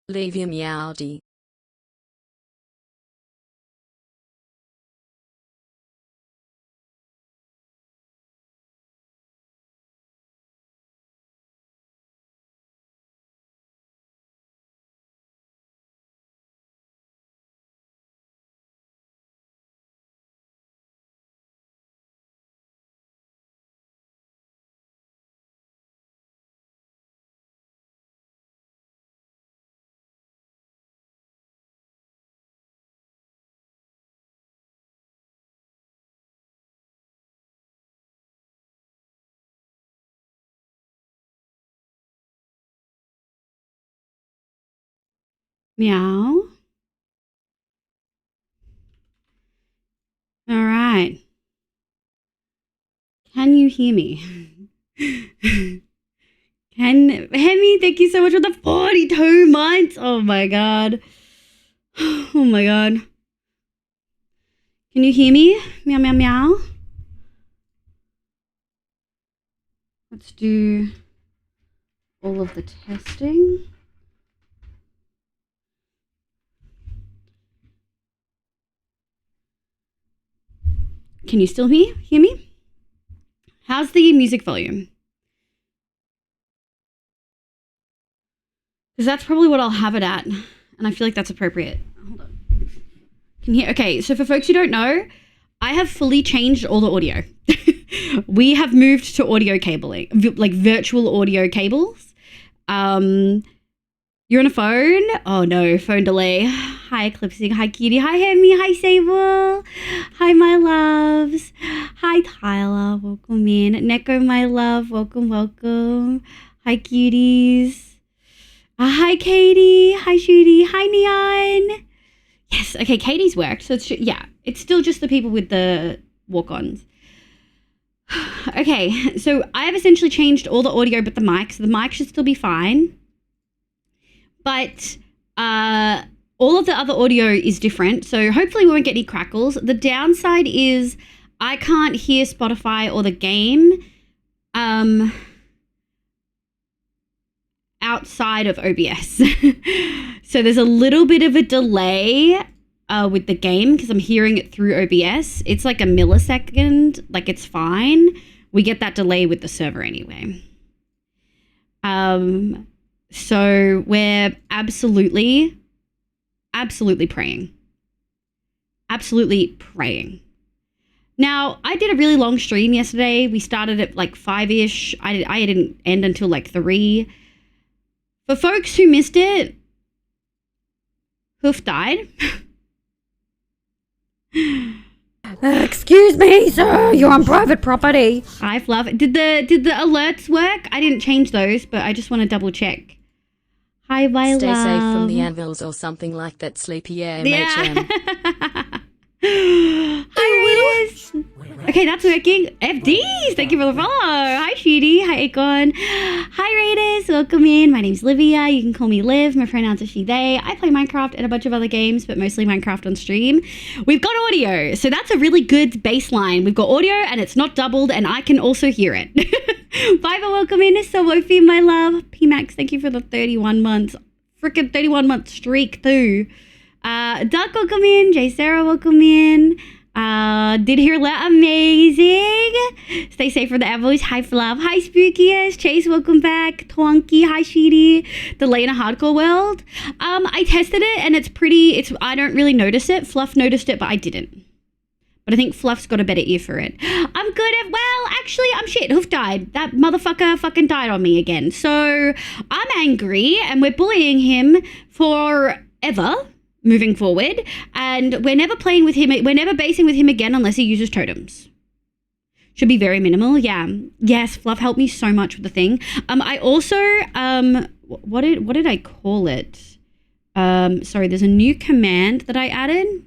Leave him meowdy. Meow. All right. Can you hear me? Hemi, thank you so much for the 42 months. Oh my god. Oh my god. Can you hear me? Meow, meow, meow. Let's do all of the testing. Can you still hear me? How's the music volume? Because that's probably what I'll have it at. And I feel like that's appropriate. Hold on. Can you hear? Okay, so for folks who don't know, I have fully changed all the audio. We have moved to audio cabling, like virtual audio cables. You're on a phone? Oh no, phone delay. Hi Eclipsing, hi Cutie, hi Hemi, hi Sable, hi my loves, hi Tyler, welcome in. Neko, my love, welcome, welcome. Hi cuties. Hi Katie, hi Shooty, hi Neon. Yes, okay, Katie's worked, so it's still just the people with the walk-ons. Okay, so I have essentially changed all the audio but the mic, so the mic should still be fine. But all of the other audio is different, so hopefully we won't get any crackles. The downside is I can't hear Spotify or the game outside of OBS. So there's a little bit of a delay with the game because I'm hearing it through OBS. It's like a millisecond, like it's fine. We get that delay with the server anyway. So we're absolutely praying. Absolutely praying. Now, I did a really long stream yesterday. We started at like 5-ish. I didn't end until like 3. For folks who missed it, Hoof died. Excuse me, sir. You're on private property. Hi, Fluff. Did the alerts work? I didn't change those, but I just want to double check. Hi, Viola. Stay safe from the anvils or something like that, sleepy MHM. Hi, Radius. Okay, that's working. FDs, thank you for the follow. Hi, Shooty. Hi, Akon. Hi, Raiders. Welcome in. My name's Livia. You can call me Liv. My pronouns are she, they. I play Minecraft and a bunch of other games, but mostly Minecraft on stream. We've got audio, so that's a really good baseline. We've got audio and it's not doubled, and I can also hear it. Viva, welcome in. So Wofi, my love. PMax, thank you for the 31 months. Freaking 31-month streak, too. Duck, welcome in. J. Sarah, welcome in. Did hear that? Amazing. Stay safe from the avos. Hi, Fluff. Hi, Spookiest. Chase, welcome back. Twonky, hi, Sheedy. Delay in a hardcore world. I tested it and I don't really notice it. Fluff noticed it, but I didn't. But I think Fluff's got a better ear for it. I'm good at, well, actually, I'm shit. Hoof died. That motherfucker fucking died on me again. So I'm angry and we're bullying him forever moving forward. And we're never playing with him. We're never basing with him again unless he uses totems. Should be very minimal. Yeah. Yes, Fluff helped me so much with the thing. I also, what did I call it? Sorry, there's a new command that I added.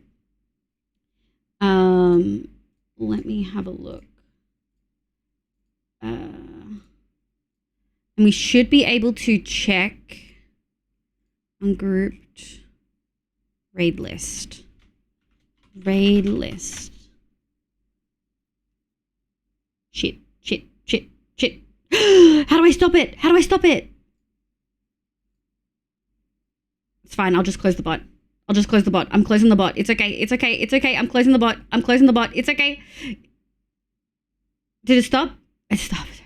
Let me have a look. And we should be able to check ungrouped raid list. Raid list. Shit. How do I stop it? How do I stop it? It's fine. I'll just close the bot. I'll just close the bot. I'm closing the bot. It's okay. It's okay. It's okay. I'm closing the bot. I'm closing the bot. It's okay. Did it stop? It stopped.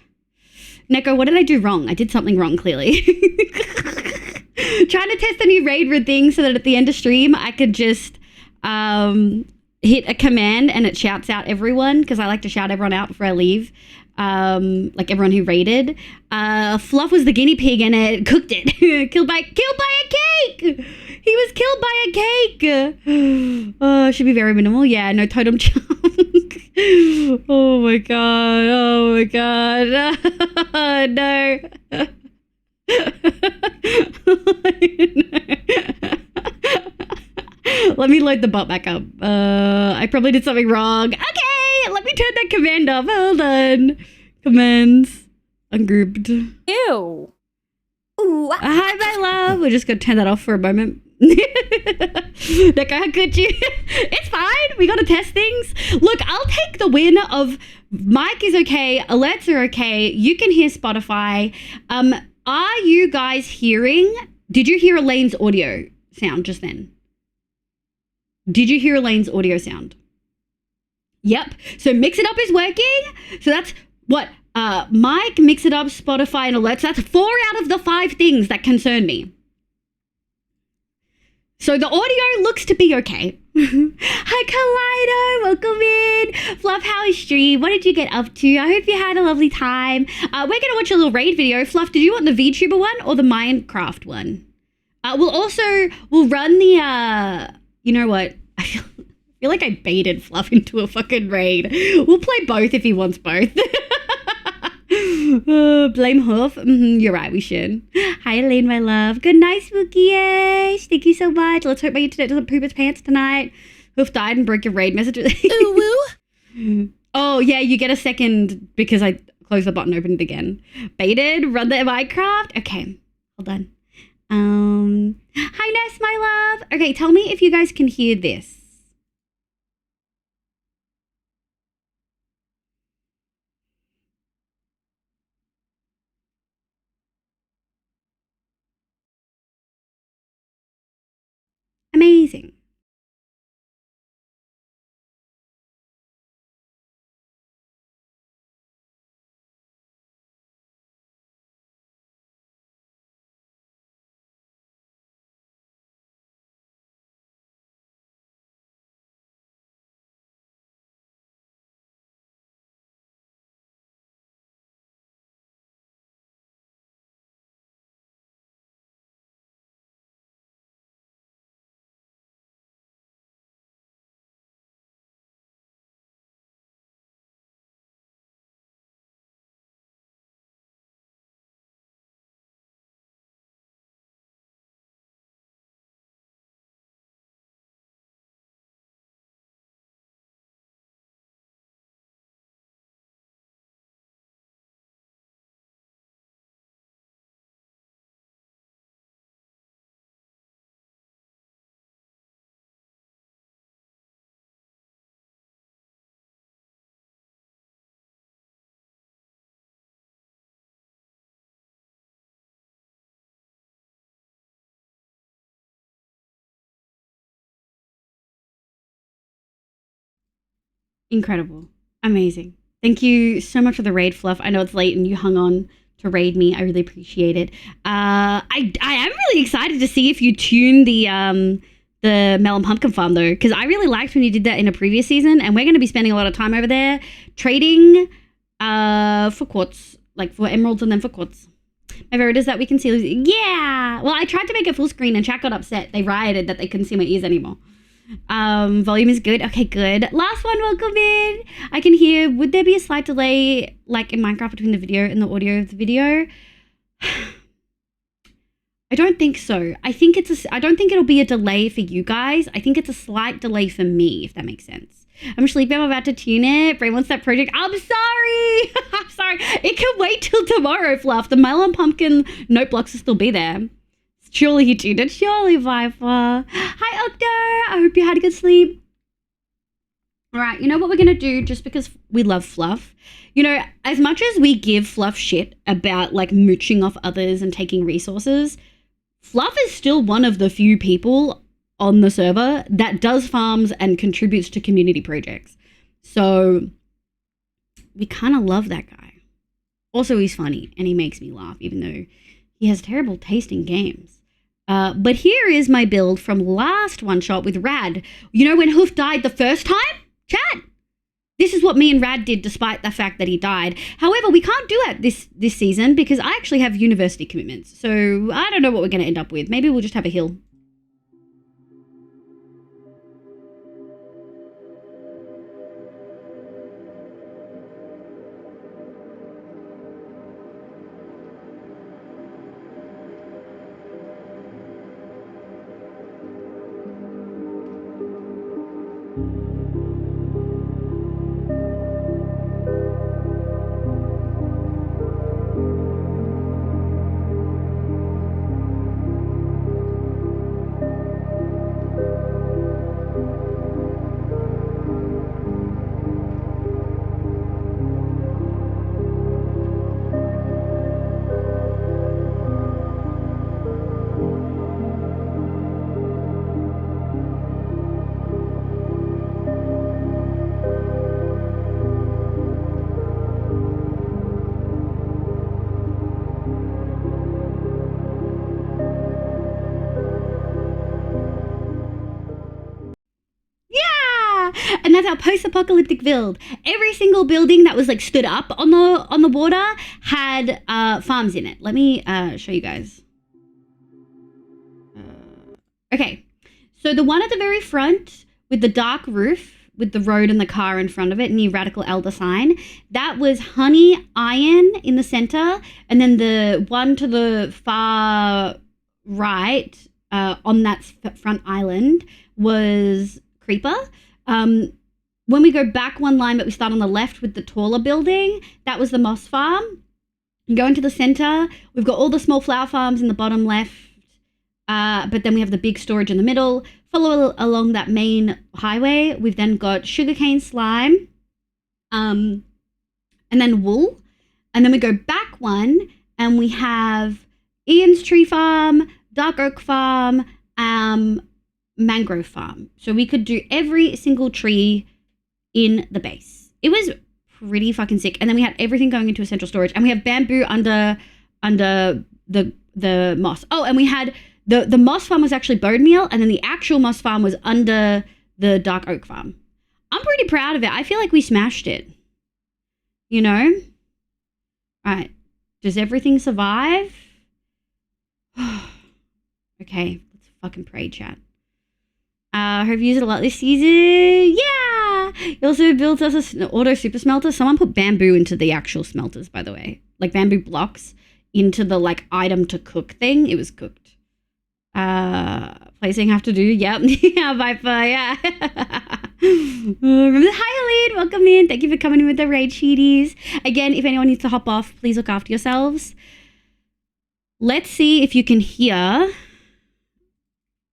Neko, what did I do wrong? I did something wrong, clearly. Trying to test a new raid rid thing so that at the end of stream, I could just hit a command and it shouts out everyone, because I like to shout everyone out before I leave. Like everyone who raided. Fluff was the guinea pig and it cooked it. killed by a cake. He was killed by a cake. Oh, should be very minimal. Yeah, no totem chunk. Oh my god. Oh my god. No. Let me load the bot back up. I probably did something wrong. Okay, let me turn that command off. Hold on. Commands. Ungrouped. Ew. Ooh. Hi, my love. We're just going to turn that off for a moment. Like, how could you? It's fine. We got to test things. Look, I'll take the win of mic is okay. Alerts are okay. You can hear Spotify. Are you guys hearing? Did you hear Elaine's audio sound just then? Did you hear Elaine's audio sound? Yep. So Mix It Up is working. So that's what? Mic, Mix It Up, Spotify, and alerts. That's 4 out of the 5 things that concern me. So the audio looks to be okay. Hi, Kaleido. Welcome in. Fluff, how is stream? What did you get up to? I hope you had a lovely time. We're going to watch a little raid video. Fluff, did you want the VTuber one or the Minecraft one? We'll run the, you know what? I feel like I baited Fluff into a fucking raid. We'll play both if he wants both. Blame Hoof. You're right, we should. Hi, Elaine, my love. Good night, Spooky-ish. Thank you so much. Let's hope my internet doesn't poop its pants tonight. Hoof died and broke your raid message. Ooh, woo. Oh, yeah, you get a second because I closed the button and opened it again. Baited, run the Minecraft. Okay, hold on. Hi, Ness, my love. Okay, tell me if you guys can hear this. Amazing. Incredible. Amazing. Thank you so much for the raid, Fluff. I know it's late and you hung on to raid me. I really appreciate it. I am really excited to see if you tune the melon pumpkin farm though, because I really liked when you did that in a previous season, and we're going to be spending a lot of time over there trading for quartz, like for emeralds and then for quartz. My favorite is that we can see. Yeah. Well, I tried to make it full screen and chat got upset. They rioted that they couldn't see my ears anymore. Volume is good. Okay, good. Last one, welcome in. I can hear, would there be a slight delay like in Minecraft between the video and the audio of the video? I don't think so. I don't think it'll be a delay for you guys. I think it's a slight delay for me, if that makes sense. I'm sleepy. I'm about to tune it. Brain wants that project. I'm sorry. I'm sorry. It can wait till tomorrow, Fluff. The melon pumpkin note blocks will still be there. Surely you tuned it. Surely, Viper. Hi, Octo. I hope you had a good sleep. All right. You know what we're going to do, just because we love Fluff? You know, as much as we give Fluff shit about like mooching off others and taking resources, Fluff is still one of the few people on the server that does farms and contributes to community projects. So we kind of love that guy. Also, he's funny and he makes me laugh, even though he has terrible taste in games. But here is my build from last one shot with Rad. You know when Hoof died the first time? Chat! This is what me and Rad did despite the fact that he died. However, we can't do it this season because I actually have university commitments. So I don't know what we're going to end up with. Maybe we'll just have a hill. And that's our post-apocalyptic build. Every single building that was like stood up on the water had farms in it. Let me show you guys. Okay, so the one at the very front with the dark roof with the road and the car in front of it near Radical Elder sign, that was Honey Iron in the center, and then the one to the far right on that front island was Creeper. When we go back one line, but we start on the left with the taller building, that was the Moss Farm. You go into the center, we've got all the small flower farms in the bottom left, but then we have the big storage in the middle. Follow along that main highway, we've then got sugarcane slime, and then wool. And then we go back one, and we have Ian's tree farm, dark oak farm, mangrove farm. So we could do every single tree in the base. It was pretty fucking sick. And then we had everything going into a central storage, and we have bamboo under the moss. Oh, and we had the moss farm was actually bone meal, and then the actual moss farm was under the dark oak farm. I'm pretty proud of it. I feel like we smashed it. You know? All right. Does everything survive? Okay, let's fucking pray, chat. Have used it a lot this season. Yeah. He also built us an auto super smelter. Someone put bamboo into the actual smelters, by the way. Like bamboo blocks into the like item to cook thing. It was cooked. Placing have to do. Yep. Yeah, Viper. Yeah. Hi, Aline. Welcome in. Thank you for coming in with the raid cheaties. Again, if anyone needs to hop off, please look after yourselves. Let's see if you can hear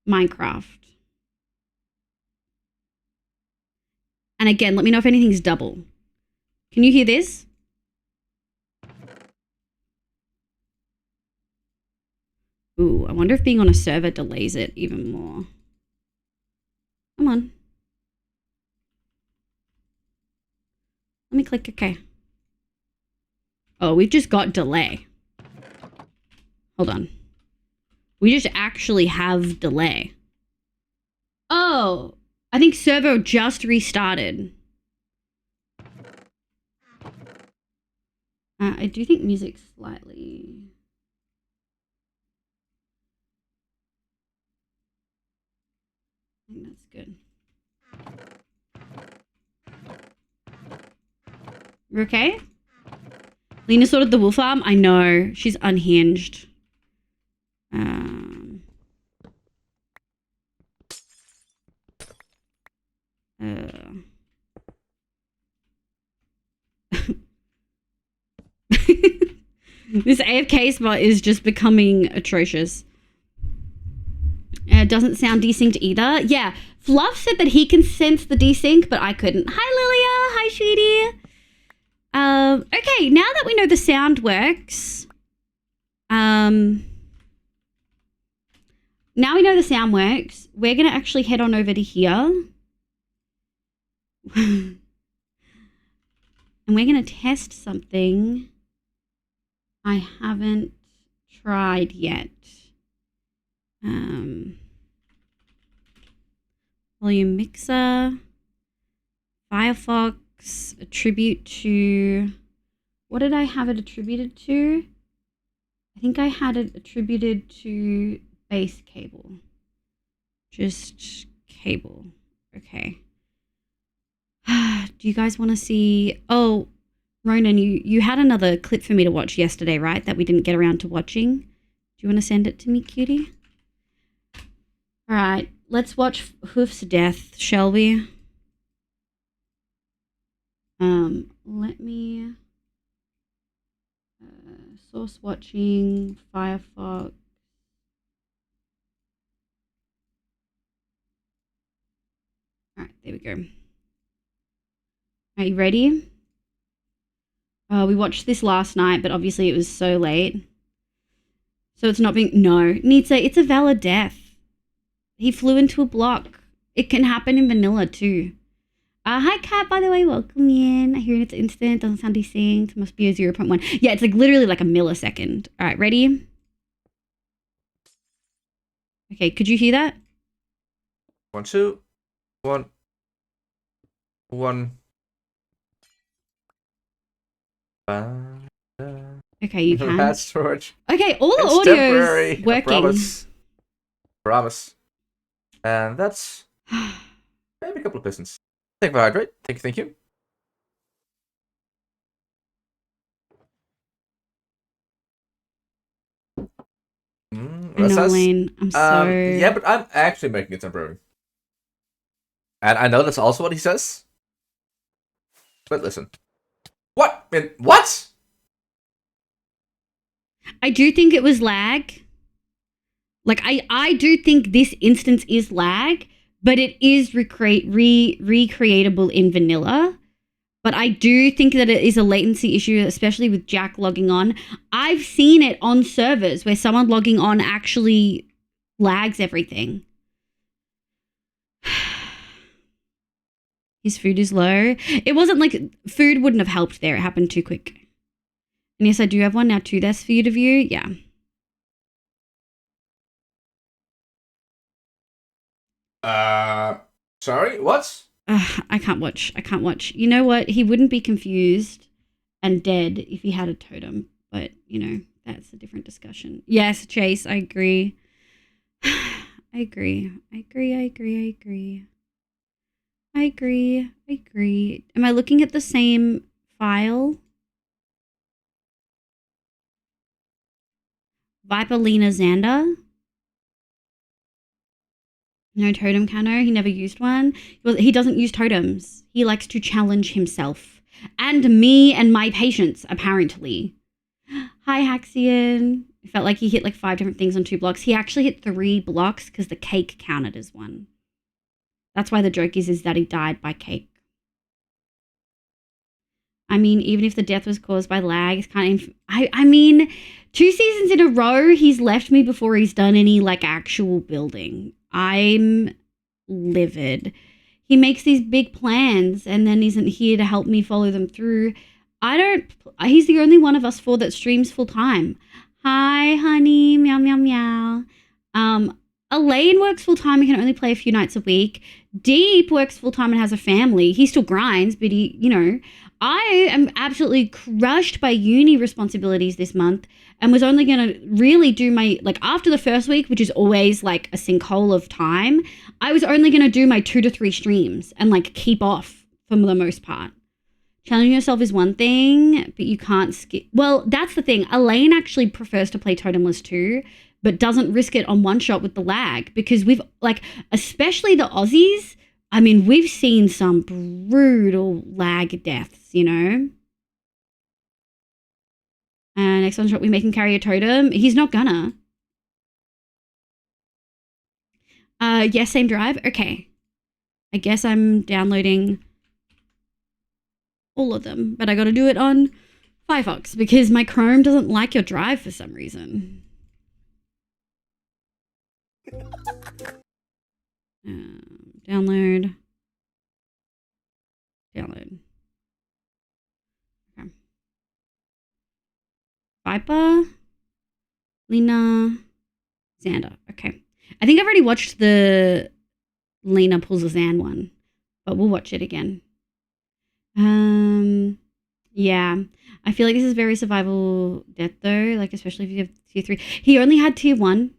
Minecraft. And again, let me know if anything's double. Can you hear this? Ooh, I wonder if being on a server delays it even more. Come on. Let me click OK. Oh, we've just got delay. Hold on. We just actually have delay. Oh, I think server just restarted. I do think music's slightly... I think that's good. You're okay? Lena sorted the wool farm? I know. She's unhinged. This AFK spot is just becoming atrocious. It doesn't sound desynced either. Yeah, Fluff said that he can sense the desync, but I couldn't. Hi, Lilia. Hi, sweetie. Okay, now that we know the sound works, now we know the sound works. We're going to actually head on over to here. And we're going to test something I haven't tried yet. Volume mixer, Firefox, attribute to, what did I have it attributed to? I think I had it attributed to base cable. Just cable. Okay. Do you guys want to see? Oh, Ronan, you had another clip for me to watch yesterday, right? That we didn't get around to watching. Do you want to send it to me, cutie? All right, let's watch Hoof's death, shall we? Let me source watching Firefox. All right, there we go. Are you ready? We watched this last night, but obviously it was so late. So it's not being, no, Nitsa, it's a valid death. He flew into a block. It can happen in vanilla too. Hi Kat, by the way, welcome in. I hear it's instant, doesn't sound desynced, must be a 0.1. Yeah, it's like literally like a millisecond. All right, ready? Okay, could you hear that? 1, 2, 1, 1. Okay, you can. That's George. Okay, all the It's audio temporary, is working. Promise. And that's maybe a couple of pistons. Thank you for hydrate. Thank you. That's No, us. Lane, I'm so... Yeah, but I'm actually making it temporary. And I know that's also what he says. But listen. What? What? I do think it was lag. Like, I do think this instance is lag, but it is recreatable in vanilla. But I do think that it is a latency issue, especially with Jack logging on. I've seen it on servers where someone logging on actually lags everything. His food is low. It wasn't like food wouldn't have helped there. It happened too quick. And yes, I do have one now too. That's for you to view. Yeah. Sorry, what? I can't watch. I can't watch. You know what? He wouldn't be confused and dead if he had a totem. But, you know, that's a different discussion. Yes, Chase, I agree. I agree. Am I looking at the same file? Viperlina Xander? No totem canno. He never used one. Well, he doesn't use totems. He likes to challenge himself. And me and my patients, apparently. Hi, Haxian. It felt like he hit like 5 different things on 2 blocks. He actually hit 3 blocks because the cake counted as 1. That's why the joke is that he died by cake. I mean, even if the death was caused by lag, it's kind of... I mean, 2 seasons in a row, he's left me before he's done any, like, actual building. I'm livid. He makes these big plans and then isn't here to help me follow them through. He's the only one of us 4 that streams full time. Hi, honey, meow, meow, meow. Elaine works full time and can only play a few nights a week. Deep works full time and has a family. He still grinds, but he, you know, I am absolutely crushed by uni responsibilities this month and was only going to really do my, like after the first week, which is always like a sinkhole of time, I was only going to do my 2 to 3 streams and like keep off for the most part. Challenging yourself is one thing, but you can't skip. Well, that's the thing. Elaine actually prefers to play Totemless too, but doesn't risk it on one shot with the lag because we've like, especially the Aussies, I mean, we've seen some brutal lag deaths, you know? And next one shot, we make him carry a totem. He's not gonna. Yes, same drive. Okay. I guess I'm downloading all of them, but I gotta do it on Firefox because my Chrome doesn't like your drive for some reason. Download. Download. Okay. Viper. Lena. Xander. Okay. I think I've already watched the Lena pulls a Xan one, but we'll watch it again. Yeah. I feel like this is very survival death though, like especially if you have tier 3. He only had tier 1.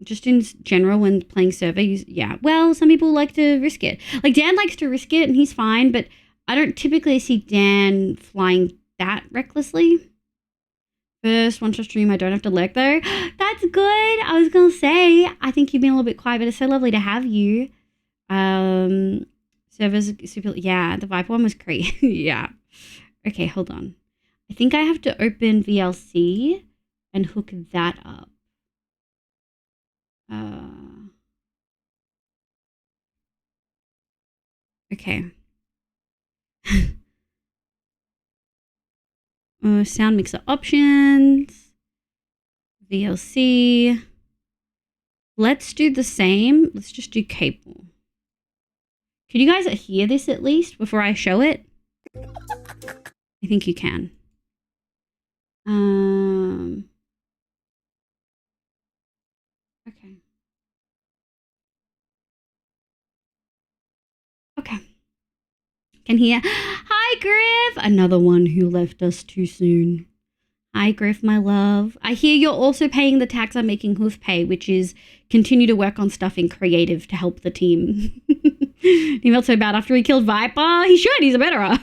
Just in general when playing server, yeah. Well, some people like to risk it. Like Dan likes to risk it and he's fine, but I don't typically see Dan flying that recklessly. First one-shot stream, I don't have to lurk though. That's good. I was gonna say, I think you've been a little bit quiet, but it's so lovely to have you. Servers super, yeah, the Viper one was great. Yeah. Okay, hold on. I think I have to open VLC and hook that up. Okay. Sound mixer options. VLC. Let's do the same. Let's just do cable. Can you guys hear this at least before I show it? I think you can. Okay. Okay. Can hear. Hi, Griff. Another one who left us too soon. Hi, Griff, my love. I hear you're also paying the tax I'm making Hoof pay, which is continue to work on stuff in creative to help the team. He felt so bad after he killed Viper. He should. He's a betterer.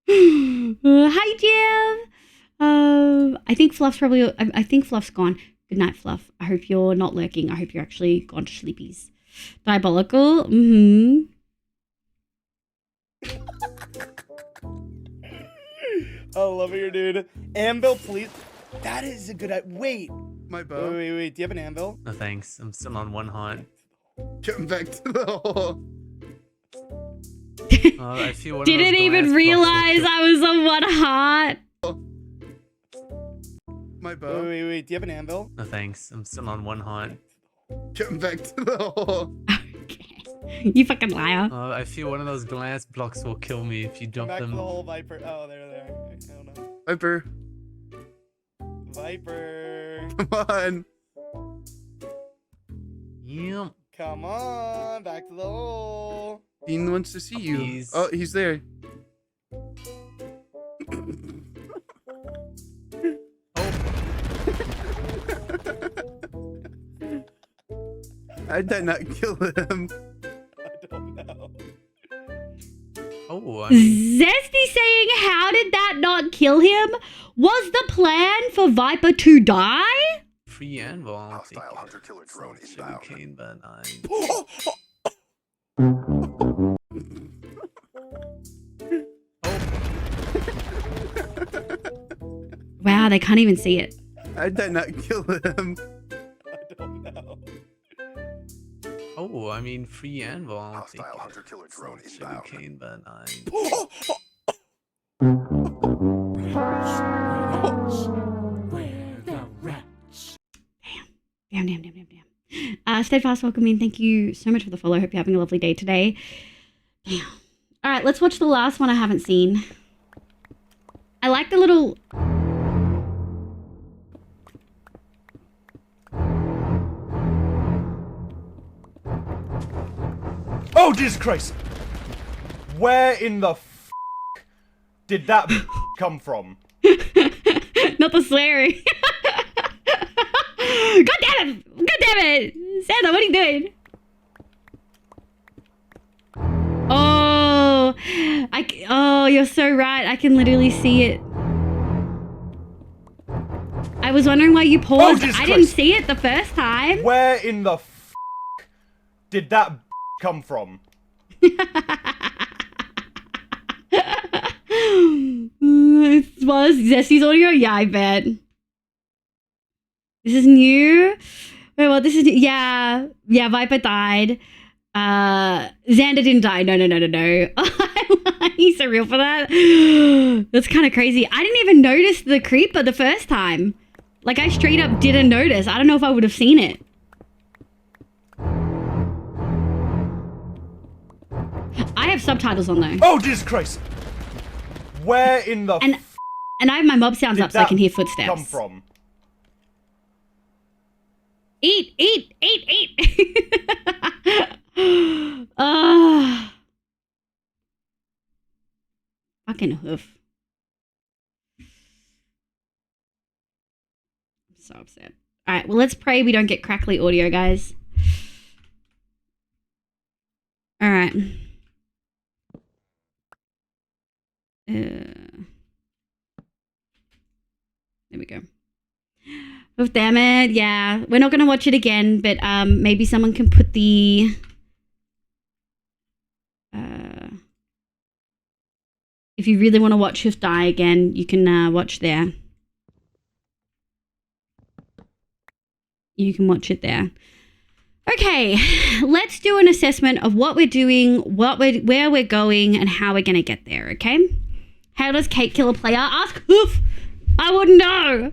Hi, Jim. I think Fluff's probably. I think Fluff's gone. Good night, Fluff. I hope you're not lurking. I hope you're actually gone to sleepies. Diabolical. Mm-hmm. I love it, dude. Anvil, please. That is a good. Wait. My bow. Wait. Do you have an anvil? No thanks. I'm still on one heart. Getting back to the hole. I feel one Didn't even realize I was on one heart. My bow. Wait. Do you have an anvil? No thanks. I'm still on one heart. Getting back to the hole. Okay. You fucking liar. I feel one of those glass blocks will kill me if you Come dump back them. to the whole Viper. Oh, there. I don't know. Viper. Viper. Come on. Yep. Come on. Back to the hole. Dean wants to see you. Please. Oh, he's there. How'd that not kill him? I don't know. Oh, I mean, Zesty saying, how did that not kill him? Was the plan for Viper to die? free anvil. I don't think Hostile hunter-killer drone it's inbound. sugarcane, but I. Wow, they can't even see it. How'd that not kill him? I don't know. Oh, I mean, free anvil. I don't think Hostile hunter-killer drone it's inbound. sugarcane, but I. Damn. Steadfast, welcome in. Thank you so much for the follow. Hope you're having a lovely day today. Damn. All right, let's watch the last one I haven't seen. I like the little... Oh, Jesus Christ! Where in the f did that come from? Not the swearing. God damn it! God damn it! Santa, what are you doing? Oh, you're so right. I can literally see it. I was wondering why you paused. Jesus I didn't Christ. see it the first time. Where in the f did that come from? It was Zessy's audio? Yeah, I bet. This is new? Wait, what? This is new. Yeah, Viper died. Xander didn't die. No. He's so real for that. That's kind of crazy. I didn't even notice the creeper the first time. Like, I straight up didn't notice. I don't know if I would have seen it. I have subtitles on though. Oh, Jesus Christ! Where in the And I have my mob sounds did up so I that can hear footsteps. come from? Eat, eat, eat, eat. Fucking hoof. I'm so upset. All right, well, let's pray we don't get crackly audio, guys. All right. There we go. Oh, damn it. Yeah, we're not going to watch it again, but maybe someone can put the... if you really want to watch Hoof die again, you can watch there. You can watch it there. Okay, let's do an assessment of what we're doing, where we're going, and how we're going to get there, okay? How does Kate kill a player? Ask Hoof! I wouldn't know!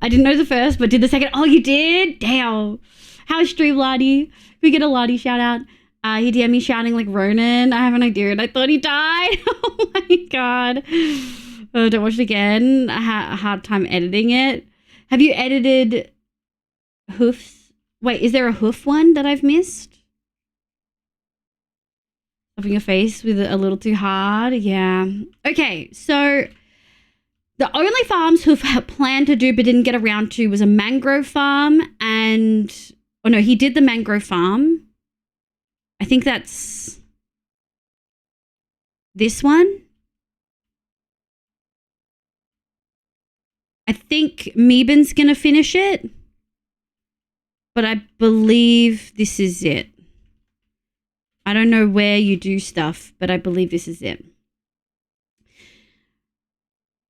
I didn't know the first, but did the second. Oh, you did? Damn. How's stream, Lottie? Can we get a Lottie shout out? He DM'd me shouting like Ronan. I have an idea and I thought he died. Oh my god. Oh, don't watch it again. I had a hard time editing it. Have you edited Hoof's? Wait, is there a Hoof one that I've missed? Stuffing your face with a little too hard? Yeah. Okay, so... the only farms Hoof had planned to do but didn't get around to was a mangrove farm and... oh no, he did the mangrove farm. I think that's... this one. I think Meeban's gonna finish it. But I believe this is it. I don't know where you do stuff, but I believe this is it.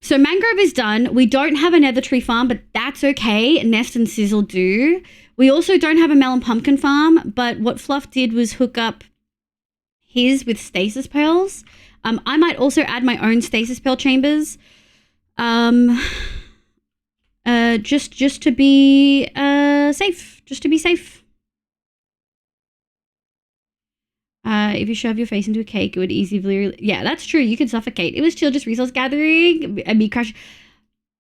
So mangrove is done. We don't have a nether tree farm, but that's okay. Nest and Sizzle do. We also don't have a melon pumpkin farm, but what Fluff did was hook up his with stasis pearls. I might also add my own stasis pearl chambers. Just to be safe. Just to be safe. If you shove your face into a cake, it would easily... yeah, that's true. You could suffocate. It was chill, just resource gathering. And me crash.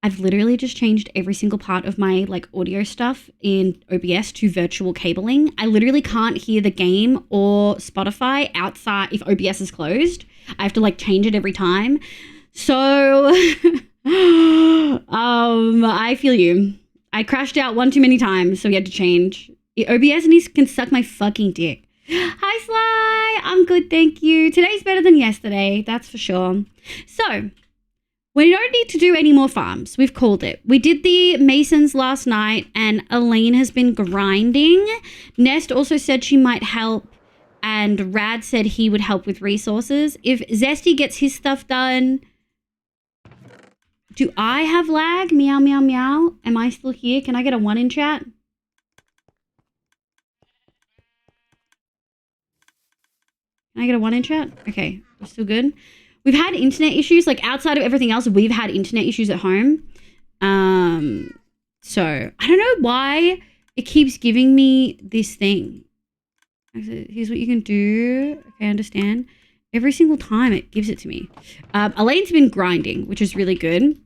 I've literally just changed every single part of my like audio stuff in OBS to virtual cabling. I literally can't hear the game or Spotify outside if OBS is closed. I have to like change it every time. So, I feel you. I crashed out one too many times, so we had to change. OBS can suck my fucking dick. Hi, Sly. I'm good, thank you. Today's better than yesterday, that's for sure. So, we don't need to do any more farms. We've called it. We did the Masons last night, and Elaine has been grinding. Nest also said she might help, and Rad said he would help with resources. If Zesty gets his stuff done... do I have lag? Meow, meow, meow. Am I still here? Can I get a 1 in chat? Can I get a 1 in chat? Okay, we're still good. We've had internet issues. Like, outside of everything else, we've had internet issues at home. So, I don't know why it keeps giving me this thing. Here's what you can do. Okay, I understand. Every single time it gives it to me. Elaine's been grinding, which is really good.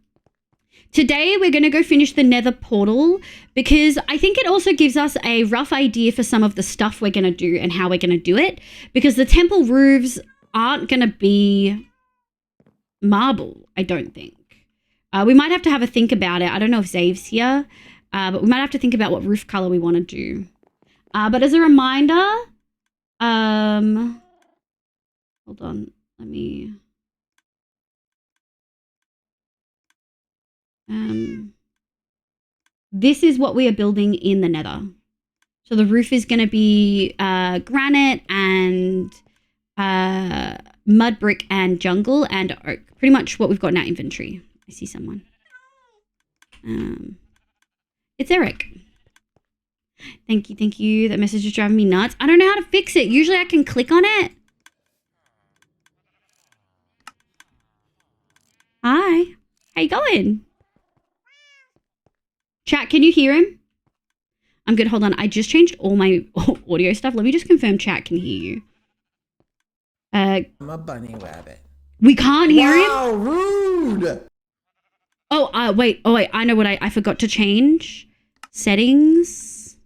Today, we're going to go finish the nether portal because I think it also gives us a rough idea for some of the stuff we're going to do and how we're going to do it, because the temple roofs aren't going to be marble, I don't think. We might have to have a think about it. I don't know if Zave's here, but we might have to think about what roof color we want to do. But as a reminder, hold on, let me... this is what we are building in the nether. So the roof is going to be granite and mud brick and jungle and oak. Pretty much what we've got in our inventory. I see someone. It's Eric. Thank you, thank you. That message is driving me nuts. I don't know how to fix it. Usually I can click on it. Hi. How you going? Chat, can you hear him? I'm good. Hold on. I just changed all my audio stuff. Let me just confirm chat can hear you. I'm a bunny rabbit. We can't hear him? Wow, rude! Wait. I know what I forgot to change. Settings.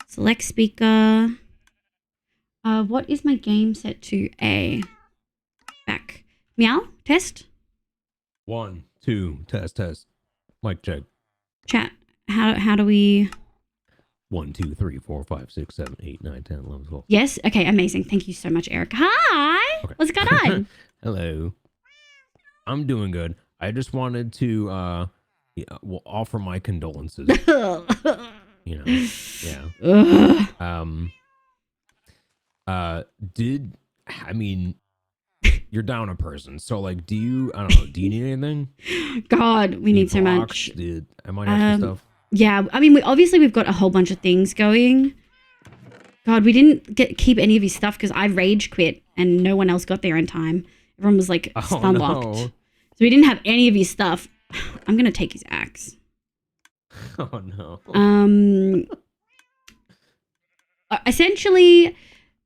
Select speaker. What is my game set to? A. Back. Meow? Test? 1, 2, test. Mic check. Chat. How do we... 1, 2, 3, 4, 5, 6, 7, 8, 9, 10, 11, 12. Yes? Okay, amazing. Thank you so much, Eric. Hi! Okay. What's going on? Hello. I'm doing good. I just wanted to offer my condolences. You know. Yeah. You're down a person. So like do you need anything? God, we need so blocks? much. Am I have some stuff? Yeah, I mean, we've got a whole bunch of things going. God, we didn't keep any of his stuff because I rage quit and no one else got there in time. Everyone was like stun locked. No. So we didn't have any of his stuff. I'm going to take his axe. Oh no. Essentially,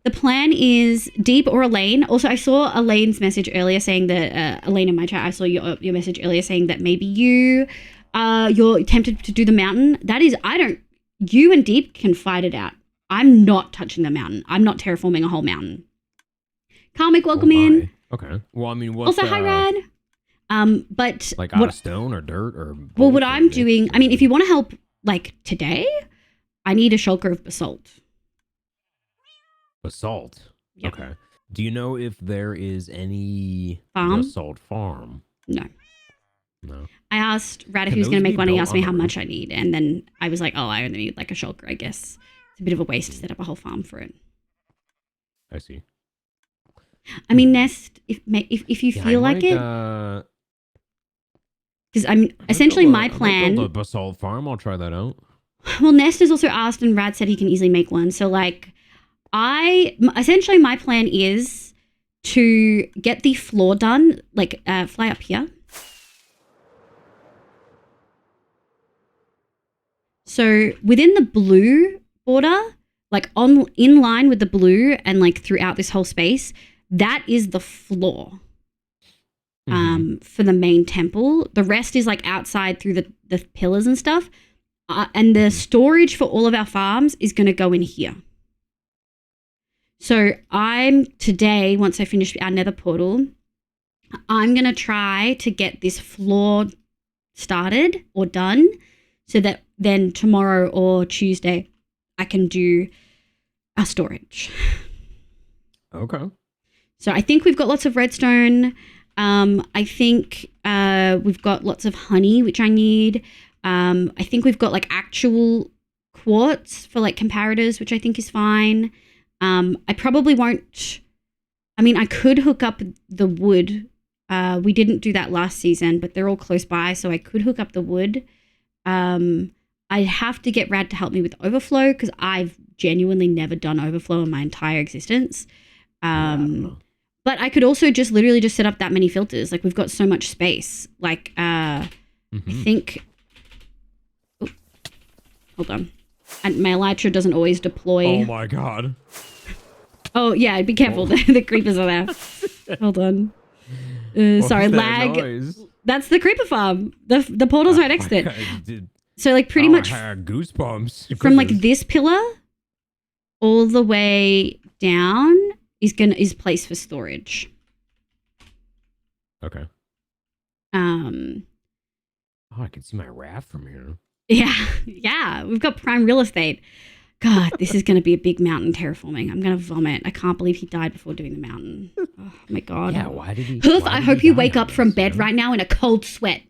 the plan is Deep or Elaine. Also, I saw Elaine's message earlier saying that, Elaine in my chat, I saw your message earlier saying that maybe you're tempted to do the mountain. That is, you and Deep can fight it out. I'm not touching the mountain. I'm not terraforming a whole mountain. Karmic, welcome in. Okay. Well, I mean, what's Also, hi, Rad. But like out of stone or dirt or both, well, what or I'm doing, I mean, if you want to help like today, I need a shulker of basalt. Basalt. Yep. Okay. Do you know if there is any Farm? basalt farm? No. No. I asked Rad if Can he was going to those make be one. He built asked me on how the much roof? I need, and then I was like, oh, I only need like a shulker. I guess it's a bit of a waste to set up a whole farm for it. I see. I mean, Nest, if you Yeah, feel I like might, it, because I'm essentially my I might plan. build a basalt farm. I'll try that out. Well, Nest has also asked, and Rad said he can easily make one. So, like, essentially my plan is to get the floor done. Like, fly up here. So within the blue border, like in line with the blue, and like throughout this whole space, that is the floor. For the main temple. The rest is like outside through the pillars and stuff. And the storage for all of our farms is going to go in here. So today, once I finish our nether portal, I'm going to try to get this floor started or done so that then tomorrow or Tuesday I can do our storage. Okay. So I think we've got lots of redstone. I think we've got lots of honey, which I need. I think we've got like actual quartz for like comparators, which I think is fine. I probably won't. I mean, I could hook up the wood. We didn't do that last season, but they're all close by, so I could hook up the wood. I'd have to get Rad to help me with overflow because I've genuinely never done overflow in my entire existence. But I could also literally just set up that many filters. Like, we've got so much space. Like, I think... Oh, hold on. And my elytra doesn't always deploy. Oh my god. Oh, yeah, be careful. The creepers are there. Hold on. Sorry, lag. Noise? That's the creeper farm. The portal's right next to it. So, like, pretty much... I had goosebumps. From, like, this pillar all the way down is place for storage. Okay. Oh, I can see my raft from here. Yeah, we've got prime real estate. God, this is going to be a big mountain terraforming. I'm going to vomit. I can't believe he died before doing the mountain. Oh my god. Yeah, why did he? Hoof, why I did hope he you die wake on up from this, bed you know? right now in a cold sweat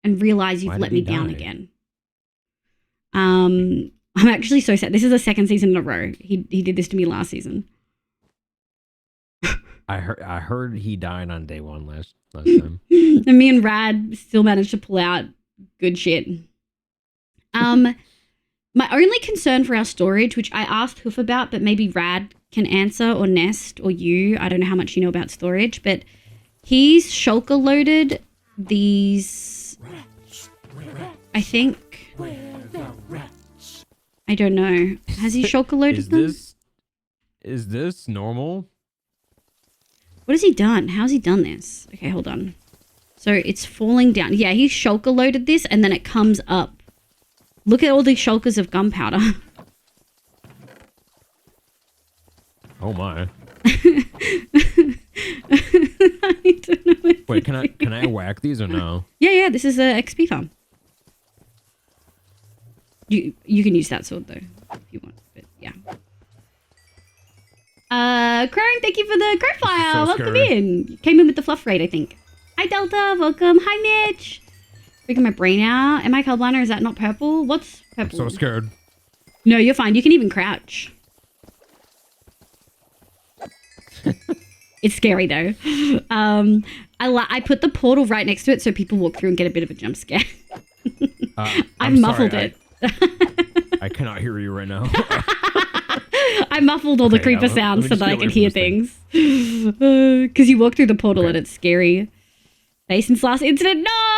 and realize you've Why let did me he down die? again. I'm actually so sad. This is the second season in a row. He did this to me last season. I heard he died on day one last time. And me and Rad still managed to pull out good shit. My only concern for our storage, which I asked Hoof about, but maybe Rad can answer, or Nest, or you. I don't know how much you know about storage, but he's shulker loaded these, I think. I don't know. Has he shulker loaded them? Is this normal? What has he done? How's he done this? Okay, hold on. So it's falling down. Yeah, he shulker loaded this and then it comes up. Look at all these shulkers of gunpowder. Oh my. I don't know what Wait, to can I whack these or no? Yeah, this is a XP farm. You can use that sword though if you want, but yeah. Crone, thank you for the crow fire. So Welcome scary. in. You came in with the fluff raid, I think. Hi Delta, welcome. Hi Mitch. Freaking my brain out. Am I colorblind or is that not purple? What's I'm purple? so scared. No, you're fine. You can even crouch. It's scary though. I put the portal right next to it so people walk through and get a bit of a jump scare. I've I'm muffled sorry, it. I cannot hear you right now. I muffled all the Okay, creeper yeah, sounds so let me just that I get can away hear from this things. Because you walk through the portal Okay. and it's scary. Basin's last incident. No!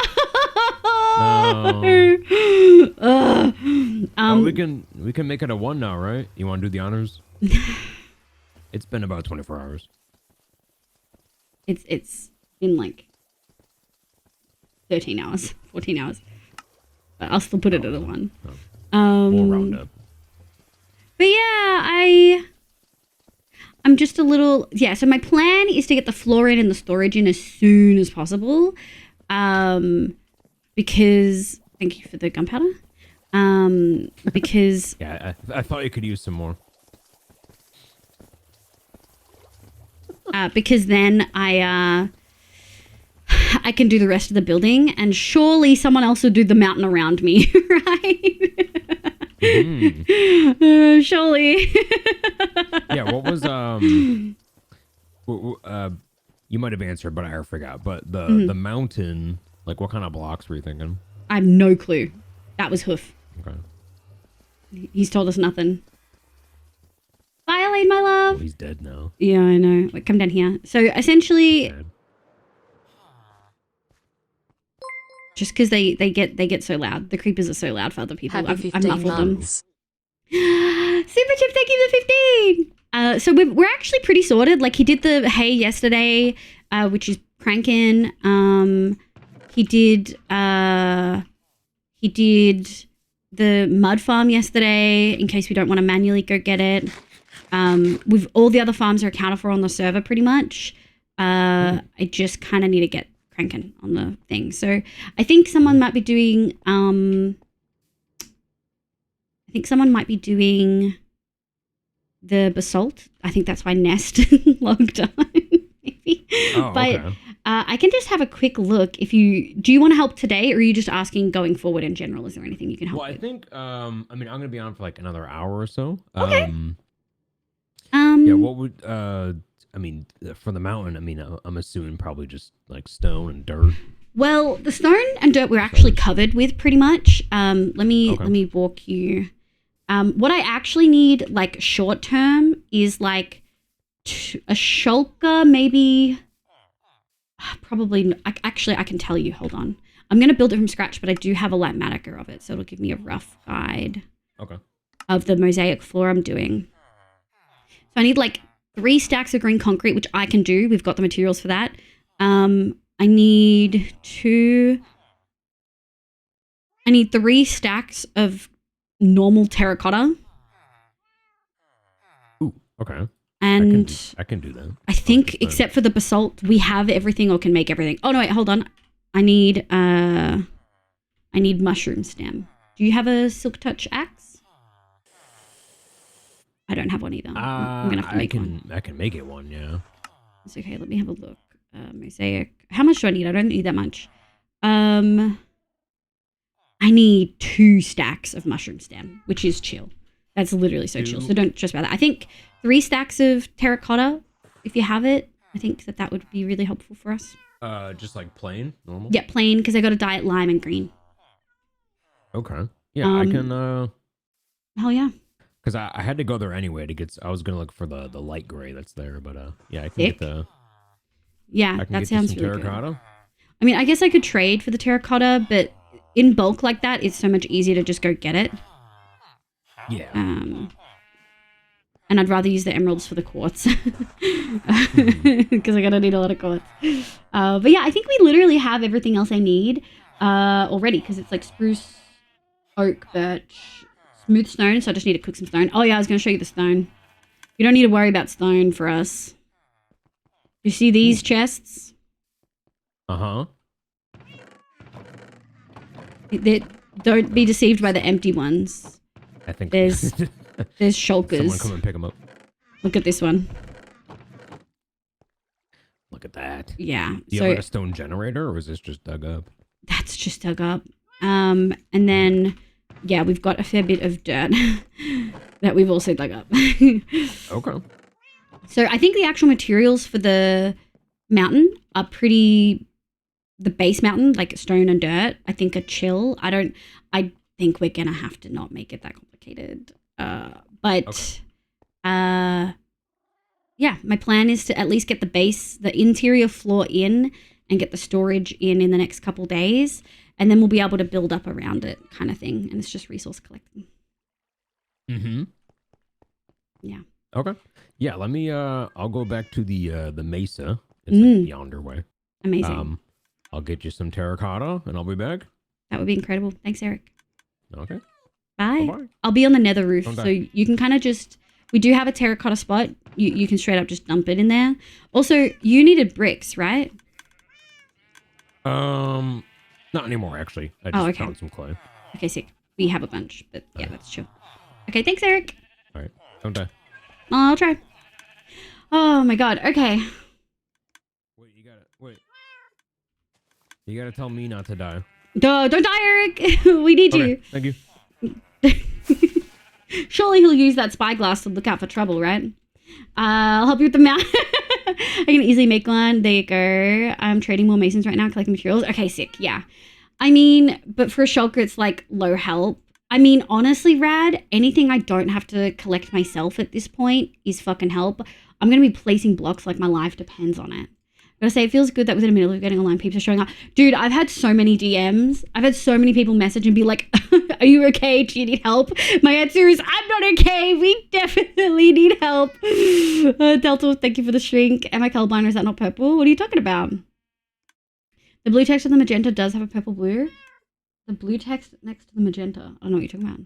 Ugh. Oh, we can make it a 1 now, right? You want to do the honors? It's been about 24 hours. It's been like 13 hours, 14 hours. But I'll still put it at a 1. We'll round up. But yeah, I'm just a little, so my plan is to get the floor in and the storage in as soon as possible. Because, thank you for the gunpowder. Because, Yeah, I thought you could use some more. because then I can do the rest of the building and surely someone else will do the mountain around me, right? Surely. Yeah, what was you might have answered, but I forgot. But the mountain, like, what kind of blocks were you thinking? I have no clue. That was Hoof. Okay. He's told us nothing. Bye, Elaine, my love. Oh, he's dead now. Yeah, I know. Wait, come down here. So essentially, Dead. just because they get so loud, the creepers are so loud for other people. Happy I've 15 muffled them. months. Super Chip, thank you for 15. So we're actually pretty sorted. Like he did the hay yesterday, which is cranking. He did the mud farm yesterday in case we don't want to manually go get it. With all the other farms are accounted for on the server pretty much. I just kind of need to get cranking on the thing. So I think someone might be doing the basalt. I think that's why Nest logged on. Maybe. Oh, But okay. I can just have a quick look. Do you want to help today, or are you just asking going forward in general? Is there anything you can help Well, I with? think I mean, I'm gonna be on for like another hour or so. Okay. Yeah. What would I mean, for the mountain? I mean, I'm assuming probably just like stone and dirt. Well, the stone and dirt we're actually covered with pretty much. Let me walk you. What I actually need, like short term, is like a shulker, maybe. Probably. I can tell you. Hold on. I'm gonna build it from scratch, but I do have a light matica of it, so it'll give me a rough guide. Okay. Of the mosaic floor I'm doing. So I need like 3 stacks of green concrete, which I can do. We've got the materials for that. I need 3 stacks of normal terracotta. Ooh. Okay. And I can do that. I think, except for the basalt, we have everything or can make everything. Oh no, wait, hold on. I need mushroom stem. Do you have a silk touch axe? I don't have one either. I'm gonna have to make one. I can make it one. Yeah. It's okay. Let me have a look. Mosaic. How much do I need? I don't need that much. I need 2 stacks of mushroom stem, which is chill. That's literally so chill. So don't stress about that. I think 3 stacks of terracotta, if you have it, I think that would be really helpful for us. Just like plain, normal. Yeah, plain, because I got to dye it lime and green. Okay. Yeah, I can. Hell yeah. Because I had to go there anyway to get. I was gonna look for the light gray that's there, but yeah, I can Sick. get the. Yeah, I can that get sounds some really good. terracotta. I mean, I guess I could trade for the terracotta, but in bulk like that, it's so much easier to just go get it. Yeah. And I'd rather use the emeralds for the quartz because I'm gonna need a lot of quartz. But yeah, I think we literally have everything else I need already because it's like spruce, oak, birch, smooth stone. So I just need to cook some stone. Oh yeah, I was gonna show you the stone. You don't need to worry about stone for us. You see these chests? Uh-huh. Don't be deceived by the empty ones. I think There's shulkers. someone come and pick them up. Look at this one. Look at that. Yeah. Do you have like a stone generator, or is this just dug up? That's just dug up. And then, yeah, we've got a fair bit of dirt that we've also dug up. Okay. So I think the actual materials for the mountain are pretty... The base mountain, like stone and dirt, I think are chill. I think we're going to have to not make it that complicated. Yeah, my plan is to at least get the interior floor in and get the storage in the next couple days. And then we'll be able to build up around it kind of thing. And it's just resource collecting. Mm-hmm. Yeah. Okay. Yeah, let me, I'll go back to the mesa. It's like yonder way. Amazing. I'll get you some terracotta and I'll be back. That would be incredible. Thanks, Eric. Okay. Bye. Bye-bye. I'll be on the nether roof. Okay. So you can kind of just... We do have a terracotta spot. You can straight up just dump it in there. Also, you needed bricks, right? Not anymore, actually. I just found some clay. Okay, sick. We have a bunch, but yeah, that's chill. Okay, thanks, Eric. All right. Don't die. I'll try. Oh my god. Okay. Wait. You gotta tell me not to die. Don't die, Eric. We need you. Thank you. Surely he'll use that spyglass to look out for trouble, right? I'll help you with the map. I can easily make one. There you go. I'm trading more masons right now, collecting materials. Okay, sick. Yeah. I mean, but for a shulker, it's like low help. I mean, honestly, Rad, anything I don't have to collect myself at this point is fucking help. I'm going to be placing blocks like my life depends on it. I gotta say, it feels good that within a minute of getting online, peeps are showing up. Dude, I've had so many DMs. I've had so many people message and be like, are you okay? Do you need help? My answer is, I'm not okay. We definitely need help. Delta, thank you for the shrink. Am I colorblind or is that not purple? What are you talking about? The blue text on the magenta does have a purple blue. The blue text next to the magenta. I don't know what you're talking about.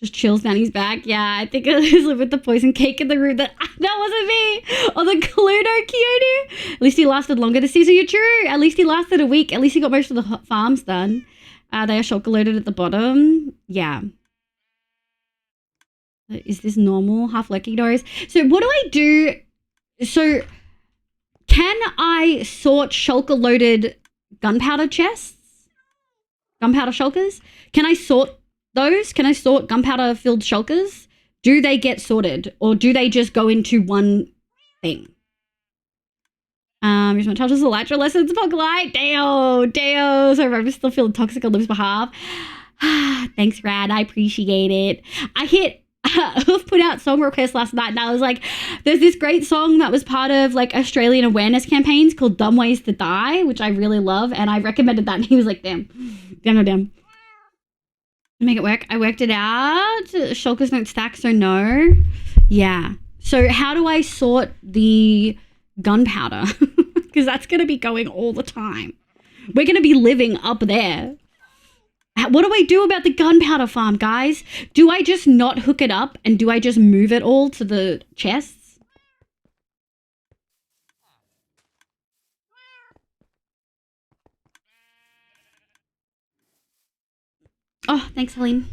Just chills down his back. Yeah, I think it was with the poison cake in the room. That wasn't me. Or the Cluedo Kyoto. At least he lasted longer this season. You're true. At least he lasted a week. At least he got most of the farms done. They are shulker loaded at the bottom. Yeah. Is this normal? Half lurking doors. So what do I do? So can I sort shulker loaded gunpowder chests? Gunpowder shulkers? Can I sort those? Can I sort gunpowder filled shulkers? Do they get sorted or do they just go into one thing? Here's my touches Elytra lessons, Pokelight. Deo. Sorry, I'm still feeling toxic on Liv's behalf. Thanks, Rad. I appreciate it. I hit Hoof put out song request last night and I was like, there's this great song that was part of like Australian awareness campaigns called Dumb Ways to Die, which I really love, and I recommended that and he was like, damn. Make it work. I worked it out. Shulkers don't stack, so no. Yeah. So how do I sort the gunpowder? Because that's going to be going all the time. We're going to be living up there. What do I do about the gunpowder farm, guys? Do I just not hook it up and do I just move it all to the chests? Oh, thanks, Helene.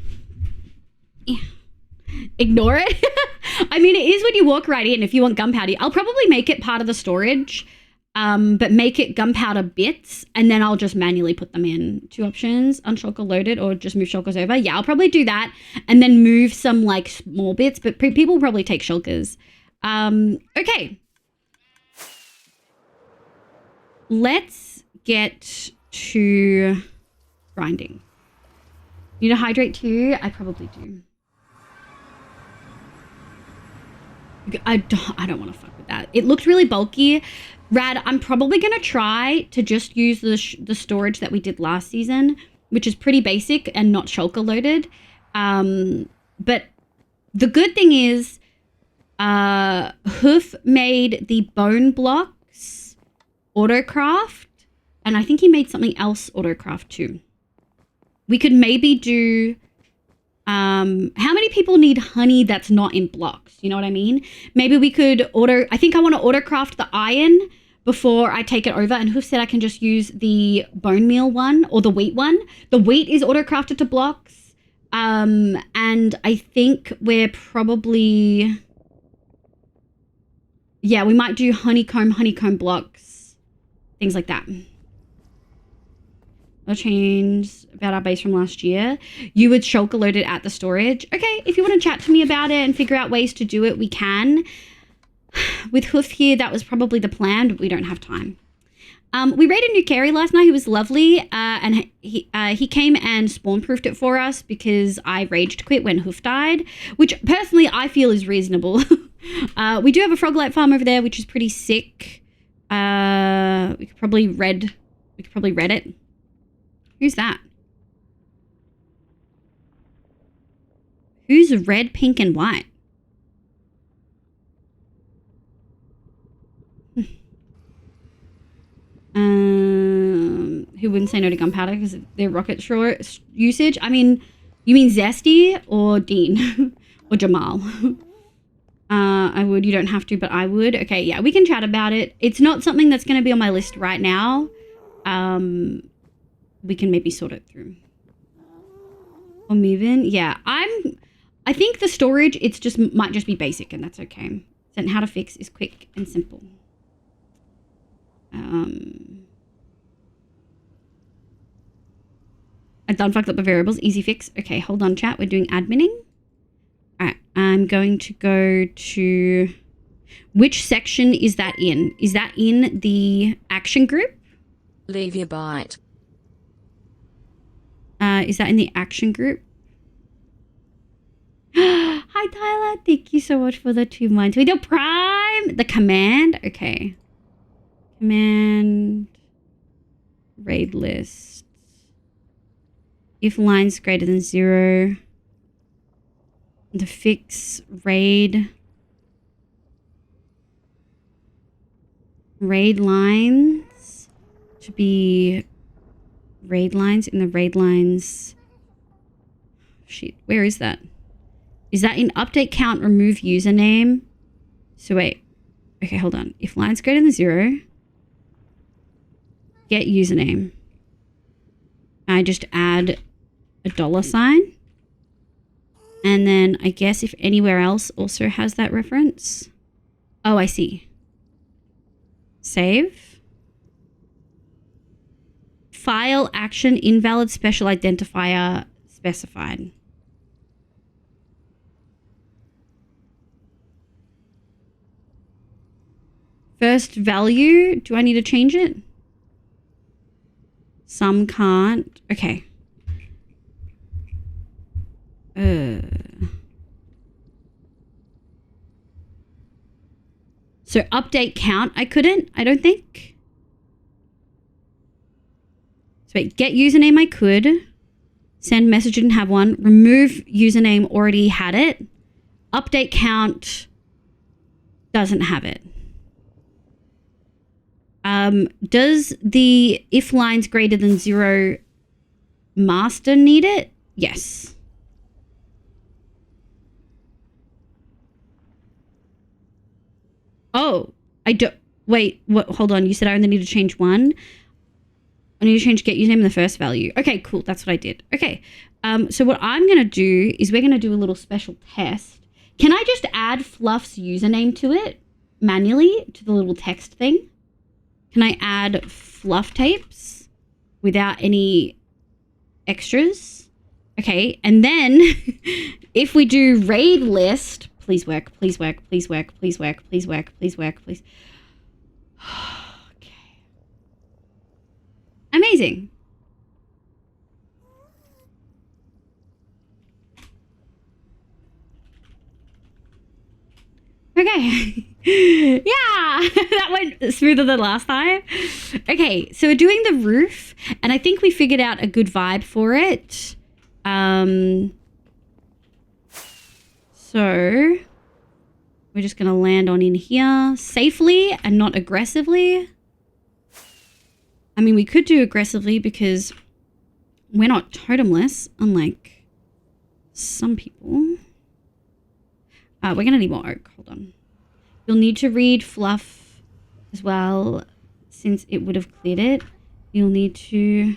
Yeah. Ignore it. I mean, it is when you walk right in if you want gunpowder. I'll probably make it part of the storage, but make it gunpowder bits, and then I'll just manually put them in. 2 options, unshulker loaded or just move shulkers over. Yeah, I'll probably do that and then move some like small bits, but people will probably take shulkers. Okay. Let's get to grinding. Need to hydrate too? I probably do. I don't want to fuck with that. It looked really bulky. Rad, I'm probably going to try to just use the storage that we did last season, which is pretty basic and not shulker loaded. But the good thing is Hoof made the bone blocks autocraft, and I think he made something else autocraft too. We could maybe do how many people need honey that's not in blocks? You know what I mean? Maybe we could I think I want to autocraft the iron before I take it over, and Hoof said I can just use the bone meal one or the wheat one. The wheat is autocrafted to blocks. And I think we're probably, yeah, we might do honeycomb blocks, things like that. No change about our base from last year. You would shulker load it at the storage. Okay, if you want to chat to me about it and figure out ways to do it, we can. With Hoof here, that was probably the plan, but we don't have time. We raided New Carey last night. He was lovely, and he came and spawn-proofed it for us because I raged quit when Hoof died, which personally I feel is reasonable. We do have a frog-light farm over there, which is pretty sick. We could probably read it. Who's that? Who's red, pink, and white? Who wouldn't say no to gunpowder because of their rocket short usage? I mean, you mean Zesty or Dean or Jamal? I would. You don't have to, but I would. Okay, yeah, we can chat about it. It's not something that's going to be on my list right now. We can maybe sort it through. Or move in. Yeah, I think the storage, might just be basic, and that's okay. And how to fix is quick and simple. I done fucked up the variables. Easy fix. Okay, hold on, chat. We're doing adminning. All right, I'm going to go to... Which section is that in? Is that in the action group? Leave your bite. Is that in the action group? Hi, Tyler. Thank you so much for the 2 months. We do Prime. The command. Okay. Command. Raid list. If lines greater than 0. The fix raid. Raid lines to be raid lines in the raid lines. Shit, where is that? Is that in update count remove username? So wait. Okay, hold on. If lines greater than 0, get username. I just add a $sign. And then I guess if anywhere else also has that reference. Oh, I see. Save. File action invalid special identifier specified. First value, do I need to change it? Some can't. Okay. So update count, I couldn't, I don't think. So wait, get username I could. Send message didn't have one. Remove username already had it. Update count doesn't have it. Does the if lines greater than 0 master need it? Yes. Oh, I don't. Wait, what? Hold on. You said I only need to change one. I need to change get username in the first value. Okay, cool. That's what I did. Okay. So what I'm going to do is we're going to do a little special test. Can I just add Fluff's username to it manually to the little text thing? Can I add Fluff tapes without any extras? Okay. And then if we do raid list, please work, please work, please work, please work, please work, please work, please. Okay. Amazing. Okay. Yeah, that went smoother than last time. Okay, so we're doing the roof, and I think we figured out a good vibe for it. So we're just going to land on in here safely and not aggressively. I mean, we could do aggressively because we're not totemless, unlike some people. We're going to need more oak. Hold on. You'll need to read fluff as well, since it would have cleared it. You'll need to...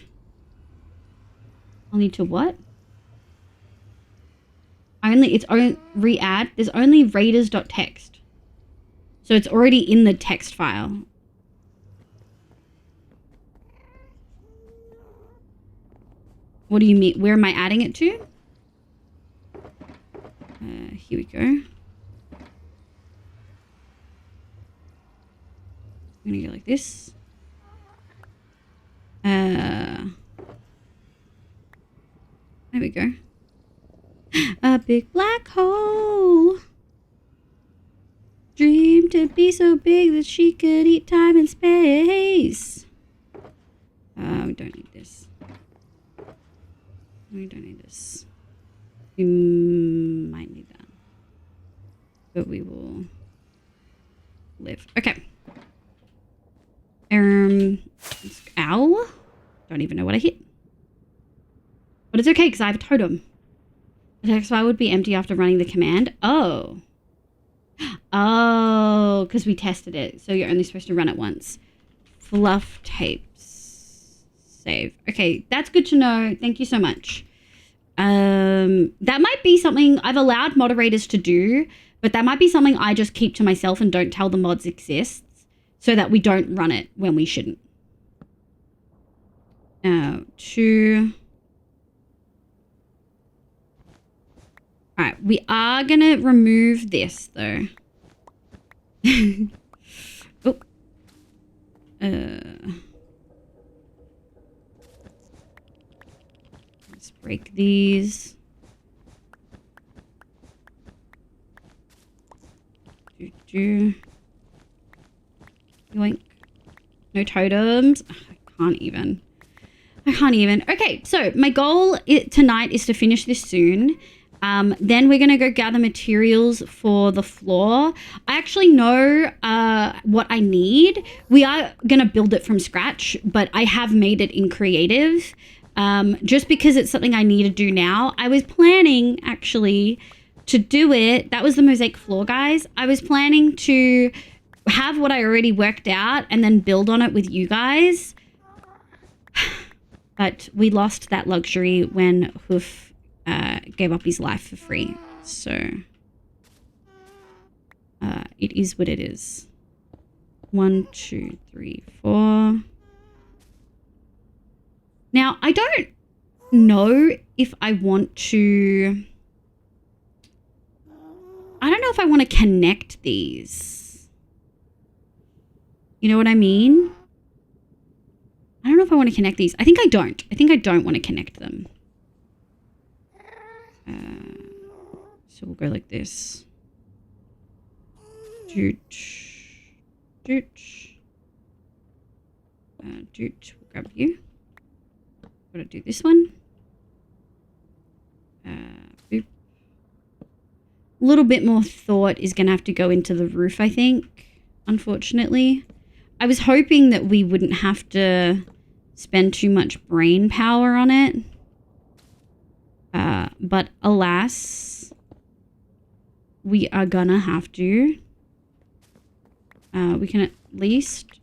I'll need to what? It's only re-add. There's only raiders.txt. So it's already in the text file. What do you mean? Where am I adding it to? Here we go. I'm gonna go like this. There we go. A big black hole. Dreamed to be so big that she could eat time and space. We don't need this. We don't need this. We might need that. But we will live. Okay. Ow. Don't even know what I hit. But it's okay because I have a totem. The text file would be empty after running the command. Oh. Oh, because we tested it. So you're only supposed to run it once. Fluff tapes. Save. Okay, that's good to know. Thank you so much. That might be something I've allowed moderators to do, but that might be something I just keep to myself and don't tell the mods exists so that we don't run it when we shouldn't. Alright, we are gonna remove this though. Oh. Let's break these. Yoink. No totems. Ugh, I can't even. Okay, so my goal tonight is to finish this soon. Then we're going to go gather materials for the floor. I actually know what I need. We are going to build it from scratch, but I have made it in creative just because it's something I need to do now. I was planning actually to do it. That was the mosaic floor, guys. I was planning to have what I already worked out and then build on it with you guys. But we lost that luxury when Hoof gave up his life for free. So it is what it is. 1, 2, 3, 4. Now, I don't know if I want to... I don't know if I want to connect these. You know what I mean? I don't know if I want to connect these. I think I don't. I think I don't want to connect them. So we'll go like this. Doot. Doot. Doot. We'll grab you. Gotta do this one. Boop. A little bit more thought is going to have to go into the roof, I think, unfortunately. I was hoping that we wouldn't have to spend too much brain power on it. But alas, we are gonna have to. We can at least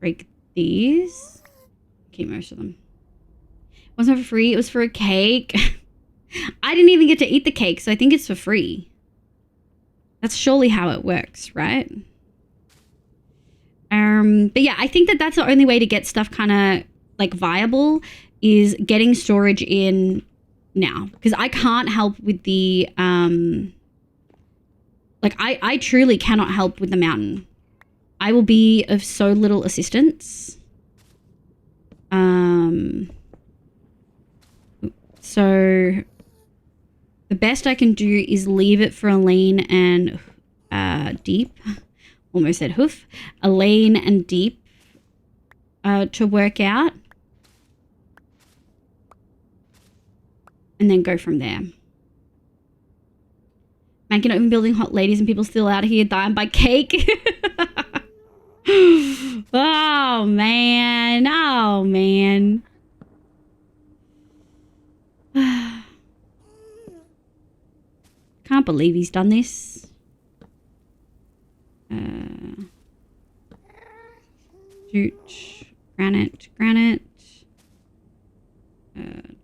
break these. Keep most of them. It wasn't for free, it was for a cake. I didn't even get to eat the cake, so I think it's for free. That's surely how it works, right? But yeah, I think that that's the only way to get stuff kind of like viable is getting storage in now, because I can't help with the like I truly cannot help with the mountain. I will be of so little assistance. So the best I can do is leave it for Elaine and Deep. Almost said Hoof. Elaine and Deep to work out. And then go from there. Man, you're not even building hot ladies and people still out here dying by cake. Oh, man. Oh, man. Can't believe he's done this. Jooch. Granite.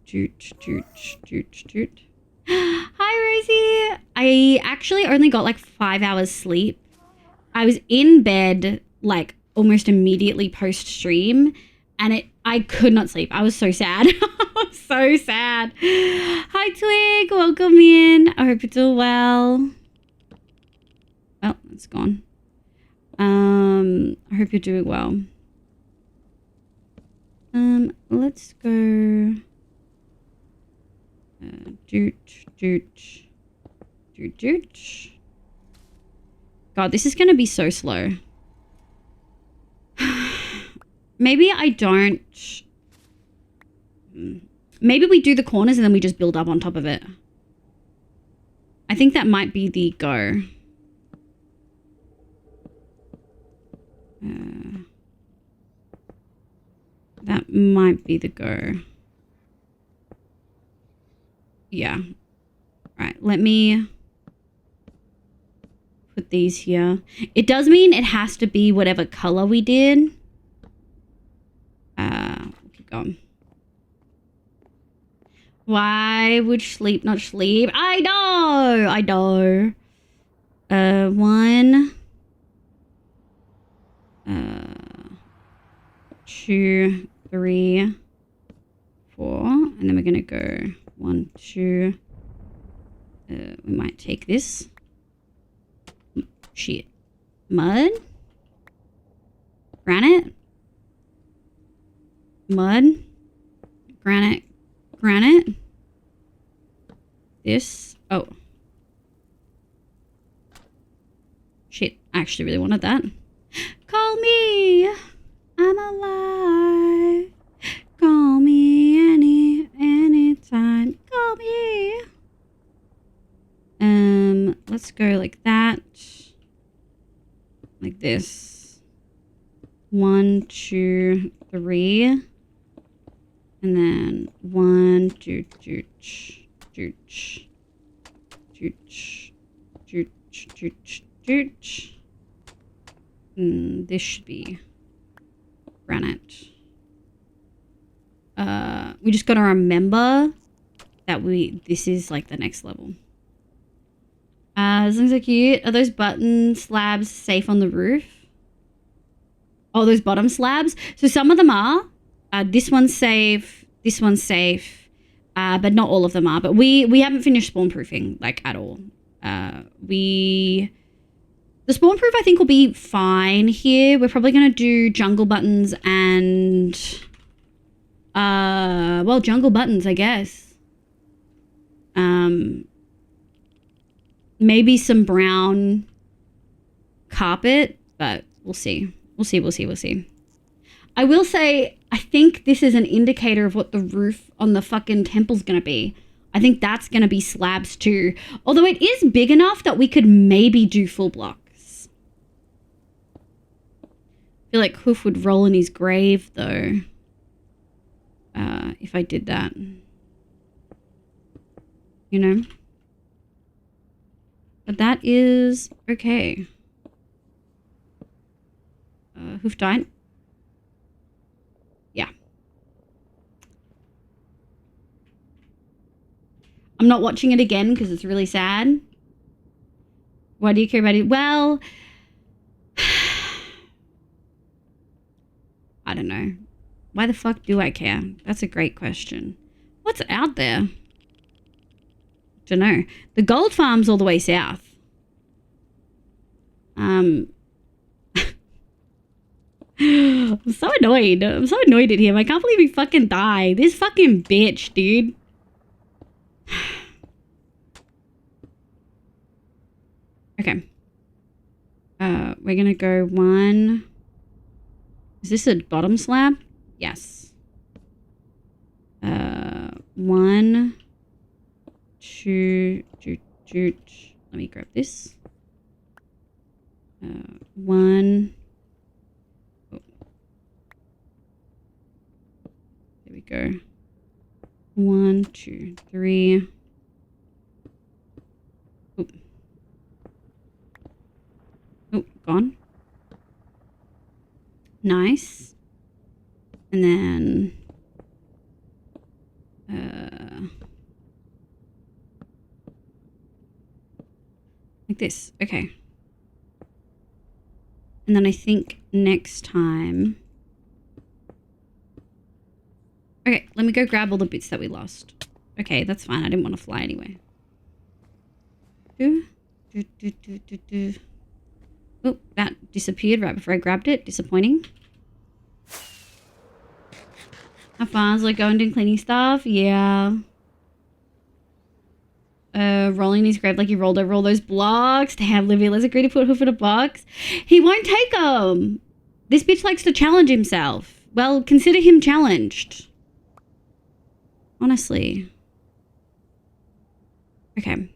Jooch. Hi, Rosie. I actually only got like 5 hours sleep. I was in bed like almost immediately post stream and I could not sleep. I was so sad. I was so sad. Hi, Twig. Welcome in. I hope you're doing well. Well, it's gone. I hope you're doing well. Let's go. Jooch. God, this is gonna be so slow. Maybe I don't. Maybe we do the corners and then we just build up on top of it. I think that might be the go. That might be the go. Yeah. Right, let me put these here. It does mean it has to be whatever color we did. Keep going. Why would sleep not sleep? I know. 1, 2, 3, 4, and then we're gonna go 1, 2. We might take this. Shit. Mud. Granite. Mud. Granite. This. Oh. Shit. I actually really wanted that. Call me. I'm alive. Call me anytime. Call me. Let's go like that. Like this. 1, 2, 3. And then 1, 2, jooch. This should be granite. We just gotta remember that this is like the next level. Those things are cute. Are those button slabs safe on the roof? Oh, those bottom slabs? So some of them are. This one's safe. This one's safe. But not all of them are. But we haven't finished spawn proofing, like, at all. The spawn proof, I think, will be fine here. We're probably going to do jungle buttons and... well, jungle buttons, I guess. Maybe some brown carpet, but we'll see. We'll see. I will say, I think this is an indicator of what the roof on the fucking temple's gonna be. I think that's gonna be slabs too. Although it is big enough that we could maybe do full blocks. I feel like Hoof would roll in his grave though. If I did that. You know? But that is okay. Hoof died. Yeah. I'm not watching it again because it's really sad. Why do you care about it? Well, I don't know. Why the fuck do I care? That's a great question. What's out there? Don't know. The gold farm's all the way south. I'm so annoyed. I'm so annoyed at him. I can't believe he fucking died. This fucking bitch, dude. Okay. We're gonna go 1. Is this a bottom slab? Yes. 1, 2, let me grab this. 1. Oh. There we go. 1, 2, 3. Oh. Oh, gone. Nice. And then like this. Okay. And then I think next time. Okay, let me go grab all the bits that we lost. Okay, that's fine. I didn't want to fly anyway. Oh, that disappeared right before I grabbed it. Disappointing. How far is like going doing cleaning stuff? Yeah. Rolling his grave like he rolled over all those blocks. Damn, Livia, let's agree to put Hoof in a box. He won't take them. This bitch likes to challenge himself. Well, consider him challenged. Honestly. Okay.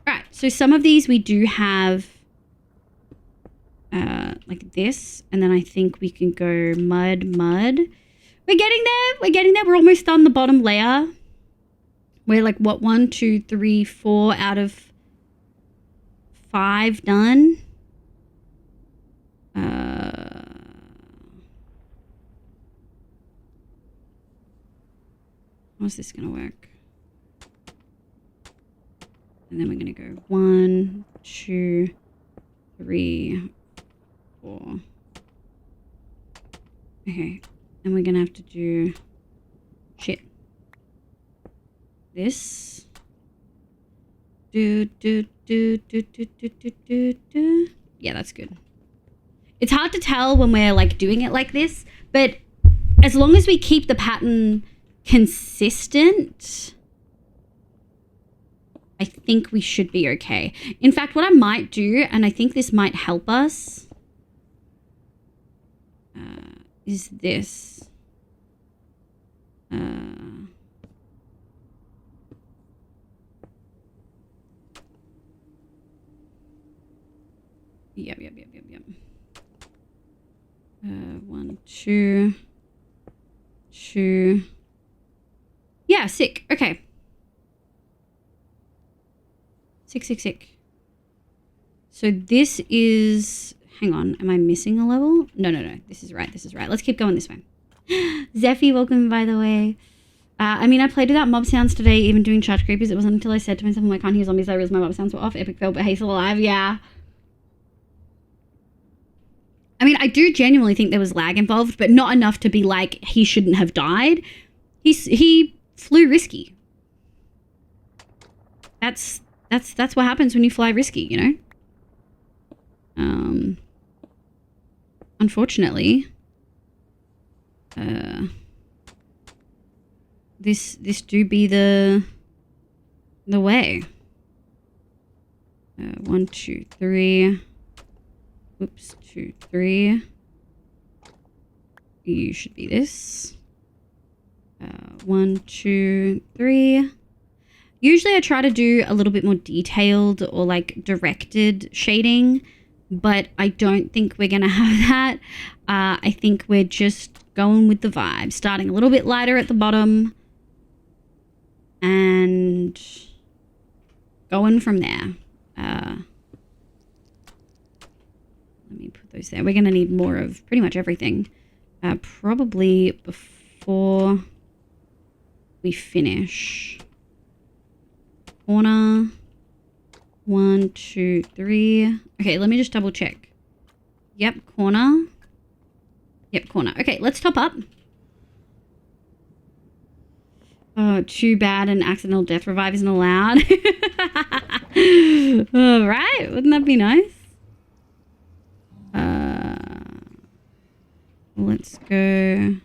Right, so some of these we do have like this, and then I think we can go mud. We're getting there. We're almost done the bottom layer. We're like, what, 1, 2, 3, 4 out of 5 done. How's this gonna work? And then we're gonna go 1, 2, 3, 4. Okay. And we're gonna have to do this. Yeah, that's good. It's hard to tell when we're like doing it like this, but as long as we keep the pattern consistent, I think we should be okay. In fact, what I might do, and I think this might help us, is this. Yep. 1, 2. Yeah, sick. Okay. Sick. So this is... Hang on. Am I missing a level? No. This is right. Let's keep going this way. Zephy, welcome, by the way. I mean, I played without mob sounds today, even doing charge creepers. It wasn't until I said to myself, I can't hear zombies, I realized my mob sounds were off. Epic fail, but hey, still alive. Yeah. I mean, I do genuinely think there was lag involved, but not enough to be like, he shouldn't have died. He flew risky. That's what happens when you fly risky, you know? Unfortunately, this do be the way. 1, 2, 3. Oops, 2, 3. You should be this. 1, 2, 3. Usually I try to do a little bit more detailed or like directed shading, but I don't think we're going to have that. I think we're just going with the vibe, starting a little bit lighter at the bottom and going from there. Let me put those there. We're going to need more of pretty much everything. Probably before we finish. Corner. 1, 2, 3. Okay, let me just double check. Yep, corner. Yep, corner. Okay, let's top up. Oh, too bad an accidental death revive isn't allowed. All right, wouldn't that be nice? Let's go.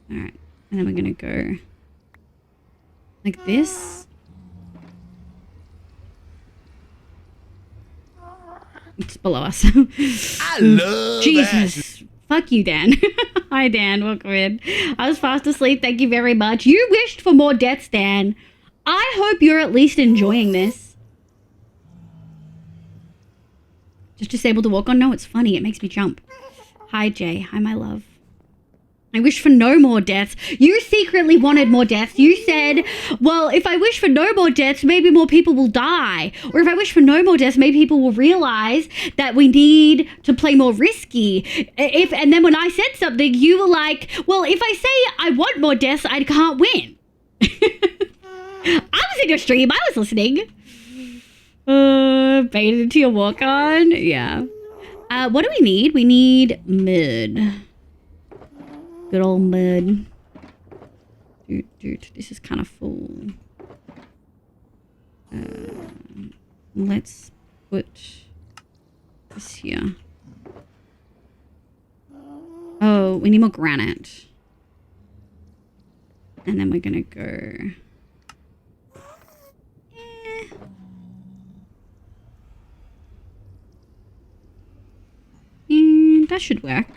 All right, and then we're gonna go like this. It's below us. I love Jesus. Fuck you, Dan. Hi, Dan. Welcome in. I was fast asleep. Thank you very much. You wished for more deaths, Dan. I hope you're at least enjoying this. Just disabled to walk on? No, it's funny. It makes me jump. Hi, Jay. Hi, my love. I wish for no more deaths. You secretly wanted more deaths. You said, well, if I wish for no more deaths, maybe more people will die. Or if I wish for no more deaths, maybe people will realize that we need to play more risky. And then when I said something, you were like, well, if I say I want more deaths, I can't win. I was in your stream. I was listening. Baited into your walk-on. Yeah. What do we need? We need mud. Good old mud. Dude, this is kind of full. Let's put this here. Oh, we need more granite. And then we're gonna go... that should work.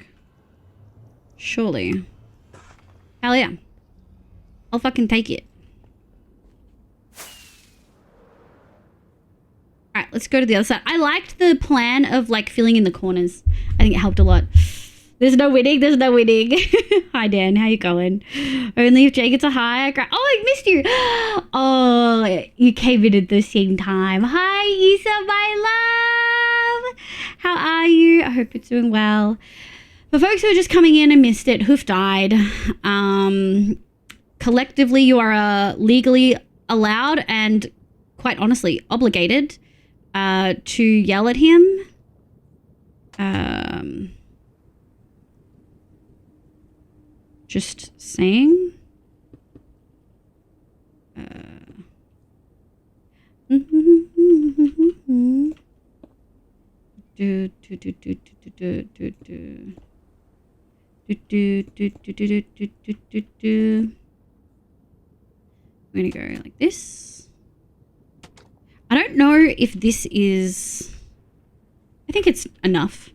Surely. Hell yeah. I'll fucking take it. Alright, let's go to the other side. I liked the plan of like filling in the corners. I think it helped a lot. There's no winning. There's no winning. Hi, Dan. How you going? Only if Jay gets a high. Oh, I missed you. Oh, you came in at the same time. Hi, Issa, my love. How are you? I hope you're doing well. For folks who are just coming in and missed it, Hoof died. Collectively, you are legally allowed and, quite honestly, obligated to yell at him. Just saying. I'm gonna go like this. I don't know if this is... I think it's enough.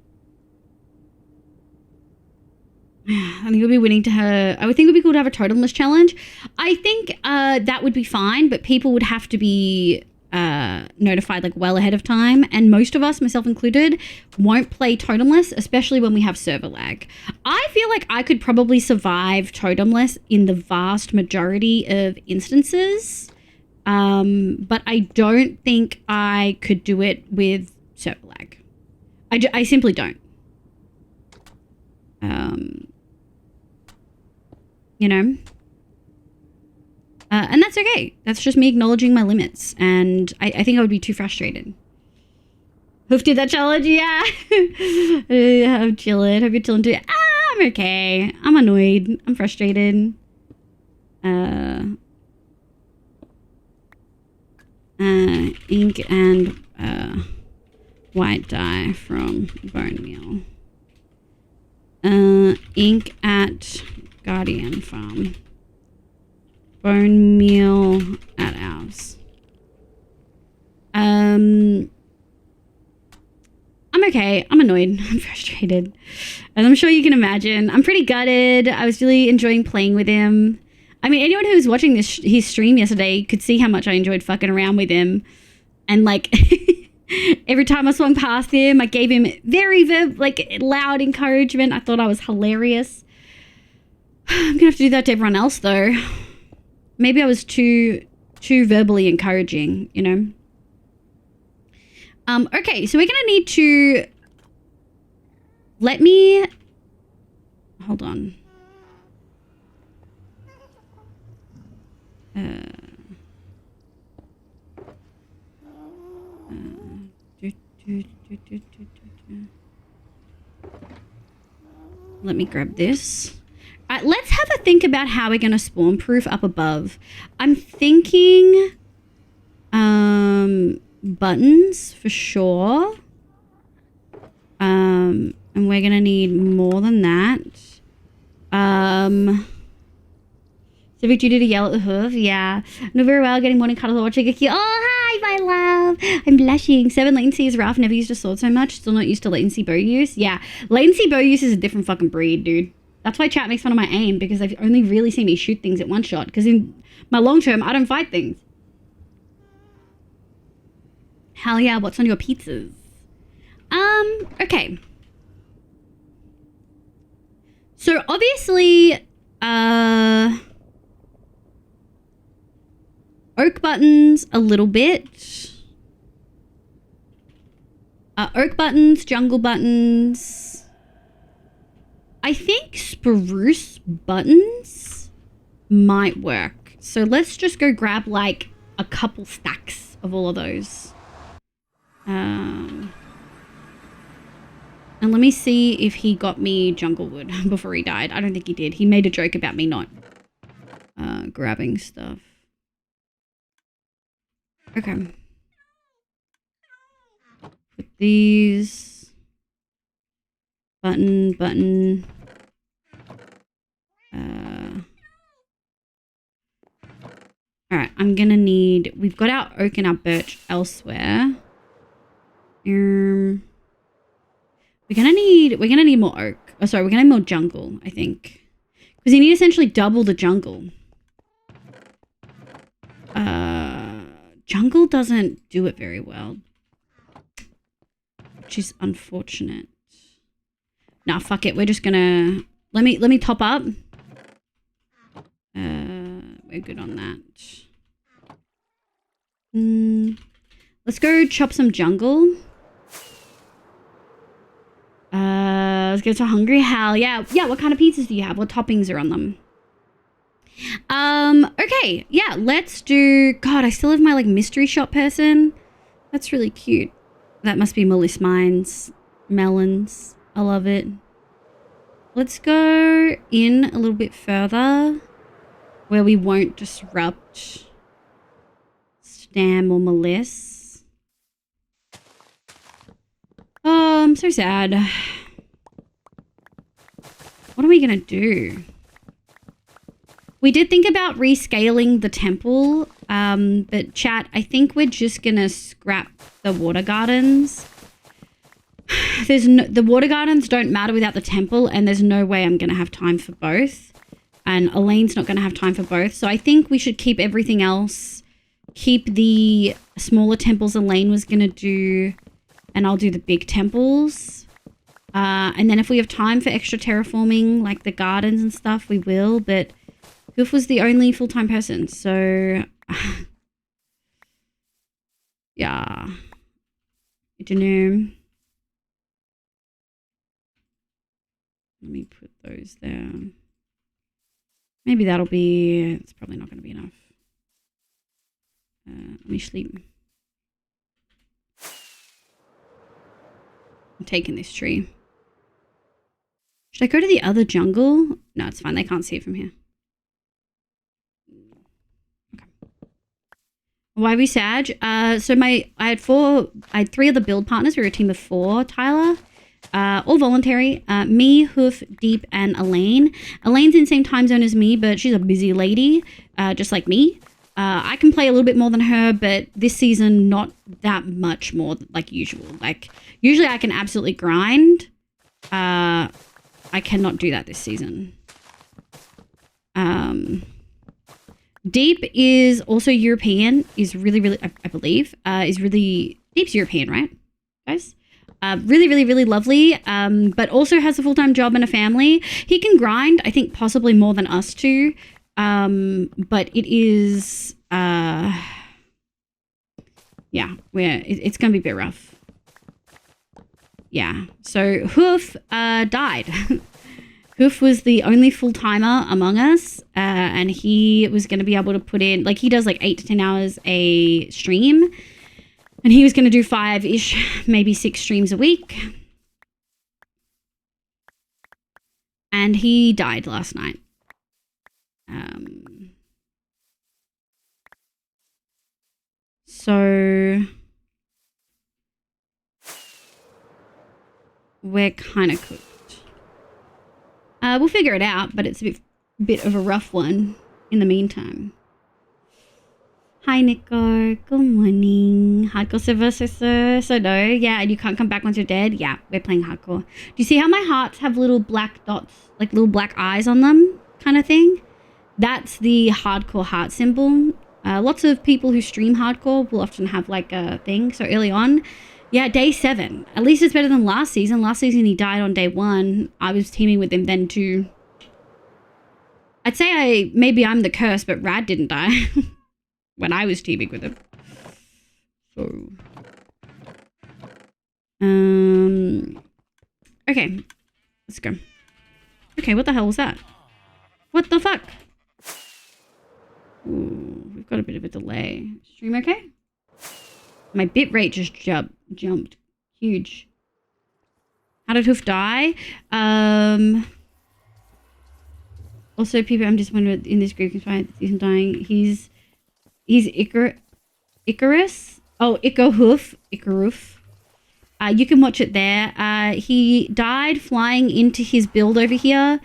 I think it would be winning to her. I would think it would be cool to have a totemless challenge. I think that would be fine, but people would have to be notified like well ahead of time. And most of us, myself included, won't play totemless, especially when we have server lag. I feel like I could probably survive totemless in the vast majority of instances. But I don't think I could do it with server lag. I simply don't. You know? And that's okay. That's just me acknowledging my limits. And I think I would be too frustrated. Hoof did that challenge? Yeah. I'm chilling. Hope you're chilling too. I'm okay. I'm annoyed. I'm frustrated. Ink and white dye from bone meal. Ink at Guardian Farm. Bone meal at AUS. I'm okay. I'm annoyed. I'm frustrated. As I'm sure you can imagine. I'm pretty gutted. I was really enjoying playing with him. I mean, anyone who was watching his stream yesterday could see how much I enjoyed fucking around with him. And like... every time I swung past him, I gave him very loud encouragement. I thought I was hilarious. I'm gonna have to do that to everyone else though. Maybe I was too verbally encouraging, you know. Okay, so we're gonna need to let me hold on. Let me grab this. All right, let's have a think about how we're going to spawn proof up above. I'm thinking buttons for sure. And we're going to need more than that. Civic duty to yell at the hoof. Yeah. No, very well. Getting morning cuddles watching a cute. Oh, hi, my love. I'm blushing. 7 latency is rough. Never used a sword so much. Still not used to latency bow use. Yeah. Latency bow use is a different fucking breed, dude. That's why chat makes fun of my aim, because they've only really seen me shoot things at one shot. Because in my long term, I don't fight things. Hell yeah, what's on your pizzas? Okay. So obviously, oak buttons a little bit. Oak buttons, jungle buttons. I think spruce buttons might work. So let's just go grab like a couple stacks of all of those. And let me see if he got me jungle wood before he died. I don't think he did. He made a joke about me not grabbing stuff. Okay. Put these. Button. Alright, I'm gonna need... We've got our oak and our birch elsewhere. We're gonna need more oak. Oh, sorry, we're gonna need more jungle, I think. Because you need essentially double the jungle. Jungle doesn't do it very well. Which is unfortunate. Nah, fuck it. We're just gonna... Let me top up. We're good on that. Let's go chop some jungle. Let's go to Hungry Hell. Yeah, what kind of pizzas do you have? What toppings are on them? Okay, yeah, let's do... God, I still have my, like, mystery shop person. That's really cute. That must be Melissa Mines. Melons. I love it. Let's go in a little bit further where we won't disrupt Stam or Melissa. Oh, I'm so sad. What are we gonna do? We did think about rescaling the temple, but chat, I think we're just gonna scrap the water gardens. The water gardens don't matter without the temple, and there's no way I'm gonna have time for both. And Elaine's not gonna have time for both, so I think we should keep everything else. Keep the smaller temples Elaine was gonna do, and I'll do the big temples. And then if we have time for extra terraforming, like the gardens and stuff, we will, but Goof was the only full-time person, so... yeah. I don't know. Let me put those there. Maybe that'll be... It's probably not going to be enough. Let me sleep. I'm taking this tree. Should I go to the other jungle? No, it's fine. They can't see it from here. Okay. Why are we sad? So I had 3 other build partners. We were a team of 4, Tyler. All voluntary. Me, Hoof, Deep, and Elaine. Elaine's in the same time zone as me, but she's a busy lady, just like me. I can play a little bit more than her, but this season, not that much more like usual. Like, usually I can absolutely grind. I cannot do that this season. Deep is also European, is really, I believe, Deep's European, right, guys? Really lovely, but also has a full-time job and a family. He can grind, I think possibly more than us two, but it is, yeah, it's going to be a bit rough. Yeah, so Hoof died. Hoof was the only full-timer among us, and he was going to be able to put in, like, he does like 8 to 10 hours a stream, and he was going to do 5-ish, maybe 6 streams a week. And he died last night. So we're kind of cooked. We'll figure it out, but it's a bit of a rough one in the meantime. Hi, Nico. Good morning. Hardcore server, so no. Yeah, and you can't come back once you're dead. Yeah, we're playing hardcore. Do you see how my hearts have little black dots, like little black eyes on them kind of thing? That's the hardcore heart symbol. Lots of people who stream hardcore will often have like a thing. So early on, yeah, day 7. At least it's better than last season. Last season he died on day 1. I was teaming with him then too. I'd say maybe I'm the curse, but Rad didn't die when I was teaming with him. So, okay, let's go. Okay, what the hell was that? What the fuck? Ooh, we've got a bit of a delay. Stream okay? My bitrate just jumped. Huge. How did Hoof die? Also, people, I'm just wondering in this group, he's dying. He's Icarus. Oh, Icaroof. You can watch it there. He died flying into his build over here.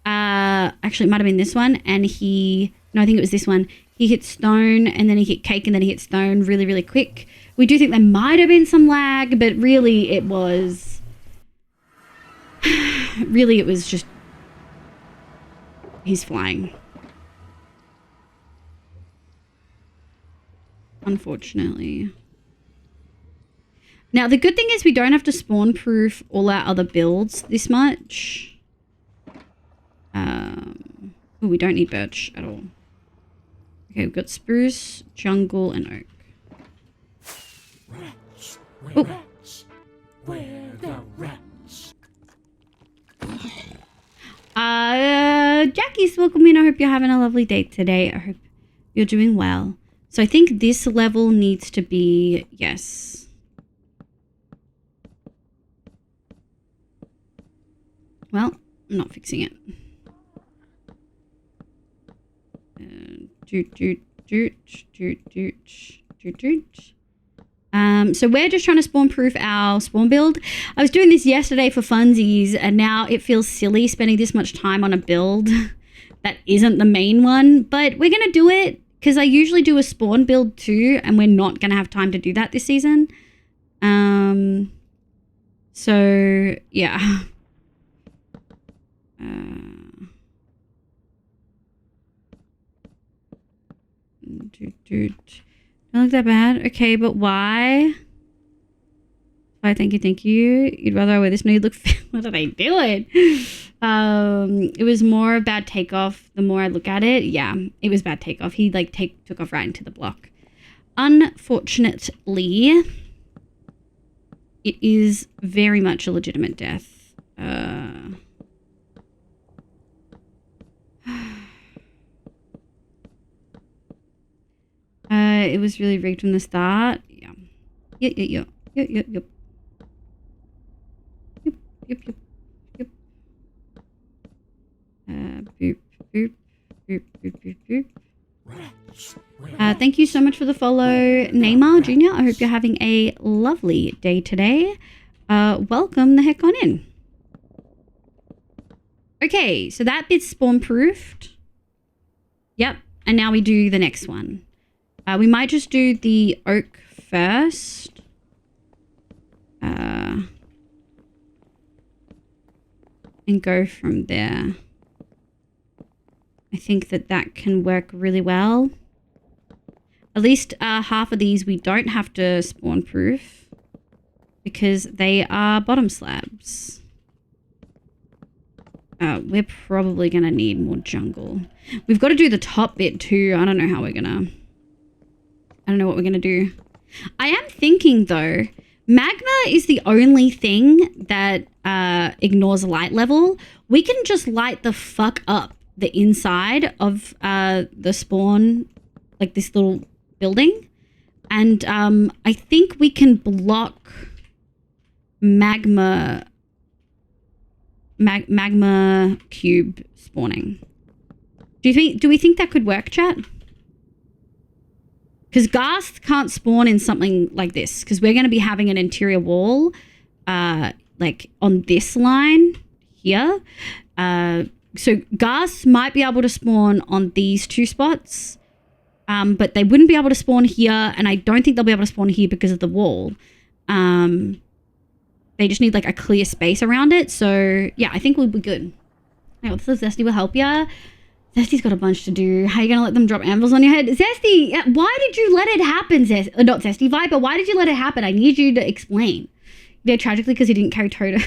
Actually, it might have been this one. And no, I think it was this one. He hit stone, and then he hit cake, and then he hit stone really, really quick. We do think there might have been some lag, but really it was... really, it was just... He's flying. Unfortunately. Now, the good thing is we don't have to spawn-proof all our other builds this much. Oh, we don't need birch at all. Okay, we've got spruce, jungle, and oak. Rats, Ooh. rats, where the rats? Jackie's welcome in. I hope you're having a lovely day today. I hope you're doing well. So I think this level needs to be, yes. Well, I'm not fixing it. So we're just trying to spawn proof our spawn build. I was doing this yesterday for funsies, and now it feels silly spending this much time on a build that isn't the main one, but we're gonna do it because I usually do a spawn build too, and we're not gonna have time to do that this season. So yeah. Don't look that bad. Okay, but why? Why? Thank you. You'd rather I wear this? No, you look. What are they doing? It was more a bad takeoff. The more I look at it, yeah, it was bad takeoff. He like took off right into the block. Unfortunately, it is very much a legitimate death. It was really rigged from the start. Yeah. Yep. Boop. Thank you so much for the follow, Neymar Jr. I hope you're having a lovely day today. Welcome the heck on in. Okay, so that bit's spawn proofed. Yep, and now we do the next one. We might just do the oak first. And go from there. I think that can work really well. At least half of these we don't have to spawn proof because they are bottom slabs. We're probably going to need more jungle. We've got to do the top bit too. I don't know how we're going to... I don't know what we're going to do. I am thinking, though, magma is the only thing that ignores light level. We can just light the fuck up the inside of the spawn, like this little building. And I think we can block magma cube spawning. Do we think that could work, chat? Because Ghast can't spawn in something like this because we're going to be having an interior wall like on this line here. So Ghast might be able to spawn on these two spots. But they wouldn't be able to spawn here, and I don't think they'll be able to spawn here because of the wall. They just need like a clear space around it. So yeah, I think we'll be good. Hey, what's this? Zesty will help ya. Zesty's got a bunch to do. How are you gonna let them drop anvils on your head? Zesty, why did you let it happen, not Zesty, Viper, why did you let it happen? I need you to explain. Yeah, tragically because he didn't carry totems.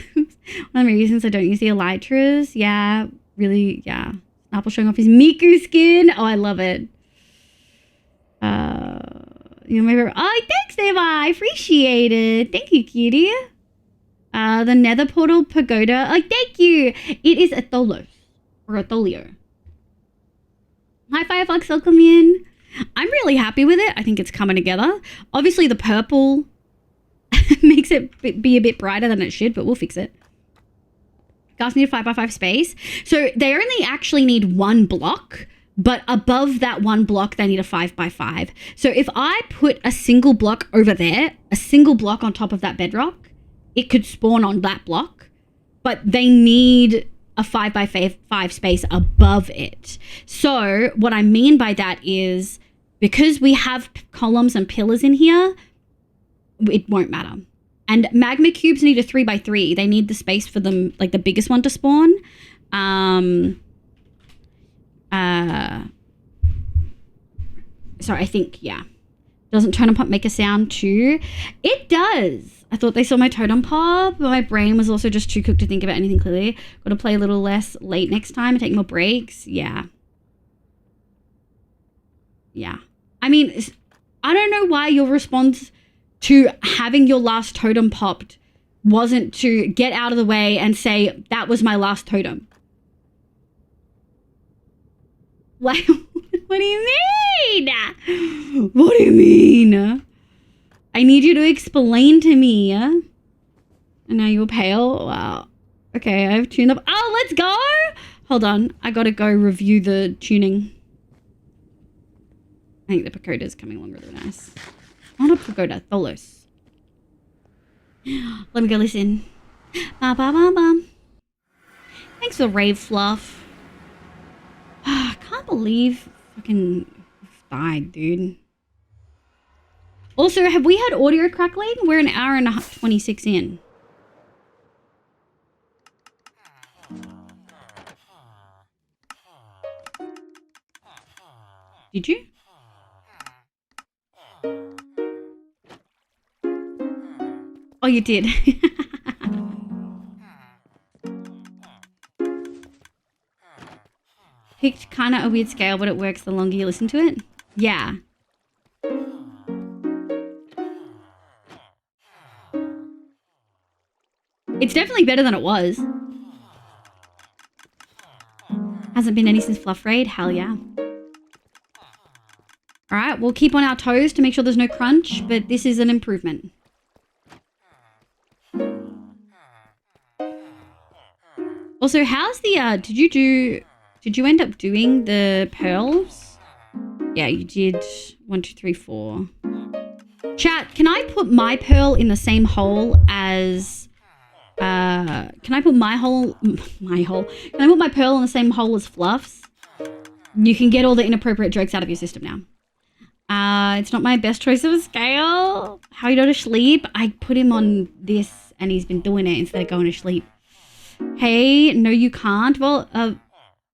One of the reasons I don't use the elytras. Yeah, really, yeah. Apple showing off his Miku skin. Oh, I love it. You remember? Oh, thanks, Eva. I appreciate it. Thank you, cutie. The Nether Portal Pagoda. Oh, thank you. It is a Tholos or a Tholio. Hi, Firefox. Welcome in. I'm really happy with it. I think it's coming together. Obviously, the purple makes it be a bit brighter than it should, but we'll fix it. Guys need a 5x5 space. So they only actually need one block, but above that one block, they need a 5x5. So if I put a single block over there, a single block on top of that bedrock, it could spawn on that block, but they need a 5x5 space above it. So what I mean by that is because we have columns and pillars in here, it won't matter. And magma cubes need a 3x3. They need the space for them, like the biggest one to spawn. So I think, yeah. Doesn't totem pop make a sound too? It does. I thought they saw my totem pop, but my brain was also just too cooked to think about anything clearly. Got to play a little less late next time and take more breaks. Yeah. Yeah. I mean, I don't know why your response to having your last totem popped wasn't to get out of the way and say, that was my last totem. Like, what do you mean? What do you mean? I need you to explain to me. And now you're pale? Wow. Okay, I've tuned up. Oh, let's go! Hold on. I gotta go review the tuning. I think the pagoda's coming along really nice. Not a pagoda, Tholos. Let me go listen. Ba ba ba ba. Thanks for rave fluff. I can't believe fucking died, dude. Also, have we had audio crackling? We're an hour and 26 in. Did you? Oh, you did. Picked kind of a weird scale, but it works the longer you listen to it. Yeah. It's definitely better than it was. Hasn't been any since Fluff Raid? Hell yeah. Alright, we'll keep on our toes to make sure there's no crunch, but this is an improvement. Also, how's the, did you end up doing the pearls? Yeah, you did. 1, 2, 3, 4. Chat, can I put my pearl in the same hole as, can I put my hole, can I put my pearl in the same hole as Fluff's? You can get all the inappropriate jokes out of your system now. It's not my best choice of a scale. How you go to sleep? I put him on this and he's been doing it instead of going to sleep. Hey, no you can't. Well,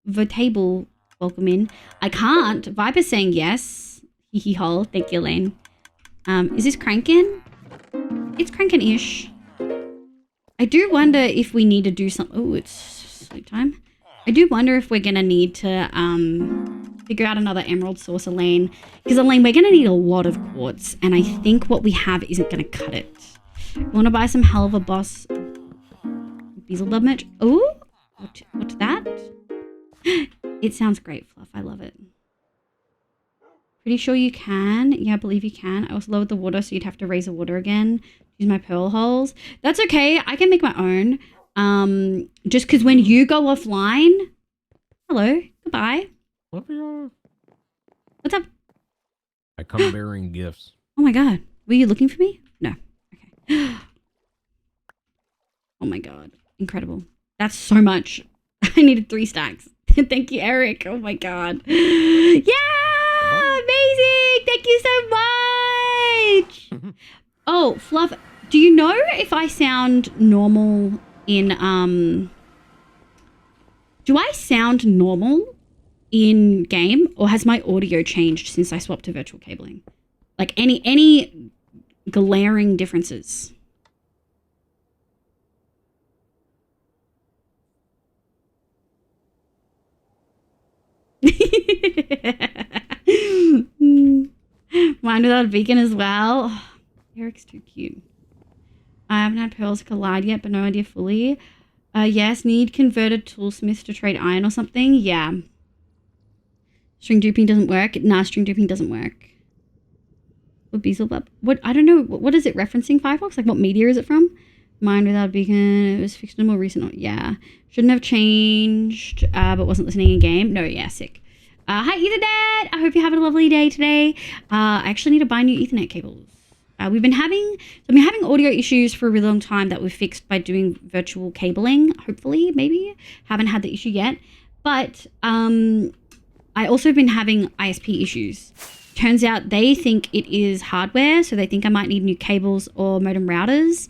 Votable, welcome in. I can't. Viper's saying yes. Hee hee hole. Thank you, Elaine. Is this cranking? It's cranking-ish. I do wonder if we need to do something. Oh, it's sleep time. I do wonder if we're gonna need to figure out another emerald source, Elaine. Because Elaine, we're gonna need a lot of quartz, and I think what we have isn't gonna cut it. Want to buy some hell of a boss Beelzebub merch? Oh, what's that? It sounds great, Fluff. I love it. Pretty sure you can. Yeah, I believe you can. I also lowered the water, so you'd have to raise the water again. Use my pearl holes. That's okay. I can make my own. Just because when you go offline... Hello. Goodbye. What's up? I come bearing gifts. Oh my god. Were you looking for me? No. Okay. Oh my god. Incredible. That's so much. I needed 3 stacks. Thank you, Eric. Oh my god. Yeah! Amazing! Thank you so much. Oh, Fluff, do you know if I sound normal in do I sound normal in game, or has my audio changed since I swapped to virtual cabling? Like any glaring differences? Mine without a beacon as well. Oh, Eric's too cute. I haven't had pearls collide yet, but no idea fully. Yes, need converted toolsmith to trade iron or something. Yeah. String duping doesn't work. Nah, string duping doesn't work. What Beelzebub? What? I don't know. What is it referencing, Firefox? Like, what media is it from? Mine without a beacon. It was fixed in more recent. Yeah. Shouldn't have changed, but wasn't listening in game. No, yeah, sick. Hi, Ethernet. I hope you're having a lovely day today. I actually need to buy new Ethernet cables. We've been having audio issues for a really long time that we've fixed by doing virtual cabling. Hopefully, maybe. Haven't had the issue yet. But I also have been having ISP issues. Turns out they think it is hardware, so they think I might need new cables or modem routers.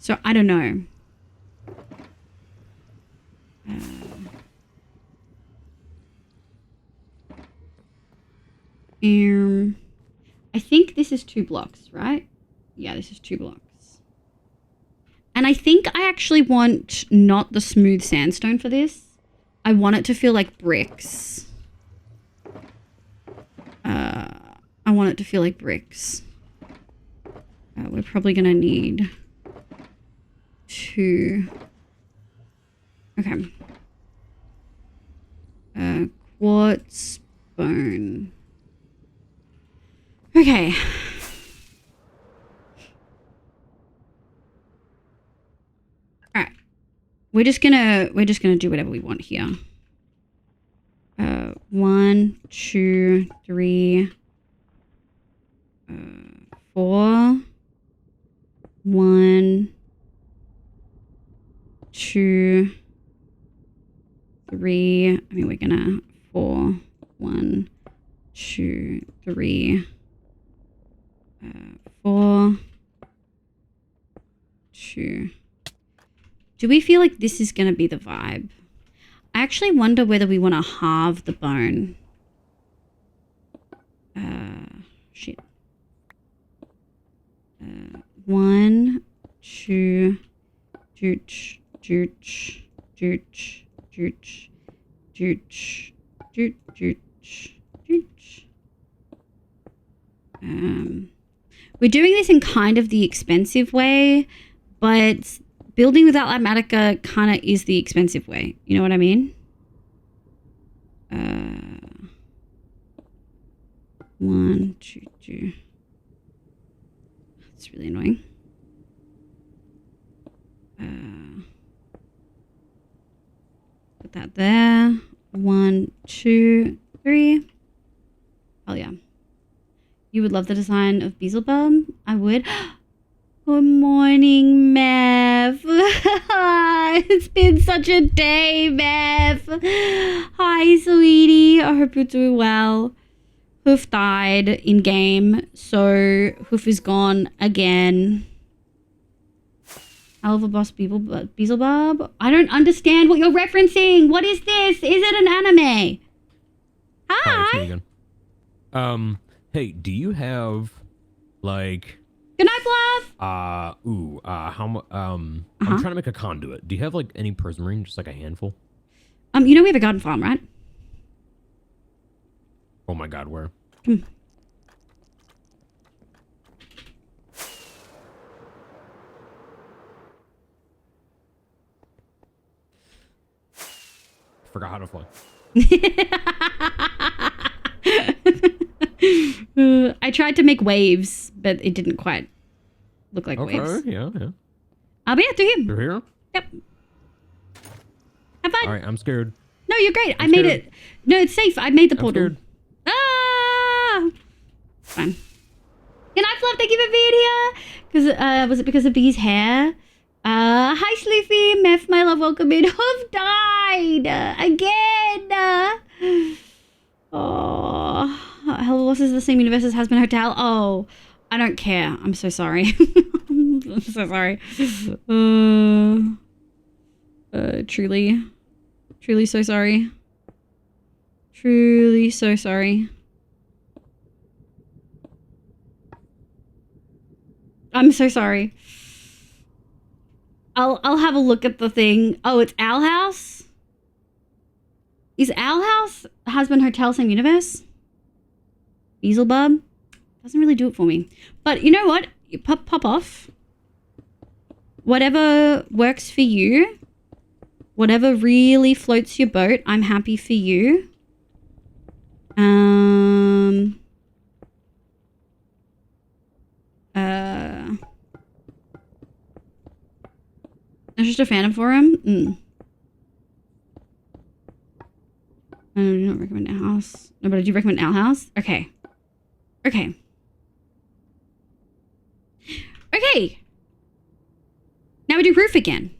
So I don't know. I think this is 2 blocks, right? Yeah, this is 2 blocks. And I think I actually want not the smooth sandstone for this. I want it to feel like bricks. I want it to feel like bricks. We're probably gonna need 2. Okay. Quartz bone. Okay. All right. We're just gonna do whatever we want here. 1, 2, 3, 4. 1, 2, 3. I mean, we're gonna 4, 1, 2, 3. 4, 2. Do we feel like this is going to be the vibe? I actually wonder whether we want to halve the bone. Shit. 1, 2, dooch, dooch, dooch, dooch, dooch, dooch, dooch, dooch. We're doing this in kind of the expensive way, but building without Latmatica kind of is the expensive way. You know what I mean? 1, 2, 2. That's really annoying. Put that there. 1, 2, 3. Oh yeah. You would love the design of Beelzebub? I would. Good morning, Mev. It's been such a day, Mev. Hi, sweetie. I hope you're doing well. Hoof died in game, so Hoof is gone again. Alva Boss Beelzebub? I don't understand what you're referencing. What is this? Is it an anime? Hi. Hi, it's me again. Hey, do you have like? Good night, Fluff. How much? I'm trying to make a conduit. Do you have like any prismarine? Just like a handful? You know we have a garden farm, right? Oh my God, where? Forgot how to fly. I tried to make waves, but it didn't quite look like waves. Yeah. But yeah, through here. You're here? Yep. Have fun. All right, I'm scared. No, you're great. I I'm made scared. it. No, it's safe. I made the I'm portal. scared. Ah! Fine. Good night, Fluff. Thank you for being here. Because was it because of Biggy's hair? Hi Sleepy, Meth, my love, welcome in. Who've died again? Oh, Hell Boss is the same universe as Hasbin Hotel. Oh, I don't care. I'm so sorry. I'm so sorry. Truly so sorry. Truly so sorry. I'm so sorry. I'll have a look at the thing. Oh, it's Owl House? Is Owl House Husband Hotel same universe? Beelzebub? Doesn't really do it for me. But you know what? You pop off. Whatever works for you. Whatever really floats your boat. I'm happy for you. I'm just a fan for him. I do not recommend Owl House. No, but I do recommend Owl House. Okay. Okay. Okay. Now we do roof again.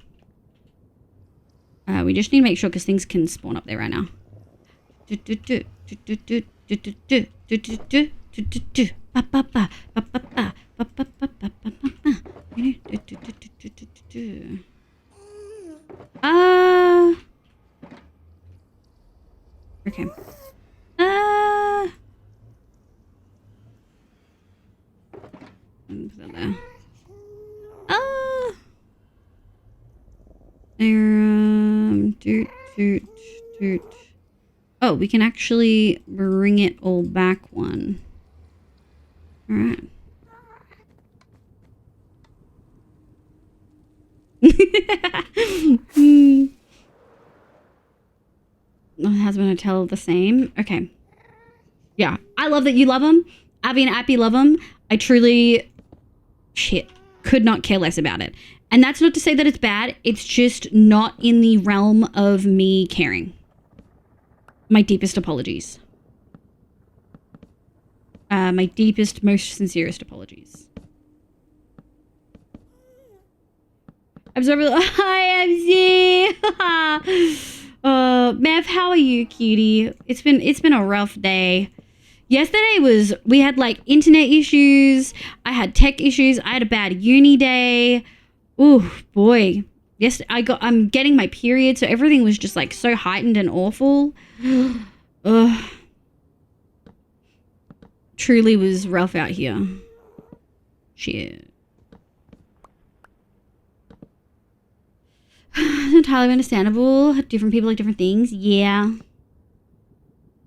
We just need to make sure because things can spawn up there right now. Okay. Put that there. Doot. Oh, we can actually bring it all back one. All right. Husband Hotel the same. Okay. Yeah, I love that you love them. Abby and Appy love them. I truly, could not care less about it. And that's not to say that it's bad. It's just not in the realm of me caring. My deepest apologies. My deepest, most sincerest apologies. Observer, hi, MC. Mev, how are you, cutie? It's been a rough day. Yesterday we had like internet issues. I had tech issues. I had a bad uni day. Ooh, boy. Yes, I'm getting my period, so everything was just like so heightened and awful. Ugh. Truly was rough out here. Shit. Entirely understandable. Different people like different things. Yeah.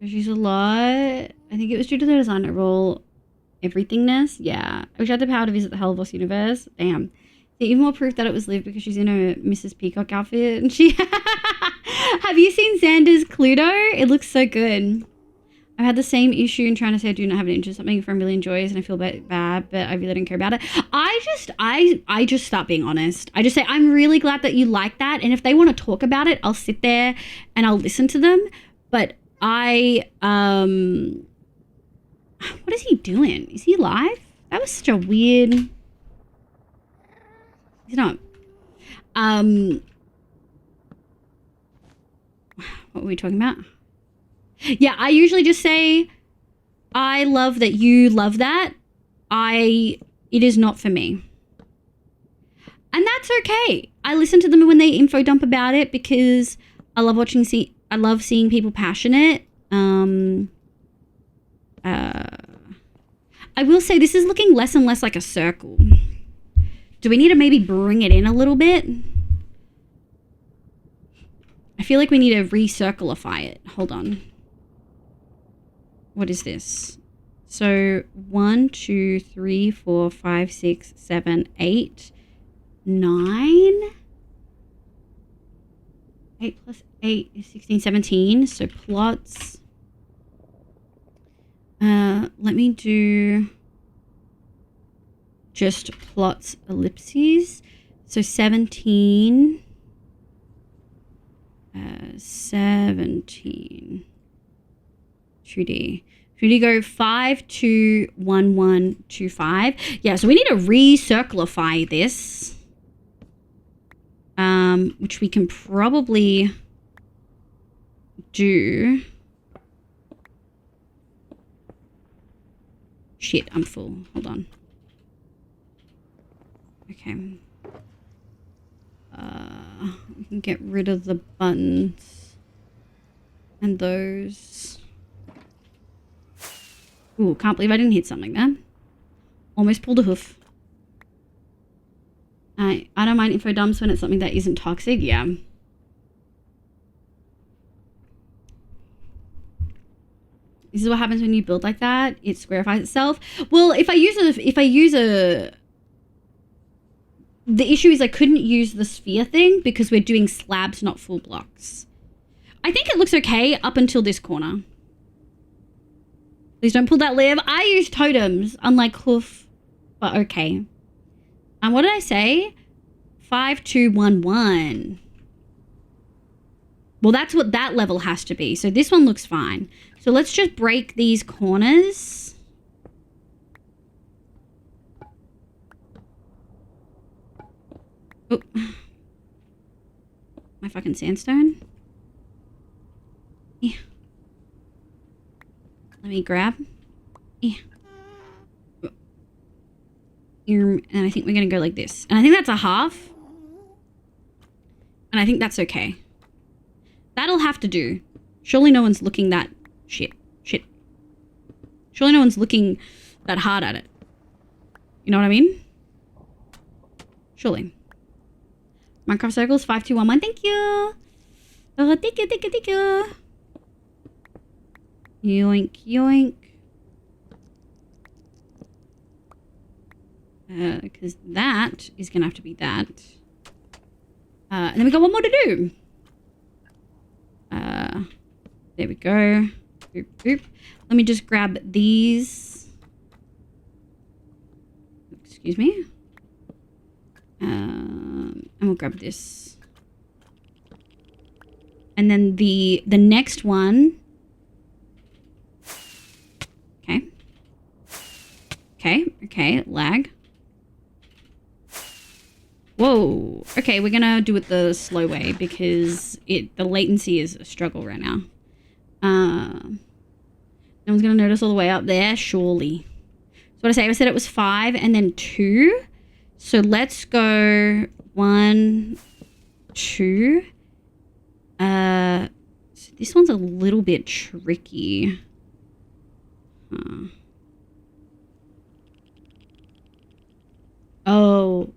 She's a lot. I think it was due to the designer role. Everythingness. Yeah. I wish I had the power to visit the Hell Boss universe. Damn. Even more proof that it was Liv because she's in a Mrs. Peacock outfit. And she... Have you seen Xander's Cluedo? It looks so good. I've had the same issue in trying to say I do not have an interest in something for a million joys and I feel bad, but I really don't care about it. I just start being honest. I just say, I'm really glad that you like that. And if they want to talk about it, I'll sit there and I'll listen to them. But what is he doing? Is he live? That was such a weird... He's not. What were we talking about? Yeah, I usually just say, I love that you love that. It is not for me. And that's okay. I listen to them when they info dump about it because I love I love seeing people passionate. I will say this is looking less and less like a circle. Do we need to maybe bring it in a little bit? I feel like we need to recircleify it. Hold on. What is this? So 1, 2, 3, 4, 5, 6, 7, 8, 9. 8 plus 8 is 16, 17. So plots. Let me do just plots ellipses. So 17. 17. 2D. 2D go 5, 2, 1, 1, 2, 5. Yeah, so we need to recircleify this. which we can probably do. Shit, I'm full. Hold on. Okay. We can get rid of the buttons and those. Ooh, can't believe I didn't hit something then. Almost pulled a hoof. I don't mind info dumps when it's something that isn't toxic. Yeah. This is what happens when you build like that. It squarifies itself. Well, if I use a the issue is I couldn't use the sphere thing because we're doing slabs, not full blocks. I think it looks okay up until this corner. Please don't pull that live. I use totems, unlike hoof, but okay. And what did I say? 5211. Well, that's what that level has to be. So this one looks fine. So let's just break these corners. Oh. My fucking sandstone. Yeah. Let me grab. Yeah. And I think we're going to go like this. And I think that's a half. And I think that's okay. That'll have to do. Surely no one's looking that... Shit. Surely no one's looking that hard at it. You know what I mean? Surely. Minecraft Circles 5211. Thank you. Oh, thank you. Yoink. Because that is going to have to be that. And then we got one more to do. There we go. Boop. Let me just grab these. Excuse me. And we'll grab this. And then the next one. Okay, lag. Whoa. Okay, we're gonna do it the slow way because the latency is a struggle right now. No one's gonna notice all the way up there, surely. So what I said it was 5 and then 2. So let's go 1, 2. So this one's a little bit tricky. Oh,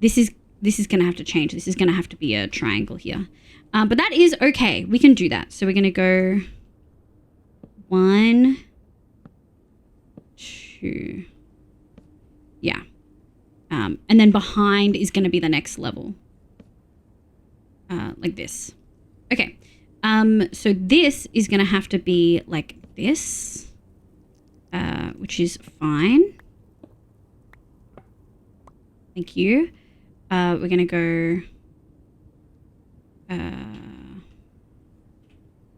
this is gonna have to change. This is gonna have to be a triangle here. But that is okay. We can do that. So we're gonna go 1, 2. Yeah. And then behind is gonna be the next level. Like this. Okay. So this is gonna have to be like this. Which is fine. Thank you. We're gonna go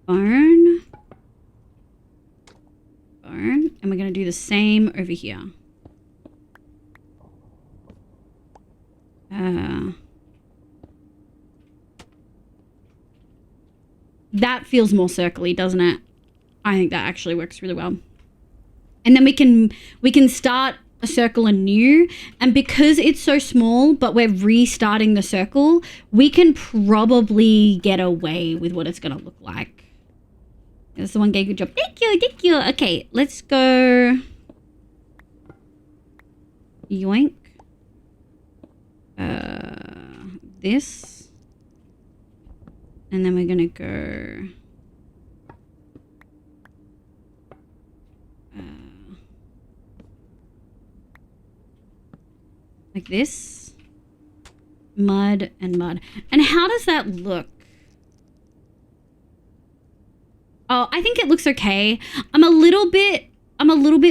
bone, and we're gonna do the same over here. That feels more circly, doesn't it? I think that actually works really well. And then we can start a circle anew, and because it's so small but we're restarting the circle, we can probably get away with what it's gonna look like. That's the one gay good job. Thank you. Okay, let's go yoink. This, and then we're gonna go like this. Mud and mud. And how does that look? Oh, I think it looks okay. I'm a little bit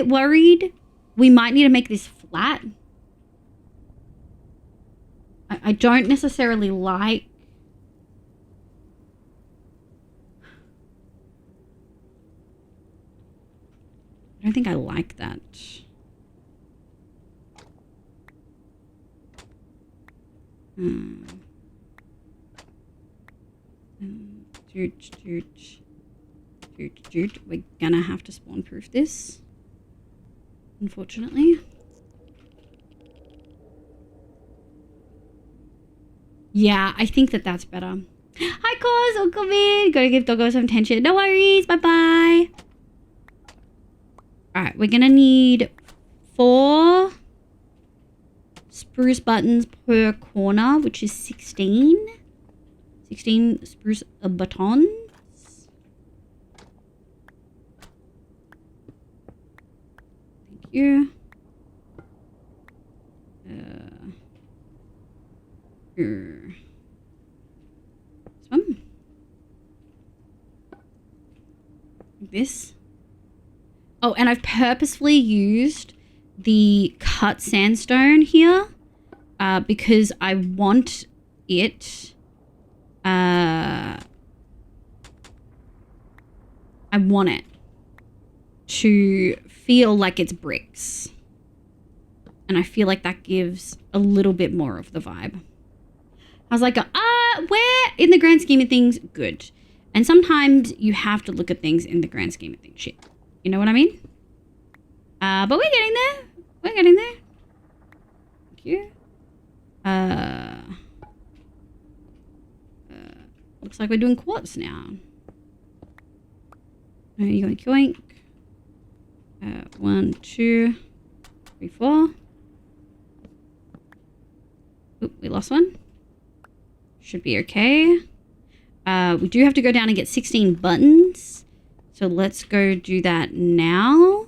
worried. We might need to make this flat. I don't necessarily like... I don't think I like that. We're gonna have to spawn proof this, unfortunately. Yeah, I think that's better. Hi, Cause. Welcome in. Gotta give Doggo some attention. No worries. Bye-bye. Alright, we're gonna need 4 spruce buttons per corner, which is 16. 16 spruce buttons. Thank you. Here. This one. Like this. Oh, and I've purposefully used the cut sandstone here because I want it. I want it to feel like it's bricks. And I feel like that gives a little bit more of the vibe. I was like, where in the grand scheme of things, good. And sometimes you have to look at things in the grand scheme of things. Shit. You know what I mean? But we're getting there. We're getting there. Thank you. Looks like we're doing quartz now. Yoink, yoink. 1, 2, 3, 4. Oop, we lost one. Should be okay. We do have to go down and get 16 buttons. So let's go do that now.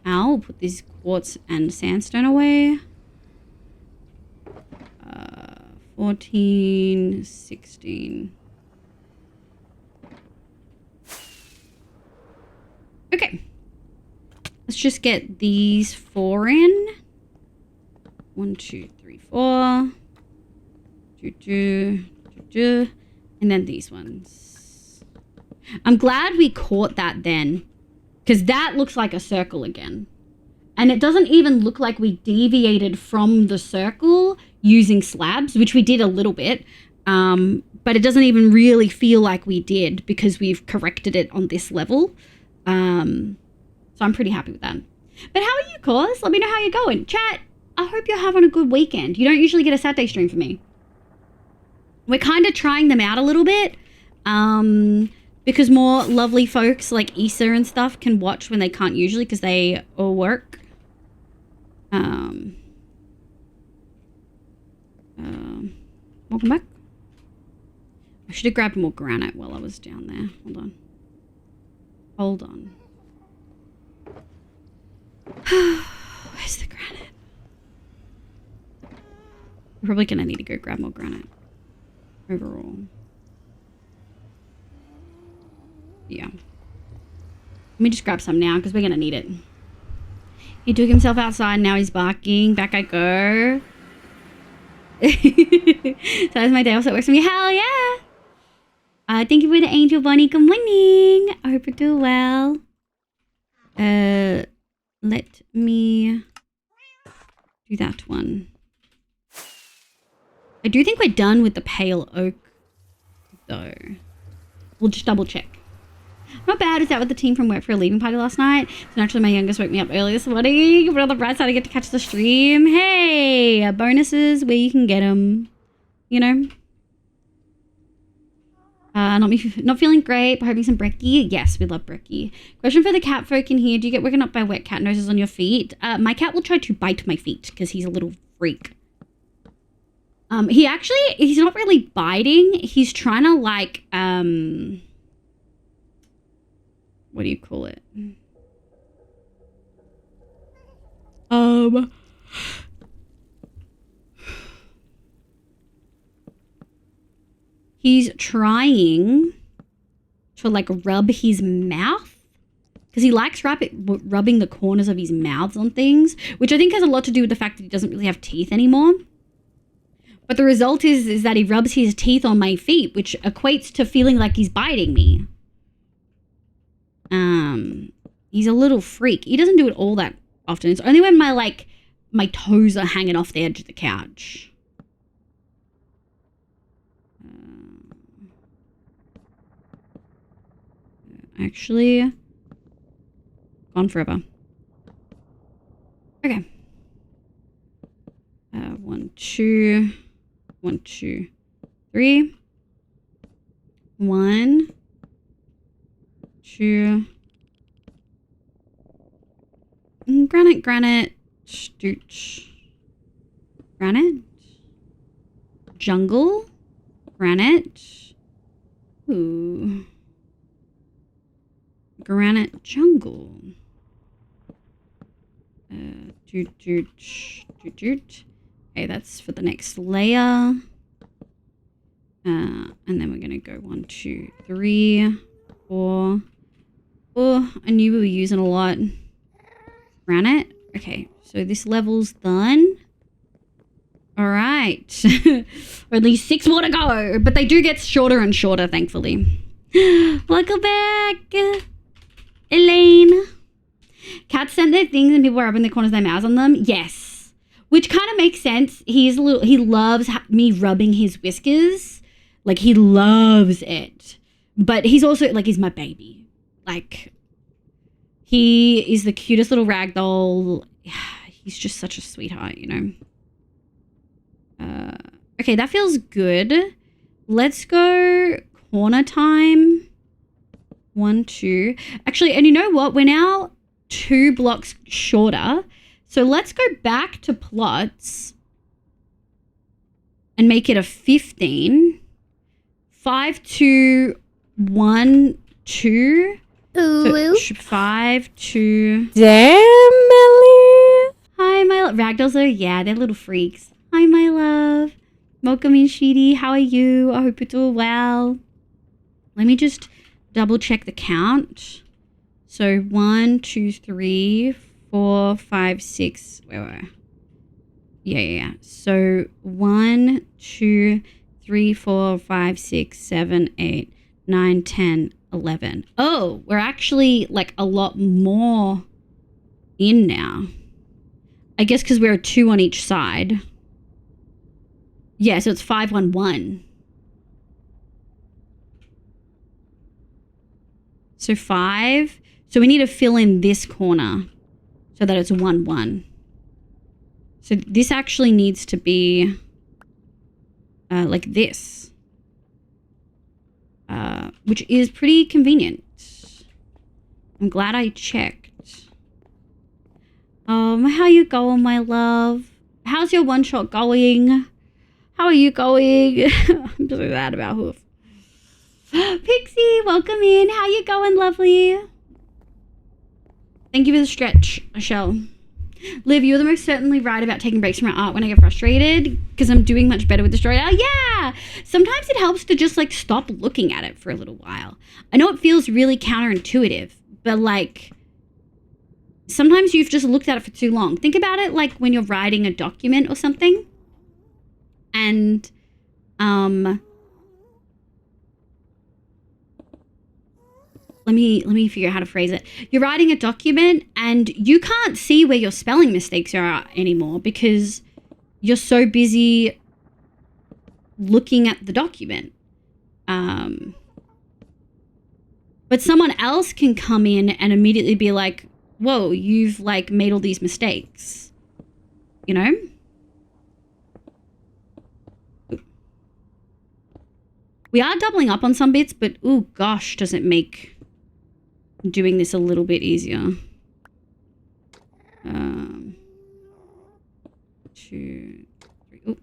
I'll put this quartz and sandstone away. 14, 16. Okay. Let's just get these 4 in. 1, 2, 3, 4. And then these ones. I'm glad we caught that then, because that looks like a circle again. And it doesn't even look like we deviated from the circle using slabs, which we did a little bit. But it doesn't even really feel like we did because we've corrected it on this level. So I'm pretty happy with that. But how are you, Cause? Let me know how you're going. Chat, I hope you're having a good weekend. You don't usually get a Saturday stream from me. We're kind of trying them out a little bit. Because more lovely folks like Issa and stuff can watch when they can't usually because they all work. Welcome back. I should have grabbed more granite while I was down there. Hold on. Hold on. Where's the granite? We're probably gonna need to go grab more granite. Overall. Yeah. Let me just grab some now because we're gonna need it. He took himself outside and now he's barking. Back I go. So that's my day also works for me. Hell yeah! Thank you for the angel bunny. Good morning. I hope you're doing well. Let me do that one. I do think we're done with the pale oak, though. We'll just double check. Not bad. Was out with the team from work for a leaving party last night. So naturally, my youngest woke me up early this morning. But on the bright side, I get to catch the stream. Hey, bonuses where you can get them. You know. Not feeling great, but hoping some brekkie. Yes, we love brekkie. Question for the cat folk in here. Do you get woken up by wet cat noses on your feet? My cat will try to bite my feet because he's a little freak. He's not really biting. He's trying to like, what do you call it? He's trying to like rub his mouth because he likes rubbing the corners of his mouth on things, which I think has a lot to do with the fact that he doesn't really have teeth anymore. But the result is that he rubs his teeth on my feet, which equates to feeling like he's biting me. He's a little freak. He doesn't do it all that often. It's only when my toes are hanging off the edge of the couch. actually gone forever. Okay. 1, 2, 1, 2, 3. 1, 2. Granite, stooch. Granite. Jungle. Granite. Ooh. Granite jungle. Okay, that's for the next layer. And then we're gonna go 1, 2, 3, 4. Oh, I knew we were using a lot. Granite. Okay, so this level's done. All right. Only 6 more to go, but they do get shorter and shorter, thankfully. Welcome back, Elaine. Cats sent their things and people are rubbing their corners of their mouths on them. Yes, which kind of makes sense. He loves me rubbing his whiskers. Like, he loves it. But he's also, like, he's my baby. Like, he is the cutest little ragdoll. He's just such a sweetheart, you know. Okay, that feels good. Let's go corner time. 1, 2. Actually, and you know what? We're now 2 blocks shorter. So let's go back to plots and make it a 15. 5, 2, 1, 2. Ooh. So 5, 2. Damn, Melly. Hi, my ragdolls are, yeah, they're little freaks. Hi, my love. Welcome in, Sheedy. How are you? I hope you're doing well. Let me just double check the count. So 1, 2, 3, 4, 5, 6. Wait. Yeah. So 1, 2, 3, 4, 5, 6, 7, 8, 9, 10, 11. Oh, we're actually like a lot more in now. I guess because we're 2 on each side. Yeah, so it's 5, 1, 1. So 5. So we need to fill in this corner so that it's 1, 1. So this actually needs to be like this, which is pretty convenient. I'm glad I checked. How you going, my love? How's your one shot going? How are you going? I'm so sad about Hoof. Pixie, welcome in. How you going, lovely? Thank you for the stretch, Michelle. Liv, you're the most certainly right about taking breaks from my art when I get frustrated because I'm doing much better with the story. Oh, yeah. Sometimes it helps to just like stop looking at it for a little while. I know it feels really counterintuitive, but like sometimes you've just looked at it for too long. Think about it like when you're writing a document or something. And let me figure out how to phrase it. You're writing a document and you can't see where your spelling mistakes are anymore because you're so busy looking at the document. But someone else can come in and immediately be like, whoa, you've like made all these mistakes, you know? We are doubling up on some bits, but oh gosh, does it make doing this a little bit easier. 2, 3. Oh.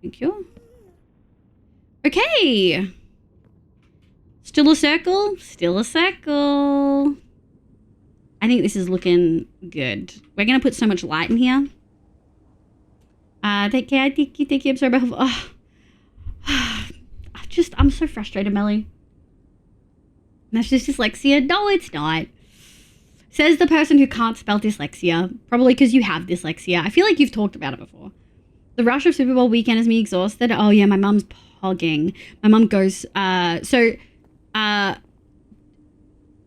Thank you. Okay. Still a circle? Still a circle. I think this is looking good. We're going to put so much light in here. Take care. Thank you. I'm sorry about... I'm so frustrated, Melly. That's just dyslexia. No, it's not. Says the person who can't spell dyslexia. Probably because you have dyslexia. I feel like you've talked about it before. The rush of Super Bowl weekend has me exhausted. Oh, yeah, my mum's pogging. My mum goes...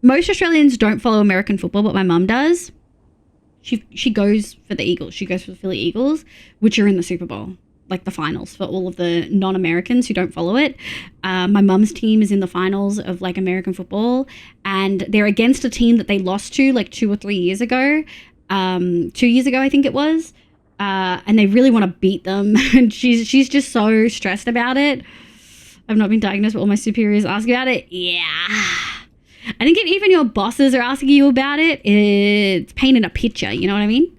most Australians don't follow American football, but my mum does. She goes for the Eagles. She goes for the Philly Eagles, which are in the Super Bowl. like the finals for all of the non-Americans who don't follow it. My mum's team is in the finals of like American football, and they're against a team that they lost to like 2 or 3 years ago. 2 years ago, I think it was. And they really want to beat them. And she's just so stressed about it. I've not been diagnosed, but all my superiors ask about it. Yeah. I think if even your bosses are asking you about it, it's painting a picture. You know what I mean?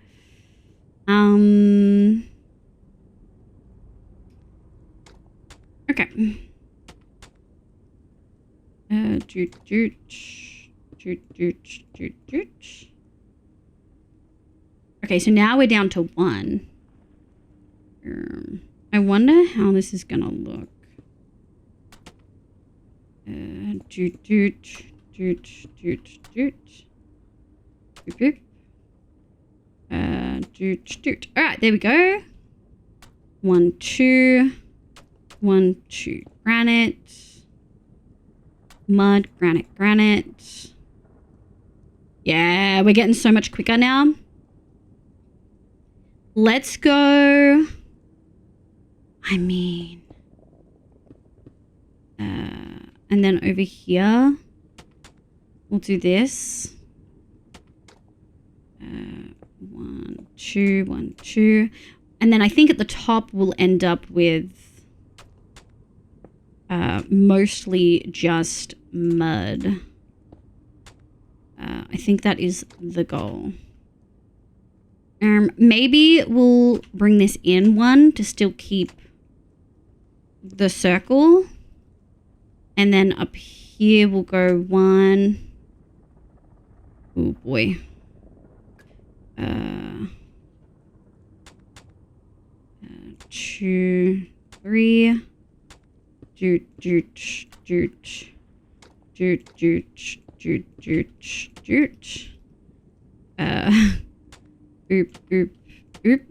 Okay. Okay, so now we're down to 1. I wonder how this is gonna look. All right, there we go. 1, 2, 1, 2. Granite, mud, granite. Yeah, we're getting so much quicker now. Let's go. I mean, and then over here, we'll do this. 1, 2, 1, 2. And then I think at the top we'll end up with mostly just mud. I think that is the goal. Maybe we'll bring this in 1 to still keep the circle. And then up here we'll go 1. Oh boy. 2, 3. Doot. Oop. Boop.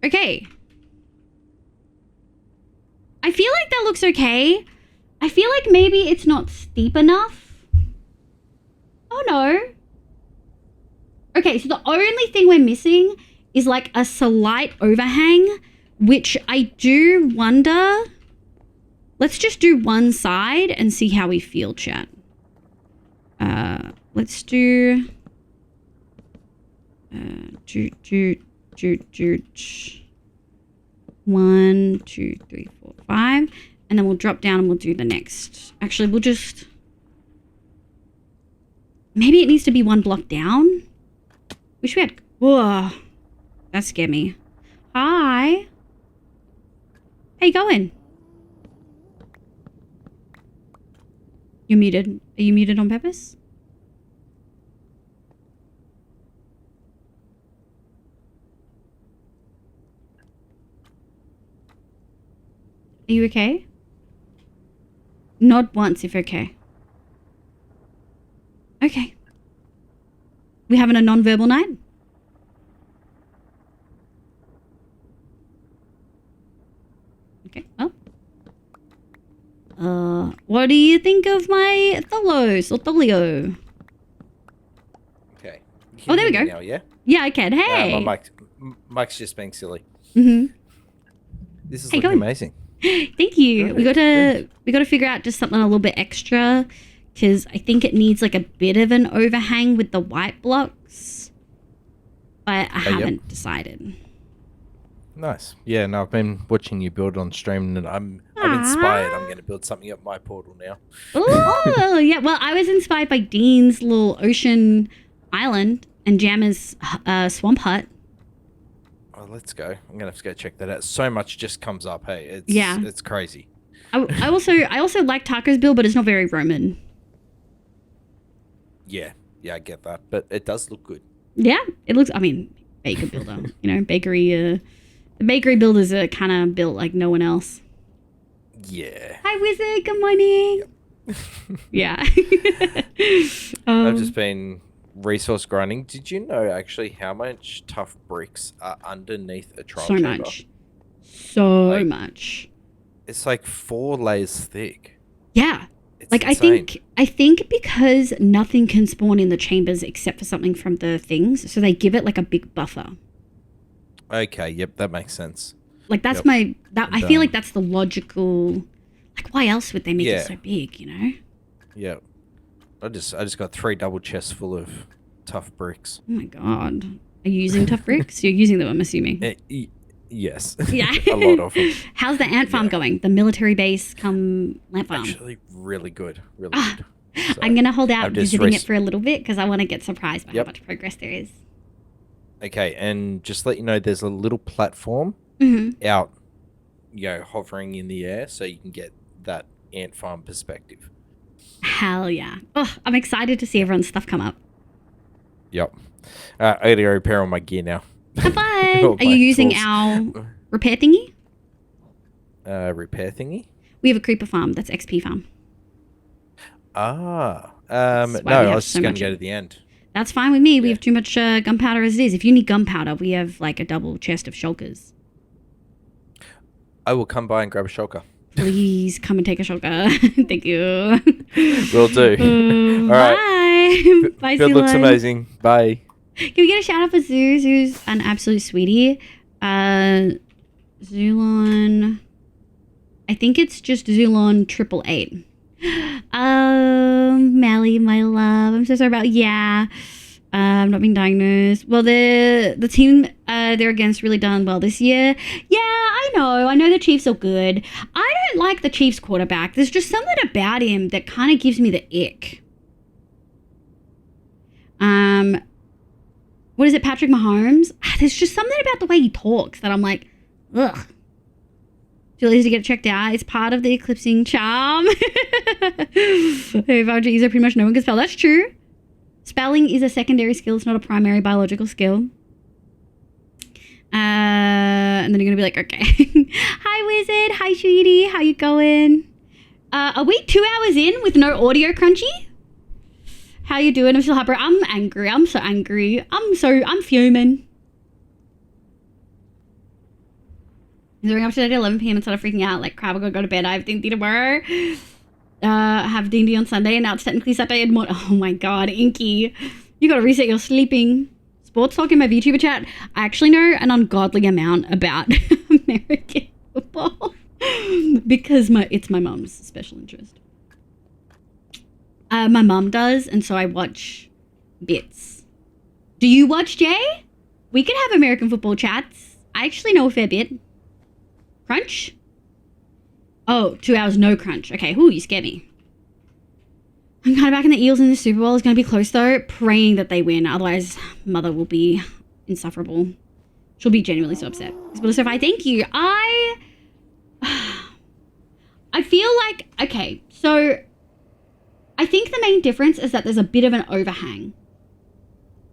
Okay. I feel like that looks okay. I feel like maybe it's not steep enough. Oh no. Okay, so the only thing we're missing is like a slight overhang, which I do wonder. Let's just do one side and see how we feel, chat. Let's do 1, 2, 3, 4, 5, and then we'll drop down and we'll do the next. Actually, we'll just, maybe it needs to be 1 block down. Wish we had, whoa, that scared me. Hi. How you going? You're muted. Are you muted on purpose? Are you okay? Nod once if okay. Okay. We having a non-verbal night? Okay. Oh. What do you think of my Tholos or Tholio? Okay. Oh, there we go. Now, yeah? Yeah, I can. Hey. My mic's just being silly. Mm-hmm. This is looking amazing. Thank you. We got to figure out just something a little bit extra, because I think it needs like a bit of an overhang with the white blocks, but I haven't decided. Nice. Yeah, no, I've been watching you build on stream, and I'm inspired. I'm going to build something up my portal now. Oh, yeah. Well, I was inspired by Dean's little ocean island and Jammer's swamp hut. Oh, let's go. I'm going to have to go check that out. So much just comes up. Hey, it's crazy. I also like Taco's build, but it's not very Roman. Yeah, I get that, but it does look good. Yeah, it looks. I mean, baker builder. Bakery. The bakery builders are kind of built like no one else. Yeah. Hi, Wizard. Good morning. Yep. Yeah. I've just been resource grinding. Did you know actually how much tough bricks are underneath a trial chamber? So much. It's like 4 layers thick. Yeah. It's Like insane. I think because nothing can spawn in the chambers except for something from the things, so they give it like a big buffer. Okay, yep, that makes sense. Like that's Yep. I feel like that's the logical. Like why else would they make Yeah. it so big? You know? Yeah. I just got 3 double chests full of tough bricks. Oh my god, are you using tough bricks? You're using them, I'm assuming. Yes. Yeah. A lot of them. How's the ant farm going? The military base come lamp farm. Actually, really good. Really good. So, I'm gonna hold out I've just visiting it for a little bit because I want to get surprised by Yep. how much progress there is. Okay, and just let you know, there's a little platform out, hovering in the air, so you can get that ant farm perspective. Hell yeah! Oh, I'm excited to see everyone's stuff come up. Yep. I gotta go repair all my gear now. Have fun. All Are you my using tools. our repair thingy? Repair thingy? We have a creeper farm. That's XP farm. Ah. That's why No, we I have was so just gonna much go of to it. the end. That's fine with me. We have too much gunpowder as it is. If you need gunpowder, we have like a double chest of shulkers. I will come by and grab a shulker. Please come and take a shulker. Thank you. Will do. All right. Bye. Bye, Food looks Ceylon. amazing. Bye. Can we get a shout out for Zoo? Zoo's an absolute sweetie. Zulon. I think it's just Zulon 888. Melly, my love. I'm so sorry about not being diagnosed. Well, the team they're against really done well this year. Yeah, I know the Chiefs are good. I don't like the Chiefs quarterback. There's just something about him that kind of gives me the ick. What is it, Patrick Mahomes? There's just something about the way he talks that I'm like, ugh. Too lazy to get checked out. It's part of the eclipsing charm. Hey, vouchers are pretty much no one can spell. That's true. Spelling is a secondary skill. It's not a primary biological skill. And then you're gonna be like, okay. Hi, Wizard. Hi, sweetie. How you going? Are we 2 hours in with no audio crunchy? How you doing? I'm still happy. I'm angry. I'm so angry. I'm fuming. Doing up to 11 p.m. instead of freaking out like crap. I gotta go to bed. I have D&D tomorrow. Have D&D on Sunday, and now it's technically Saturday and morning. Oh my god, Inky, you gotta reset your sleeping. Sports talk in my VTuber chat. I actually know an ungodly amount about American football because it's my mom's special interest. My mom does, and so I watch bits. Do you watch, Jay? We can have American football chats. I actually know a fair bit. Crunch? Oh, 2 hours no crunch. Okay, ooh, you scared me. I'm kind of back in the Eels in the Super Bowl. It's going to be close, though. Praying that they win. Otherwise, Mother will be insufferable. She'll be genuinely so upset. But so if I thank you, I feel like... Okay, so... I think the main difference is that there's a bit of an overhang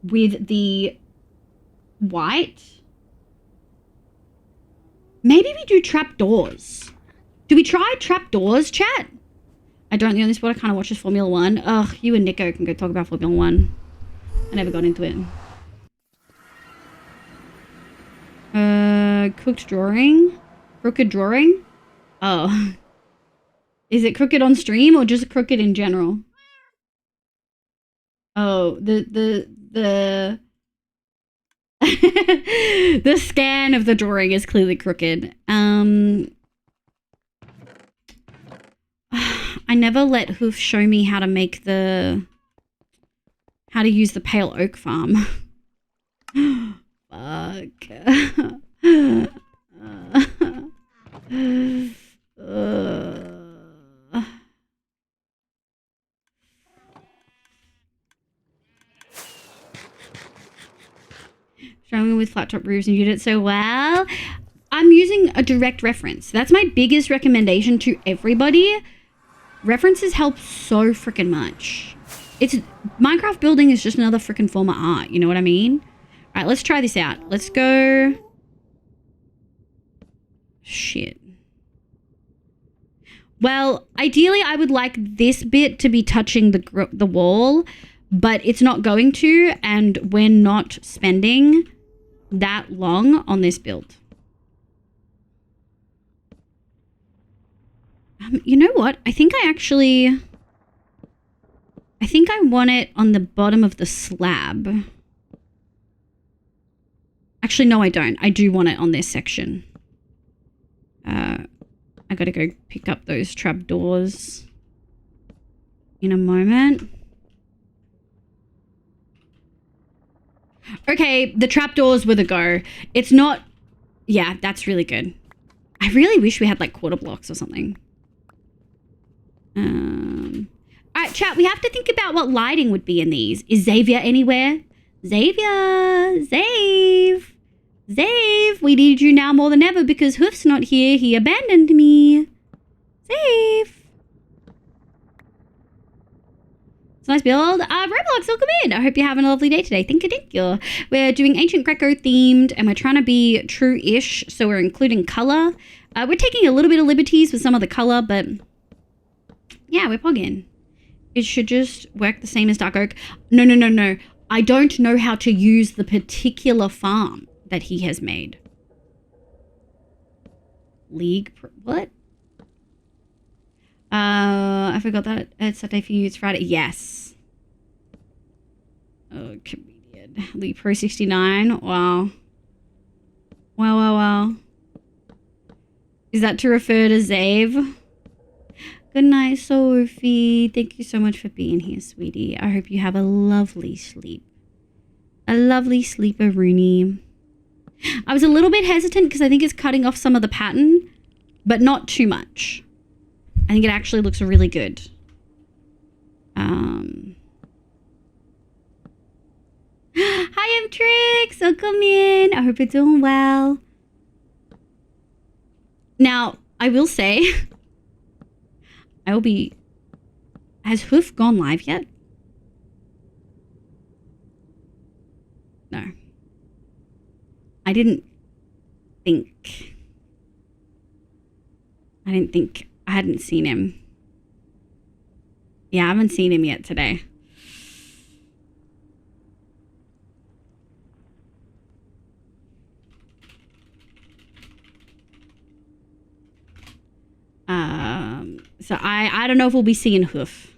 with the white. Maybe we do trapdoors. Do we try trapdoors, chat? I don't. The only sport I kind of watch is Formula 1. Ugh, you and Nico can go talk about Formula 1. I never got into it. Cooked drawing? Crooked drawing? Oh. Is it crooked on stream or just crooked in general? Oh, the the scan of the drawing is clearly crooked. I never let Hoof show me how to make how to use the pale oak farm. Fuck. Struggling with flat top roofs and you did it so well. I'm using a direct reference. That's my biggest recommendation to everybody. References help so freaking much. Minecraft building is just another freaking form of art. You know what I mean? All right, let's try this out. Let's go. Shit. Well, ideally, I would like this bit to be touching the wall, but it's not going to, and we're not spending that long on this build. You know what? I think I actually... I think I want it on the bottom of the slab. Actually, no, I don't. I do want it on this section. I gotta go pick up those trapdoors in a moment. Okay, the trapdoors were the go. It's not... Yeah, that's really good. I really wish we had like quarter blocks or something. Alright, chat, we have to think about what lighting would be in these. Is Xavier anywhere? Xavier! Zave! Zave! We need you now more than ever because Hoof's not here. He abandoned me. Zave! It's a nice build. Roblox, welcome in. I hope you're having a lovely day today. Thank you. We're doing ancient Greco themed and we're trying to be true-ish, so we're including color. We're taking a little bit of liberties with some of the color, but yeah, we're pogging. It should just work the same as Dark Oak. No. I don't know how to use the particular farm that he has made. What? I forgot that it's Saturday for you. It's Friday. Yes. Oh, comedian. League Pro 69. Wow. Wow. Is that to refer to Zave? Good night, Sophie. Thank you so much for being here, sweetie. I hope you have a lovely sleep. A lovely sleeper, Rooney. I was a little bit hesitant because I think it's cutting off some of the pattern, but not too much. I think it actually looks really good. Hi, I'm Trix. Welcome in. I hope you're doing well. Now, I will say, has Hoof gone live yet? No. I didn't think I hadn't seen him. Yeah, I haven't seen him yet today. So I don't know if we'll be seeing Hoof.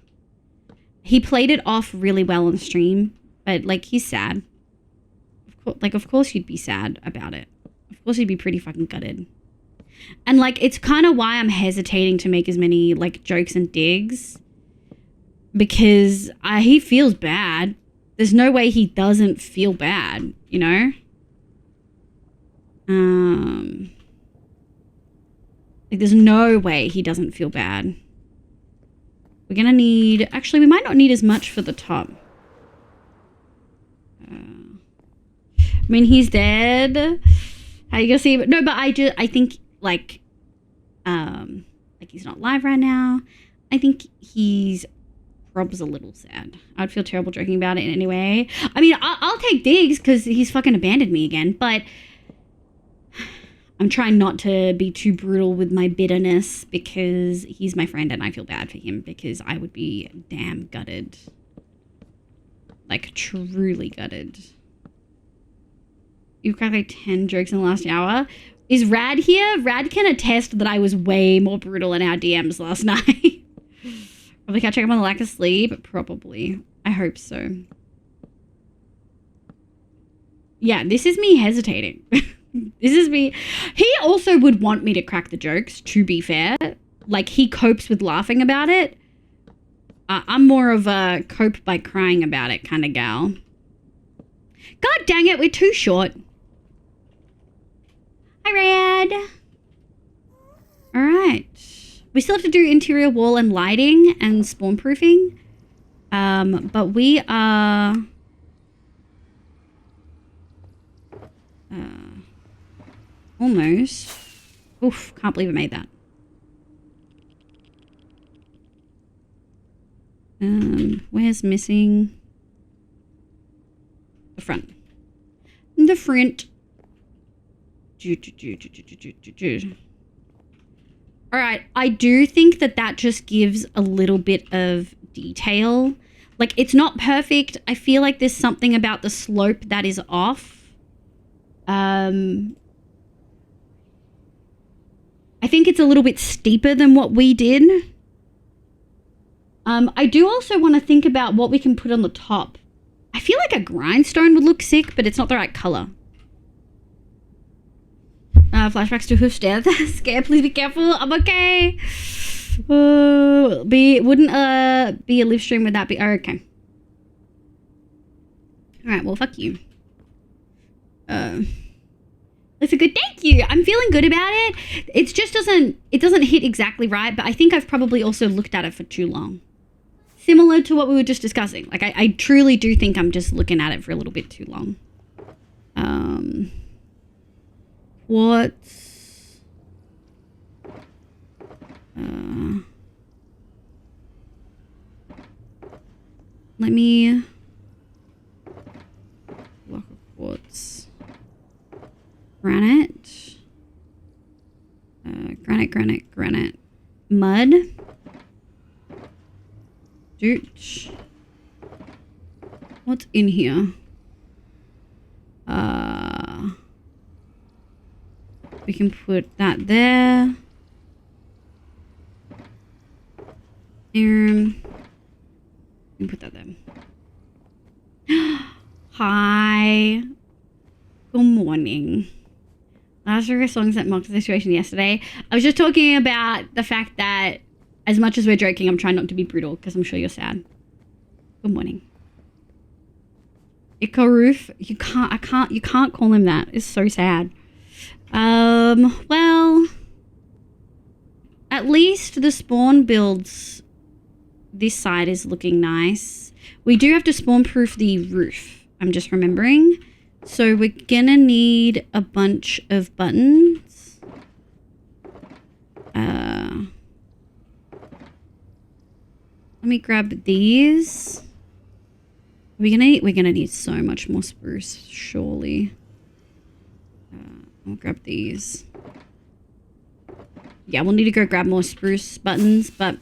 He played it off really well on stream, but like he's sad. Of course you'd be sad about it. Of course you'd be pretty fucking gutted. And like it's kind of why I'm hesitating to make as many like jokes and digs, because he feels bad. There's no way he doesn't feel bad, you know? Like there's no way he doesn't feel bad. We're gonna need... Actually, we might not need as much for the top. I mean, he's dead. How you gonna see it? No, but I think like he's not live right now. I think Rob's a little sad. I'd feel terrible joking about it in any way. I mean, I'll take digs because he's fucking abandoned me again, but I'm trying not to be too brutal with my bitterness because he's my friend and I feel bad for him because I would be damn gutted. Like, truly gutted. You've got like 10 jokes in the last hour. Is Rad here? Rad can attest that I was way more brutal in our DMs last night. Probably catching up on the lack of sleep. Probably. I hope so. Yeah, this is me hesitating. This is me. He also would want me to crack the jokes, to be fair. Like, he copes with laughing about it. I'm more of a cope by crying about it kind of gal. God dang it, we're too short. Hi, Rad. All right. We still have to do interior wall and lighting and spawn proofing. But we are... almost. Oof, can't believe I made that. Where's missing? The front. The front. Alright, I do think that just gives a little bit of detail. Like, it's not perfect. I feel like there's something about the slope that is off. I think it's a little bit steeper than what we did I do also want to think about what we can put on the top. I feel like a grindstone would look sick, but it's not the right color. Flashbacks to hoof death. Scare, please be careful. I'm okay. Wouldn't be a live stream would that be? Oh, okay. All right. Well, fuck you. That's a good thank you. I'm feeling good about it. It just doesn't hit exactly right, but I think I've probably also looked at it for too long. Similar to what we were just discussing. Like I truly do think I'm just looking at it for a little bit too long. Quartz. Let me block of quartz. Granite. Granite. Mud. Dirt. What's in here? We can put that there. We can put that there. Hi. Good morning. Last request songs that mocked the situation yesterday. I was just talking about the fact that as much as we're joking, I'm trying not to be brutal because I'm sure you're sad. Good morning. Ikaroof. You can't call him that. It's so sad. Well, at least the spawn builds this side is looking nice. We do have to spawn proof the roof. I'm just remembering. So we're gonna need a bunch of buttons. Let me grab these. We're gonna need so much more spruce, surely. I'll grab these. Yeah, we'll need to go grab more spruce buttons, but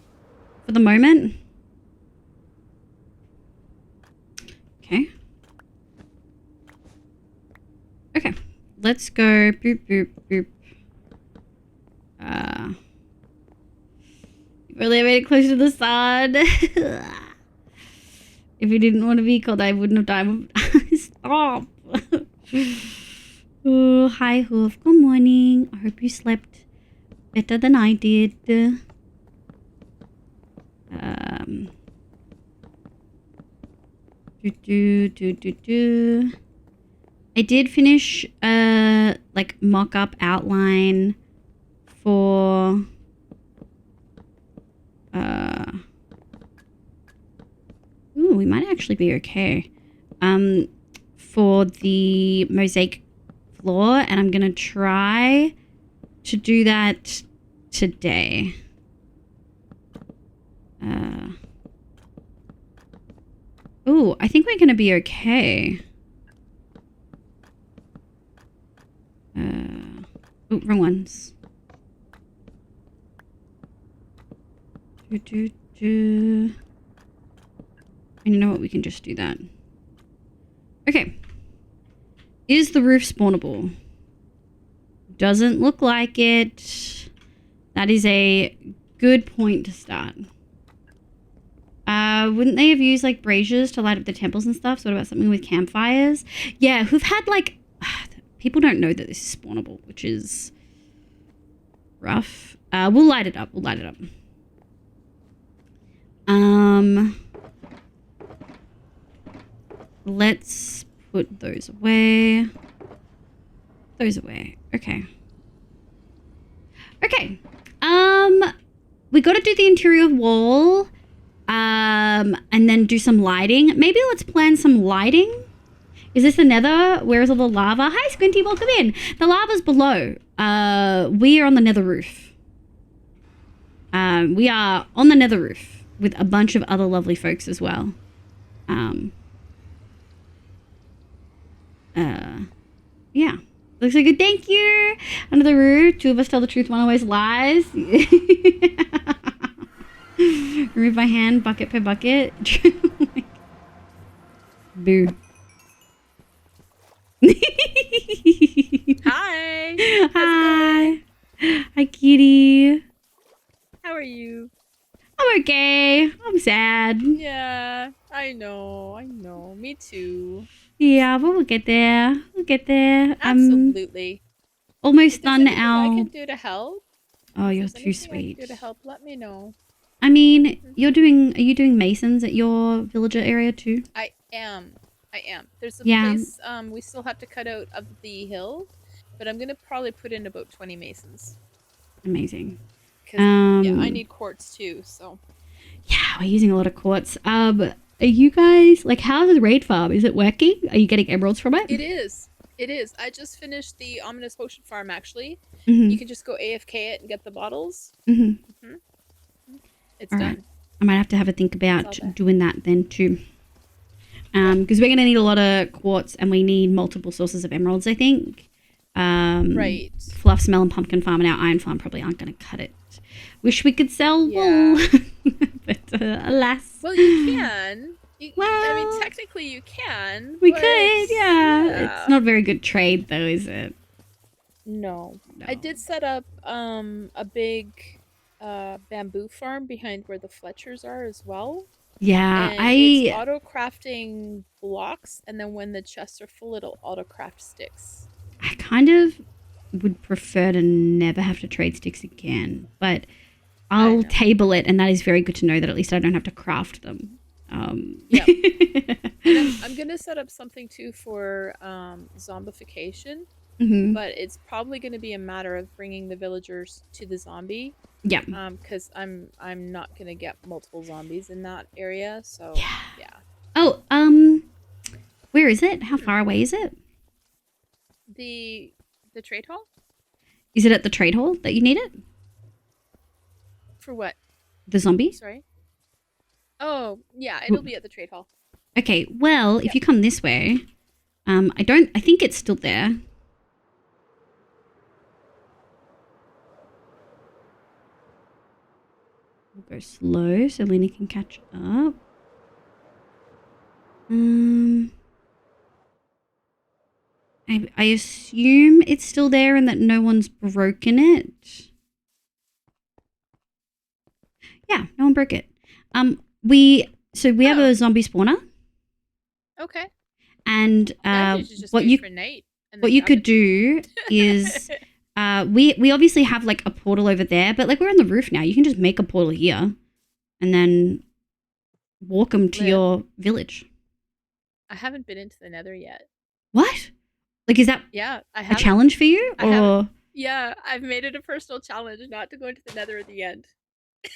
for the moment. Okay. Okay, let's go boop, boop, boop. Really, I made it closer to the sun. If you didn't want to be cold, I wouldn't have died. Stop. Oh, hi, Hoof. Good morning. I hope you slept better than I did. I did finish like mock-up outline for ooh, we might actually be okay for the mosaic floor, and I'm gonna try to do that today. Ooh, I think we're gonna be okay. Oh, wrong ones. And you know what? We can just do that. Okay. Is the roof spawnable? Doesn't look like it. That is a good point to start. Wouldn't they have used like braziers to light up the temples and stuff? So what about something with campfires? Yeah, who've had like... people don't know that this is spawnable, which is rough. We'll light it up. Let's put those away. Okay. We got to do the interior wall, and then do some lighting. Maybe let's plan some lighting. Is this the nether? Where's all the lava? Hi, Squinty, welcome in. The lava's below. We are on the nether roof. We are on the nether roof with a bunch of other lovely folks as well. Yeah. Looks like a thank you. Under the roof, two of us tell the truth, one always lies. Remove my hand, bucket per bucket. Boo. Hi. Hi. Hi, kitty. How are you? I'm okay. I'm sad. Yeah, I know. Me too. Yeah, but we'll get there. We'll get there. Absolutely. Almost If there's done anything I our... can do to help, Oh, if you're there's too anything I sweet. can do to help, let me know. I mean, are you doing masons at your villager area too? I am. There's a Yeah. place we still have to cut out of the hill, but I'm gonna probably put in about 20 masons. Amazing. 'Cause, yeah, I need quartz too, so. Yeah, we're using a lot of quartz. Are you guys, like, how's the raid farm? Is it working? Are you getting emeralds from it? It is. I just finished the ominous potion farm actually. Mhm. You can just go AFK it and get the bottles. Mm-hmm. It's All done. right. I might have to have a think about It's all there. doing that then too. Because we're going to need a lot of quartz and we need multiple sources of emeralds, I think. Right. Fluff, Smell, and Pumpkin Farm and our Iron Farm probably aren't going to cut it. Wish we could sell wool. But alas. Well, you can. I Well, mean, technically you can. we but could, yeah. It's not a very good trade though, is it? No. I did set up a big bamboo farm behind where the Fletchers are as well. Yeah, And it's auto crafting blocks, and then when the chests are full, it'll auto craft sticks. I kind of would prefer to never have to trade sticks again, but I'll table it, and that is very good to know that at least I don't have to craft them. Yeah. And I'm gonna set up something too for zombification, but it's probably gonna be a matter of bringing the villagers to the zombie. Yeah. Because I'm not gonna get multiple zombies in that area, so yeah. Oh, where is it? How far away is it? The trade hall? Is it at the trade hall that you need it? For what? The zombie? Sorry. Oh, yeah, it'll be at the trade hall. Okay, well, if you come this way, I think it's still there. We'll go slow so Lena can catch up. I assume it's still there and that no one's broken it. Yeah, no one broke it. We have a zombie spawner. Okay. And what you capture could do is we obviously have like a portal over there, but like we're on the roof now. You can just make a portal here and then walk them to your village. I haven't been into the Nether yet. What? Like, is that a challenge for you? Or yeah, I've made it a personal challenge not to go into the Nether at the end.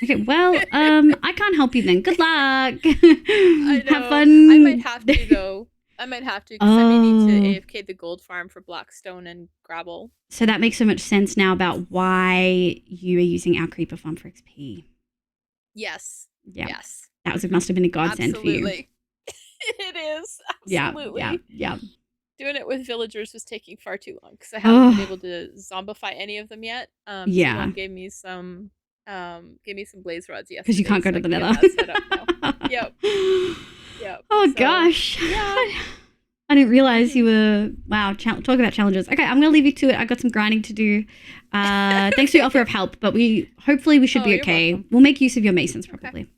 okay, well, I can't help you then. Good luck. I know. Have fun. I might have to though. I might have to because I may need to AFK the gold farm for blackstone and gravel. So that makes so much sense now about why you are using our creeper farm for XP. Yes. Yeah. Yes. That must have been a godsend for you. Absolutely. It is. Absolutely. Yeah. Doing it with villagers was taking far too long because I haven't been able to zombify any of them yet. Someone gave me some blaze rods yesterday. Because you can't go to the Nether. Yep. Yep. Oh gosh. Yeah. I didn't realize you were talk about challenges. Okay, I'm gonna leave you to it. I got some grinding to do. Thanks for your offer of help, but hopefully we should be okay. We'll make use of your masons probably. Okay.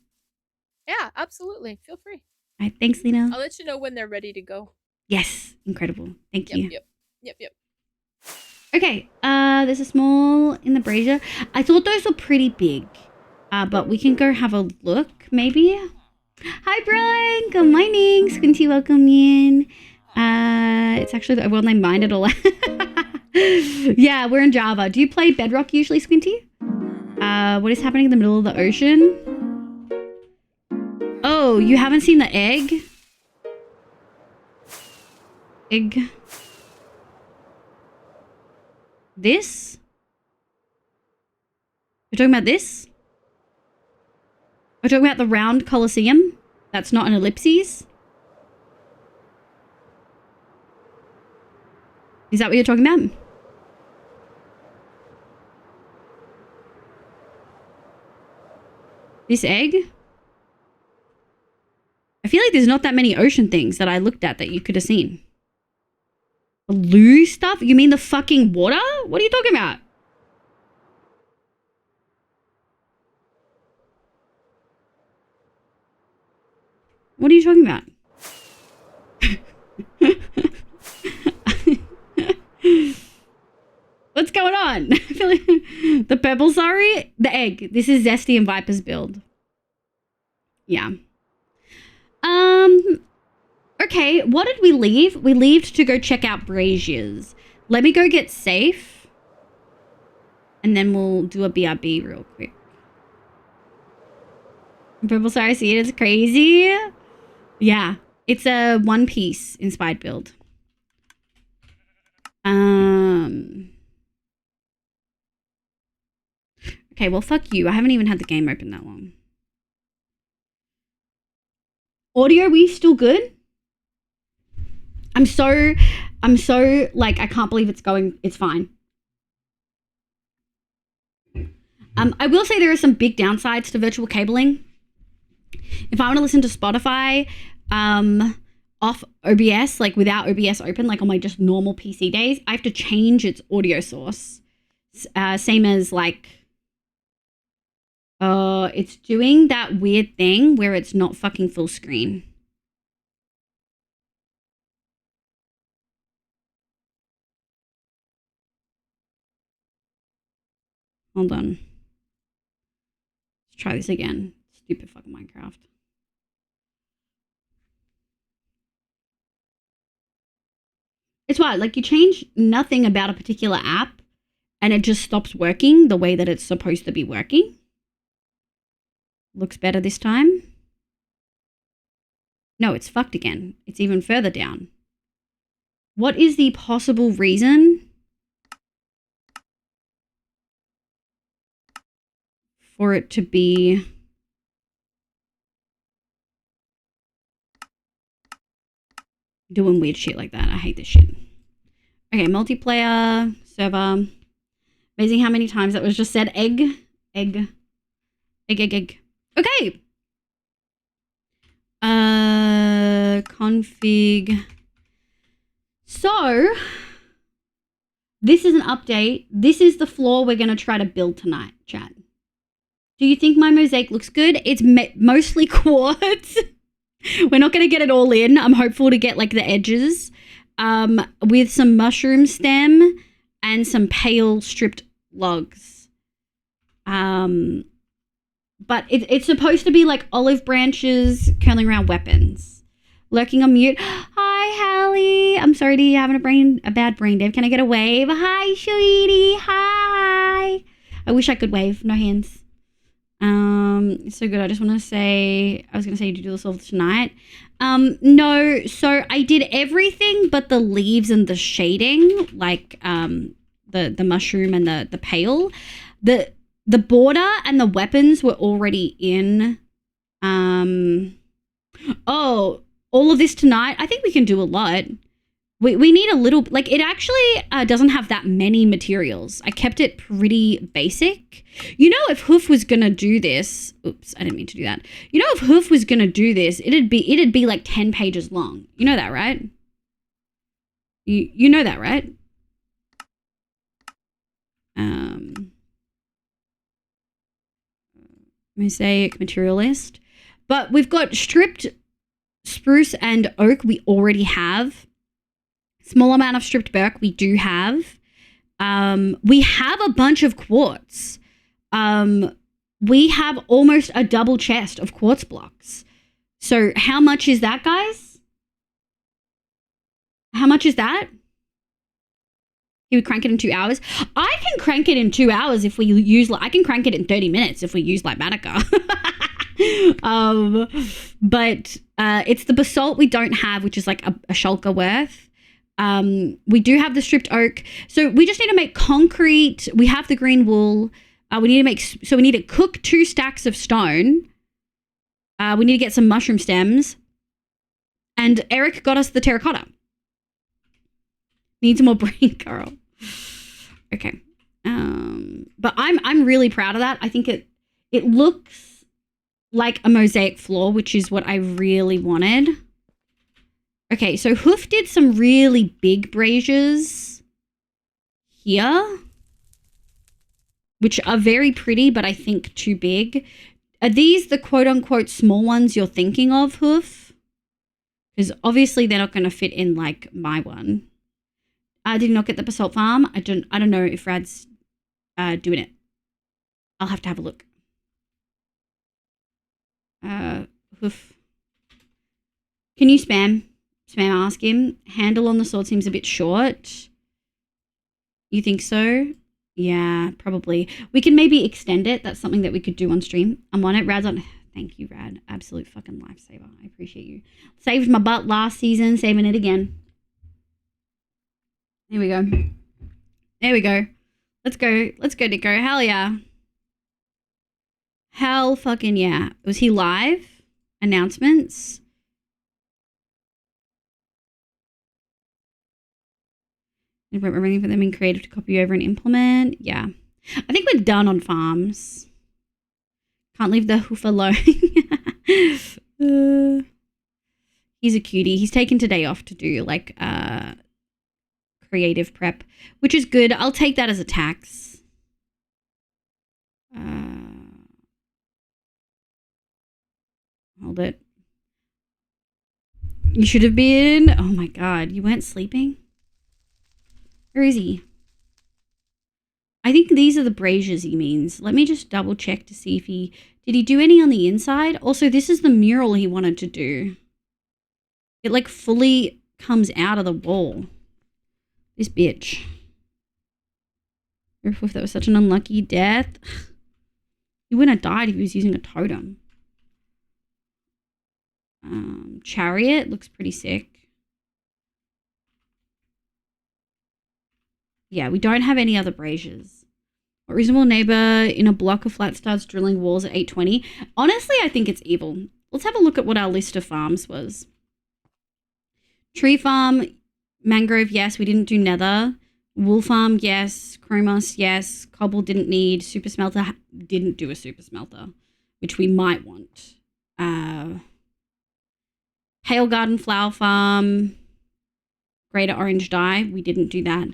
Yeah, absolutely. Feel free. All right, thanks, Lena. I'll let you know when they're ready to go. Yes, incredible. Thank you. Yep. Okay, there's a small in the brazier. I thought those were pretty big, but we can go have a look, maybe. Hi, Brian. Good morning. Squinty, welcome in. It's actually the world named Minded all. Yeah, we're in Java. Do you play Bedrock usually, Squinty? What is happening in the middle of the ocean? Oh, you haven't seen the egg? This? We're talking about this? We're talking about the round Colosseum? That's not an ellipses? Is that what you're talking about? This egg? I feel like there's not that many ocean things that I looked at that you could have seen. Blue stuff? You mean the fucking water? What are you talking about? What are you talking about? What's going on? I feel like the purple, sorry? The egg. This is Zesty and Viper's build. Yeah. Okay, what did we leave? We left to go check out Braziers. Let me go get safe. And then we'll do a BRB real quick. Purple, sorry, I see it. It's crazy. Yeah, it's a One Piece inspired build. Okay, well, fuck you. I haven't even had the game open that long. Audio, we still good? I'm so, like, I can't believe it's fine. I will say there are some big downsides to virtual cabling. If I want to listen to Spotify, off OBS, like without OBS open, like on my just normal PC days, I have to change its audio source. Same as like, it's doing that weird thing where it's not fucking full screen. Hold on. Let's try this again. Stupid fucking Minecraft. It's wild. Like, you change nothing about a particular app and it just stops working the way that it's supposed to be working. Looks better this time. No, it's fucked again. It's even further down. What is the possible reason for it to be doing weird shit like that? I hate this shit. Okay, multiplayer, server. Amazing how many times that was just said. Egg. Okay. Config. So, this is an update. This is the floor we're going to try to build tonight, chat. Do you think my mosaic looks good? It's mostly quartz. We're not going to get it all in. I'm hopeful to get like the edges with some mushroom stem and some pale stripped logs. But it's supposed to be like olive branches curling around weapons. Lurking on mute. Hi, Hallie. I'm sorry to you having a bad brain dev. Can I get a wave? Hi, sweetie. Hi. I wish I could wave. No hands. It's so good. I just want to say, I was going to say, did you do this all tonight? No. So I did everything but the leaves and the shading, like the mushroom and the pale. The border and the weapons were already in. All of this tonight. I think we can do a lot. We need a little, like, it actually doesn't have that many materials. I kept it pretty basic. You know, if Hoof was gonna do this, oops, I didn't mean to do that. You know, if Hoof was gonna do this, it'd be like 10 pages long. You know that, right? You know that, right? Mosaic material list. But we've got stripped spruce and oak we already have. Small amount of stripped birch we do have. We have a bunch of quartz. We have almost a double chest of quartz blocks. So how much is that, guys? How much is that? He would crank it in 2 hours. I can crank it in 2 hours if we use, I can crank it in 30 minutes if we use Lighmatica. But it's the basalt we don't have, which is like a shulker worth. We do have the stripped oak. So we just need to make concrete. We have the green wool. We need to cook 2 stacks of stone. We need to get some mushroom stems. And Eric got us the terracotta. Needs more brain, Carl. Okay. But I'm really proud of that. I think it looks like a mosaic floor, which is what I really wanted. Okay, so Hoof did some really big braziers here, which are very pretty, but I think too big. Are these the quote-unquote small ones you're thinking of, Hoof? Because obviously they're not going to fit in like my one. I did not get the basalt farm. I don't know if Rad's doing it. I'll have to have a look. Hoof. Can you spam ask him? Handle on the sword seems a bit short. You think so? Yeah, probably. We can maybe extend it. That's something that we could do on stream. I'm on it. Rad's on. Thank you, Rad. Absolute fucking lifesaver. I appreciate you. Saved my butt last season. Saving it again. There we go. There we go. Let's go. Let's go, Nico. Hell yeah. Hell fucking yeah. Was he live? Announcements? We're waiting for them in creative to copy over and implement. Yeah. I think we're done on farms. Can't leave the hoof alone. He's a cutie. He's taken today off to do like creative prep, which is good. I'll take that as a tax. Hold it. You should have been. Oh my god, you weren't sleeping? Where is he? I think these are the braziers he means. Let me just double check to see if did he do any on the inside? Also, this is the mural he wanted to do. It like fully comes out of the wall. This bitch. If that was such an unlucky death. He wouldn't have died if he was using a totem. Chariot looks pretty sick. Yeah, we don't have any other braziers. A reasonable neighbor in a block of flat starts drilling walls at 820. Honestly, I think it's evil. Let's have a look at what our list of farms was. Tree farm, mangrove, yes. We didn't do nether. Wool farm, yes. Chromos, yes. Cobble didn't need. Super smelter, didn't do a super smelter, which we might want. Pale garden flower farm. Greater orange dye, we didn't do that.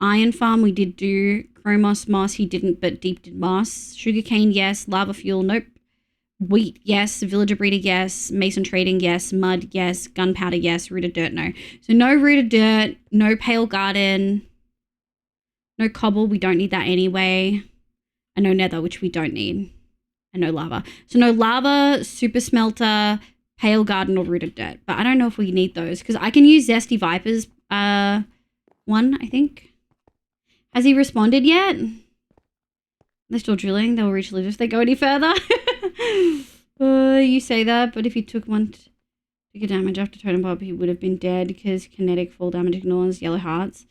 Iron farm, we did do. Chromos, moss, he didn't, but deep did moss. Sugarcane, yes. Lava fuel, nope. Wheat, yes. Villager breeder, yes. Mason trading, yes. Mud, yes. Gunpowder, yes. Rooted dirt, no. So no rooted dirt, no pale garden, no cobble, we don't need that anyway. And no nether, which we don't need. And no lava. So no lava, super smelter, pale garden, or rooted dirt. But I don't know if we need those because I can use Zesty Vipers one, I think. Has he responded yet? They're still drilling. They'll reach live if they go any further. You say that, but if he took one to get damage after Totem Pop, he would have been dead because kinetic fall damage ignores yellow hearts.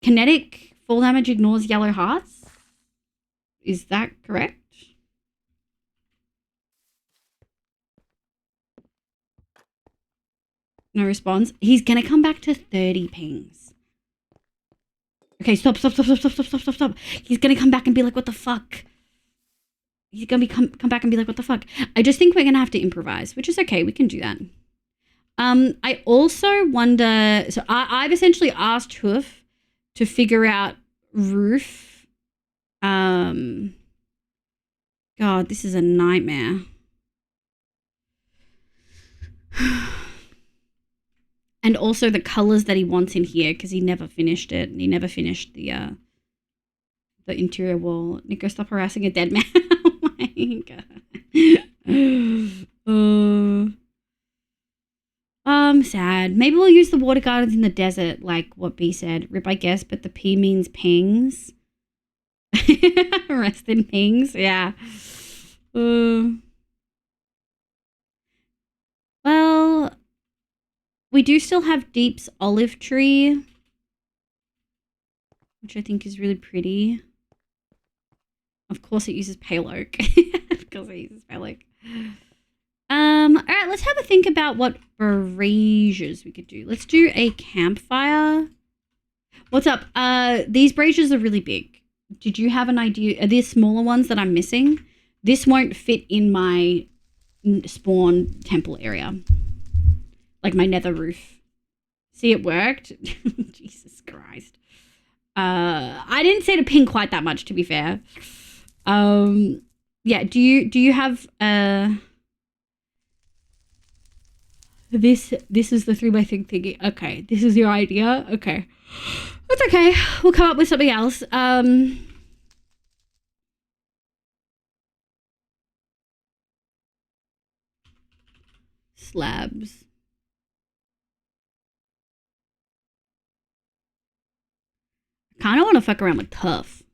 Kinetic fall damage ignores yellow hearts? Is that correct? No response. He's going to come back to 30 pings. Okay, stop. He's going to come back and be like, what the fuck? He's going to come back and be like, what the fuck? I just think we're going to have to improvise, which is okay. We can do that. I also wonder... So I've essentially asked Hoof to figure out roof. God, this is a nightmare. And also the colors that he wants in here because he never finished it. He never finished the interior wall. Nico, stop harassing a dead man. Oh my god. I'm sad. Maybe we'll use the water gardens in the desert, like what B said. Rip, I guess, but the P means pings. Rest in pings. Yeah. Well, we do still have Deep's olive tree, which I think is really pretty. Of course it uses pale oak. Of course it uses pale oak. All right, let's have a think about what braziers we could do. Let's do a campfire. What's up? These braziers are really big. Did you have an idea? Are these smaller ones that I'm missing? This won't fit in my spawn temple area. Like my nether roof. See, it worked. Jesus Christ. I didn't say to ping quite that much, to be fair. Yeah, do you have This is the 3x3 thingy. Okay, this is your idea. Okay, that's okay. We'll come up with something else. Slabs. Kind of want to fuck around with tough.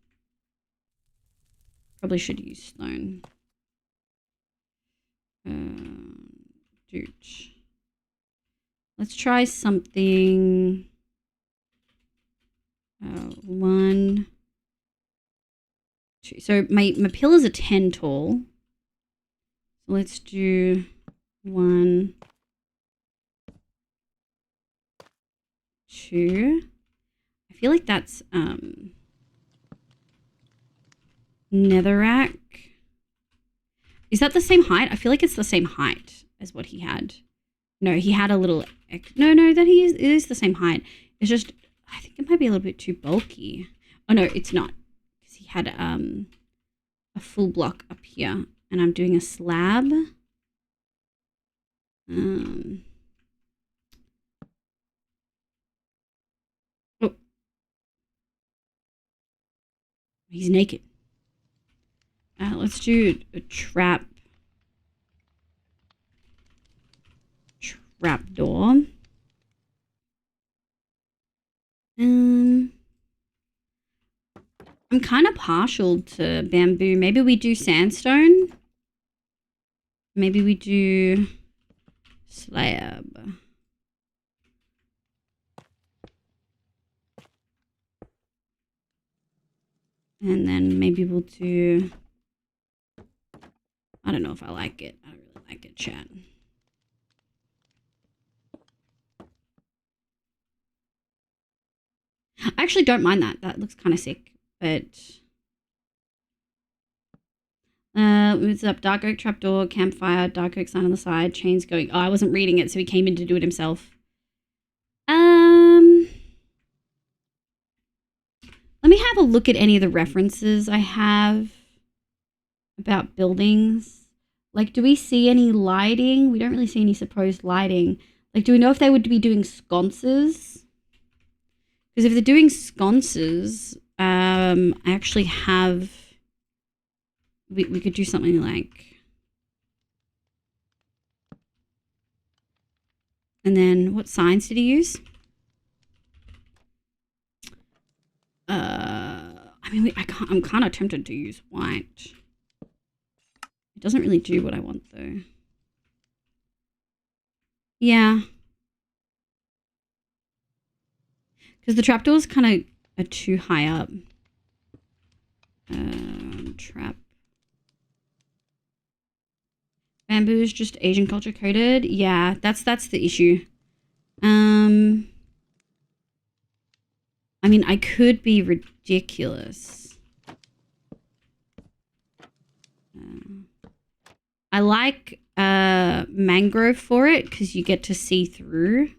Probably should use stone. Dude. Let's try something. 1, 2. So my pillar's a 10 tall. So let's do 1, 2. I feel like that's netherrack. Is that the same height? I feel like it's the same height as what he had. No, he had a little... No, that it is the same height. It's just, I think it might be a little bit too bulky. Oh, no, it's not. Because he had a full block up here. And I'm doing a slab. Oh. He's naked. Let's do a trap door. I'm kind of partial to bamboo. Maybe we do sandstone. Maybe we do slab. And then maybe we'll do... I don't know if I like it. I don't really like it, chat. I actually don't mind that. That looks kind of sick. But... moves up. Dark oak trapdoor, campfire, dark oak sign on the side, chains going... Oh, I wasn't reading it, so he came in to do it himself. Let me have a look at any of the references I have about buildings. Like, do we see any lighting? We don't really see any supposed lighting. Like, do we know if they would be doing sconces? Because if they're doing sconces, I actually have... We could do something like... And then, what signs did he use? I mean, I'm kind of tempted to use white. It doesn't really do what I want, though. Yeah. Because the trapdoors kind of are too high up. Trap. Bamboo is just Asian culture coded. Yeah, that's the issue. I mean, I could be ridiculous. I like mangrove for it because you get to see through.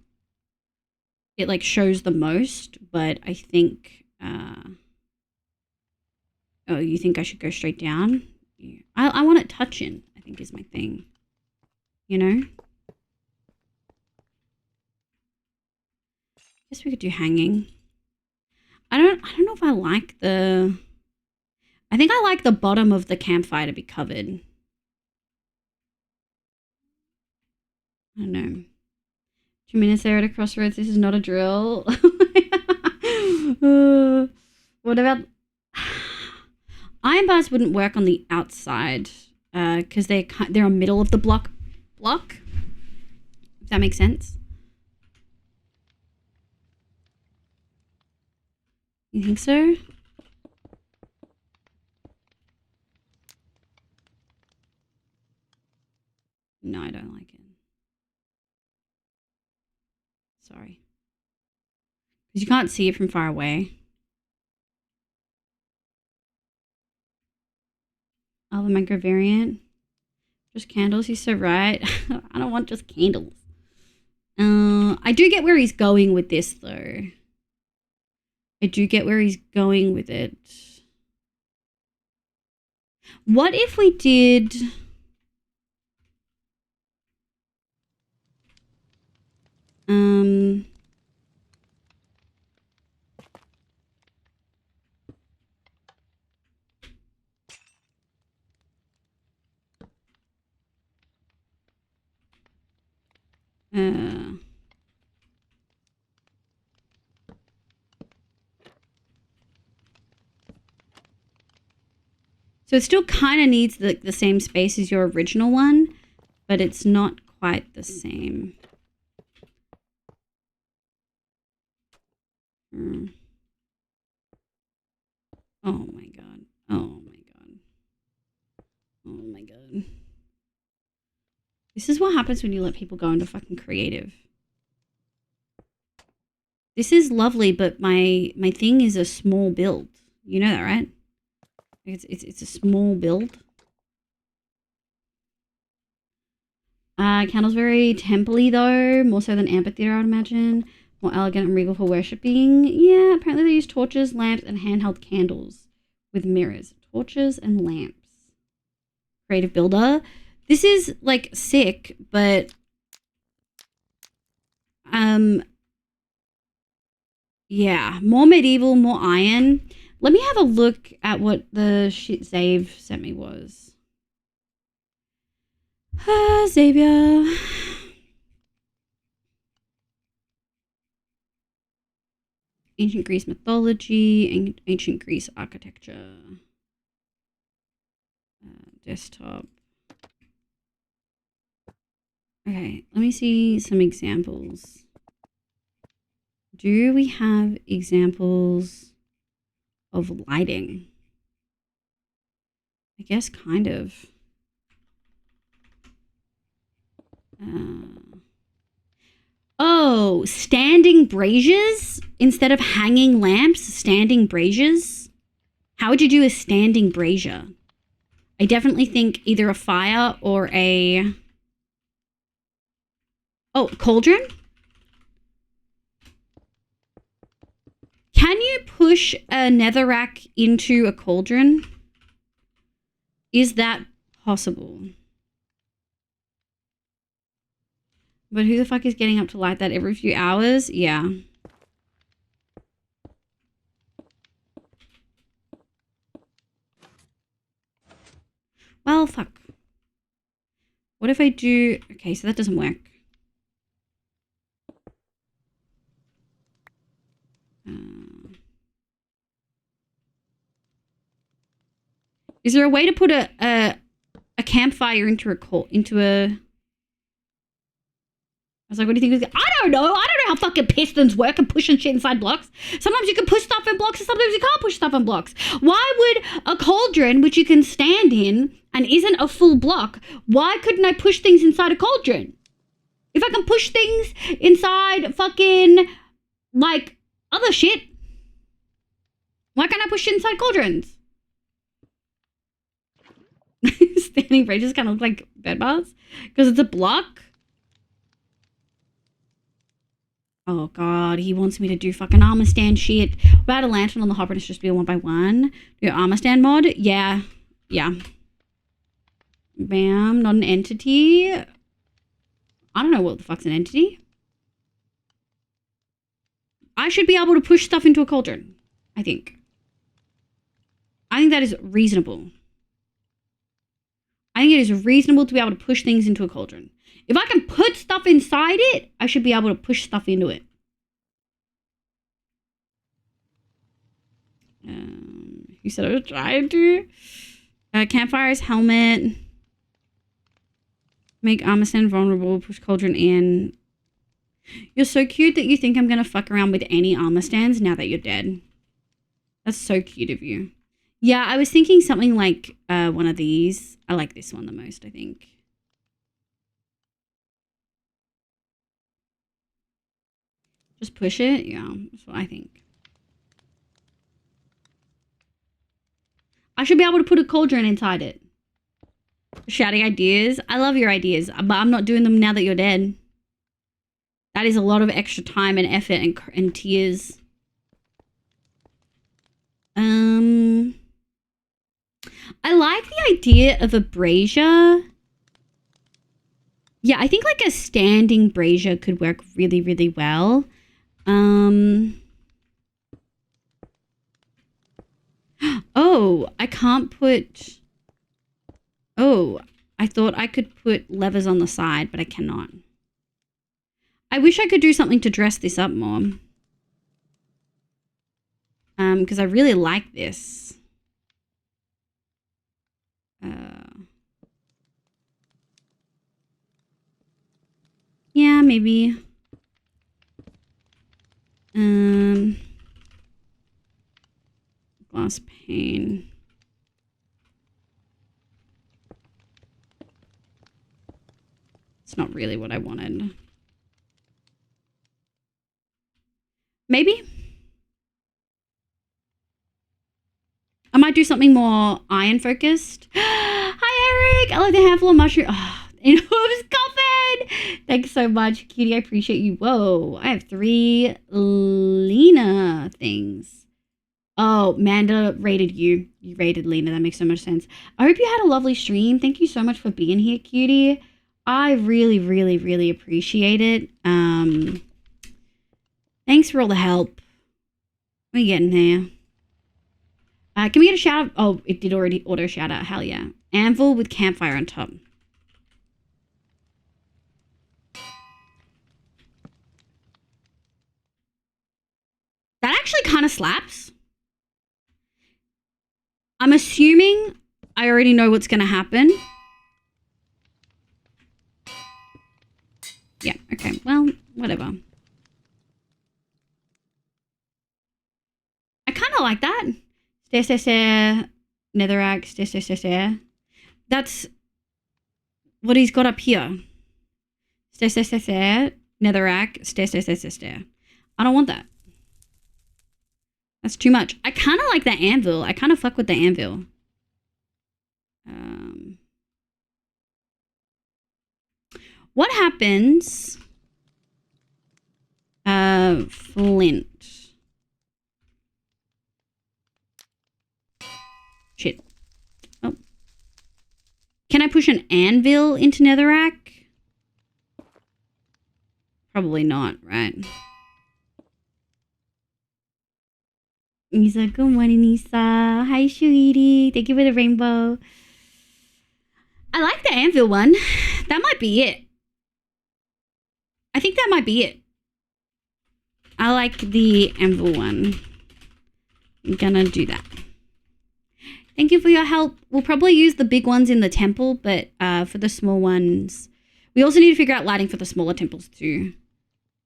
It like shows the most, but I think... Oh, you think I should go straight down? Yeah. I want it touching, I think is my thing. You know? Guess we could do hanging. I don't know if I like the... I think I like the bottom of the campfire to be covered. I don't know. 2 minutes there at a crossroads. This is not a drill. What about... Iron bars wouldn't work on the outside because they're a middle of the block. If that makes sense. You think so? No, I don't like it. Sorry. Because you can't see it from far away. Oh, the micro variant. Just candles, he's so right. I don't want just candles. I do get where he's going with this, though. I do get where he's going with it. What if we did... Um. So it still kind of needs the same space as your original one, but it's not quite the same. Oh my god. Oh my god. Oh my god. This is what happens when you let people go into fucking creative. This is lovely, but my thing is a small build. You know that, right? It's a small build. Candle's very temple-y though, more so than amphitheater, I'd imagine. More elegant and regal for worshipping. Yeah, apparently they use torches, lamps, and handheld candles with mirrors. Torches and lamps. Creative builder. This is like sick, but yeah, more medieval, more iron. Let me have a look at what the shit Zave sent me was. Xavier. Ancient Greece mythology, ancient Greece architecture. Desktop. Okay, let me see some examples. Do we have examples of lighting? I guess kind of. Oh, standing braziers instead of hanging lamps, standing braziers. How would you do a standing brazier? I definitely think either a fire or a... Oh, cauldron? Can you push a netherrack into a cauldron? Is that possible? But who the fuck is getting up to light that every few hours? Yeah. Well, fuck. What if I do... Okay, so that doesn't work. Is there a way to put a campfire into a... I was like, what do you think? I don't know. I don't know how fucking pistons work and pushing shit inside blocks. Sometimes you can push stuff in blocks and sometimes you can't push stuff in blocks. Why would a cauldron, which you can stand in and isn't a full block, why couldn't I push things inside a cauldron? If I can push things inside fucking, like, other shit, why can't I push shit inside cauldrons? Standing bridges kind of look like bed baths because it's a block. Oh god, he wants me to do fucking armor stand shit. Without a lantern on the hopper, it's just be a 1x1. Do armor stand mod? Yeah. Yeah. Bam, not an entity. I don't know what the fuck's an entity. I should be able to push stuff into a cauldron, I think. I think that is reasonable. I think it is reasonable to be able to push things into a cauldron. If I can put stuff inside it, I should be able to push stuff into it. He said I was trying to. Campfire's helmet. Make armor stand vulnerable. Push cauldron in. You're so cute that you think I'm going to fuck around with any armor stands now that you're dead. That's so cute of you. Yeah, I was thinking something like one of these. I like this one the most, I think. Just push it? Yeah, that's what I think. I should be able to put a cauldron inside it. Shouting ideas. I love your ideas, but I'm not doing them now that you're dead. That is a lot of extra time and effort and tears. I like the idea of a brazier. Yeah, I think like a standing brazier could work really, really well. Oh, I can't put... Oh, I thought I could put levers on the side, but I cannot. I wish I could do something to dress this up more. Because I really like this. Yeah, maybe. Glass pane. It's not really what I wanted. Maybe. I might do something more iron focused. Hi, Eric. I like the handful of mushroom. Oh, it was coffin. Thanks so much, cutie. I appreciate you. Whoa, I have 3 Lena things. Oh, Manda rated you. You rated Lena. That makes so much sense. I hope you had a lovely stream. Thank you so much for being here, cutie. I really, really, really appreciate it. Thanks for all the help. We're getting there. Can we get a shout out? Oh, it did already auto shout out. Hell yeah. Anvil with campfire on top. That actually kind of slaps. I'm assuming I already know what's going to happen. Yeah, okay. Well, whatever. I kind of like that. Stare, netherrack, stare. That's what he's got up here. Stare, netherrack, stare. I don't want that. That's too much. I kind of like the anvil. I kind of fuck with the anvil. What happens? Flint. Shit. Oh. Can I push an anvil into netherrack? Probably not, right? Nisa, good morning, Nisa. Hi, sweetie. Thank you for the rainbow. I like the anvil one. That might be it. I think that might be it. I like the anvil one. I'm gonna do that. Thank you for your help. We'll probably use the big ones in the temple, but for the small ones, we also need to figure out lighting for the smaller temples too.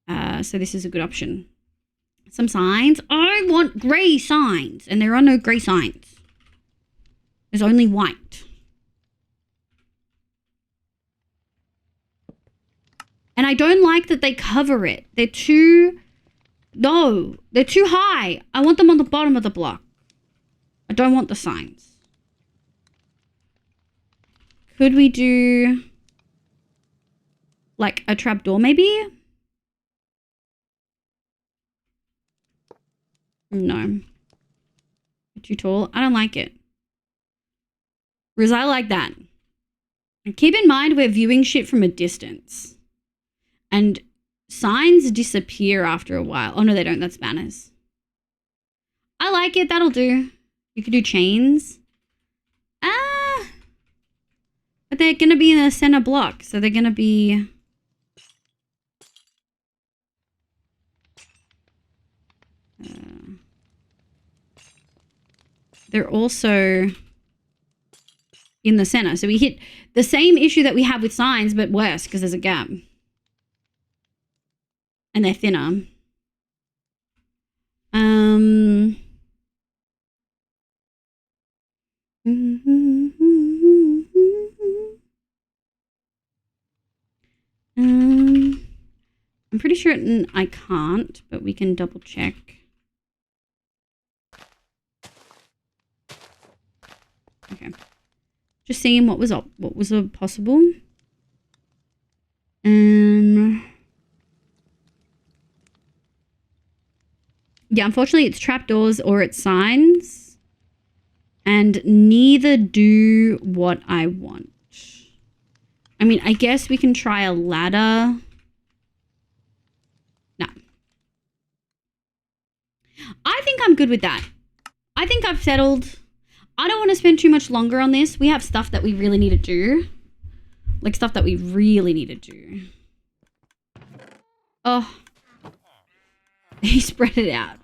So this is a good option. Some signs. I want grey signs, and there are no grey signs. There's only white. And I don't like that they cover it. They're too... No, they're too high. I want them on the bottom of the block. I don't want the signs. Could we do... like a trapdoor maybe? No. Too tall. I don't like it. Whereas I like that. And keep in mind we're viewing shit from a distance. And signs disappear after a while. Oh no, they don't. That's banners. I like it. That'll do. You could do chains. But they're going to be in the center block. So they're going to be... they're also in the center. So we hit the same issue that we have with signs, but worse because there's a gap. And they're thinner. I'm pretty sure I can't, but we can double check. Okay. Just seeing what was possible. Yeah, unfortunately it's trapdoors or it's signs. And neither do what I want. I mean, I guess we can try a ladder. No. I think I'm good with that. I think I've settled. I don't want to spend too much longer on this. We have stuff that we really need to do. Like stuff that we really need to do. Oh. He spread it out.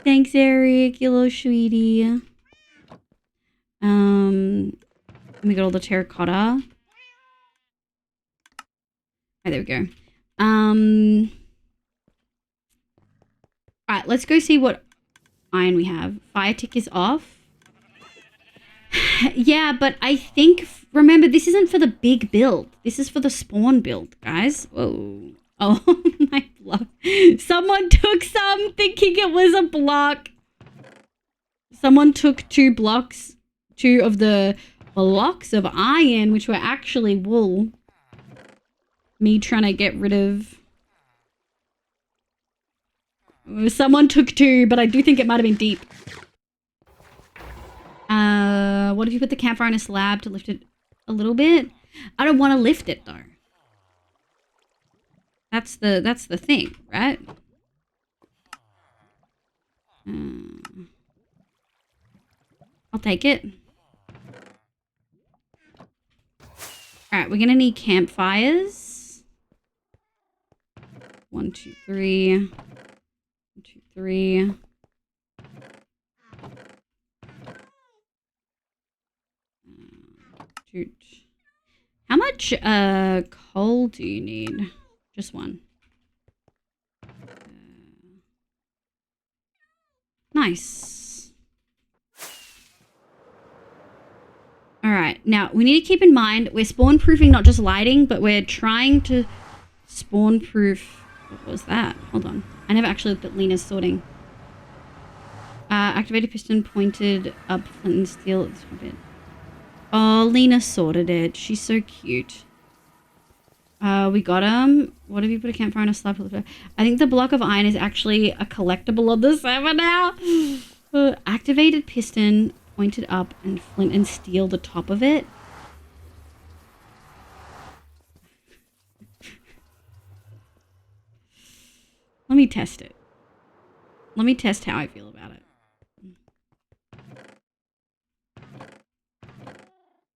Thanks, Eric. You little sweetie. We got all the terracotta. Alright, there we go. Alright, let's go see what iron we have. Fire tick is off. Yeah, but I think... Remember, this isn't for the big build. This is for the spawn build, guys. Whoa. Oh, my block. Someone took some thinking it was a block. Someone took 2 blocks. 2 of the blocks of iron, which were actually wool. Me trying to get rid of... Someone took 2, but I do think it might have been deep. What if you put the campfire on a slab to lift it a little bit? I don't want to lift it though. That's the thing, right? I'll take it. Alright, we're gonna need campfires. 1, 2, 3. 1, 2, 3. Shoot. How much coal do you need? Just 1. Nice. Alright, now we need to keep in mind we're spawn proofing not just lighting, but we're trying to spawn proof. What was that? Hold on. I never actually looked at Lena's sorting. Activated piston pointed up, flint and steel. It's a bit. Oh, Lena sorted it. She's so cute. We got him. What if you put a campfire on a slab? I think the block of iron is actually a collectible on the server now. Activated piston pointed up and flint and steel the top of it. Let me test it. Let me test how I feel about it.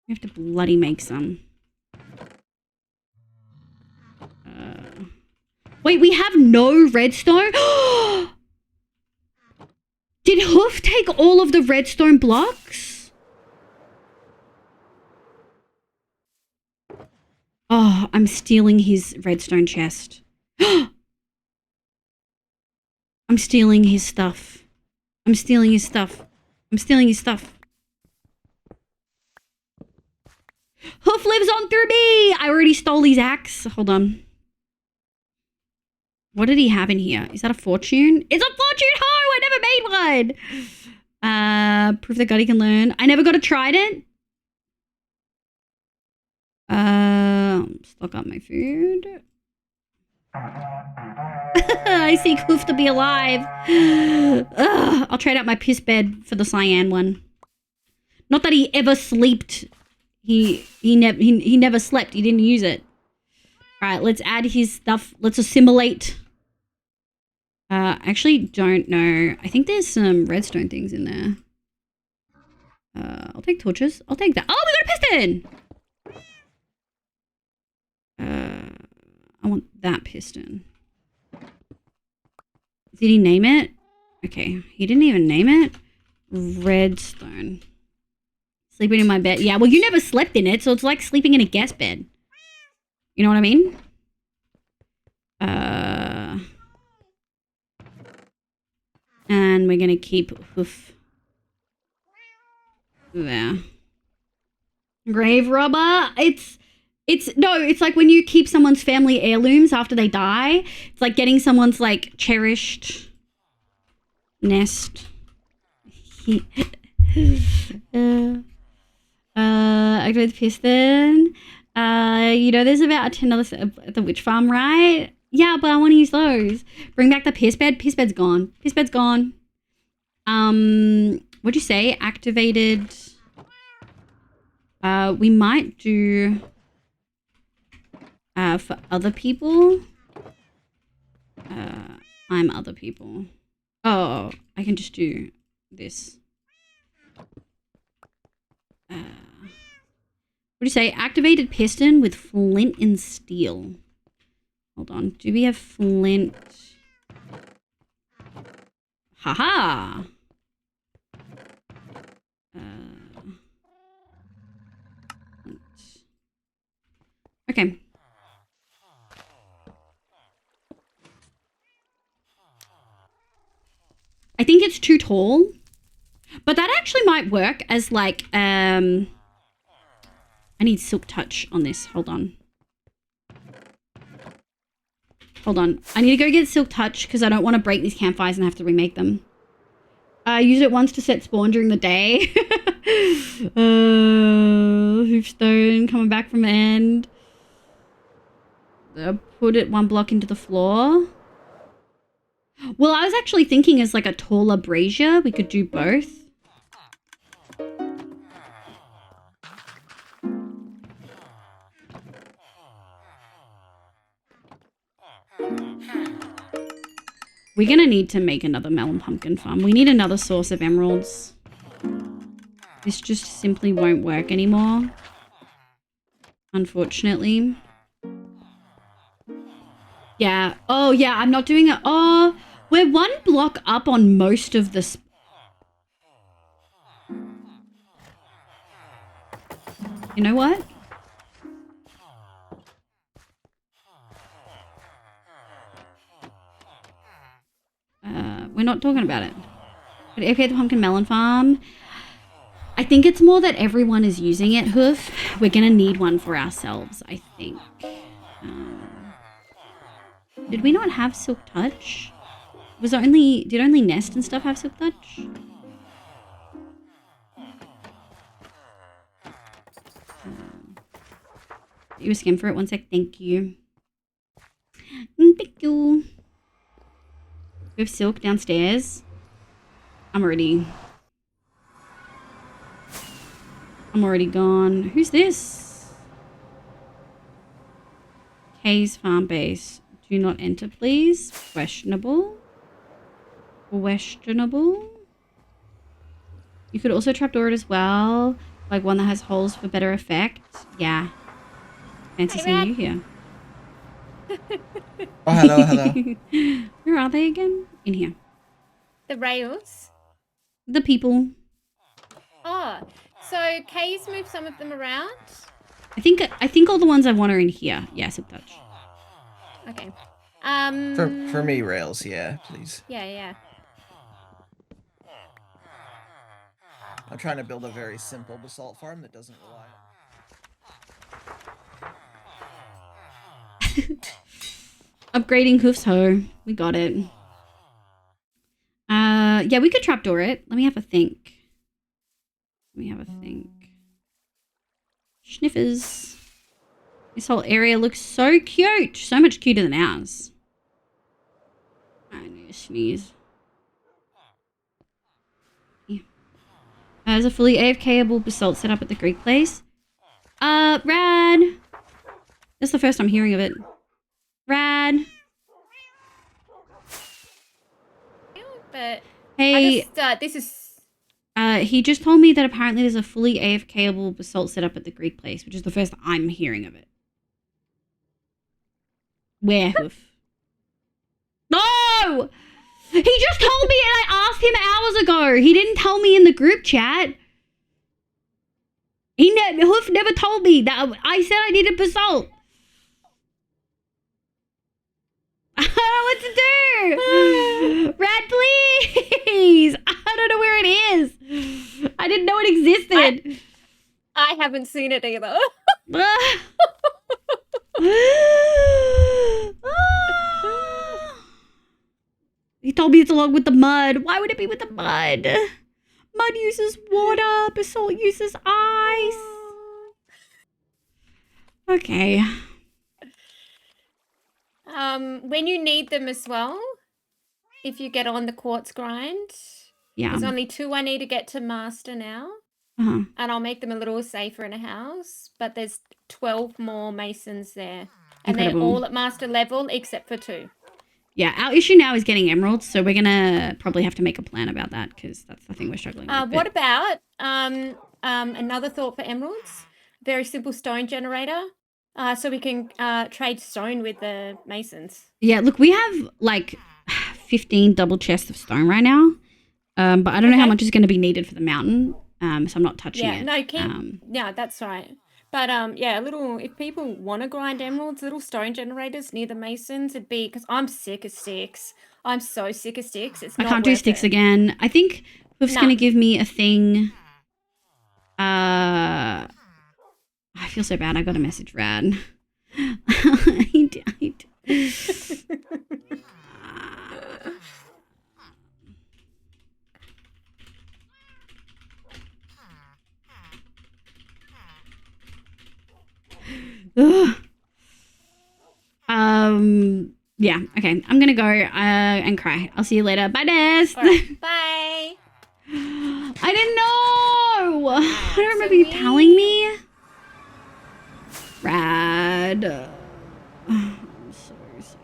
We have to bloody make some. Wait, we have no redstone? Did Hoof take all of the redstone blocks? Oh, I'm stealing his redstone chest. I'm stealing his stuff. I'm stealing his stuff. I'm stealing his stuff. Hoof lives on through me! I already stole his axe. Hold on. What did he have in here? Is that a fortune? It's a fortune hoe! I never made one! Proof that God can learn. I never got a trident. Stock up my food. I seek Hoof to be alive. Ugh, I'll trade out my piss bed for the cyan one. Not that he ever slept. He never slept. He didn't use it. All right, let's add his stuff. Let's assimilate. Actually don't know. I think there's some redstone things in there. I'll take torches. I'll take that. Oh, we got a piston. I want that piston. Did he name it? Okay, he didn't even name it. Redstone. Sleeping in my bed. Yeah, well, you never slept in it, so it's like sleeping in a guest bed. You know what I mean? And we're gonna keep Hoof there. Grave robber. It's like when you keep someone's family heirlooms after they die. It's like getting someone's like cherished nest. Activate the piston. You know there's about $10 at the witch farm, right? Yeah, but I want to use those. Bring back the piss bed. Piss bed's gone. Piss bed's gone. What'd you say? Activated. We might do for other people. I'm other people. Oh, I can just do this. What do you say? Activated piston with flint and steel. Hold on. Do we have flint? Haha. Okay. I think it's too tall, but that actually might work as like, I need silk touch on this. Hold on. Hold on. I need to go get silk touch because I don't want to break these campfires and have to remake them. I used it once to set spawn during the day. Hoofstone coming back from the end. Put it 1 block into the floor. Well, I was actually thinking as like a taller brazier, we could do both. We're gonna need to make another melon pumpkin farm. We need another source of emeralds. This just simply won't work anymore. Unfortunately. Yeah. Oh, yeah, I'm not doing it. Oh, we're 1 block up on most of the... You know what? We're not talking about it. But okay, the pumpkin melon farm. I think it's more that everyone is using it, Hoof. We're gonna need one for ourselves, I think. Did we not have silk touch? Did only Nest and stuff have silk touch? You a skim for it? 1 sec. Thank you. Thank you. We have silk downstairs. I'm already gone. Who's this? Kay's farm base. Do not enter, please. Questionable. Questionable. You could also trapdoor it as well. Like one that has holes for better effect. Yeah. Fancy seeing you here. Oh, hello, hello. Where are they again? In here. The rails? The people. Oh, so Kay's moved some of them around? I think all the ones I want are in here. Yeah, silk touch. Okay. For me, rails, yeah, please. Yeah. I'm trying to build a very simple basalt farm that doesn't rely on... Upgrading Hoof's hoe. We got it. Yeah, we could trapdoor it. Let me have a think. Sniffers. This whole area looks so cute. So much cuter than ours. I need to sneeze. Yeah. There's a fully AFK-able basalt set up at the Greek place. Rad. That's the first I'm hearing of it. Rad. But hey, this is... he just told me that apparently there's a fully AFK-able basalt set up at the Greek place, which is the first I'm hearing of it. Where, Hoof? No! He just told me and I asked him hours ago. He didn't tell me in the group chat. Hoof never told me that. I said I needed basalt. I don't know what to do. Rad, please. I don't know where it is. I didn't know it existed. I haven't seen it either. He told me it's along with the mud. Why would it be with the mud? Mud uses water. Basalt uses ice. Okay. When you need them as well, if you get on the quartz grind, yeah, there's only 2 I need to get to master now. Uh-huh. and I'll make them a little safer in a house. But there's 12 more masons there, and they're Incredible. all at master level except for 2. Yeah, our issue now is getting emeralds, so we're gonna probably have to make a plan about that because that's the thing we're struggling with. What about another thought for emeralds? Very simple stone generator, so we can trade stone with the masons. Yeah, look, we have like 15 double chests of stone right now, but I don't know how much is going to be needed for the mountain, so I'm not touching it. No, yeah, that's right. But yeah, a little. If people want to grind emeralds, little stone generators near the masons, it'd be because I'm sick of sticks. I'm so sick of sticks. It's I not can't do worth sticks it. again. I think Hoof's going to give me a thing. I feel so bad. I got a message, Rad. I died. Yeah, okay. I'm gonna go and cry. I'll see you later. Bye, Des. Right, bye. I didn't know. I don't remember you telling me. Rad. I'm so sorry.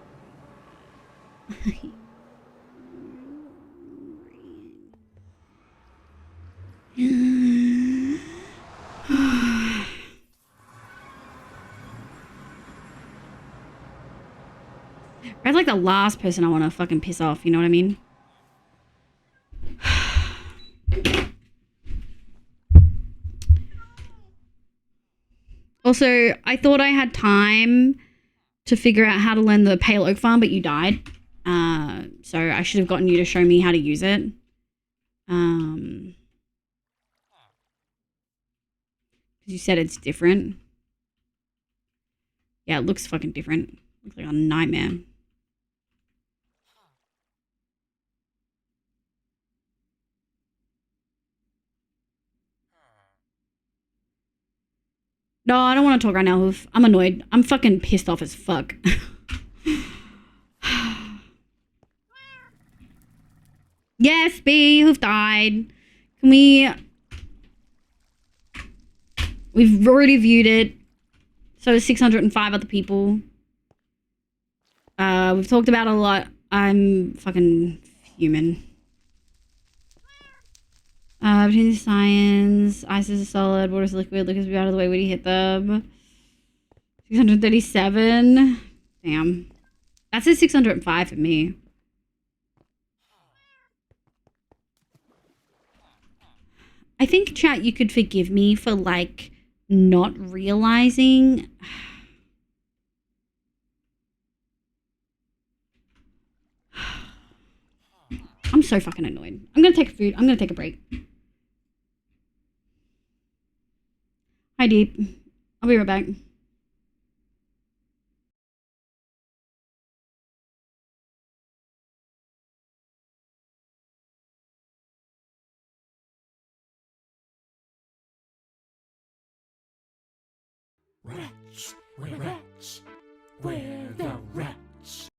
Rad's like the last person I want to fucking piss off, you know what I mean? Also, I thought I had time to figure out how to learn the Pale Oak Farm, but you died. So I should have gotten you to show me how to use it. Because you said it's different. Yeah, it looks fucking different. Looks like a nightmare. No, I don't want to talk right now, Hoof. I'm annoyed. I'm fucking pissed off as fuck. Yes, B, Hoof died. Can we... We've already viewed it. So is 605 other people. We've talked about it a lot. I'm fucking human. Between the science, ice is a solid, water is liquid, liquids be out of the way when you hit them. 637. Damn. That says 605 for me. I think, chat, you could forgive me for, like, not realizing... I'm so fucking annoyed. I'm gonna take food. I'm gonna take a break. Hi, Deep. I'll be right back. Rats, where the rats?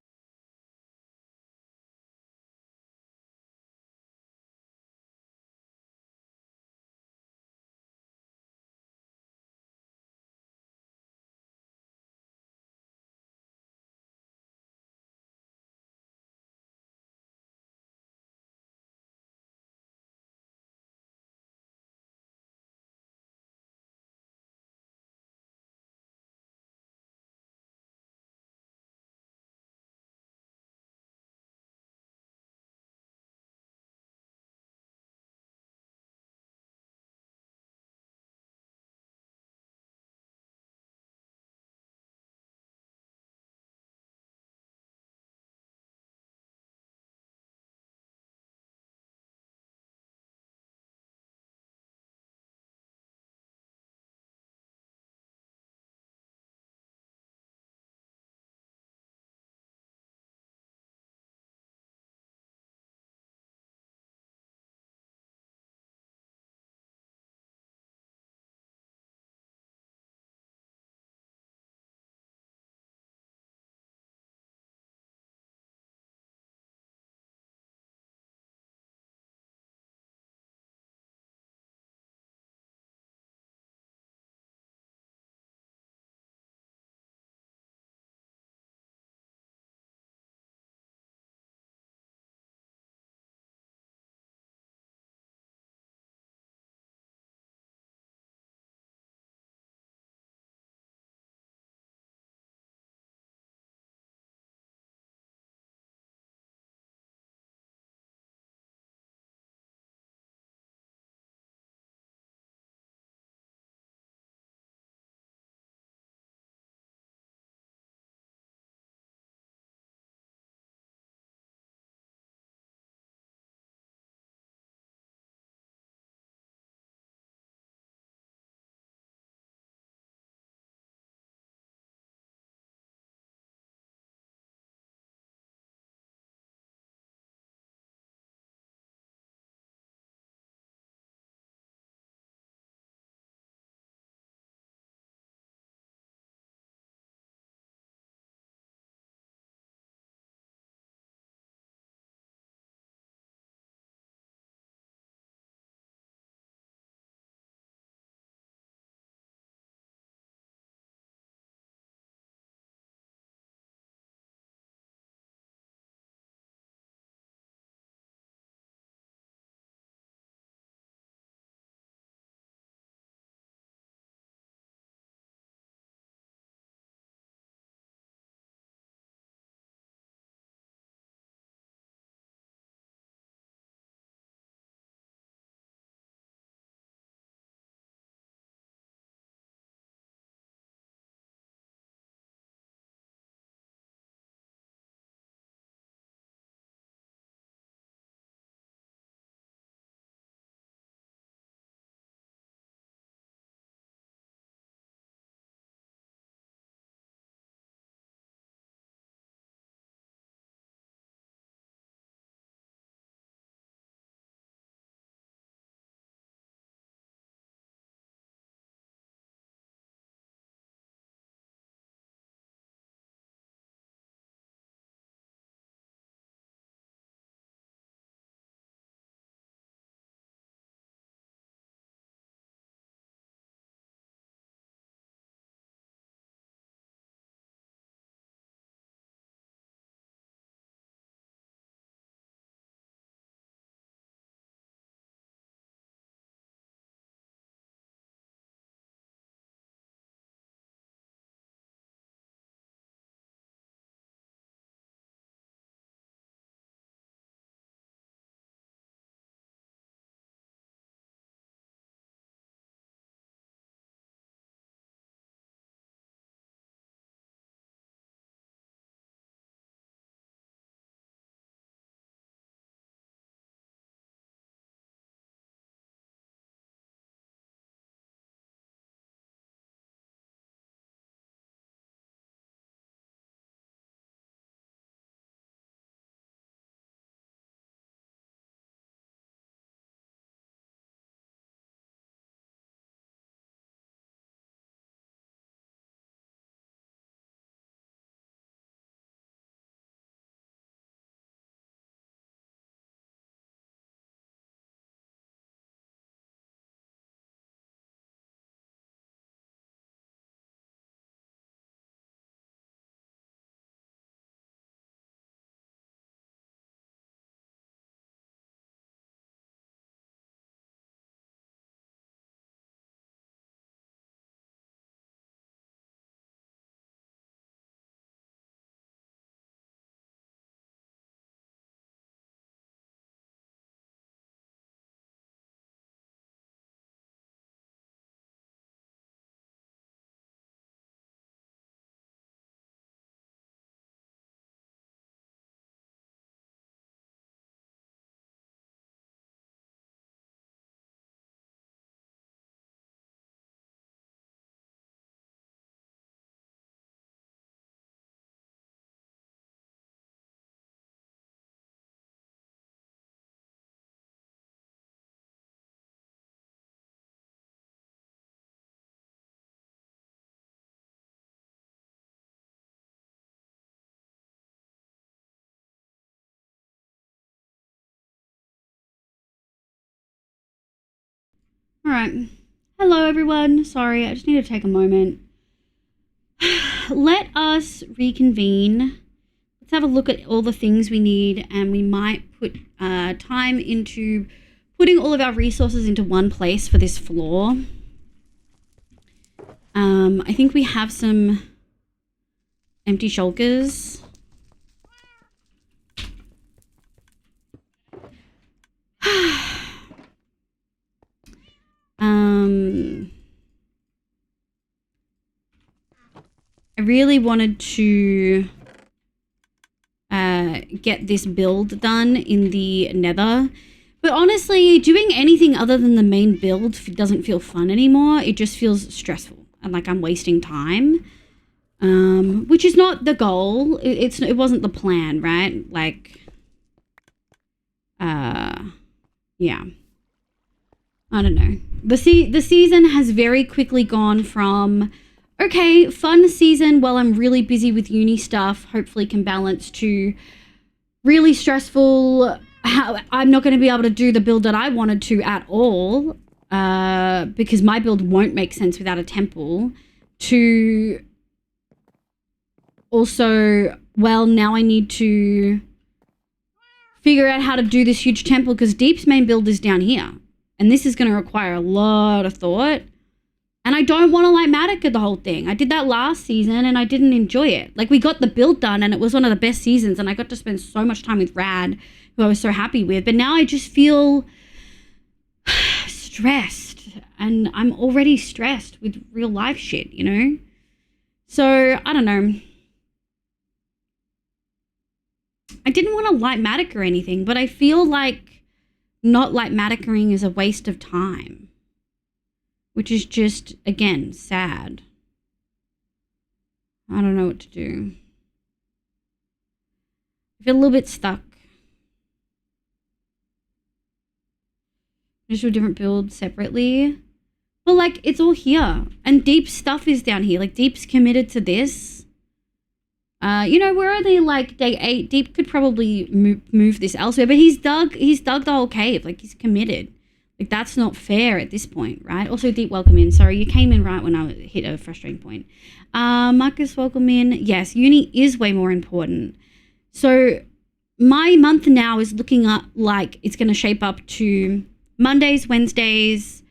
All right. Hello, everyone. Sorry, I just need to take a moment. Let us reconvene. Let's have a look at all the things we need, and we might put time into putting all of our resources into one place for this floor. I think we have some empty shulkers. I really wanted to get this build done in the nether. But honestly, doing anything other than the main build doesn't feel fun anymore. It just feels stressful and like I'm wasting time. Which is not the goal. It wasn't the plan, right? Like, yeah. I don't know. The season has very quickly gone from, okay, fun season while I'm really busy with uni stuff, hopefully can balance, to really stressful, how I'm not going to be able to do the build that I wanted to at all, because my build won't make sense without a temple, to also, well, now I need to figure out how to do this huge temple because Deep's main build is down here. And this is going to require a lot of thought. And I don't want to like Matica the whole thing. I did that last season and I didn't enjoy it. Like, we got the build done and it was one of the best seasons and I got to spend so much time with Rad, who I was so happy with. But now I just feel stressed, and I'm already stressed with real life shit, you know? So, I don't know. I didn't want to light Matic or anything, but I feel like not light Maticering is a waste of time. Which is just, again, sad. I don't know what to do. I feel a little bit stuck. Just do a different build separately. Well, like, it's all here. And Deep's stuff is down here. Like, Deep's committed to this. You know, we're only like day 8. Deep could probably move this elsewhere, but he's dug the whole cave. Like, he's committed. Like, that's not fair at this point, right? Also, Deep, welcome in. Sorry, you came in right when I hit a frustrating point. Marcus, welcome in. Yes, uni is way more important. So my month now is looking up like it's going to shape up to Mondays, Wednesdays,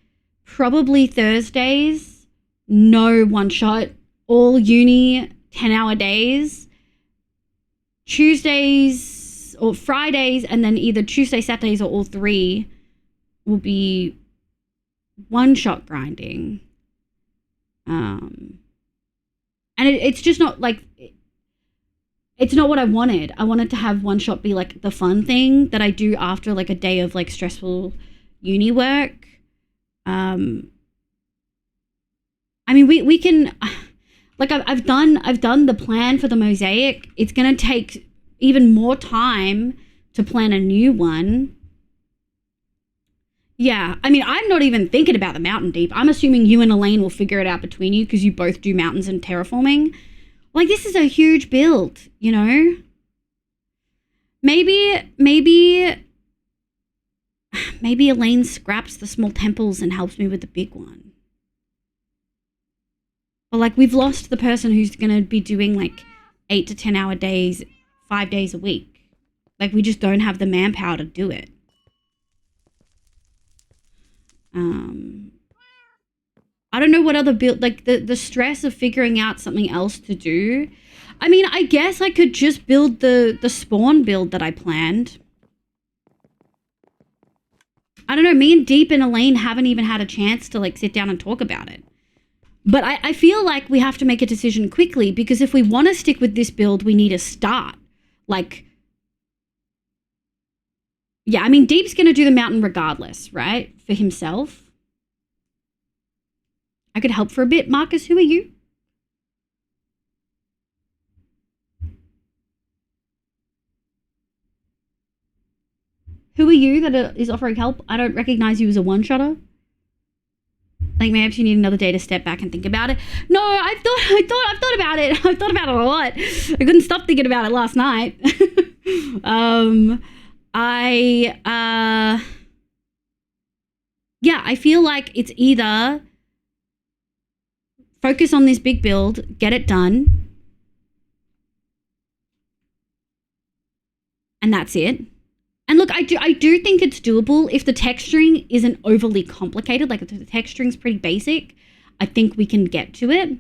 probably Thursdays, no one shot, all uni, 10-hour days, Tuesdays or Fridays, and then either Tuesday, Saturdays, or all 3 will be one-shot grinding. And it's just not like, it's not what I wanted. I wanted to have one-shot be like the fun thing that I do after like a day of like stressful uni work. I mean, we can, like, I've done the plan for the mosaic. It's gonna take even more time to plan a new one. Yeah, I mean, I'm not even thinking about the mountain Deep. I'm assuming you and Elaine will figure it out between you because you both do mountains and terraforming. Like, this is a huge build, you know? Maybe Elaine scraps the small temples and helps me with the big one. But, like, we've lost the person who's going to be doing, like, 8 to 10-hour days, 5 days a week. Like, we just don't have the manpower to do it. I don't know what other build, like, the stress of figuring out something else to do. I mean, I guess I could just build the spawn build that I planned. I don't know, me and Deep and Elaine haven't even had a chance to, like, sit down and talk about it. But I feel like we have to make a decision quickly, because if we want to stick with this build, we need to start. Like, yeah, I mean, Deep's going to do the mountain regardless, right? For himself. I could help for a bit. Marcus, who are you? Who are you that is offering help? I don't recognize you as a one-shotter. Like, maybe you need another day to step back and think about it. No, I've thought about it. I've thought about it a lot. I couldn't stop thinking about it last night. yeah, I feel like it's either focus on this big build, get it done, and that's it. And look, I do think it's doable if the texturing isn't overly complicated. Like if the texturing's pretty basic, I think we can get to it.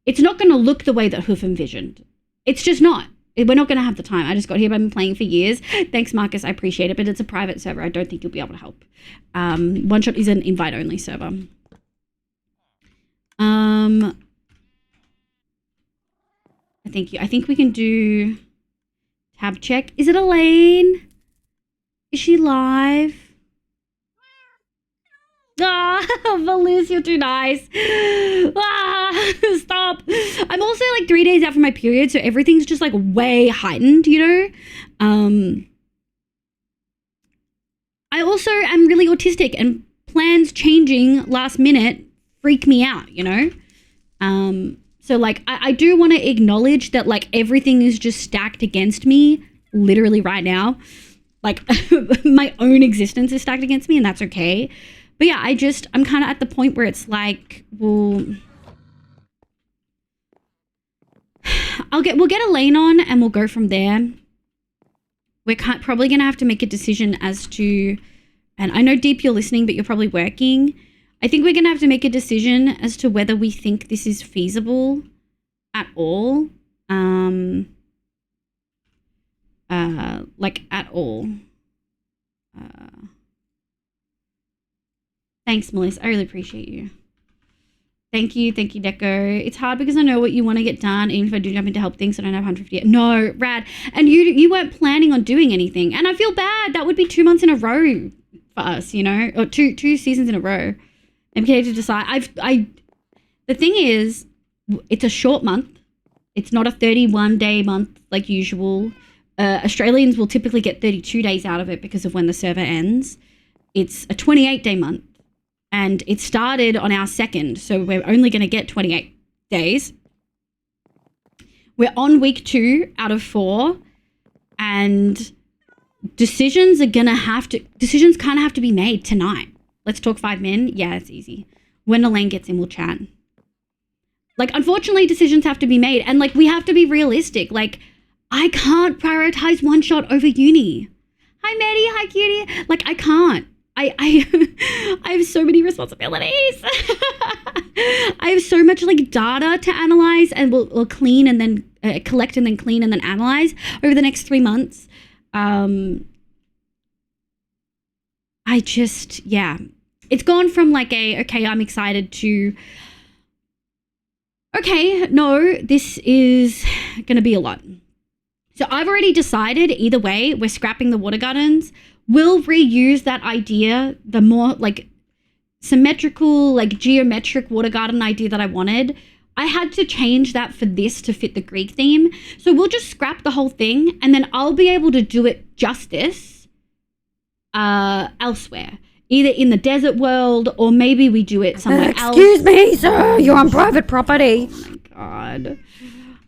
It's not going to look the way that Hoof envisioned. It's just not. We're not going to have the time. I just got here. I've been playing for years. Thanks, Marcus. I appreciate it. But it's a private server. I don't think you'll be able to help. OneShot is an invite-only server. I think we can do tab check. Is it Elaine? Is she live? Ah, Valise, you're too nice. Ah, stop. I'm also like 3 days out from my period, so everything's just like way heightened, you know? I also am really autistic, and plans changing last minute freak me out, you know? So like I do want to acknowledge that like everything is just stacked against me literally right now. Like my own existence is stacked against me, and that's okay. But yeah, I'm kind of at the point where it's like, well, we'll get Elaine on and we'll go from there. We're probably going to have to make a decision as to, and I know Deep, you're listening, but you're probably working. I think we're going to have to make a decision as to whether we think this is feasible at all. Like at all. Thanks, Melissa. I really appreciate you. Thank you, Deco. It's hard because I know what you want to get done, even if I do jump in to help things, so I don't have 150 yet. No, rad. And you weren't planning on doing anything. And I feel bad. That would be 2 months in a row for us, you know? Or two seasons in a row. I'm okay to decide. The thing is, it's a short month. It's not a 31-day month like usual. Australians will typically get 32 days out of it because of when the server ends. It's a 28-day month. And it started on our 2nd, so we're only going to get 28 days. We're on week 2 out of 4, and decisions kind of have to be made tonight. Let's talk 5 min. Yeah, it's easy. When Elaine gets in, we'll chat. Like, unfortunately, decisions have to be made, and like we have to be realistic. Like, I can't prioritize OneShot over uni. Hi, Maddie. Hi, cutie. Like, I can't. I have so many responsibilities. I have so much like data to analyze, and we'll clean and then collect and then clean and then analyze over the next 3 months. It's gone from like okay, I'm excited to, okay, no, this is gonna be a lot. So I've already decided either way, we're scrapping the water gardens. We'll reuse that idea, the more like symmetrical, like geometric water garden idea that I wanted. I had to change that for this to fit the Greek theme. So we'll just scrap the whole thing, and then I'll be able to do it justice elsewhere. Either in the desert world, or maybe we do it somewhere else. Excuse me, sir. You're on private property. Oh my God.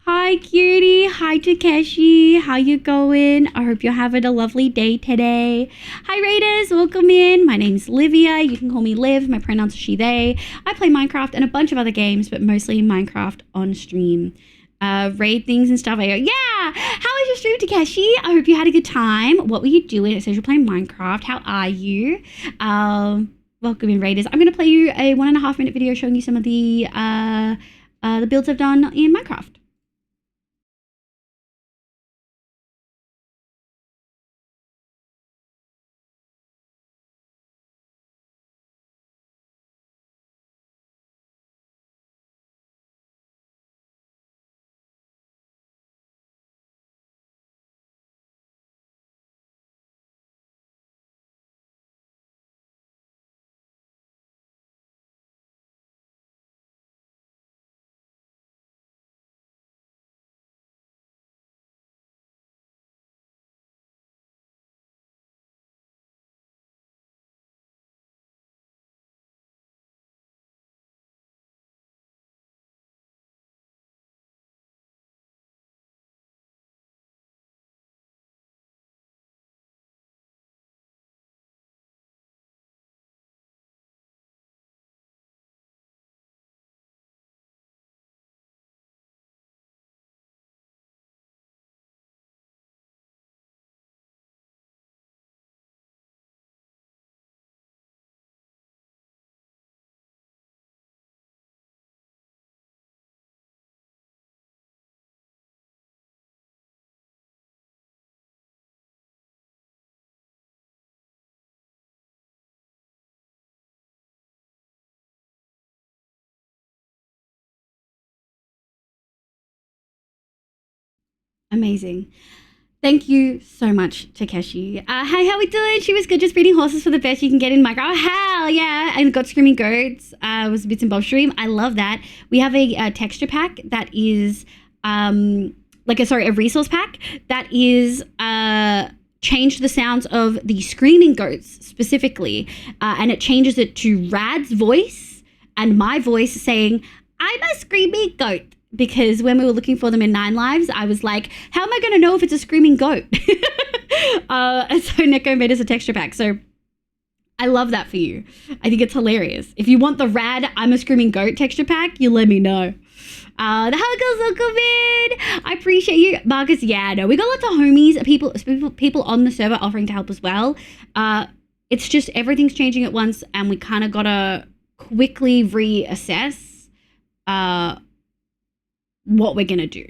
Hi, cutie. Hi, Takeshi. How you going? I hope you're having a lovely day today. Hi, Raiders. Welcome in. My name's Livia. You can call me Liv. My pronouns are she, they. I play Minecraft and a bunch of other games, but mostly Minecraft on stream. Raid things and stuff. I go, yeah. How was your stream, Takeshi? I hope you had a good time. What were you doing? It says you're playing Minecraft. How are you? Welcome in, Raiders. I'm going to play you a 1.5 minute video showing you some of the builds I've done in Minecraft. Amazing. Thank you so much, Takeshi. Hey, how we doing? She was good. Just breeding horses for the best you can get in micro. Oh, hell yeah. And got Screaming Goats. Was a bits and bobs stream. I love that. We have a texture pack that is a resource pack that is changed the sounds of the Screaming Goats specifically. And it changes it to Rad's voice and my voice saying, I'm a screaming goat. Because when we were looking for them in 9 Lives, I was like, how am I going to know if it's a screaming goat? And so Neko made us a texture pack. So I love that for you. I think it's hilarious. If you want the rad I'm a screaming goat texture pack, you let me know. The Huggles will come in. I appreciate you. Marcus, yeah, no. We got lots of homies, people on the server offering to help as well. It's just everything's changing at once and we kind of got to quickly reassess what we're gonna do.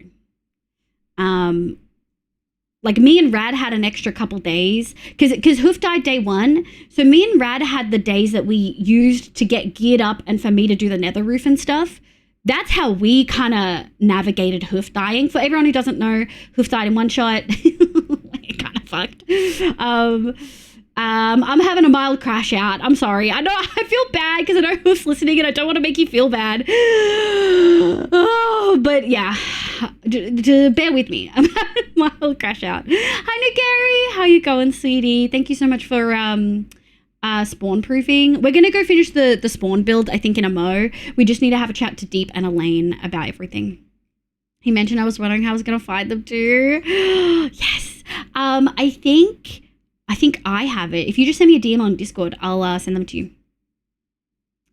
Like me and Rad had an extra couple days because Hoof died day 1. So me and Rad had the days that we used to get geared up and for me to do the nether roof and stuff. That's how we kind of navigated Hoof dying. For everyone who doesn't know, Hoof died in one shot. Kind of fucked. I'm having a mild crash out. I'm sorry. I know I feel bad because I know Hoof's listening and I don't want to make you feel bad. Oh, but yeah, bear with me. I'm having a mild crash out. Hi, Nagari. How you going, sweetie? Thank you so much for spawn proofing. We're gonna go finish the spawn build. I think in a mo. We just need to have a chat to Deep and Elaine about everything. He mentioned I was wondering how I was gonna find them too. Yes. I think I have it. If you just send me a DM on Discord, I'll send them to you.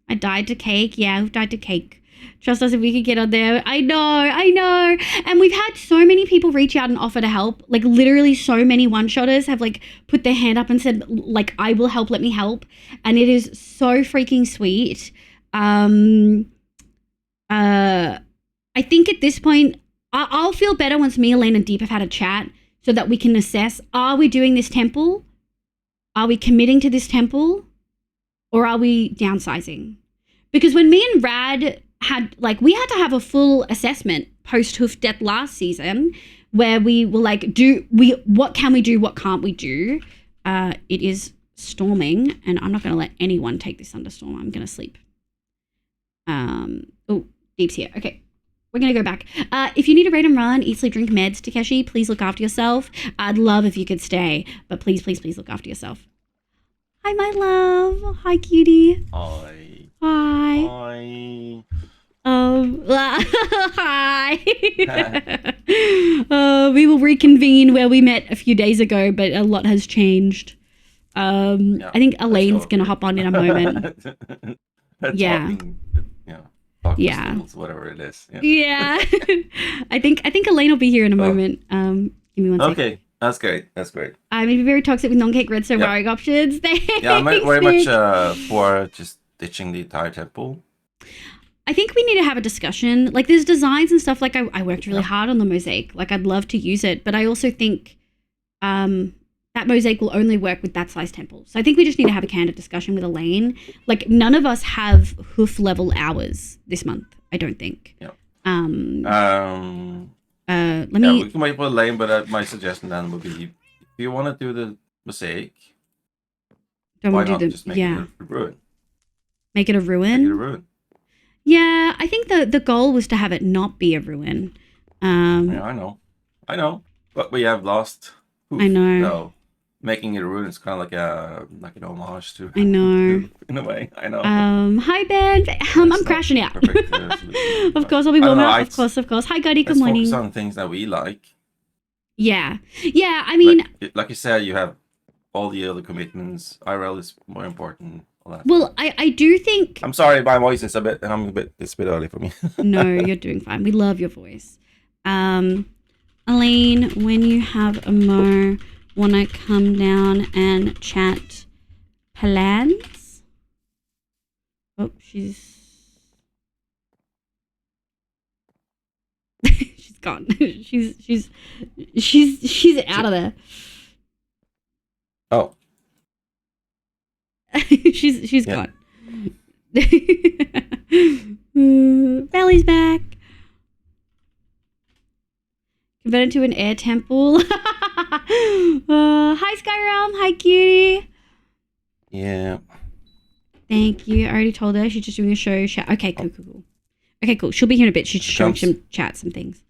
I died to cake. Yeah, who died to cake? Trust us if we could get on there. I know. And we've had so many people reach out and offer to help. Like literally so many one-shotters have like put their hand up and said like, I will help, let me help. And it is so freaking sweet. I think at this point, I'll feel better once me, Elaine, and Deep have had a chat so that we can assess, are we doing this temple? Are we committing to this temple? Or are we downsizing? Because when me and Rad we had to have a full assessment post Hoof death last season where we were like, what can we do? What can't we do? It is storming and I'm not going to let anyone take this thunderstorm. I'm going to sleep. Oh, Deep's here. Okay. We're going to go back. If you need a raid and run, eat, sleep, drink meds, Takeshi, please look after yourself. I'd love if you could stay, but please, please, please look after yourself. Hi, my love. Hi, cutie. Hi. Hi. Hi. We will reconvene where we met a few days ago, but a lot has changed. I think Elaine's going to hop on in a moment. Yeah. Whatever it is. Yeah. I think Elaine will be here in a moment. Give me one second. Okay, that's great. Maybe very toxic with non-cake red, so wiring options. Yeah, I'm very much for just ditching the entire temple. I think we need to have a discussion. Like, there's designs and stuff. Like, I worked really hard on the mosaic. Like, I'd love to use it, but I also think that mosaic will only work with that size temple. So I think we just need to have a candid discussion with Elaine. Like, none of us have hoof level hours this month, I don't think. Yeah. Let me... we can wait for Elaine, but my suggestion then would be, if you want to do the mosaic, why not just make it a ruin? Make it a ruin? Make it a ruin. Yeah, I think the goal was to have it not be a ruin. Yeah, I know. But we have lost hoof, I know. So making it a ruin is kind of like an homage to. I know. In a way, I know. Hi Ben. I'm crashing out. Of course, I'll be warm up. Of course. Hi, Goody. Good morning. Let's focus on things that we like. Yeah. I mean, like you said, you have all the other commitments. IRL is more important. Well, I do think. I'm sorry, my voice is it's a bit early for me. No, you're doing fine. We love your voice. Elaine, when you have a mo, wanna come down and chat plans? Oh, she's gone. she's out of there. Oh. she's gone. Belly's back. converted to an air temple. Hi, Skyrealm. Hi, cutie. Yeah. Thank you. I already told her she's just doing a show. Okay, cool. Okay, cool. She'll be here in a bit. She's showing some chats and things.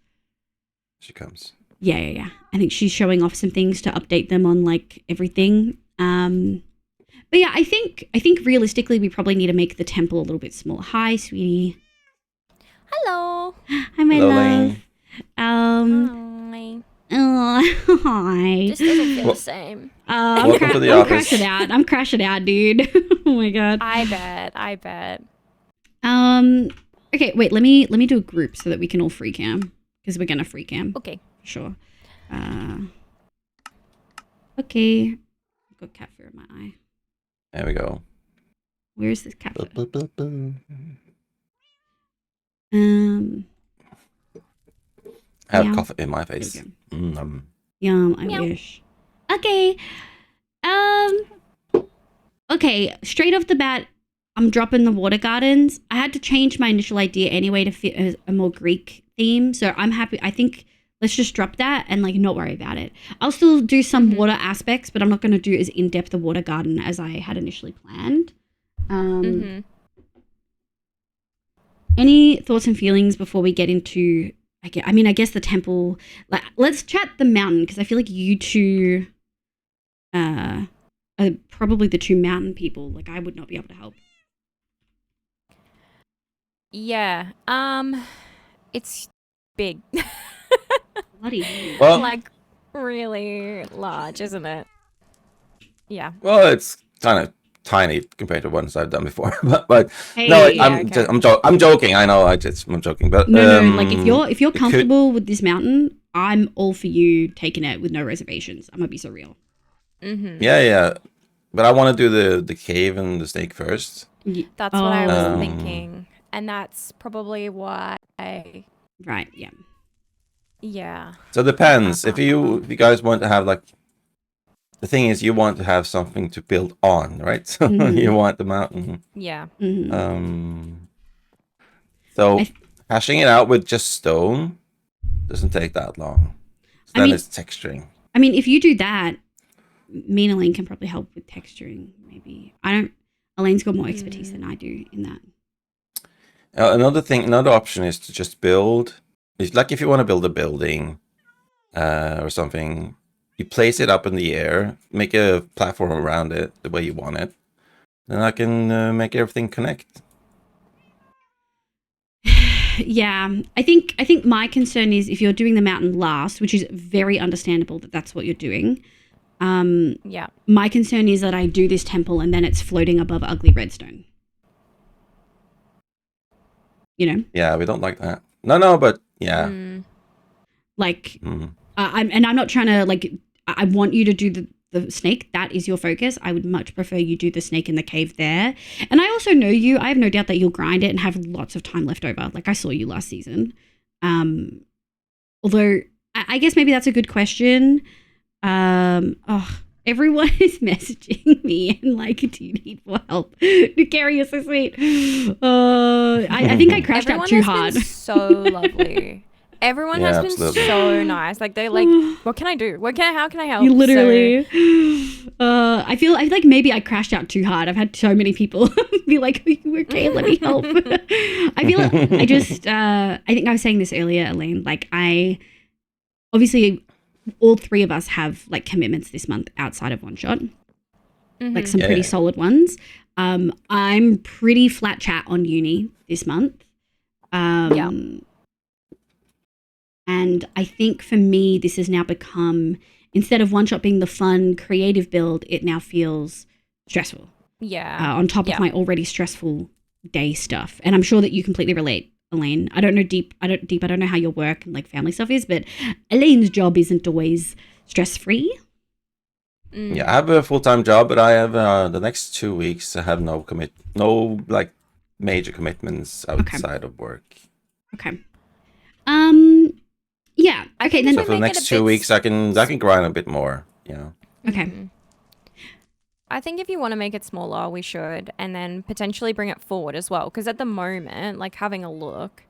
She comes. Yeah. I think she's showing off some things to update them on like everything. But yeah, I think realistically we probably need to make the temple a little bit smaller. Hi, sweetie. Hello. Hi, my Hello, love. Hi. Hi. This doesn't feel the same. Welcome to the office. I'm crashing out, dude. Oh my god. I bet. Okay, wait. Let me do a group so that we can all free cam because we're gonna free cam. Okay. For sure. Okay. I've got cat fur in my eye. There we go. Where is this cat fur? I have Meow. coffee in my face. Yum, I wish. Okay. Okay, straight off the bat, I'm dropping the water gardens. I had to change my initial idea anyway to fit a more Greek theme, so I'm happy. I think let's just drop that and like not worry about it. I'll still do some water aspects, but I'm not going to do as in-depth a water garden as I had initially planned. Any thoughts and feelings before we get into... I guess the temple... Like, let's chat the mountain, because I feel like you two are probably the two mountain people. Like, I would not be able to help. Yeah. It's big. Bloody. Well, like, really large, isn't it? Yeah. Well, it's kind of tiny compared to ones I've done before, but Hey, no, yeah, I'm joking. I know I'm joking, but No, like if you're comfortable with this mountain, I'm all for you taking it with no reservations. I'm gonna be so real. Yeah, but I want to do the cave and the snake first. That's what I was thinking, and that's probably why. Right. Yeah. Yeah. So it depends. If you guys want to have like, the thing is, you want to have something to build on, right? So you want the mountain. Yeah. So hashing it out with just stone doesn't take that long. So then it's texturing. I mean, if you do that, me and Elaine can probably help with texturing. Maybe Elaine's got more expertise than I do in that. Another option is to just build. It's like if you want to build a building or something, you place it up in the air, make a platform around it the way you want it. Then I can make everything connect. Yeah, I think my concern is if you're doing the mountain last, which is very understandable that that's what you're doing. Yeah. My concern is that I do this temple and then it's floating above ugly redstone. You know? Yeah, we don't like that. No, but yeah. Like, I'm not trying to like. I want you to do the snake. That is your focus. I would much prefer you do the snake in the cave there. And I also know you. I have no doubt that you'll grind it and have lots of time left over. Like I saw you last season. Although I guess maybe that's a good question. Everyone is messaging me and like, do you need more help? Gary, you're so sweet. I think I crashed out too hard. Been so lovely. Everyone has been so nice. Like they're like, what can I do? How can I help? You literally. I feel like maybe I crashed out too hard. I've had so many people be like, are you okay? Let me help. I feel like I think I was saying this earlier, Elaine. Like obviously all three of us have like commitments this month outside of ONESHOT. Like some pretty solid ones. I'm pretty flat chat on uni this month. And I think for me, this has now become, instead of ONESHOT being the fun, creative build, it now feels stressful. Yeah. On top of my already stressful day stuff. And I'm sure that you completely relate, Elaine. I don't know how your work and like family stuff is, but Elaine's job isn't always stress-free. Yeah, I have a full-time job, but I have the next 2 weeks. I have no like major commitments outside of work. Okay. Yeah. Okay. Then so for the next 2 weeks, I can grind a bit more. Yeah. Okay. I think if you want to make it smaller, we should, and then potentially bring it forward as well. Because at the moment, like having a look,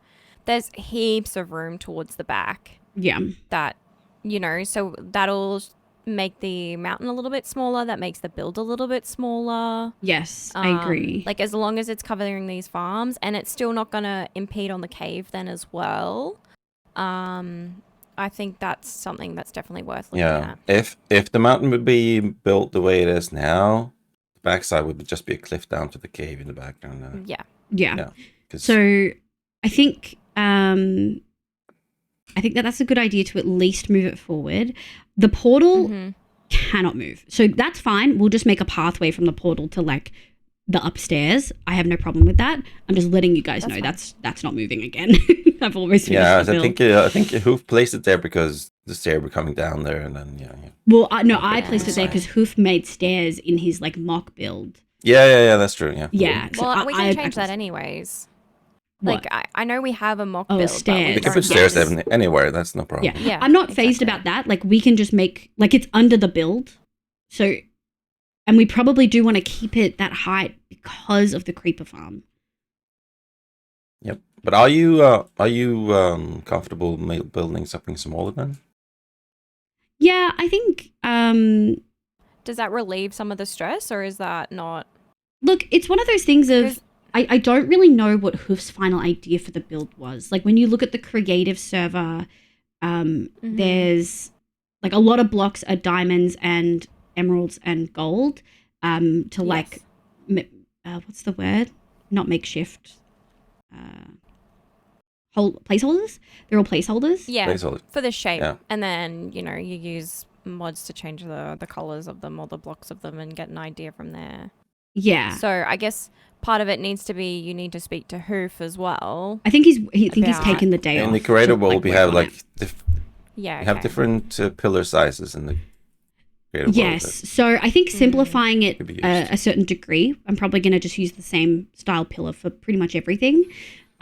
there's heaps of room towards the back. Yeah. That you know, so that'll make the mountain a little bit smaller. That makes the build a little bit smaller. Yes, I agree. Like as long as it's covering these farms, and it's still not going to impede on the cave then as well. I think that's something that's definitely worth looking Yeah. at. If the mountain would be built the way it is now, the backside would just be a cliff down to the cave in the background. Yeah. Yeah. 'Cause- So I think that's a good idea to at least move it forward. The portal cannot move. So that's fine. We'll just make a pathway from the portal to like the upstairs. I have no problem with that. I'm just letting you guys know that's not moving again. I've almost finished Yeah, the I build. think Hoof placed it there because the stairs were coming down there, and then yeah. Well, I placed it there because Hoof made stairs in his like mock build. Yeah, that's true. Yeah. Yeah. So Well, we can I change that anyways. What? Like, I know we have a mock Oh, build. stairs. We can put stairs anywhere. That's no problem. Yeah. I'm not phased about that. Like we can just make like it's under the build. So, and we probably do want to keep it that height because of the creeper farm. Yep. But are you comfortable building something smaller then? Yeah, I think. Does that relieve some of the stress, or is that not? Look, it's one of those things of I don't really know what Hoof's final idea for the build was. Like when you look at the creative server, there's like a lot of blocks are diamonds and emeralds and gold. To like, what's the word? Not makeshift. Placeholders. They're all placeholders. Yeah, Placeholder. for the shape, Yeah. and then you know you use mods to change the colors of them or the blocks of them and get an idea from there. Yeah. So I guess part of it needs to be you need to speak to Hoof as well. I think he's taken the day off. In the creator to, world, we work have on like it. we have different pillar sizes in the creator world. Yes. So I think simplifying it a certain degree. I'm probably going to just use the same style pillar for pretty much everything.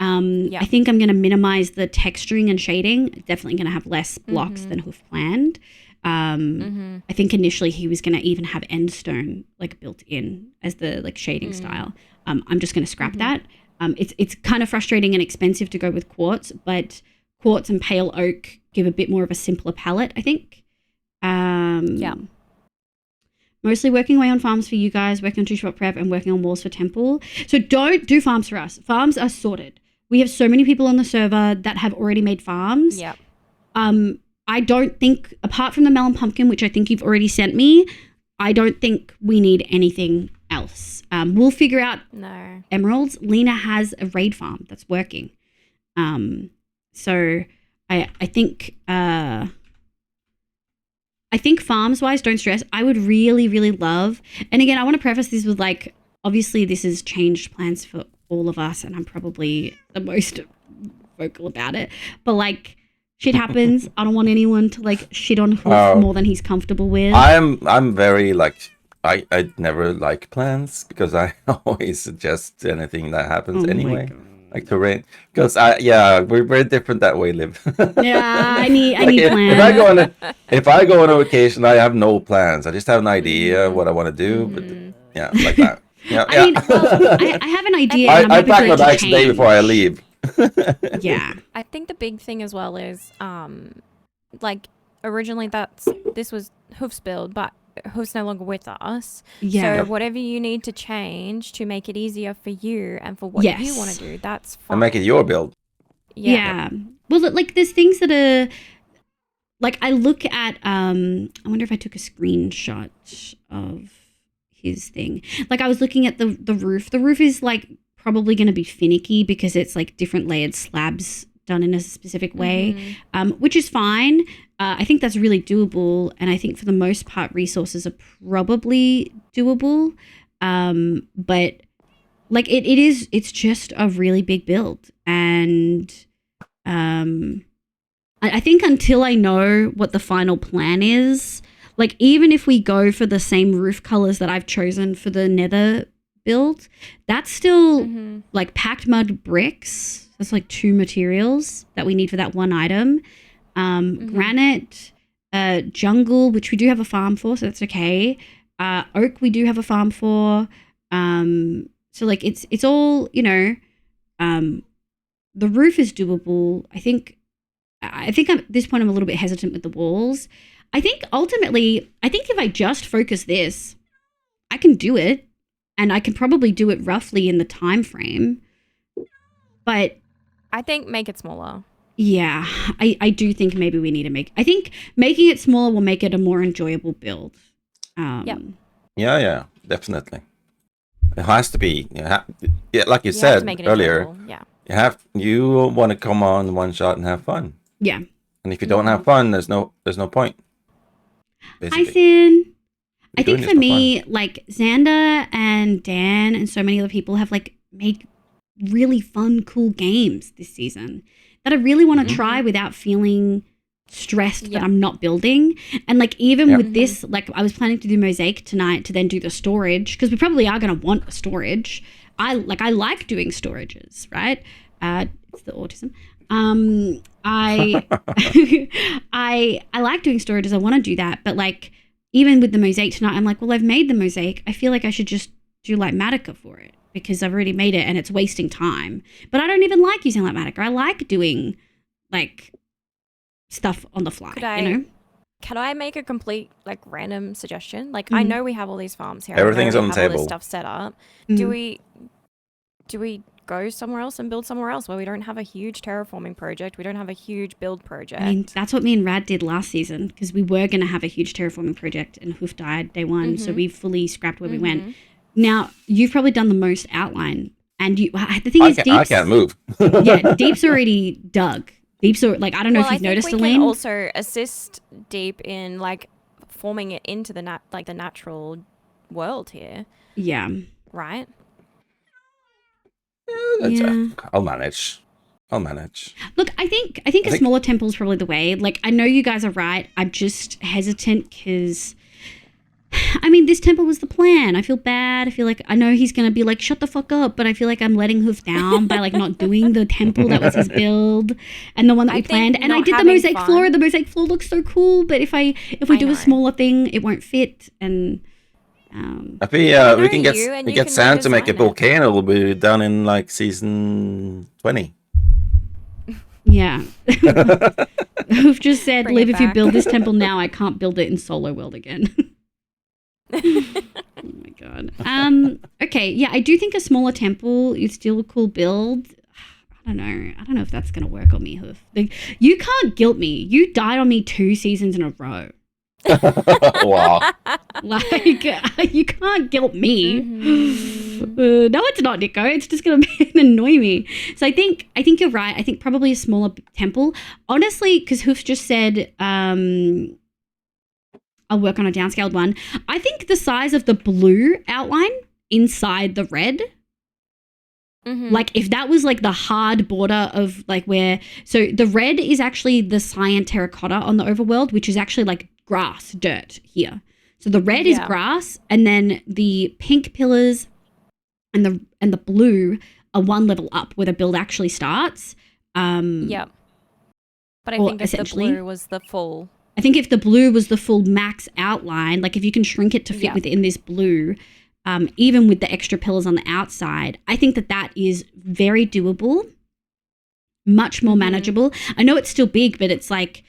I think I'm going to minimize the texturing and shading. Definitely going to have less blocks than Hoof planned. I think initially he was going to even have endstone like built in as the like shading style. I'm just going to scrap that. It's kind of frustrating and expensive to go with quartz, but quartz and pale oak give a bit more of a simpler palette, I think. Mostly working away on farms for you guys, working on two-shot prep and working on walls for temple. So don't do farms for us. Farms are sorted. We have so many people on the server that have already made farms. Yep. I don't think, apart from the melon pumpkin, which I think you've already sent me, I don't think we need anything else. We'll figure out emeralds. Lena has a raid farm that's working. So I think farms wise, don't stress. I would really, really love, and again, I want to preface this with like, obviously this has changed plans for all of us, and I'm probably the most vocal about it, but like shit happens. I don't want anyone to like shit on Hoof more than he's comfortable with. I'm very like I never like plans because I always suggest anything that happens anyway. Like terrain, because we're very different that way, Liv. Yeah, I need plans. If I go on a vacation, I have no plans. I just have an idea what I want to do, but like that. Yeah, I mean, I have an idea. And I pack my bags the day before I leave. Yeah. I think the big thing as well is, like originally this was Hoof's build, but Hoof's no longer with us. Yeah. So whatever you need to change to make it easier for you and for what you want to do, that's fine. And make it your build. Yeah. Well, like there's things that are like I look at. I wonder if I took a screenshot of his thing. Like I was looking at the roof. The roof is like probably going to be finicky because it's like different layered slabs done in a specific way, which is fine. I think that's really doable, and I think for the most part resources are probably doable. But like it's just a really big build, and I think until I know what the final plan is, like even if we go for the same roof colors that I've chosen for the nether build, that's still like packed mud bricks. That's like 2 materials that we need for that one item. Granite, jungle, which we do have a farm for, so that's okay. Oak, we do have a farm for. So like it's all, you know, the roof is doable. I think I think at this point I'm a little bit hesitant with the walls. I think ultimately, if I just focus this, I can do it, and I can probably do it roughly in the time frame. But I think make it smaller. yeah, I do think maybe we need to I think making it smaller will make it a more enjoyable build. Yep. Yeah, definitely. It has to be. Yeah, like you have said to make it earlier. enjoyable, Yeah. Mm-hmm. You want to come on one shot and have fun. Yeah. And if you don't have fun, there's no point. Hi, Sin. I We're doing think this for for me, like Xander and Dan and so many other people have like made really fun, cool games this season that I really want to try without feeling stressed that I'm not building. And like even with this, like I was planning to do Mosaic tonight to then do the storage, because we probably are going to want a storage. I like doing storages, right? It's the autism. I I like doing storages. I want to do that, but like even with the Mosaic tonight, I'm like, well, I've made the Mosaic. I feel like I should just do Litematica for it because I've already made it and it's wasting time. But I don't even like using Litematica. I like doing like stuff on the fly. Can I make a complete like random suggestion? Like I know we have all these farms here. Everything's on the All this table. stuff set up. Do we go somewhere else and build somewhere else where we don't have a huge terraforming project? We don't have a huge build project. I mean, that's what me and Rad did last season because we were going to have a huge terraforming project and Hoof died day one, so we fully scrapped where we went. Now, you've probably done the most outline, and the thing is, I can't move. Yeah, Deep's already dug. Deep's like, I don't know if you've noticed, we Elaine. can also assist Deep in like forming it into the natural world here. Yeah. Right? I'll manage. Look, I think a smaller temple is probably the way. Like, I know you guys are right. I'm just hesitant because, I mean, this temple was the plan. I feel bad. I feel like I know he's going to be like, shut the fuck up. But I feel like I'm letting Hoof down by like not doing the temple that was his build and the one that we planned. And I did the mosaic floor. The mosaic floor looks so cool. But if we do a smaller thing, it won't fit. And I think we can get Sam to make a volcano. Will be done in like season 20. Yeah. Hoof just said, Liv, if you build this temple now, I can't build it in solo world again. Oh my god. Okay, yeah, I do think a smaller temple is still a cool build. I don't know if that's gonna work on me, Hoof. Like, you can't guilt me. You died on me 2 seasons in a row. Wow. Like, you can't guilt me. No, it's not, Nico. It's just gonna annoy me. So I think you're right. I think probably a smaller temple. Honestly, because Hoof just said I'll work on a downscaled one. I think the size of the blue outline inside the red, like if that was like the hard border of like so the red is actually the cyan terracotta on the overworld, which is actually like grass, dirt here. So the red is grass, and then the pink pillars and the blue are one level up where the build actually starts. But I think if the blue was the full... I think if the blue was the full max outline, like if you can shrink it to fit within this blue, even with the extra pillars on the outside, I think that is very doable, much more manageable. I know it's still big, but it's like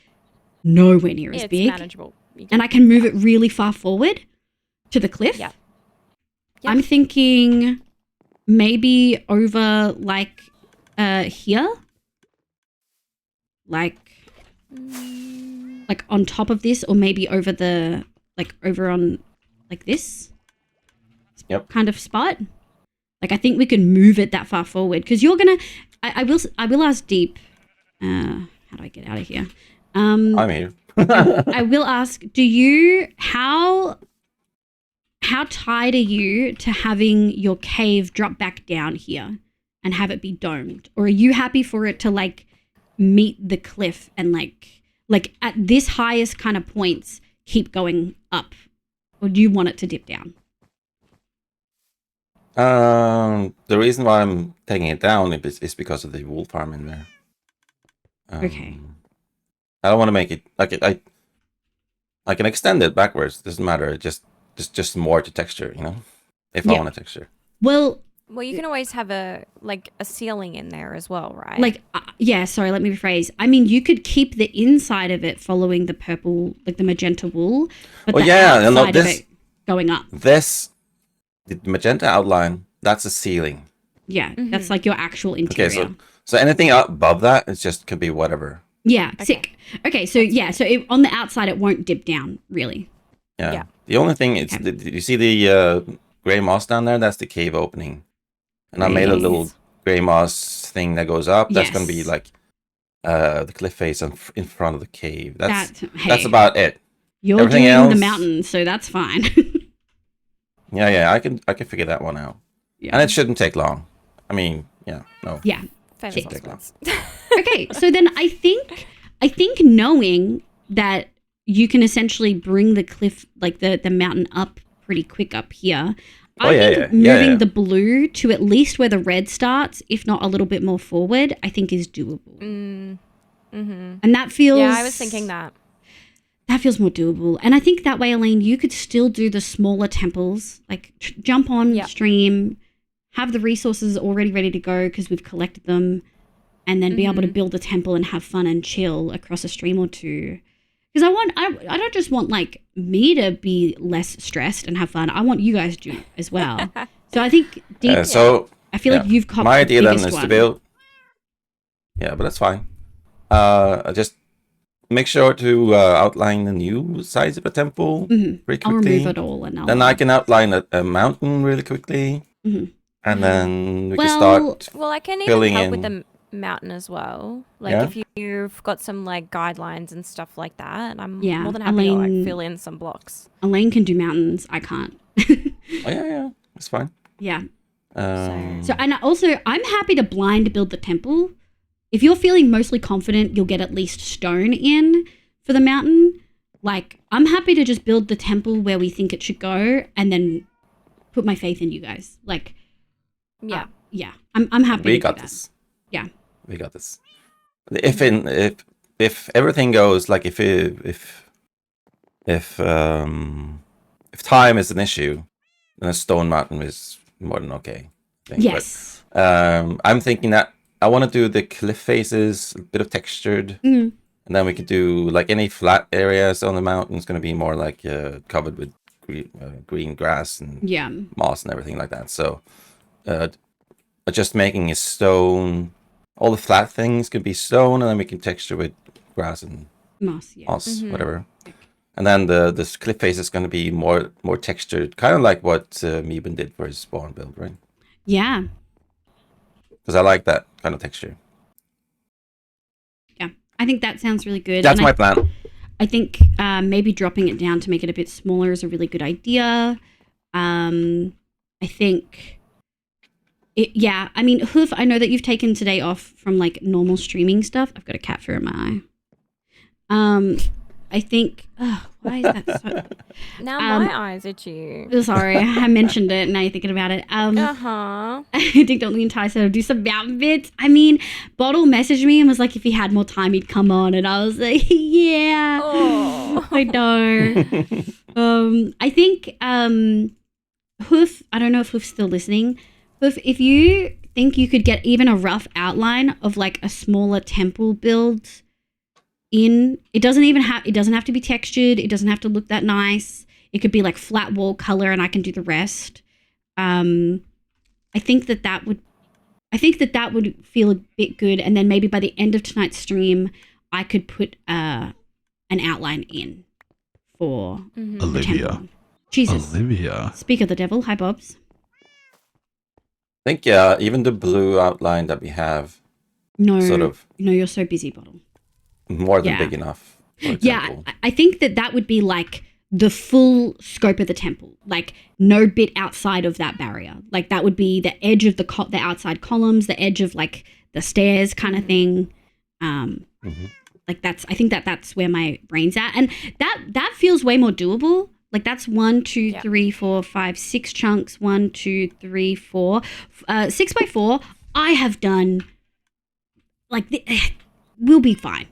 nowhere near as big. It's manageable. And I can move it really far forward to the cliff. Yeah. I'm thinking maybe over like here, like on top of this, or maybe over over on like this kind of spot. Like I think we can move it that far forward because you're gonna. I will ask Deep. How do I get out of here? I'm here. I will ask. How tied are you to having your cave drop back down here and have it be domed, or are you happy for it to like meet the cliff and like at this highest kind of points keep going up, or do you want it to dip down? The reason why I'm taking it down is because of the wool farm in there. Okay. I don't want to make it like I can extend it backwards. Doesn't matter. Just more to texture, you know. If I want a texture. Well, Well, you can always have a ceiling in there as well, right? Like, yeah, sorry, let me rephrase. I mean, you could keep the inside of it following the purple, like the magenta wool, but the outside of it going up. The magenta outline, that's a ceiling. Yeah, that's like your actual interior. Okay, so anything above that, it just could be whatever. Yeah, sick. Okay, so on the outside, it won't dip down, really. Yeah. The only thing is, you see the gray moss down there? That's the cave opening. And I made a little gray moss thing that goes up. That's going to be like the cliff face in front of the cave. That's about it. You're Everything doing else, the mountain, so that's fine. yeah, I can figure that one out. Yeah. And it shouldn't take long. I mean, yeah, no. Yeah. Shouldn't take long. Okay, so then I think knowing that you can essentially bring the cliff, like the mountain up pretty quick up here. I think moving the blue to at least where the red starts, if not a little bit more forward, I think is doable. And that feels... Yeah, I was thinking that. That feels more doable. And I think that way, Elaine, you could still do the smaller temples, like jump on stream, have the resources already ready to go because we've collected them, and then be able to build a temple and have fun and chill across a stream or two. Because I don't just want like me to be less stressed and have fun. I want you guys to as well. So I think I feel like you've covered my idea the then biggest is one. to build. Yeah, but that's fine. Just make sure to outline the new size of a temple pretty quickly. I'll remove it all and then I can outline a mountain really quickly, and then we can start. Well, I can even filling help in. with the mountain as well. Like if you've got some like guidelines and stuff like that, I'm more than happy to like fill in some blocks. Elaine can do mountains. I can't. Yeah, that's fine. Yeah. So and also, I'm happy to blind build the temple. If you're feeling mostly confident, you'll get at least stone in for the mountain. Like, I'm happy to just build the temple where we think it should go, and then put my faith in you guys. Like, I'm happy. We to got do that. this. Yeah, we got this. If everything goes like if time is an issue, then a stone mountain is more than okay. I think. Yes. But, I'm thinking that I want to do the cliff faces, a bit of textured, and then we could do like any flat areas on the mountain is going to be more like covered with green grass and moss and everything like that. So, just making a stone. All the flat things could be stone, and then we can texture with grass and moss, whatever. And then the cliff face is going to be more textured, kind of like what Meben did for his spawn build, right? Yeah. Because I like that kind of texture. Yeah, I think that sounds really good. That's my plan. I think maybe dropping it down to make it a bit smaller is a really good idea. I think... I mean, Hoof, I know that you've taken today off from like normal streaming stuff. I've got a cat fur in my eye. I think, why is that so? Now my eyes itchy. Sorry, I mentioned it. Now you're thinking about it. Dick Don't Lean Ty said, do some mountain bits. I mean, Bottle messaged me and was like, if he had more time, he'd come on. And I was like, yeah, I know. I think Hoof, I don't know if Hoof's still listening. If you think you could get even a rough outline of like a smaller temple build in, it doesn't have to be textured. It doesn't have to look that nice. It could be like flat wall color and I can do the rest. I think that would feel a bit good. And then maybe by the end of tonight's stream, I could put an outline in for Olivia. Jesus. Olivia. Speak of the devil. Hi, Bobs. I think even the blue outline that we have, sort of. No, you're so busy, Bottle. More than big enough. Yeah, I think that would be like the full scope of the temple, like no bit outside of that barrier. Like that would be the edge of the outside columns, the edge of like the stairs kind of thing. Like I think that's where my brain's at, and that feels way more doable. Like that's 1, 2, 3, 4, 5, 6 chunks. 1, 2, 3, 4, 6 by 4. I have done. Like we'll be fine.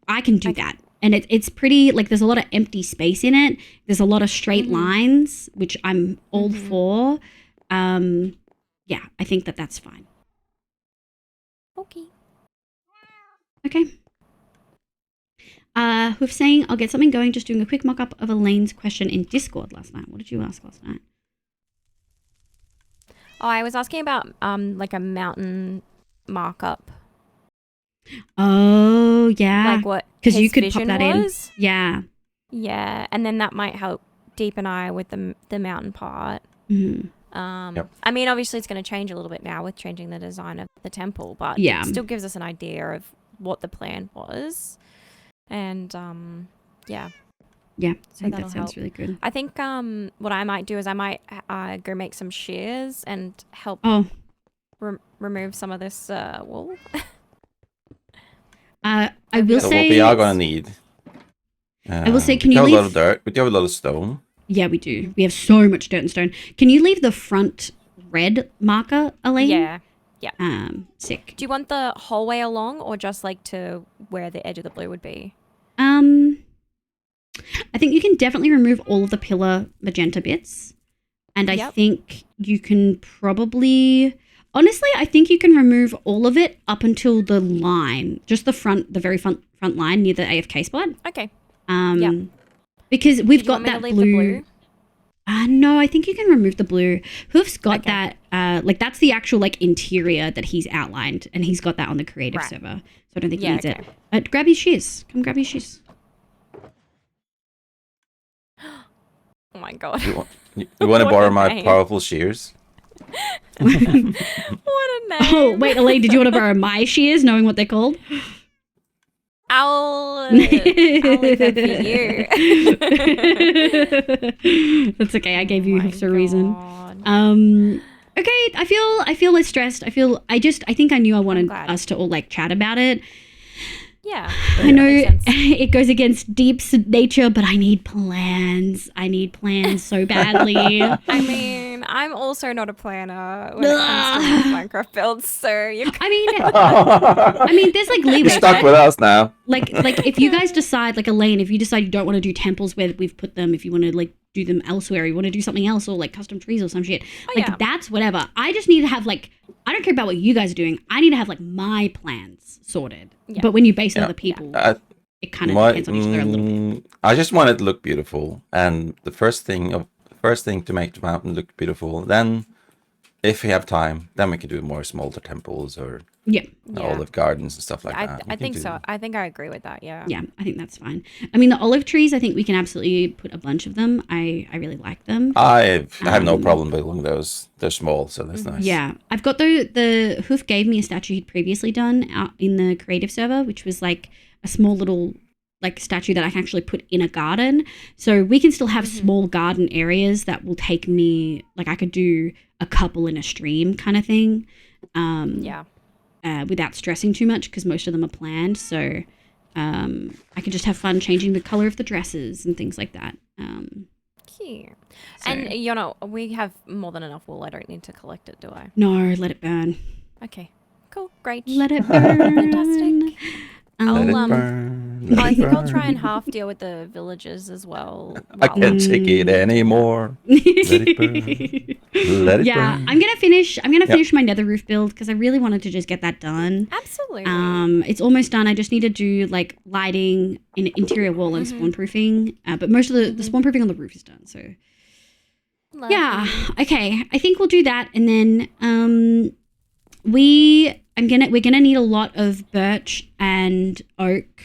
I can do that, and it's pretty. Like there's a lot of empty space in it. There's a lot of straight lines, which I'm all for. yeah, I think that that's fine. Okay. Okay. Who's saying I'll get something going, just doing a quick mock-up of Elaine's question in Discord last night. What did you ask last night? Oh, I was asking about like a mountain markup. Oh, yeah. Like what because you his could pop vision that was. in. Yeah. Yeah, and then that might help Deep and I with the mountain part. Mhm. I mean, obviously it's going to change a little bit now with changing the design of the temple, but Yeah. it still gives us an idea of what the plan was. And yeah. Yeah, So I think that'll that sounds help. really good. I think what I might do is I might go make some shears and help remove some of this wool. I will So say what we are gonna need. I will say, can we you have a lot of leave? dirt. We do have a lot of stone. Yeah, we do. We have so much dirt and stone. Can you leave the front red marker, Elaine? Yeah. Yeah. Sick. Do you want the whole way along or just like to where the edge of the blue would be? I think you can definitely remove all of the pillar magenta bits. And I think you can probably... Honestly, I think you can remove all of it up until the line. Just the very front line near the AFK spot. Okay. Because we've Did you got want me to that leave the blue? No, I think you can remove the blue. Hoof's got that, like that's the actual like interior that he's outlined, and he's got that on the creative server. So I don't think he needs it. Grab his shears. Come grab his shears. Oh my god. You want to borrow my powerful shears? What a name. Oh, wait, Elaine, did you want to borrow my shears, knowing what they're called? I'll leave them for you. That's okay. I gave you Hoofs a reason. Okay, I feel less stressed. I think I knew I wanted us to all like chat about it. Yeah. I know it goes against Deep's nature, but I need plans. I need plans so badly. I mean, I'm also not a planner when it comes to Minecraft builds, so you I mean, there's like leeway. You're stuck with us now. Like if you guys decide, like Elaine, if you decide you don't want to do temples where we've put them, if you want to like do them elsewhere, you want to do something else or like custom trees or some shit, that's whatever. I just need to have like, I don't care about what you guys are doing. I need to have like my plans sorted. Yeah. But when you base it on other people, it kind of depends on each other a little bit. I just want it to look beautiful, and the first thing to make the mountain look beautiful. Then, if we have time, then we can do more smaller temples or olive gardens and stuff like that. I think so. I think I agree with that. Yeah. Yeah, I think that's fine. I mean, the olive trees, I think we can absolutely put a bunch of them. I really like them. I have no problem building those. They're small, so that's nice. Yeah, I've got the Hoof gave me a statue he'd previously done out in the creative server, which was like a small little like statue that I can actually put in a garden. So we can still have small garden areas that will take me, like I could do a couple in a stream kind of thing. Without stressing too much because most of them are planned. So I could just have fun changing the color of the dresses and things like that. Cute. And you know, we have more than enough wool. I don't need to collect it, do I? No, let it burn. Okay. Cool. Great. Let it burn. Fantastic. Let it I'll burn. I think I'll try and half deal with the villagers as well. I can't take it anymore. Let it burn. Let it burn. I'm gonna finish my nether roof build because I really wanted to just get that done. Absolutely. It's almost done. I just need to do like lighting, interior wall, and spawn proofing. But most of the spawn proofing on the roof is done. So yeah, okay. I think we'll do that, and then we're gonna need a lot of birch and oak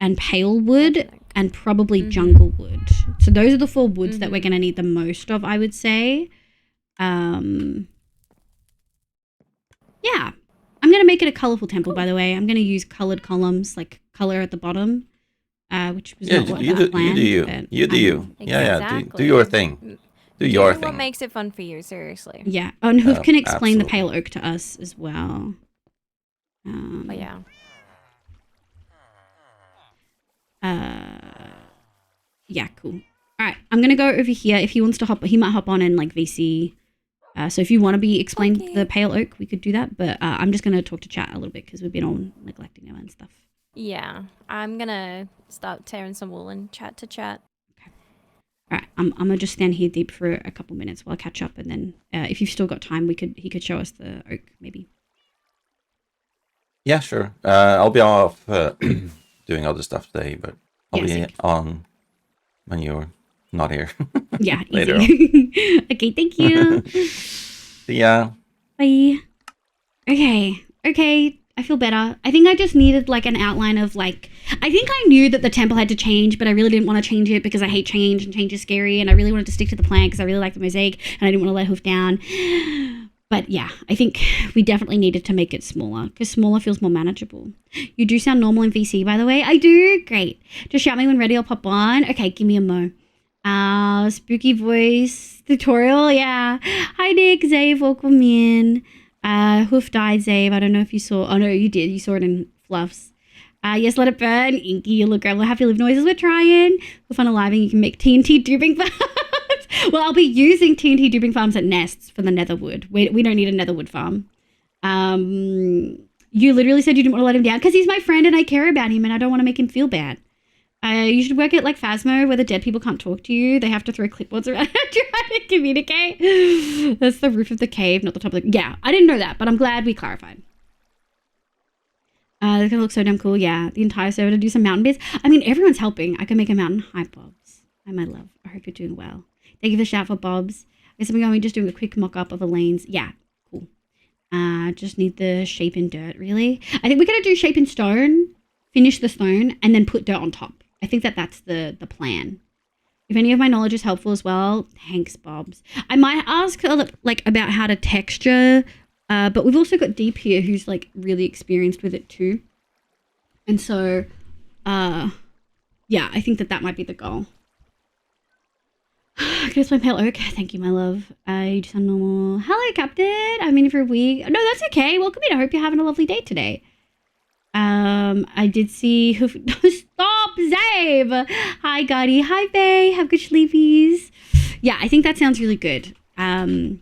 and pale wood and probably jungle wood. So those are the 4 woods that we're gonna need the most of, I would say. Yeah, I'm gonna make it a colorful temple. By the way, I'm gonna use colored columns, like color at the bottom, which was not what I planned. You do you. Exactly. Do your thing. Do your thing. What makes it fun for you? Seriously. Yeah, and Hoof can explain the pale oak to us as well. Oh yeah. Yeah, cool. All right, I'm gonna go over here. If he wants to hop, he might hop on and like VC. So if you want to be explained the pale oak, we could do that. But I'm just gonna talk to chat a little bit because we've been all neglecting him and stuff. Yeah, I'm gonna start tearing some wool and chat to chat. All right, I'm gonna just stand here deep for a couple minutes while I catch up, and then if you've still got time, he could show us the oak maybe. Yeah, sure. I'll be off doing other stuff today, but I'll be on when you're not here. Yeah, later easy. Okay, thank you. See ya. Bye. Okay. I feel better. I think I just needed like an outline of like, I think I knew that the temple had to change, but I really didn't want to change it because I hate change and change is scary. And I really wanted to stick to the plan because I really like the mosaic and I didn't want to let Hoof down. But yeah, I think we definitely needed to make it smaller because smaller feels more manageable. You do sound normal in VC, by the way. I do. Great. Just shout me when ready. I'll pop on. Okay, give me a mo. Spooky voice tutorial. Yeah. Hi, Nick. Zave, welcome in. Hoof died, Zave. I don't know if you saw. Oh, no, you did. You saw it in Fluffs. Yes, let it burn. Inky, you look great. We'll have your live noises. We're trying. For fun alive, and you can make TNT duping farms. Well, I'll be using TNT duping farms at nests for the netherwood. We don't need a netherwood farm. You literally said you didn't want to let him down because he's my friend and I care about him and I don't want to make him feel bad. You should work at like Phasmo where the dead people can't talk to you. They have to throw clipboards around and try to communicate. That's the roof of the cave, not the top of the... Yeah, I didn't know that, but I'm glad we clarified. It's gonna look so damn cool. Yeah, the entire server to do some mountain bits. I mean, everyone's helping. I can make a mountain. Hi, Bobs. Hi, my love. I hope you're doing well. Thank you for the shout for Bobs. I guess I'm going just doing a quick mock-up of Elaine's. Yeah, cool. Just need the shape in dirt, really. I think we're gonna do shape in stone, finish the stone, and then put dirt on top. I think that's the plan. If any of my knowledge is helpful as well, thanks, Bobs. I might ask like about how to texture, but we've also got Deep here who's like really experienced with it too. And so, yeah, I think that might be the goal. Can I explain pale oak? Thank you, my love. You just sound normal. Hello, Captain. I'm in for a week. No, that's okay. Welcome in. I hope you're having a lovely day today. I did see who stop, Zave. Hi, Gotti. Hi, Bay. Have good sleepies. Yeah, I think that sounds really good. And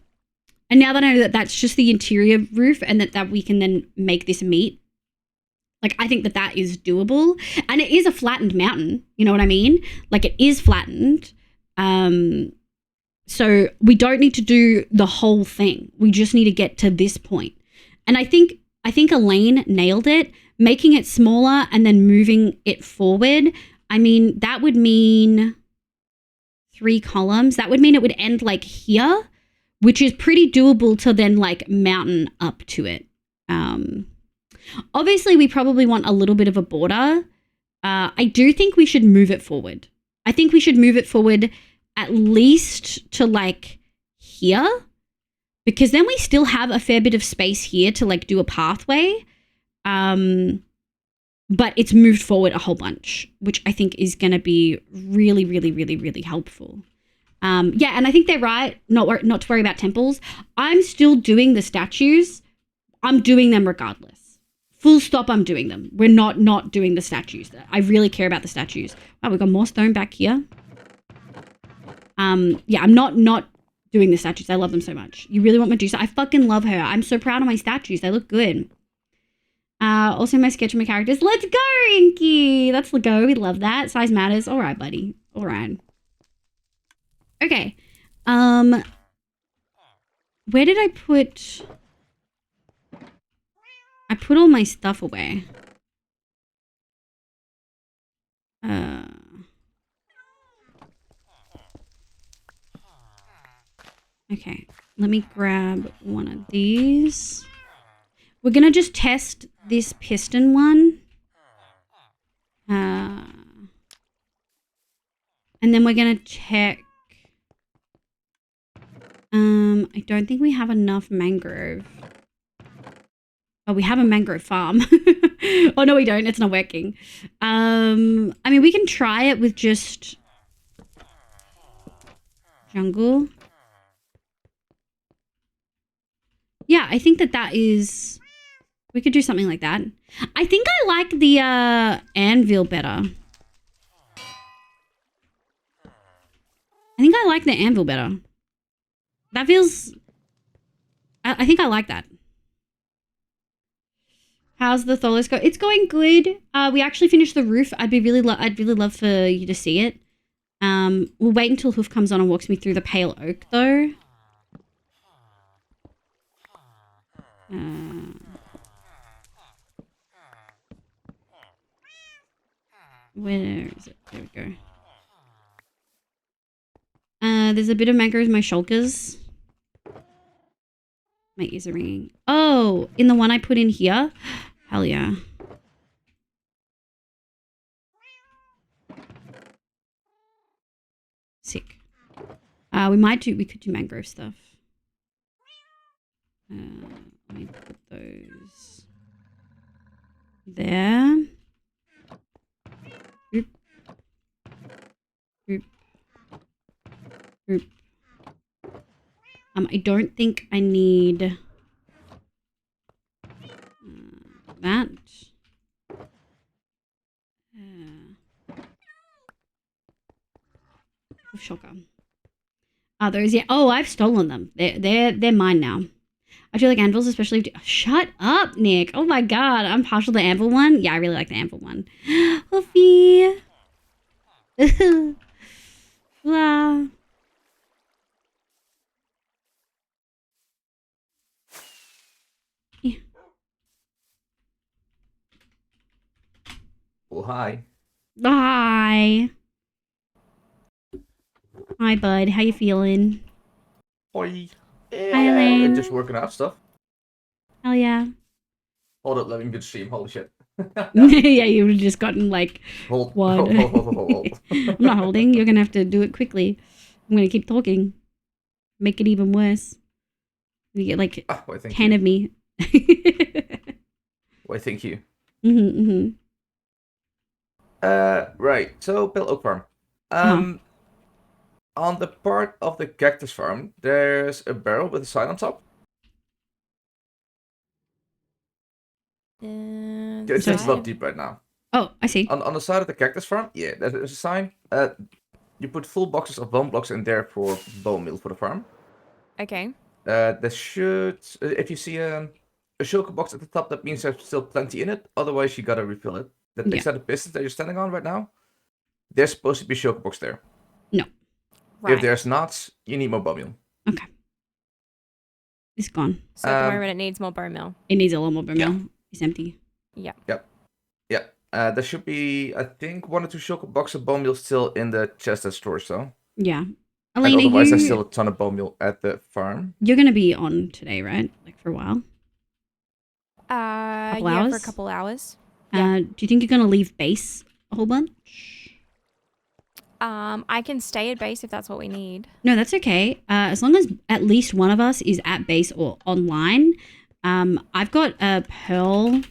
now that I know that that's just the interior roof and that we can then make this meet, like, I think that is doable. And it is a flattened mountain. You know what I mean? Like, it is flattened. So we don't need to do the whole thing. We just need to get to this point. And I think Elaine nailed it, making it smaller and then moving it forward. I mean, that would mean 3 columns. That would mean it would end like here, which is pretty doable to then like mountain up to it. Obviously we probably want a little bit of a border. I do think we should move it forward. I think we should move it forward at least to like here, because then we still have a fair bit of space here to like do a pathway. But it's moved forward a whole bunch, which I think is going to be really, really, really, really helpful. Yeah, and I think they're right, not to worry about temples. I'm still doing the statues. I'm doing them regardless. Full stop, I'm doing them. We're not doing the statues. I really care about the statues. Wow, we've got more stone back here. Yeah, I'm not doing the statues. I love them so much. You really want Medusa? I fucking love her. I'm so proud of my statues. They look good. Also my sketch of my characters. Let's go, Inky. That's the go. We love that. Size matters. All right, buddy. All right. Okay. Where did I put... I put all my stuff away. Okay, let me grab one of these. We're gonna just test this piston one. And then we're gonna check. I don't think we have enough mangrove. Oh, we have a mangrove farm. Oh, no, we don't. It's not working. I mean, we can try it with just jungle. Yeah, I think that is... We could do something like that. I think I like the anvil better. I think I like the anvil better. That feels... I think I like that. How's the Tholos go? It's going good. We actually finished the roof. I'd really love for you to see it. We'll wait until Hoof comes on and walks me through the pale oak, though. Where is it? There we go. There's a bit of mangroves in my shulkers. My ears are ringing. Oh, in the one I put in here? Hell yeah. Sick. We could do mangrove stuff. Let me put those there. Oop. Oop. Oop. I don't think I need that. Shotgun. Are those? Yeah. Oh, I've stolen them. They're mine now. I do like anvils, especially if... Shut up, Nick. Oh my god, I'm partial to the anvil one. Yeah, I really like the anvil one. Hoofy. Wow. Yeah. Well, hi. Hi. Hi, bud. How you feeling? Hi. Hi, Elaine. Just working out stuff. Hell yeah. Hold up, let me get stream. Holy shit. Yeah, you've just gotten like Hold. what? Hold. I'm not holding. You're gonna have to do it quickly. I'm gonna keep talking. Make it even worse. You get like 10 of me. Why, thank you. Mm-hmm. Right. So, build oak farm. On the part of the cactus farm, there's a barrel with a sign on top. It's a lot deep right now. Oh, I see. On the side of the cactus farm, yeah, there's a sign. You put full boxes of bone blocks in there for bone meal for the farm. Okay. There should, if you see a shulker box at the top, that means there's still plenty in it. Otherwise, you gotta refill it. The next set of pistons that you're standing on right now, there's supposed to be a shulker box there. No. If there's not, you need more bone meal. Okay. It's gone. So at the moment, it needs more bone meal. It needs a lot more bone meal. It's empty. Yeah. Yep. There should be, I think, 1 or 2 shulker boxes of bone meal still in the chest at storage, though. Yeah. And Elena, otherwise, there's still a ton of bone meal at the farm. You're gonna be on today, right? Like for a while. Couple hours? for a couple hours. Do you think you're gonna leave base a whole bunch? I can stay at base if that's what we need. No, that's okay. As long as at least one of us is at base or online. I've got a pearl,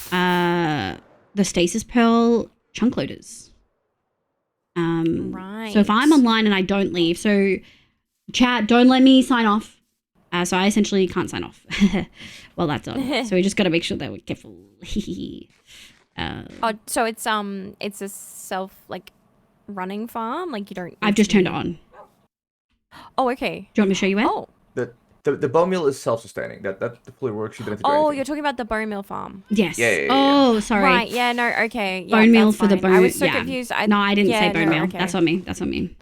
the stasis pearl chunk loaders. Right. So if I'm online and I don't leave, so chat, don't let me sign off. So I essentially can't sign off. Well, that's on. So we just got to make sure that we're careful. So it's a self running farm. Like you don't. I've just turned it on. Oh, okay. Do you want me to show you where? Oh. The bone meal is self-sustaining. That fully works. You don't have to do Oh, anything. you're talking about the bone meal farm. Yes. Yeah. Oh, sorry. Right. Yeah. No. Okay. Yeah, Bone meal that's for the fine. bone. I was so yeah. confused. No, I didn't say bone meal. Okay. That's on me. That's on me.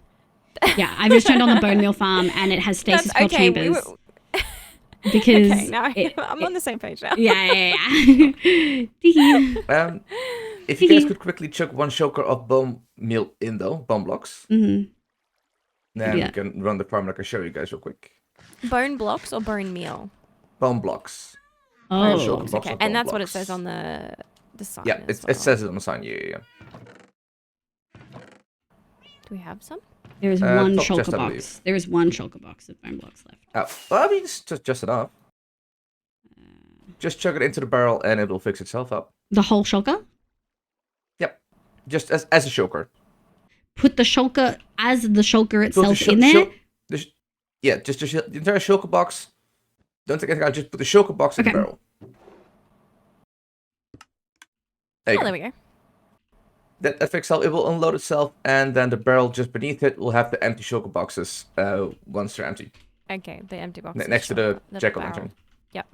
Yeah, I've just turned on the bone meal farm, and it has stasis pearl chambers. Okay, Because now I'm on the same page now. Yeah. If you guys could quickly chuck 1 shulker of bone meal in though, bone blocks, then we can run the farm. I can show you guys real quick. Bone blocks or bone meal? Bone blocks. Oh, okay. And that's what it says on the sign. Yeah, it says it on the sign. Yeah. Do we have some? There is one top shulker chest, I box. believe. There is one shulker box of bone blocks left. Well, I mean, it's just enough. Just chuck it into the barrel and it will fix itself up. The whole shulker? Yep. Just as a shulker. Put the shulker as the shulker itself in there? Just the entire shulker box. Don't take anything out. Just put the shulker box in the barrel. There we go. That fixes itself. It will unload itself, and then the barrel just beneath it will have the empty shulker boxes once they're empty. Okay, the empty boxes. Next to the jack-o'-lantern. Yep.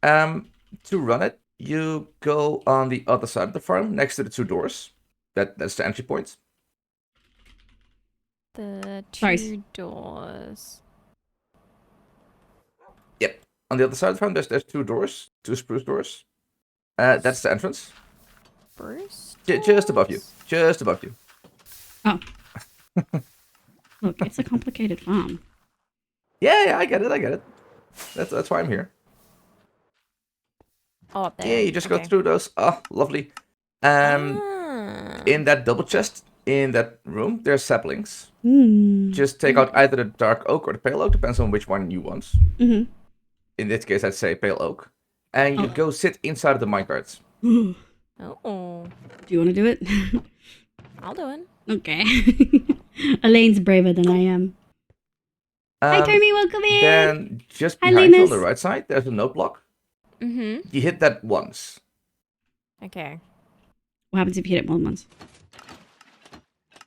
To run it, you go on the other side of the farm, next to the 2 doors. That's the entry point. The Sorry. 2 doors. Yep. On the other side of the farm, there's 2 doors, 2 spruce doors. That's the entrance. Bruce? Just above you. Just above you. Oh. Look, it's a complicated farm. Yeah, I get it. That's why I'm here. Oh, up there. Yeah, you just go through those. Oh, lovely. In that double chest, in that room, there's saplings. Just take out either the dark oak or the pale oak, depends on which one you want. Mm-hmm. In this case, I'd say pale oak. And you go sit inside of the minecarts. Oh. Do you want to do it? I'll do it. Okay. Elaine's braver than I am. Hi, Tommy. Welcome in. Then just Hi, behind you on Lemus. the right side, there's a note block. Mm-hmm. You hit that once. Okay. What happens if you hit it more than once?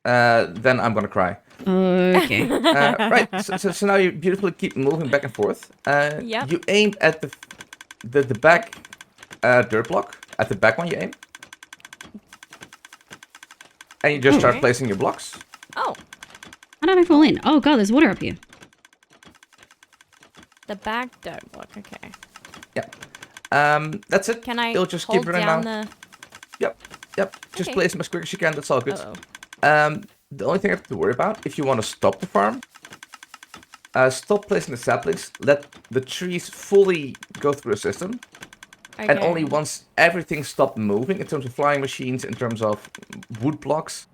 Then I'm gonna cry. Okay. Right. So now you beautifully keep moving back and forth. Yep. You aimed at the back dirt block. At the back one, you aim. And you just start placing your blocks. Oh. How did I fall in? Oh god, there's water up here. The back dirt block. Okay. Yeah. That's it. Can I It'll just hold keep running down now. the... Yep. Just Okay. place them as quick as you can. That's all good. Uh-oh. The only thing I have to worry about, if you want to stop the farm, stop placing the saplings, let the trees fully go through the system, and Okay. only once everything stopped moving, in terms of flying machines, in terms of wood blocks,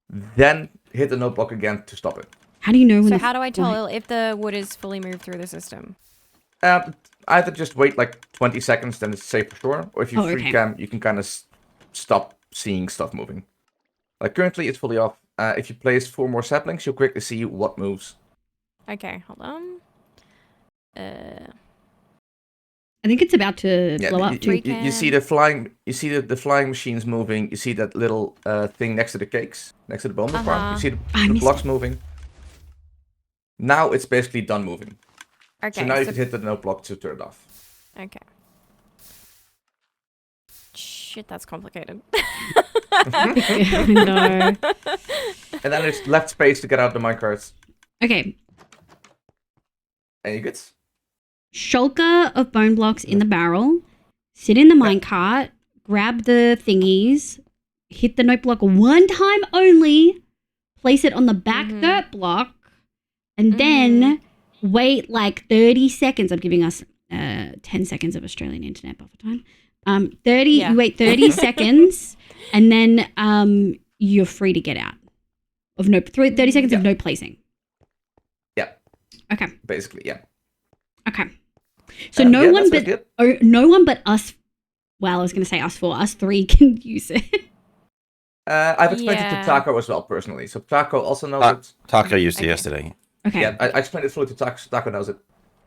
then hit the note block again to stop it. How do you know when So the how do I tell if the wood is fully moved through the system? Either just wait like 20 seconds, then it's safe for sure, or if you free okay. cam, you can kind of stop seeing stuff moving. Like currently, it's fully off. If you place 4 more saplings, you'll quickly see what moves. Okay, hold on. I think it's about to blow up too. You see the flying. You see the flying machines moving. You see that little thing next to the cakes, next to the bone farm. You see the blocks moving. Now it's basically done moving. Okay. So now you can hit the no block to turn it off. Okay. Shit, that's complicated. No. And then there's left space to get out the minecarts. Okay. And you good? Shulker of bone blocks in the barrel. Sit in the minecart. Grab the thingies. Hit the note block 1 time only. Place it on the back dirt block. And then wait like 30 seconds. I'm giving us 10 seconds of Australian internet buffer time. You wait 30 seconds, and then you're free to get out. 30 seconds of no placing. Yeah. Okay. Basically, yeah. Okay. So no one that but sounds good. no one but us. Well, I was going to say us 4. Us 3 can use it. I've explained it to Taco as well personally, so Taco also knows it. Taco used it yesterday. Okay. Yeah, I explained it fully to Taco, so Taco knows it.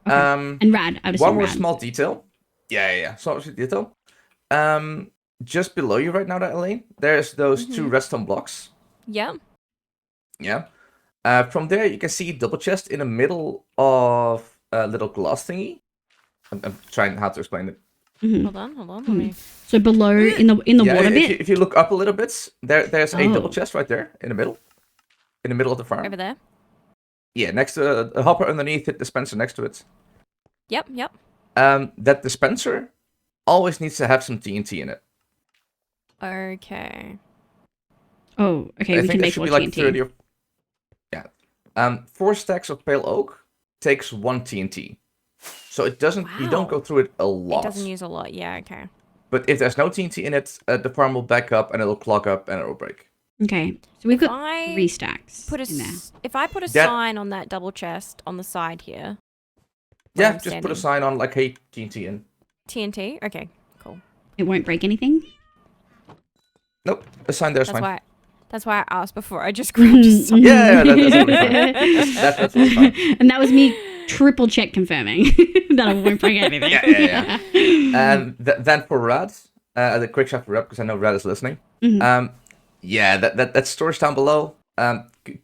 Okay. And Rad, I would one assume more Rad. small detail. Yeah. Small detail. Just below you right now, Elaine, there's those 2 redstone blocks. Yeah. Yeah. From there, you can see double chest in the middle of a little glass thingy. I'm trying how to explain it. Hold on. Let me... So below in the water bit. If you look up a little bit, there's a double Oh. chest right there in the middle. In the middle of the farm. Over there? Yeah, next to a hopper underneath, hit dispenser next to it. Yep. That dispenser always needs to have some TNT in it. Okay. Oh, okay. I We think can there make should more be like TNT. 30 or... Yeah. 4 stacks of pale oak takes 1 TNT. So it doesn't... You don't go through it a lot. It doesn't use a lot. Yeah, okay. But if there's no TNT in it, the farm will back up and it'll clog up and it'll break. Okay. So we've got I 3 stacks Put a in there. If I put a That- sign on that double chest on the side here. Yeah, I'm just put standing. a sign on like, hey, TNT in. TNT? Okay, cool. It won't break anything? Nope, a sign there's fine. That's why I asked before. I just grabbed a sign. Yeah, that's totally fine. That's totally fine. And that was me triple check confirming that I won't break anything. Yeah. And then for Rad, the quick shot for Rad, because I know Rad is listening. That storage down below,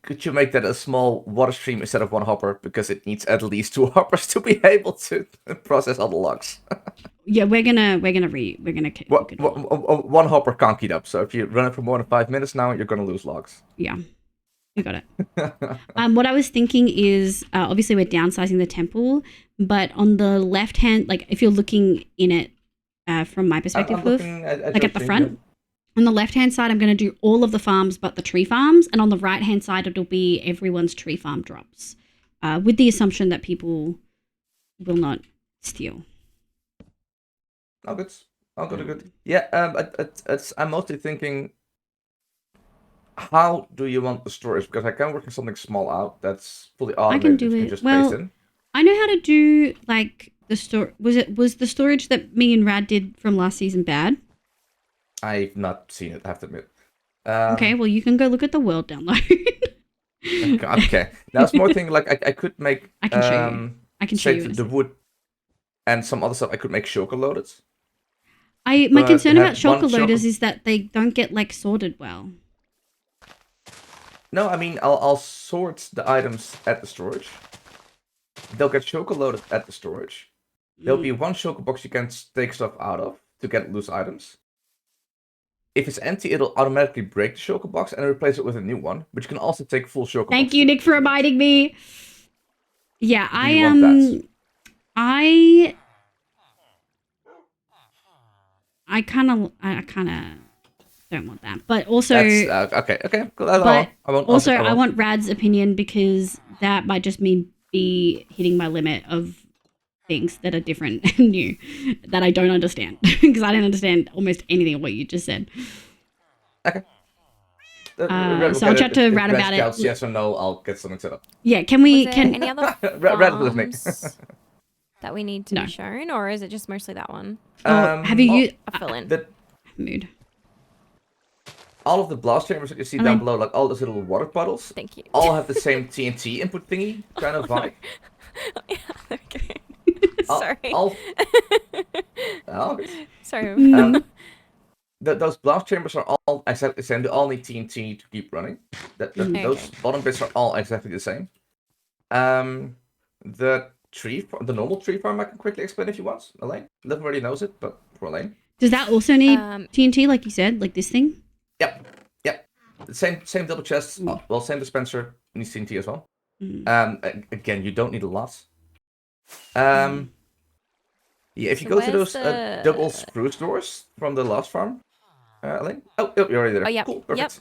could you make that a small water stream instead of 1 hopper? Because it needs at least 2 hoppers to be able to process all the logs. Yeah, we're gonna 1 hopper can't keep up. So if you run it for more than 5 minutes now, you're gonna lose logs. Yeah. We got it. What I was thinking is, obviously we're downsizing the temple, but on the left hand, like if you're looking in it from my perspective, I'm looking at like your at the screen, front, on the left hand side, I'm going to do all of the farms but the tree farms, and on the right hand side, it'll be everyone's tree farm drops, with the assumption that people will not steal. Oh, good. Oh, good. Yeah, I'm mostly thinking, how do you want the storage? Because I can work something small out that's fully automated. I can do that you it. can just Well, paste in. I know how to do like the store. Was the storage that me and Rad did from last season bad? I've not seen it, I have to admit. Okay, well you can go look at the world download. Okay. Now it's more thing like I could make. I can show you. I can show say you. the wood and some other stuff. I could make shulker loaded. My But concern have about shulker one loaders shulker- is that they don't get like sorted well. No, I mean I'll sort the items at the storage. They'll get shulker loaded at the storage. There'll be one shulker box you can take stuff out of to get loose items. If it's empty, it'll automatically break the shulker box and replace it with a new one, which can also take full shulker. Thank you, Nick, for reminding me. Yeah, I you want that? I kind of don't want that, but also That's, okay. Cool. but I won't, also I I won't. want Rad's opinion because that might just mean be hitting my limit of things that are different and new that I don't understand because I don't understand almost anything of what you just said. Okay. So I'll chat to Rad about it. Yes or no, I'll get something set up. Yeah, can we? Was there Can any other Rad with me. farms that we need to be shown, or is it just mostly that one? Have you? I fill in. Mood. All of the blast chambers that you see down below, like all those little water bottles, Thank you. all have the same TNT input thingy kind of vibe. Yeah, okay. Sorry. Oh, good. Sorry. Those blast chambers are all exactly the same. They all need TNT to keep running. Those bottom bits are all exactly the same. The normal tree farm, I can quickly explain if you want, Elaine. Liv already knows it, but for Elaine. Does that also need TNT, like you said, like this thing? Yep. Same double chest. Well, same dispenser needs TNT as well. Again, you don't need a lot. Yeah, if you So go to where's those double spruce doors from the last farm, Elaine. Oh, you're already there. Oh, yep. Cool, perfect.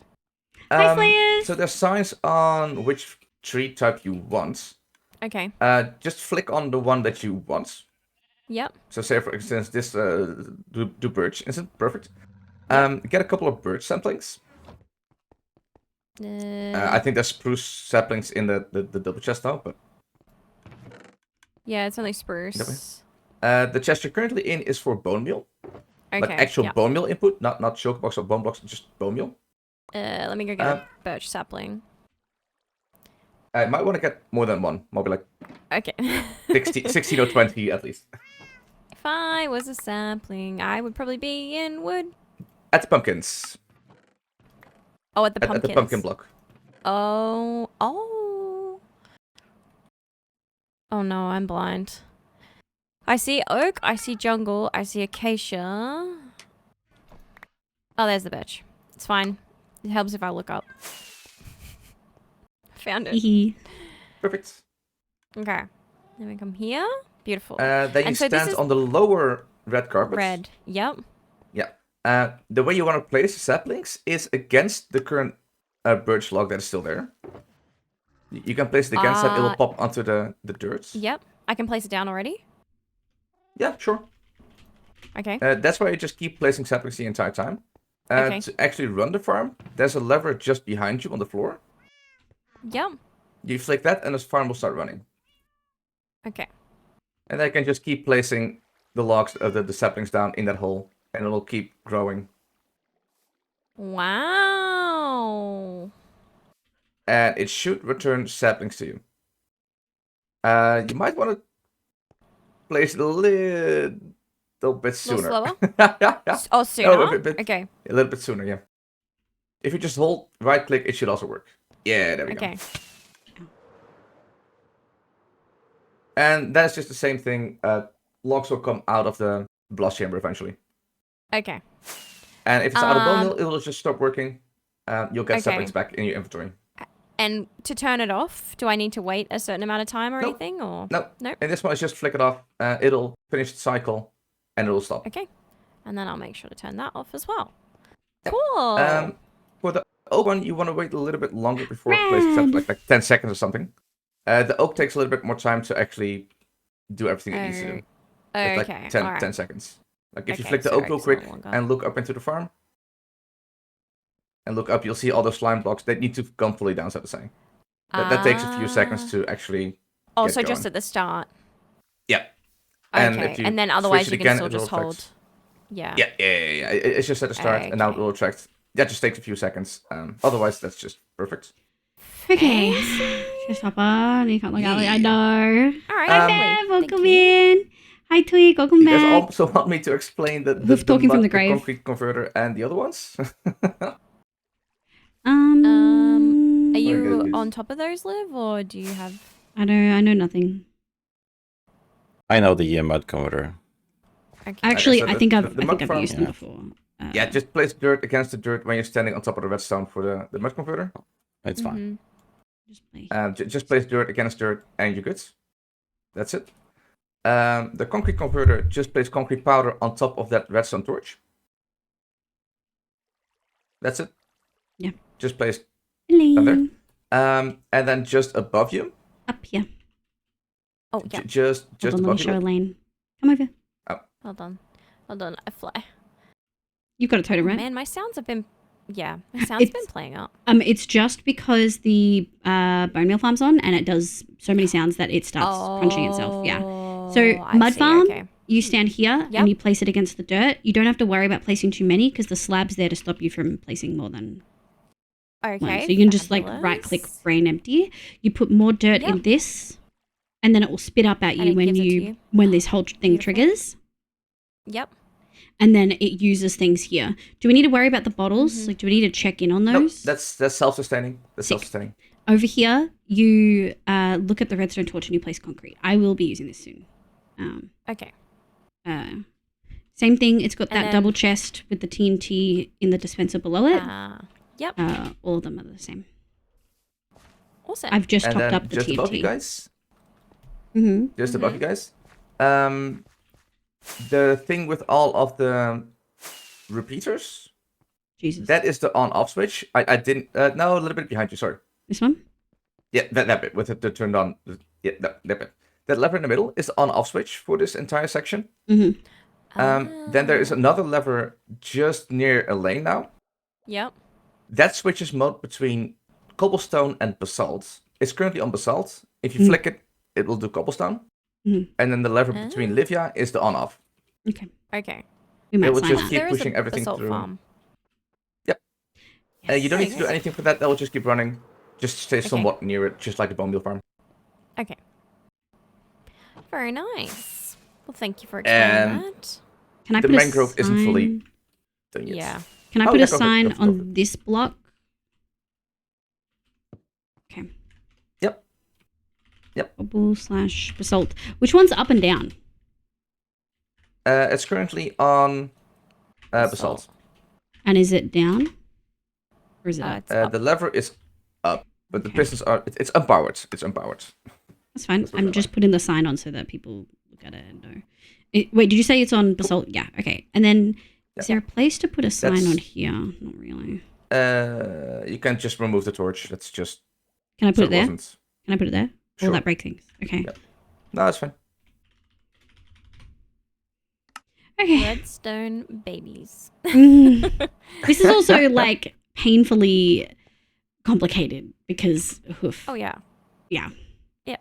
Hi, Slayers. So there's signs on which tree type you want. Okay. Just flick on the one that you want. Yep. So say for instance this do birch, isn't perfect. Get a couple of birch saplings. I think there's spruce saplings in the double chest now, but yeah, it's only spruce. the chest you're currently in is for bone meal. Like actual bone meal input, not shulker box or bone blocks, just bone meal. Let me go get a birch sapling. I might want to get more than one, maybe like Okay. 16 or 20 at least. If I was a sapling, I would probably be in wood. At the pumpkins. Oh, at the pumpkins. At the pumpkin block. Oh. Oh no, I'm blind. I see oak, I see jungle, I see acacia. Oh, there's the birch. It's fine. It helps if I look up. Found it. Perfect. Okay. Then we come here. Beautiful. Then you And so stand this is on the lower red carpet. red. Yep. Yeah. The way you want to place the saplings is against the current birch log that is still there. You can place it against that, it will pop onto the dirt. Yep. I can place it down already. Yeah, sure. Okay. That's why you just keep placing saplings the entire time. Okay. To actually run the farm, there's a lever just behind you on the floor. Yep. You flick that and the farm will start running. Okay. And I can just keep placing the logs, the saplings down in that hole, and it'll keep growing. Wow. And it should return saplings to you. You might want to place it a little bit sooner. A little slower? Oh, sooner? No, Okay. A little bit sooner, yeah. If you just hold right click, it should also work. Yeah, there we go. Okay. And that's just the same thing. Logs will come out of the blast chamber eventually. Okay. And if it's out of bone mill, it will just stop working. You'll get saplings back in your inventory. And to turn it off, do I need to wait a certain amount of time or Nope. anything? Or No. Nope. And this one is just flick it off. It'll finish the cycle, and it'll stop. Okay. And then I'll make sure to turn that off as well. Cool. For the oak one, you want to wait a little bit longer before it plays, like 10 seconds or something. The oak takes a little bit more time to actually do everything it needs to do. It's like 10 seconds. Like if you flick the oak real quick and look up into the farm, and look up, you'll see all those slime blocks that need to come fully down, so to say. That takes a few seconds to actually. Oh, get so going. just at the start. Yeah. Okay. And then otherwise you can still just hold. Yeah. Yeah. It's just at the start, and now it will attract. That just takes a few seconds. Otherwise, that's just perfect. Okay. Showstopper, you can't look out. I know. All right. Hi, Bev. Welcome in. Hi, Twig. Welcome You back. guys also want me to explain the talking from the mud, grave. concrete converter, and the other ones? Are you on top of those, Liv, or do you have? I know nothing. I know the mud converter. Okay. Actually, So I think I've mud farm- used them before. Yeah, just place dirt against the dirt when you're standing on top of the redstone for the mud converter. It's fine. Just place dirt against dirt, and you're good. That's it. The concrete converter, just place concrete powder on top of that redstone torch. That's it. Yeah. Just place Hello. there. And then just above you. Up here. Oh, yeah. Just Hold on, let me above show you. Elaine. Come over. Hold on. I fly. You've got a totem, right? Man, my sounds have been. Yeah, my sound's been playing up. It's just because the bone meal farm's on, and it does so many sounds that it starts crunching itself. Yeah. So I mud see, farm, okay. you stand here and you place it against the dirt. You don't have to worry about placing too many because the slab's there to stop you from placing more than one. Okay. So you can just like right click brain empty. You put more dirt in this, and then it will spit up at And you it when gives it to you you. when this whole thing triggers. Yep. And then it uses things here. Do we need to worry about the bottles? Like, do we need to check in on No, those? that's self-sustaining. That's self-sustaining. Over here, you look at the redstone torch and you place concrete. I will be using this soon. Okay. Same thing. It's got And that then- double chest with the TNT in the dispenser below it. Yep. All of them are the same. Awesome. I've just And topped then up the just TNT. above you guys. Mm-hmm. Just above you guys. The thing with all of the repeaters. Jesus. That is the on-off switch. I didn't. No, a little bit behind you. Sorry. This one? Yeah, that bit with the turned on. Yeah, that bit. That lever in the middle is the on-off switch for this entire section. Mm-hmm. Then there is another lever just near Elaine now. Yep. That switches mode between cobblestone and basalt. It's currently on basalt. If you flick it, it will do cobblestone. Mhm. And then the lever between Livia is the on-off. Okay. Okay. We might It will sign just that. keep There is a pushing everything basalt through. farm. Yep. You don't need to do anything for that. That will just keep running. Just stay somewhat near it, just like the bone meal farm. Okay. Very nice. Well, thank you for explaining that. Can I The put a mangrove isn't fully sign- done yet. Yeah. Can I Oh, put yeah, a go for it, sign go for it, go for on this block? Okay. Yep. Cobble/basalt. Which one's up and down? It's currently on basalt. And is it down? Or is it up? The lever is up, but the pistons are. It's unpowered. It's unpowered. That's fine. I'm just putting the sign on so that people look at it and know. Wait, did you say it's on basalt? Yeah. Okay. And then is there a place to put a sign That's- on here? Not really. You can just remove the torch. That's just. Can I put so it there? wasn't- Can I put it there? Sure. Will that break things? Okay. Yep. No, that's fine. Okay. Redstone babies. This is also like painfully complicated because. Oof. Oh yeah. Yeah. Yeah.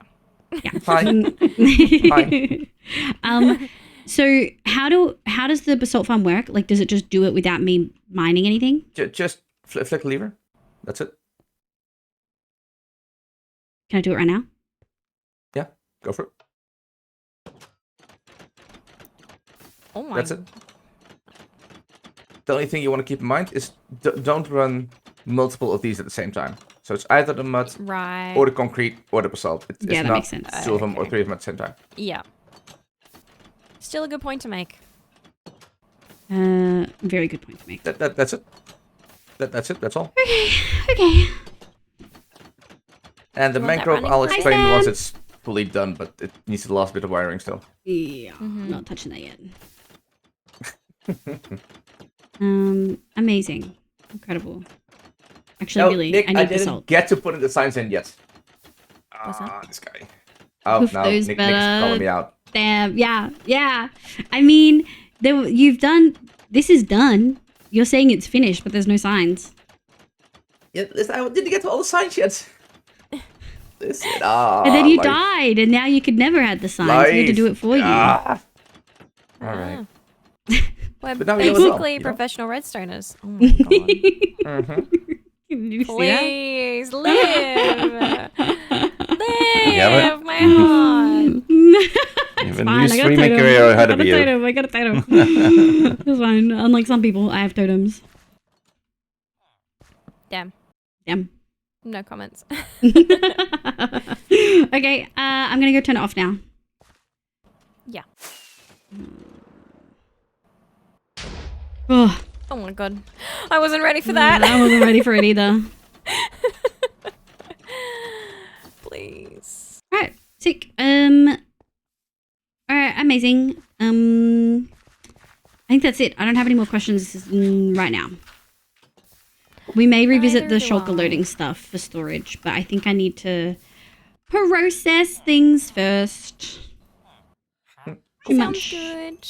Yeah. Fine. So how does the basalt farm work? Like, does it just do it without me mining anything? Just flick the lever. That's it. Can I do it right now? Yeah, go for it. Oh my. That's it. The only thing you want to keep in mind is don't run multiple of these at the same time. So it's either the mud, Right. or the concrete, or the basalt. It's Yeah, that not makes sense. two of them or three of them at the same time. Yeah. Still a good point to make. Very good point to make. That's it. That's it. That's all. Okay. And the You want main that grove running I'll for me? explain Hi, once Sam. it's fully done, but it needs the last bit of wiring still. Yeah, Mhm. not touching that yet. No, Amazing. Incredible. Actually, really, Nick, I I need the didn't salt. get to put the signs in yet. What's that? This guy. Oh, Hoof no, those Nick's better. calling me out. Damn, yeah. I mean, you've done, this is done. You're saying it's finished, but there's no signs. Yeah, listen, I didn't get to all the signs yet. Listen, And then you life. died, and now you could never have the signs. We had to do it for you. All right. We're But now we know as well, basically you know? professional redstoners. Oh my god. Mm-hmm. You see that? Please live. Yeah, Live my heart. You have a new streaming career ahead of you. I got a totem. It's fine. Unlike some people, I have totems. Damn. Damn. No comments. Okay, I'm gonna go turn it off now. Yeah. Oh, Oh my god. I wasn't ready for that. I wasn't ready for it either. Please. Alright, sick. Alright, amazing. I think that's it. I don't have any more questions right now. We may revisit Neither the do shulker I. loading stuff for storage, but I think I need to process things first. Too Sounds much. good.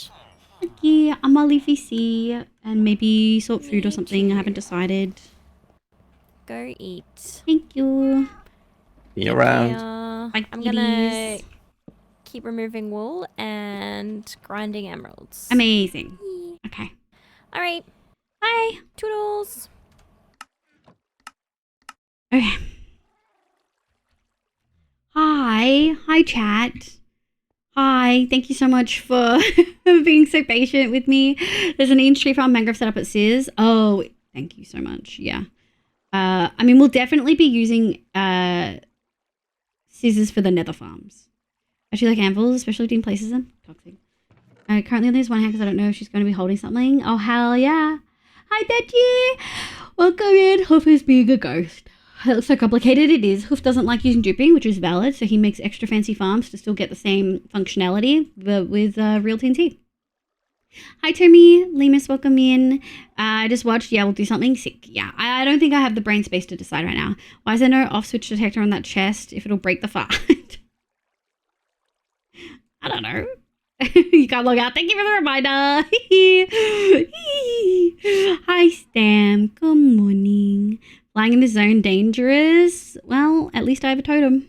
Yeah, I'm a leafy sea and maybe salt food or something. I haven't decided. Go eat. Thank you. Be around. Yeah. Bye, I'm gonna kitties. keep removing wool and grinding emeralds. Amazing. Okay. Alright. Bye. Toodles. Okay. Hi, chat. Hi, thank you so much for being so patient with me. There's an in-tree farm mangrove set up at Sis. Oh, thank you so much. Yeah. I mean, we'll definitely be using scissors for the nether farms. I actually like anvils, especially if you places them. Toxic. Currently there's one hand because I don't know if she's going to be holding something. Oh, hell yeah. Hi, Betty. Welcome in. Hoof is being a ghost. It looks so complicated. It is. Hoof doesn't like using duping, which is valid, so he makes extra fancy farms to still get the same functionality but with real TNT. Hi, Tommy. Lemus, welcome in. I just watched. Yeah, we'll do something sick. Yeah, I don't think I have the brain space to decide right now. Why is there no off-switch detector on that chest if it'll break the fight? I don't know. You can't log out. Thank you for the reminder. Hi, Stam. Good morning. Flying in the zone dangerous. Well, at least I have a totem.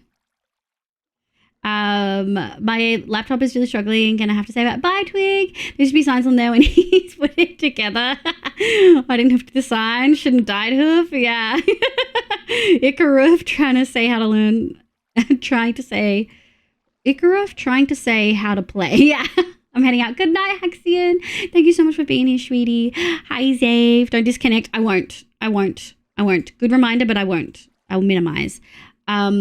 My laptop is really struggling. Gonna have to say that. Bye, Twig. There should be signs on there when he's put it together. I didn't have to sign. Shouldn't died hoof. Yeah. Icaroof trying to say how to learn. Icaroof trying to say how to play. Yeah. I'm heading out. Good night, Haxian. Thank you so much for being here, sweetie. Hi, Zave. Don't disconnect. I won't. Good reminder, but I won't. I'll minimize. I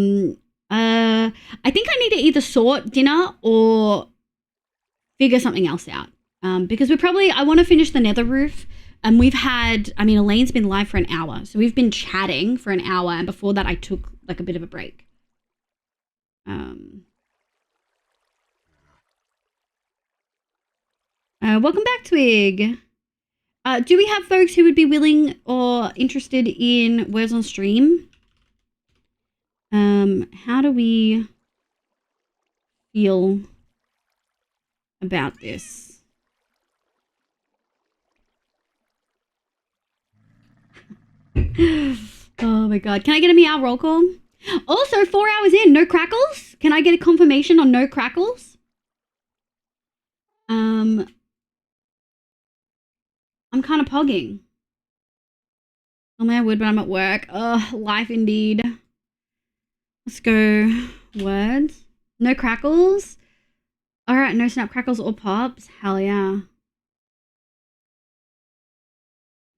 think I need to either sort dinner or figure something else out. Because I want to finish the nether roof. And Elaine's been live for an hour. So we've been chatting for an hour. And before that, I took like a bit of a break. Welcome back, Twig. Do we have folks who would be willing or interested in Words on Stream? How do we feel about this? Oh my god. Can I get a meow roll call? Also, 4 hours in, no crackles? Can I get a confirmation on no crackles? I'm kind of pogging. Oh my word, but I'm at work. Ugh, life indeed. Let's go. Words. No crackles. All right, no snap crackles or pops. Hell yeah.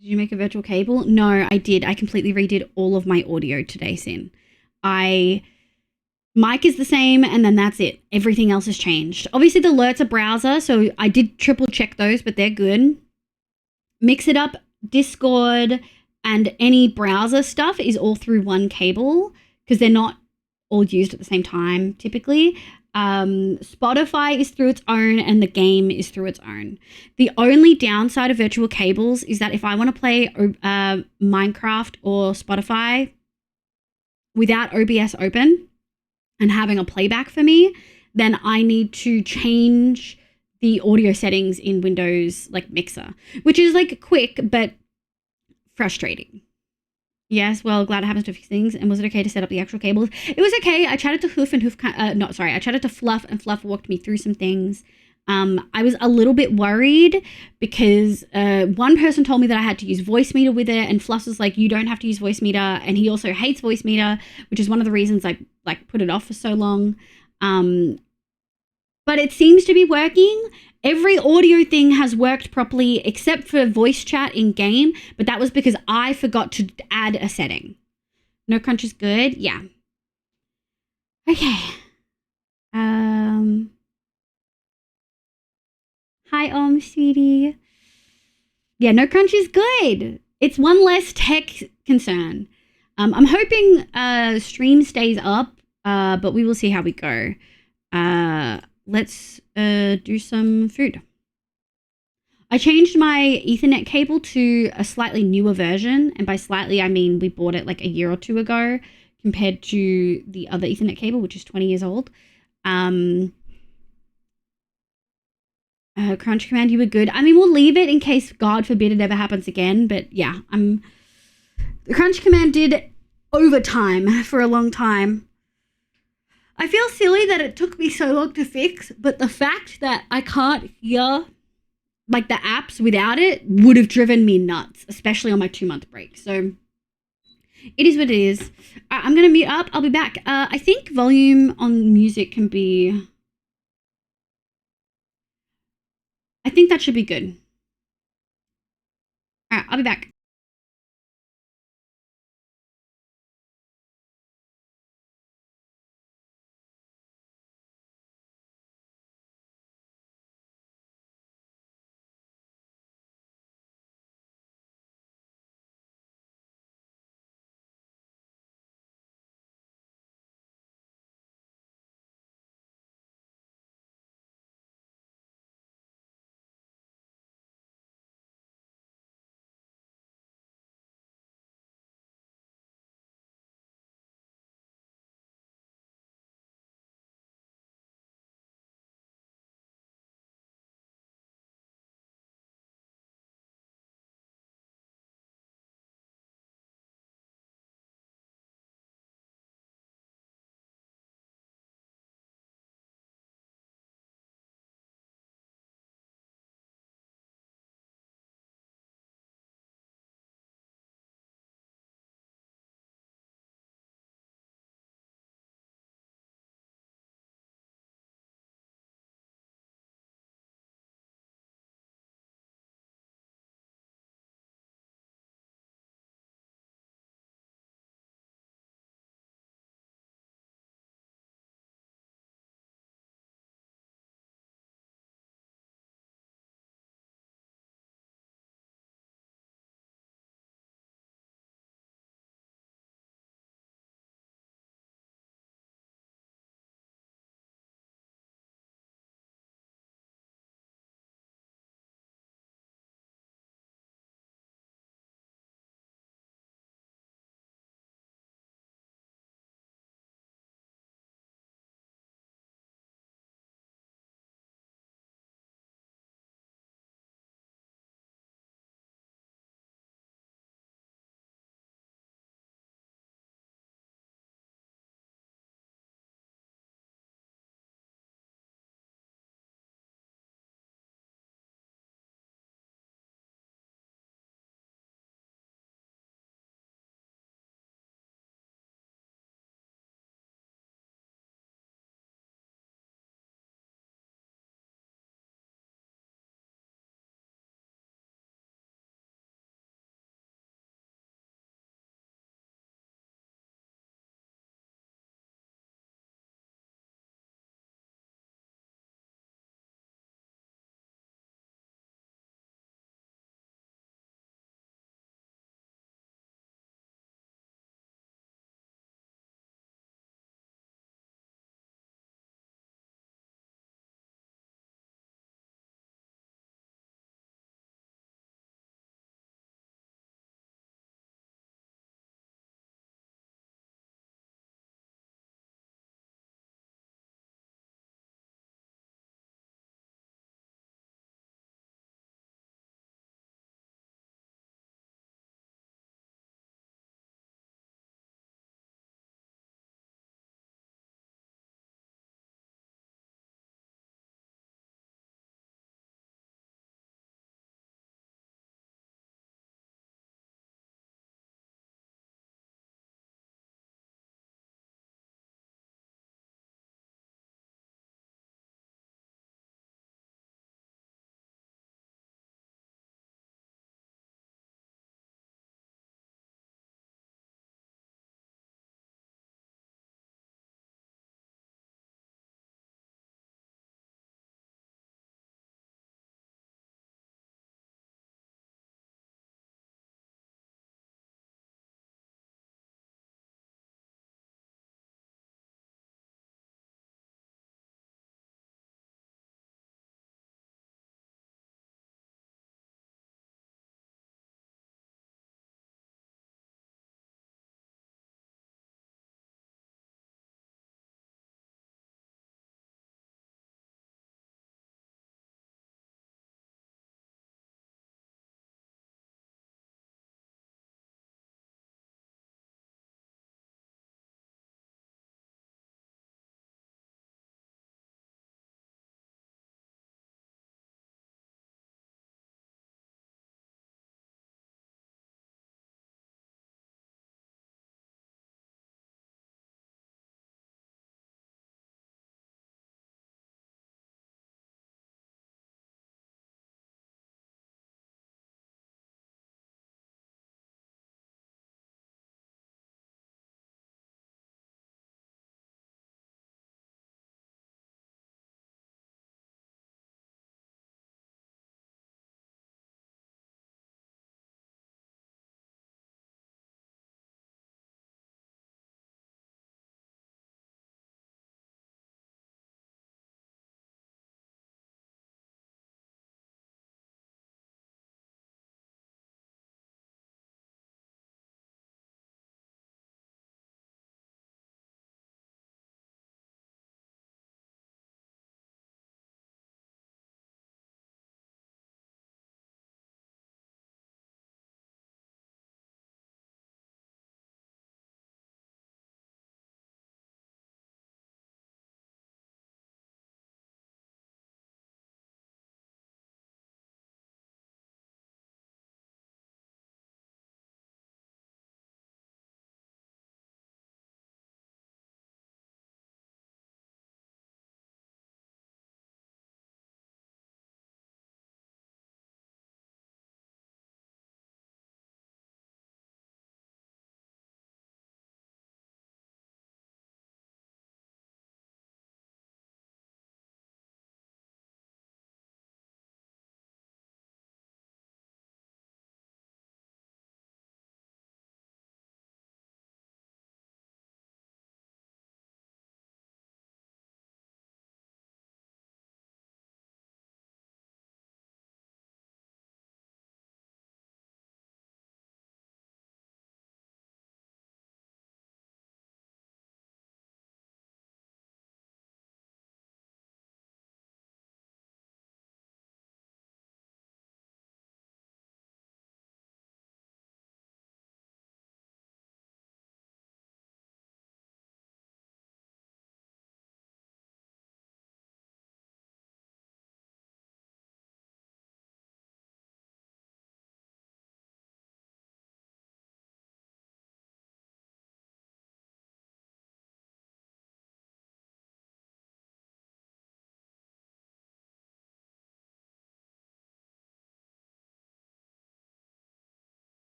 Did you make a virtual cable? No, I did. I completely redid all of my audio today, Sin. Mic is the same, and then that's it. Everything else has changed. Obviously, the alerts are browser, so I did triple check those, but they're good. Mix It Up, Discord, and any browser stuff is all through one cable because they're not all used at the same time, typically. Spotify is through its own and the game is through its own. The only downside of virtual cables is that if I want to play Minecraft or Spotify without OBS open and having a playback for me, then I need to change the audio settings in Windows like Mixer, which is like quick but frustrating. Yes, well, glad it happens to a few things. And was it okay to set up the actual cables? It was okay. I chatted to Hoof and Hoof, I chatted to Fluff and Fluff walked me through some things. I was a little bit worried because one person told me that I had to use voice meter with it, and Fluff was like, you don't have to use voice meter, and he also hates voice meter, which is one of the reasons I like put it off for so long. But it seems to be working. Every audio thing has worked properly except for voice chat in game, but that was because I forgot to add a setting. No crunch is good. Yeah. Okay. Hi, sweetie. Yeah, no crunch is good. It's one less tech concern. I'm hoping stream stays up, but we will see how we go. Let's do some food. I changed my Ethernet cable to a slightly newer version, and by slightly I mean we bought it like a year or two ago compared to the other Ethernet cable, which is 20 years old. Crunch command, you were good. I mean, we'll leave it in case, God forbid, it ever happens again, but yeah, the crunch command did overtime for a long time. I feel silly that it took me so long to fix, but the fact that I can't hear like the apps without it would have driven me nuts, especially on my 2-month break. So it is what it is. I'm going to mute up. I'll be back. I think volume on music can be... I think that should be good. All right, I'll be back.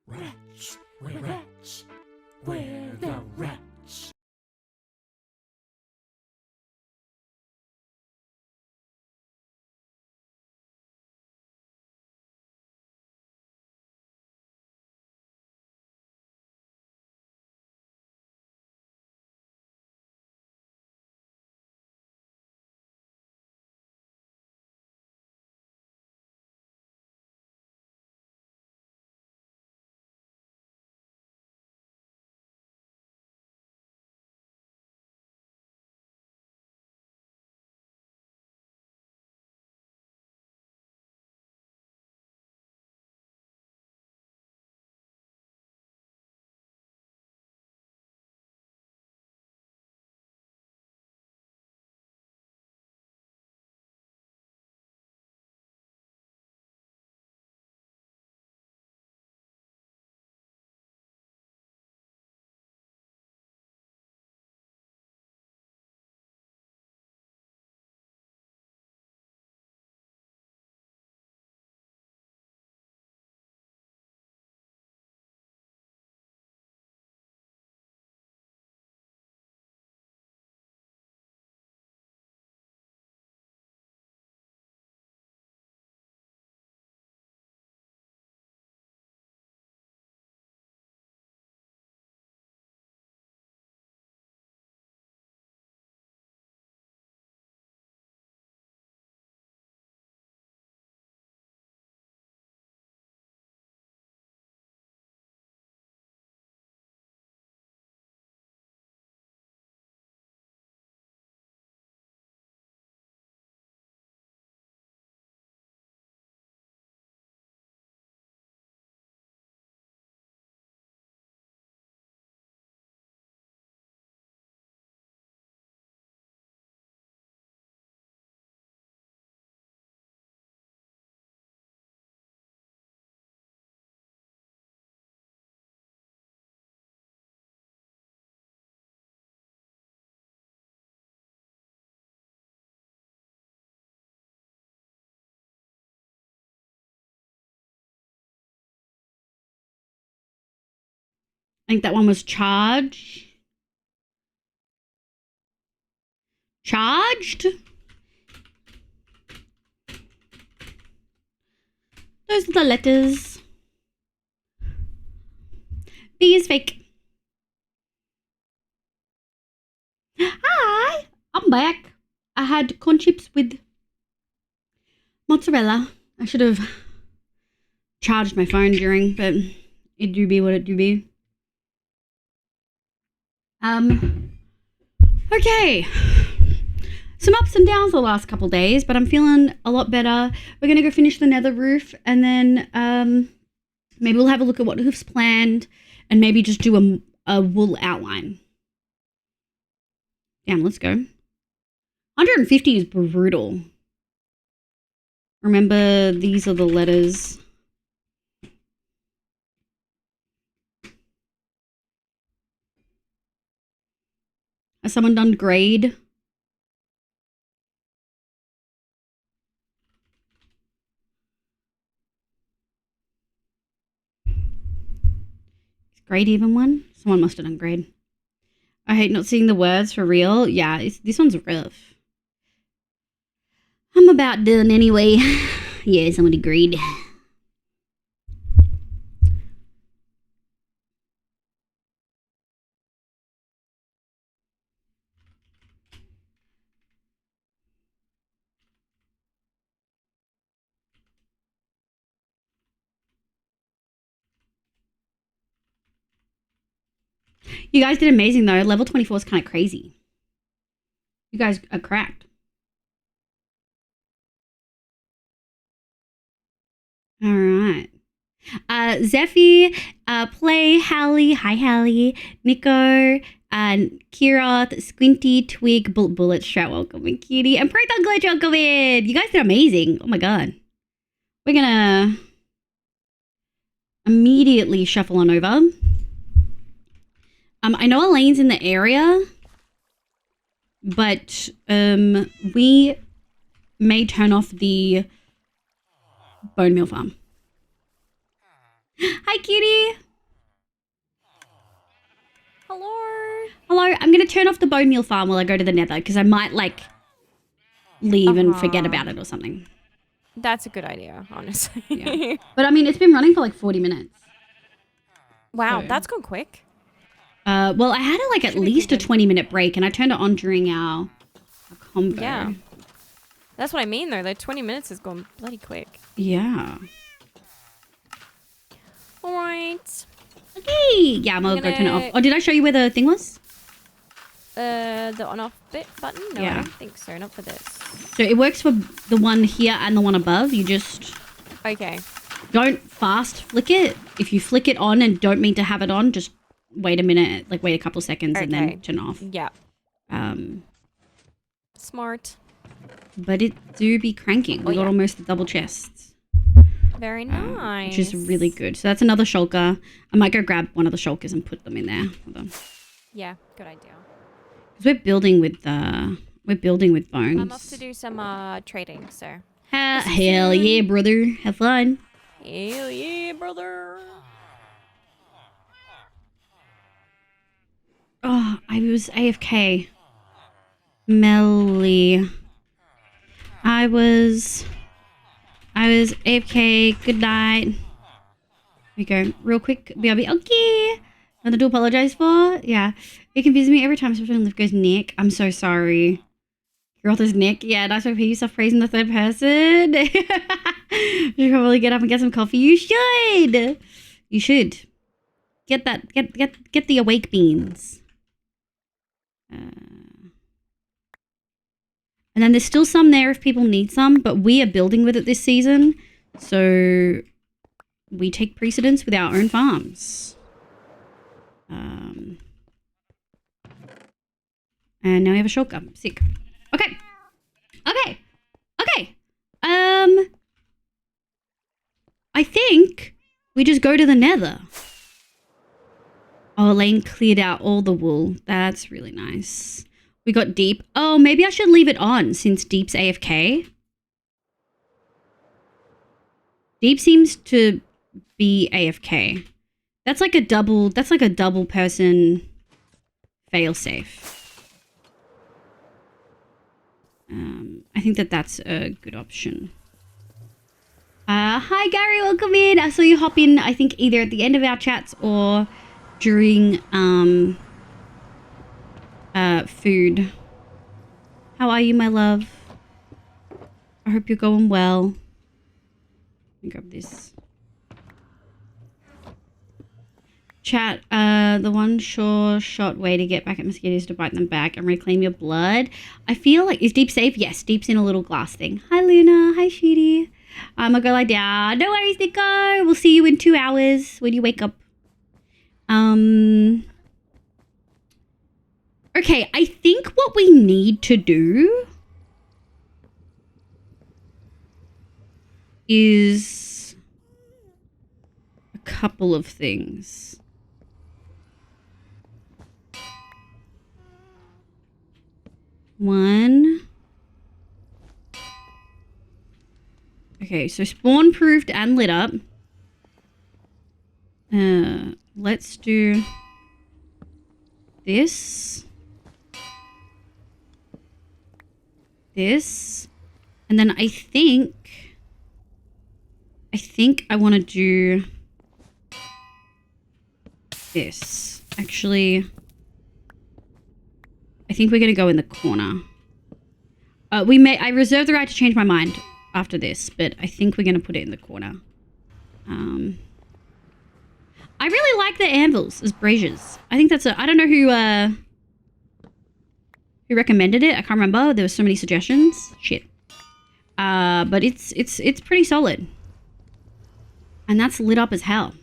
Rats. Where rats? Where the rats? I think that one was charge. Charged? Those are the letters. B is fake. Hi, I'm back. I had corn chips with mozzarella. I should have charged my phone during, but it do be what it do be. Okay. Some ups and downs the last couple days, but I'm feeling a lot better. We're going to go finish the nether roof, and then maybe we'll have a look at what Hoof's planned, and maybe just do a wool outline. Damn, let's go. 150 is brutal. Remember, these are the letters. Has someone done grade? Is grade even one? Someone must have done grade. I hate not seeing the words for real. Yeah, this one's rough. I'm about done anyway. Yeah, someone agreed. You guys did amazing though. Level 24 is kind of crazy. You guys are cracked. All right. Zephy, Play, Hallie, hi Hallie, Nico, Kiroth, Squinty, Twig, Bullet, Strat, welcome in, Cutie, and Proton Glitch, welcome in. You guys did amazing. Oh my god. We're gonna immediately shuffle on over. I know Elaine's in the area, but we may turn off the bone meal farm. Hi, Cutie. I'm gonna turn off the bone meal farm while I go to the nether because I might like leave and forget about it or something. That's a good idea, honestly. Yeah. But I mean, it's been running for like 40 minutes. Wow, So- that's gone quick. Well, I had like at least a 20-minute break, and I turned it on during our combo. Yeah. That's what I mean, though. Like 20 minutes has gone bloody quick. Yeah. All right. Okay. Yeah, I'm gonna go turn it off. Oh, did I show you where the thing was? The on-off button? No, Yeah. I don't think so. Not for this. So it works for the one here and the one above. You just Okay. don't fast flick it. If you flick it on and don't mean to have it on, just wait a minute, like wait a couple seconds and Okay. then turn it off. Yeah. Smart. But it do be cranking. We Oh, got yeah. almost the double chests. Very nice. Which is really good. So that's another shulker. I might go grab one of the shulkers and put them in there. Hold on. Yeah, good idea. Because we're building with bones. I'm off to do some trading, so. Hell yeah, brother. Have fun. Hell yeah, brother. Oh, I was AFK. Melly. I was AFK. Good night. Here we go. Real quick. BRB. Okay. Nothing to apologize for. Yeah. It confuses me every time especially when Liv goes Nick. I'm so sorry. Your author's Nick. Yeah, nice way for you stop praising the third person. You should probably get up and get some coffee. You should. You should. Get that. Get the awake beans. And then there's still some there if people need some, but we are building with it this season, so we take precedence with our own farms. And now we have a shotgun. Sick. Okay. I think we just go to the nether. Oh, Elaine cleared out all the wool. That's really nice. We got Deep. Oh, maybe I should leave it on since Deep's AFK. Deep seems to be AFK. That's like a double person failsafe. I think that's a good option. Hi Gary, welcome in. I saw you hop in, I think either at the end of our chats or during food. How are you, my love? I hope you're going well. Let me grab this. Chat, the one sure shot way to get back at mosquitoes to bite them back and reclaim your blood. I feel like, is Deep safe? Yes, Deep's in a little glass thing. Hi Luna, hi Shooty. I'm gonna go lie down. No worries, Nico. We'll see you in 2 hours when you wake up. Okay, I think what we need to do is a couple of things. One. Okay, so spawn proofed and lit up. Let's do this. This. And then I think I want to do this. Actually, I think we're going to go in the corner. I reserve the right to change my mind after this, but I think we're going to put it in the corner. I really like the anvils as braziers. I think that's I don't know who recommended it. I can't remember. There were so many suggestions. Shit. But it's pretty solid. And that's lit up as hell.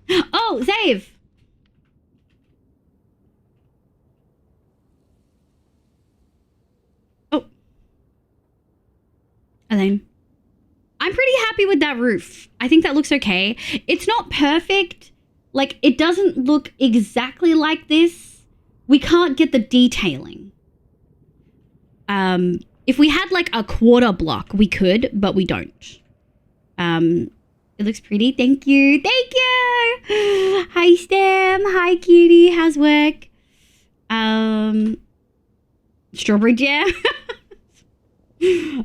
Oh, Zave! Oh. Elaine. I'm pretty happy with that roof. I think that looks okay. It's not perfect. Like, it doesn't look exactly like this. We can't get the detailing. If we had like a quarter block, we could, but we don't. It looks pretty. Thank you. Thank you. Hi, Stem. Hi, cutie. How's work? Yeah, strawberry jam.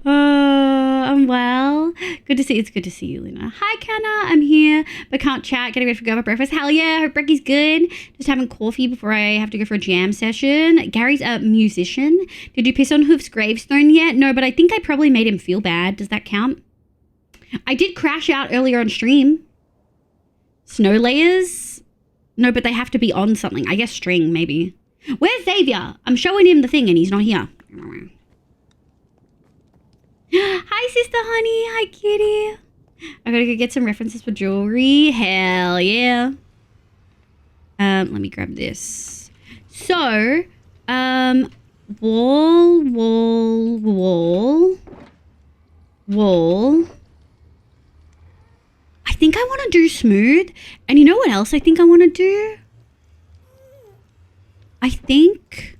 I'm well. Good to see you. It's good to see you, Luna. Hi, Kanna. I'm here, but can't chat. Getting ready for go for breakfast. Hell yeah. Hope Brecky's good. Just having coffee before I have to go for a jam session. Gary's a musician. Did you piss on Hoof's gravestone yet? No, but I think I probably made him feel bad. Does that count? I did crash out earlier on stream. Snow layers? No, but they have to be on something. I guess string, maybe. Where's Xavier? I'm showing him the thing and he's not here. Hi, sister honey. Hi, kitty. I gotta go get some references for jewelry. Hell yeah. Let me grab this. So, wall. I think I want to do smooth. And you know what else I think I want to do? I think...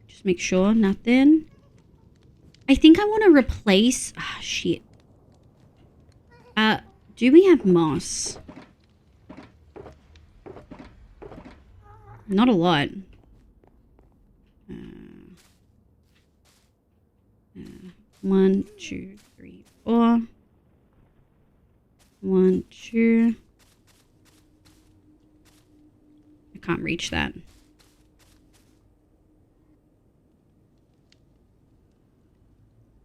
Just make sure, nothing. I think I want to replace... Ah, shit. Do we have moss? Not a lot. 1, 2, 3, 4. 1, 2. I can't reach that.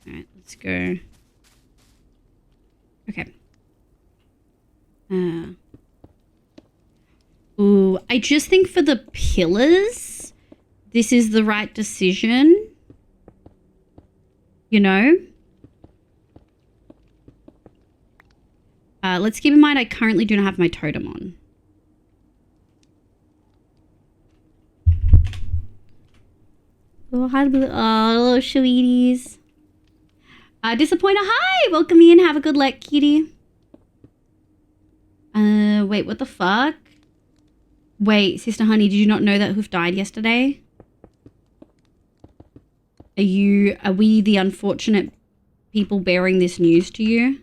Alright, let's go. Okay. Ooh, I just think for the pillars, this is the right decision. You know? Let's keep in mind I currently do not have my totem on. Oh, hi, little sweeties. Disappointer, hi! Welcome in, have a good luck, kitty. Wait, what the fuck? Wait, Sister Honey, did you not know that Hoof died yesterday? Are we the unfortunate people bearing this news to you?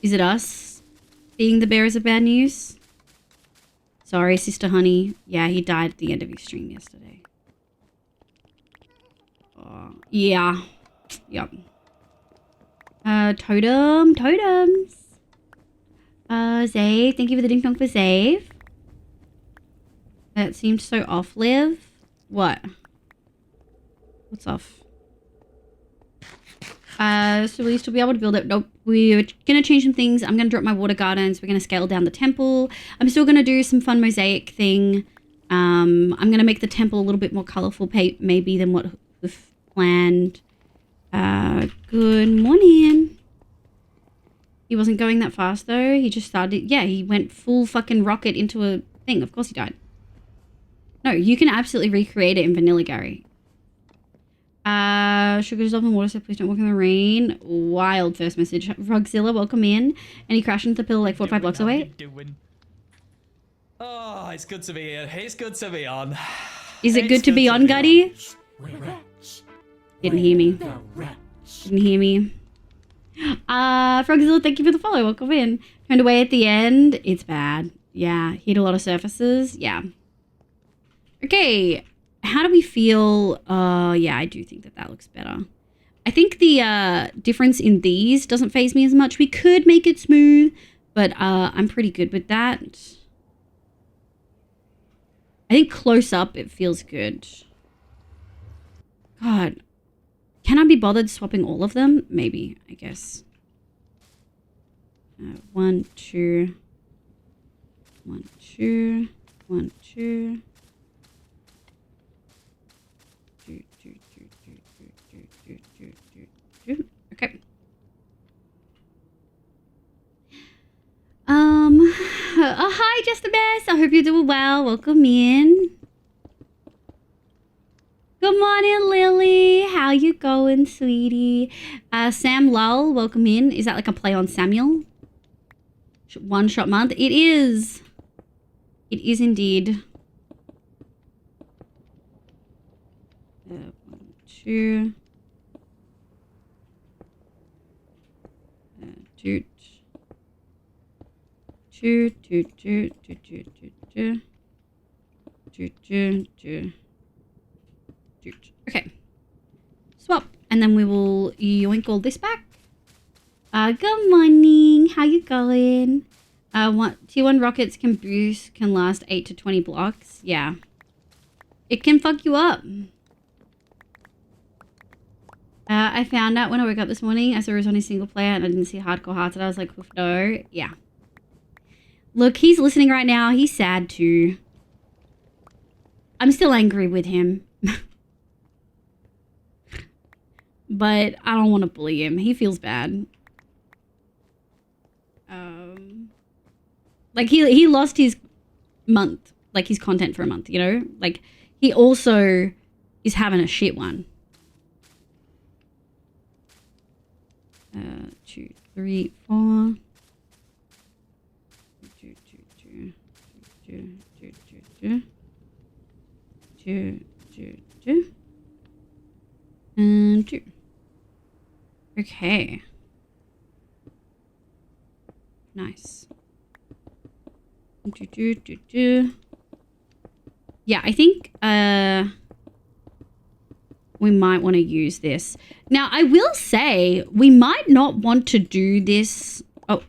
Is it us being the bearers of bad news? Sorry, Sister Honey. Yeah, he died at the end of his stream yesterday. Oh, yeah. Yep. Totems. Zave, thank you for the ding dong for Zave. That seemed so off, Liv. What? What's off? So we used to be able to build it. Nope. We're going to change some things. I'm going to drop my water gardens. We're going to scale down the temple. I'm still going to do some fun mosaic thing. I'm going to make the temple a little bit more colorful maybe than what we've planned. Good morning. He wasn't going that fast though. He just started. Yeah, he went full fucking rocket into a thing. Of course he died. No, you can absolutely recreate it in vanilla, Gary. Sugar dissolve in water, so please don't walk in the rain. Wild first message. Rugzilla, welcome in. And he crashed into the pillar like 4 or 5 blocks away. Oh, it's good to be here. It's good to be on. Is it good to be on, Gutty? Didn't hear me. Didn't hear me. Frogzilla, thank you for the follow. Welcome in. Turned away at the end. It's bad. Yeah, hit a lot of surfaces. Yeah. Okay. How do we feel? Yeah, I do think that looks better. I think the difference in these doesn't faze me as much. We could make it smooth, but I'm pretty good with that. I think close up it feels good. God. Can I be bothered swapping all of them? Maybe, I guess. 1, 2. 1, 2. 1, 2. Okay. Oh, hi, Just the Best. I hope you're doing well. Welcome in. Good morning, Lily. How you going, sweetie? Sam Lull, welcome in. Is that like a play on Samuel? One shot month? It is. It is indeed. 1, 2. Toot. Toot, toot, toot, toot, toot, toot, toot. Okay. Swap. And then we will yoink all this back. Good morning. How you going? Tier 1 rockets can last 8 to 20 blocks. Yeah. It can fuck you up. I found out when I woke up this morning, I saw it was only single player and I didn't see hardcore hearts and I was like, no. Yeah. Look, he's listening right now. He's sad too. I'm still angry with him. But I don't want to bully him. He feels bad. Like he lost his month, like his content for a month, you know? Like he also is having a shit one. 2, 3, 4. 2. And 2. Okay. Nice. Yeah, I think we might want to use this. Now, I will say we might not want to do this. Oh.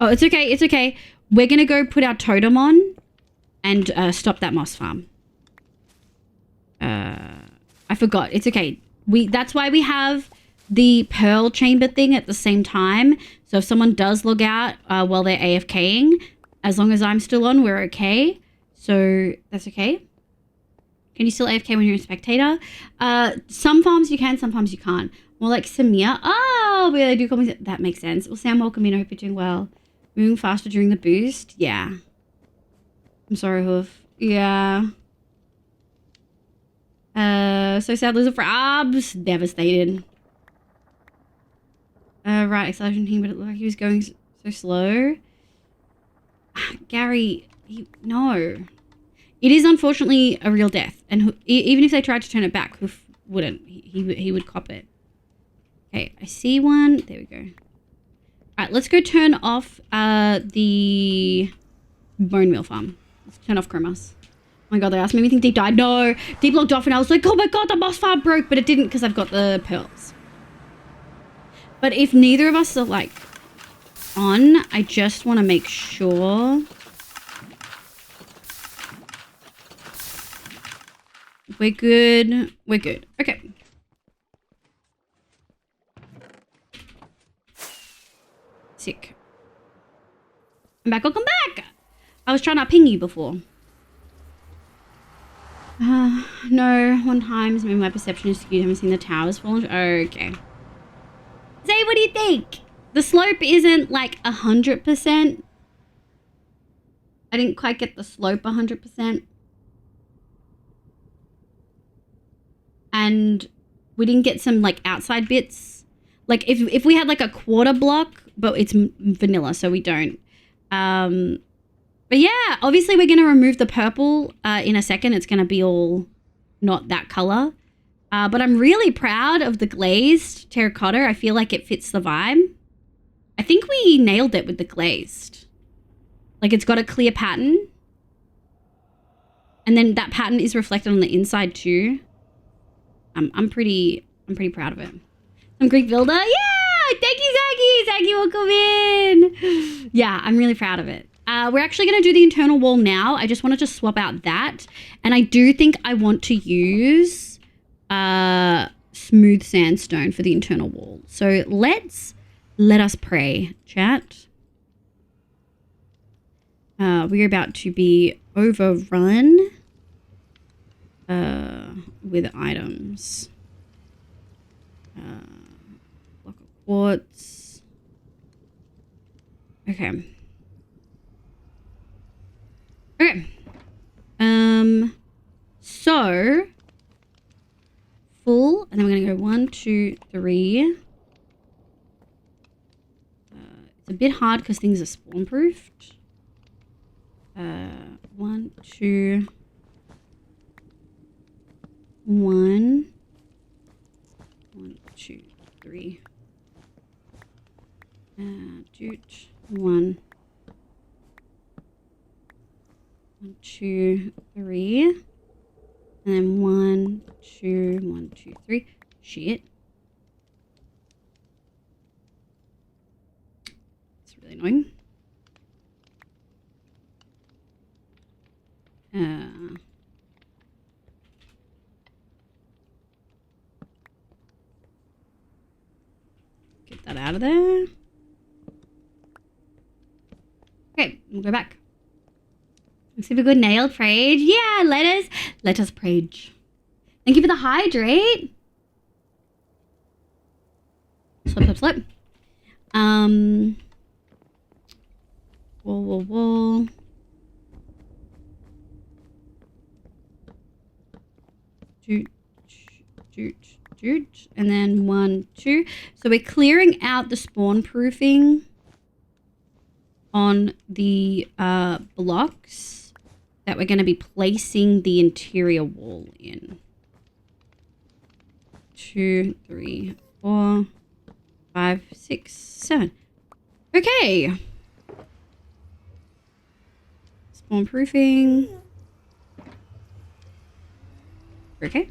Oh, it's okay. It's okay. We're going to go put our totem on and stop that moss farm. I forgot. It's okay. That's why we have the pearl chamber thing at the same time. So if someone does log out while they're AFKing, as long as I'm still on, we're okay. So that's okay. Can you still AFK when you're a spectator? Some farms you can, some farms you can't. More like Samir. Oh, they do call me. That makes sense. Well, Sam, welcome in. I hope you're doing well. Moving faster during the boost. Yeah. I'm sorry, Hoof. Yeah. So sad loser for Abs. Devastated. Right, acceleration team, but it looked like he was going so slow. Gary, no. It is unfortunately a real death, and even if they tried to turn it back, Hoof wouldn't. He would cop it. Okay, I see one. There we go. All right, let's go turn off the bone meal farm. Let's turn off Chromas. Oh my god, they asked me if think Deep died. No, Deep logged off, and I was like, oh my god, the boss farm broke, but it didn't because I've got the pearls. But if neither of us are like on, I just want to make sure we're good. We're good. Okay. Sick. I'm back. Welcome back. I was trying to ping you before. No, one time maybe my perception is skewed. I haven't seen the towers falling. Okay. Zay, what do you think? The slope isn't like 100%. I didn't quite get the slope 100%. And we didn't get some like outside bits. Like if we had like a quarter block, but it's vanilla, so we don't. But yeah, obviously we're going to remove the purple in a second. It's going to be all not that color. But I'm really proud of the glazed terracotta. I feel like it fits the vibe. I think we nailed it with the glazed. Like it's got a clear pattern. And then that pattern is reflected on the inside too. I'm pretty proud of it. Some Greek builder. Yeah! Thank you, Zaggy! Zaggy, welcome in! Yeah, I'm really proud of it. We're actually going to do the internal wall now. I just want to just swap out that. And I do think I want to use smooth sandstone for the internal wall. So let us pray, chat. We're about to be overrun with items. Block of quartz. Okay. Okay. So full, and then we're gonna go 1, 2, 3. It's a bit hard because things are spawn proofed. 1, 2, 1, 2, 3. 2, 1. 1, 2, 3. And then 1, 2, 1, 2, 3. Shit. It's really annoying. Get that out of there. Okay, we'll go back. Super good nailed Prage. Yeah, let us Prage. Thank you for the hydrate. Slip. Wall. Doot. And then 1, 2. So we're clearing out the spawn proofing on the blocks that we're going to be placing the interior wall in. 2, 3, 4, 5, 6, 7. Okay. Spawn proofing. Okay.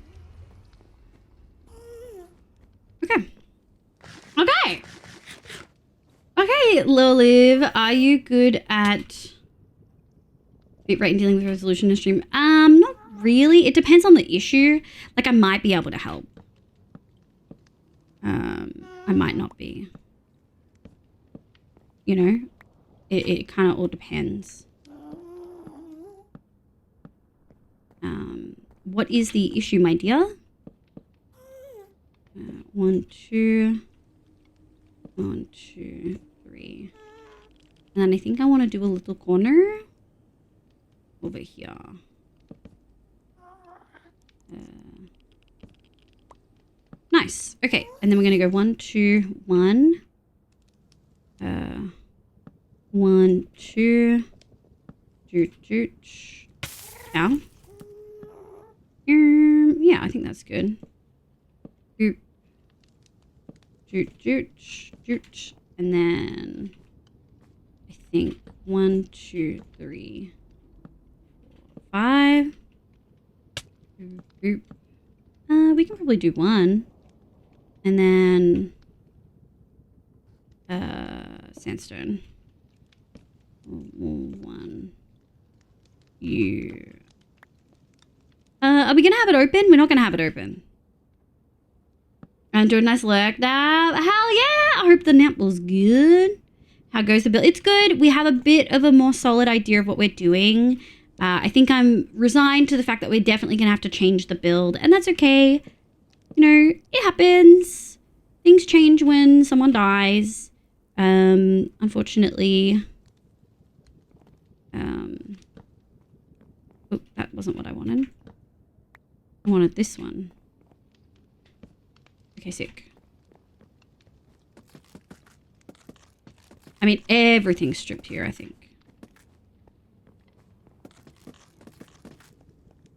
Okay, Liliv, are you good at bitrate and dealing with resolution in stream? Not really. It depends on the issue. Like, I might be able to help. I might not be. You know, it kind of all depends. What is the issue, my dear? 1, 2. 1, 2, 3. And then I think I want to do a little corner over here. Nice. Okay, and then we're going to go 1, 2, 1. 1, 2. Doot. Down. Yeah, I think that's good. Doot. And then I think 1, 2, 3, 4, 5. We can probably do 1. And then sandstone. 1. Are we gonna have it open? We're not gonna have it open. And do a nice lurk there. Hell yeah! I hope the nap was good. How goes the build? It's good. We have a bit of a more solid idea of what we're doing. I think I'm resigned to the fact that we're definitely gonna have to change the build, and that's okay. You know, it happens. Things change when someone dies. Unfortunately. Oh, that wasn't what I wanted. I wanted this one. Okay, sick. I mean, everything's stripped here, I think.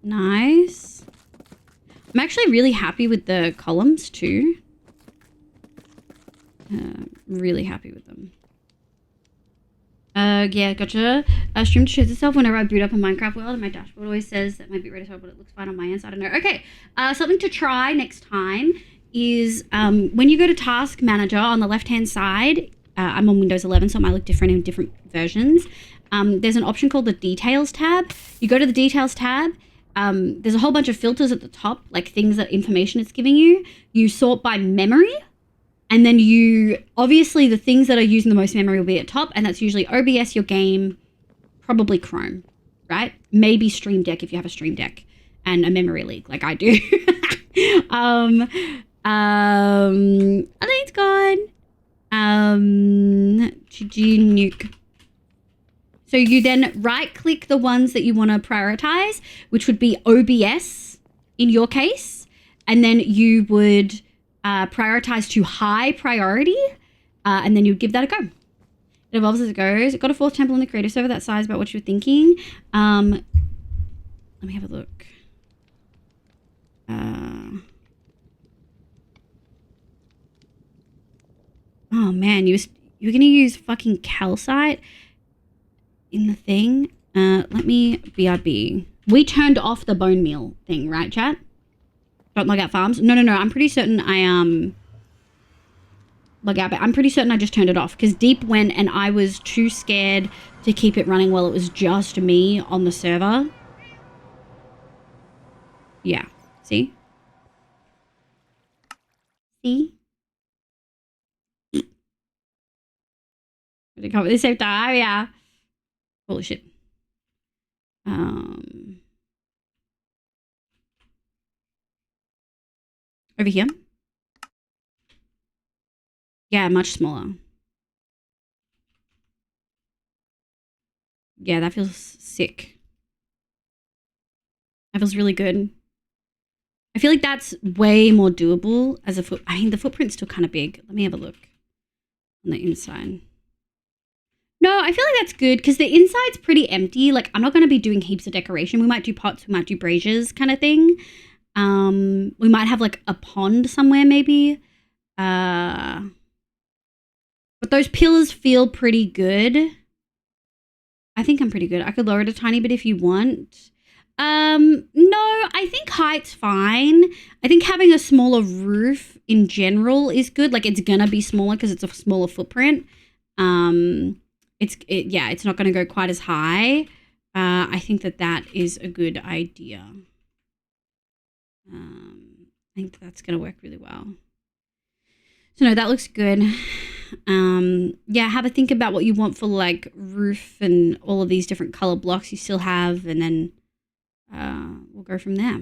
Nice. I'm actually really happy with the columns, too. Really happy with them. Yeah, gotcha. Stream shows itself whenever I boot up a Minecraft world, and my dashboard always says that my bitrate is hard, but it looks fine on my end, so I don't know. Okay, something to try next time is when you go to Task Manager on the left-hand side, I'm on Windows 11, so it might look different in different versions. There's an option called the Details tab. You go to the Details tab. There's a whole bunch of filters at the top, like things that information it's giving you. You sort by memory. And then obviously the things that are using the most memory will be at top, and that's usually OBS, your game, probably Chrome, right? Maybe Stream Deck if you have a Stream Deck and a memory leak like I do. I think it's gone. GG nuke. So you then right click the ones that you want to prioritize, which would be OBS in your case, and then you would prioritize to high priority, and then you give that a go. It evolves as it goes. It got a 4th temple in the creator server. That size about what you were thinking. Let me have a look. Oh man, you were gonna use fucking calcite in the thing. Let me BRB. We turned off the bone meal thing, right, chat? Don't log out farms. No. I'm pretty certain I log out, but I'm pretty certain I just turned it off because Deep went and I was too scared to keep it running while it was just me on the server. Yeah. See? See? Gonna cover the same time, yeah. Holy shit. Over here. Yeah, much smaller. Yeah, that feels sick. That feels really good. I feel like that's way more doable as a foot. I mean, the footprint's still kind of big. Let me have a look on the inside. No, I feel like that's good because the inside's pretty empty. Like, I'm not going to be doing heaps of decoration. We might do pots, we might do braziers kind of thing. We might have like a pond somewhere maybe. But those pillars feel pretty good. I think I'm pretty good. I could lower it a tiny bit if you want. No, I think height's fine. I think having a smaller roof in general is good. Like, it's gonna be smaller because it's a smaller footprint. It's not gonna go quite as high. I think that is a good idea. I think that's gonna work really well. So no, that looks good. Yeah, have a think about what you want for like roof and all of these different color blocks you still have, and then we'll go from there.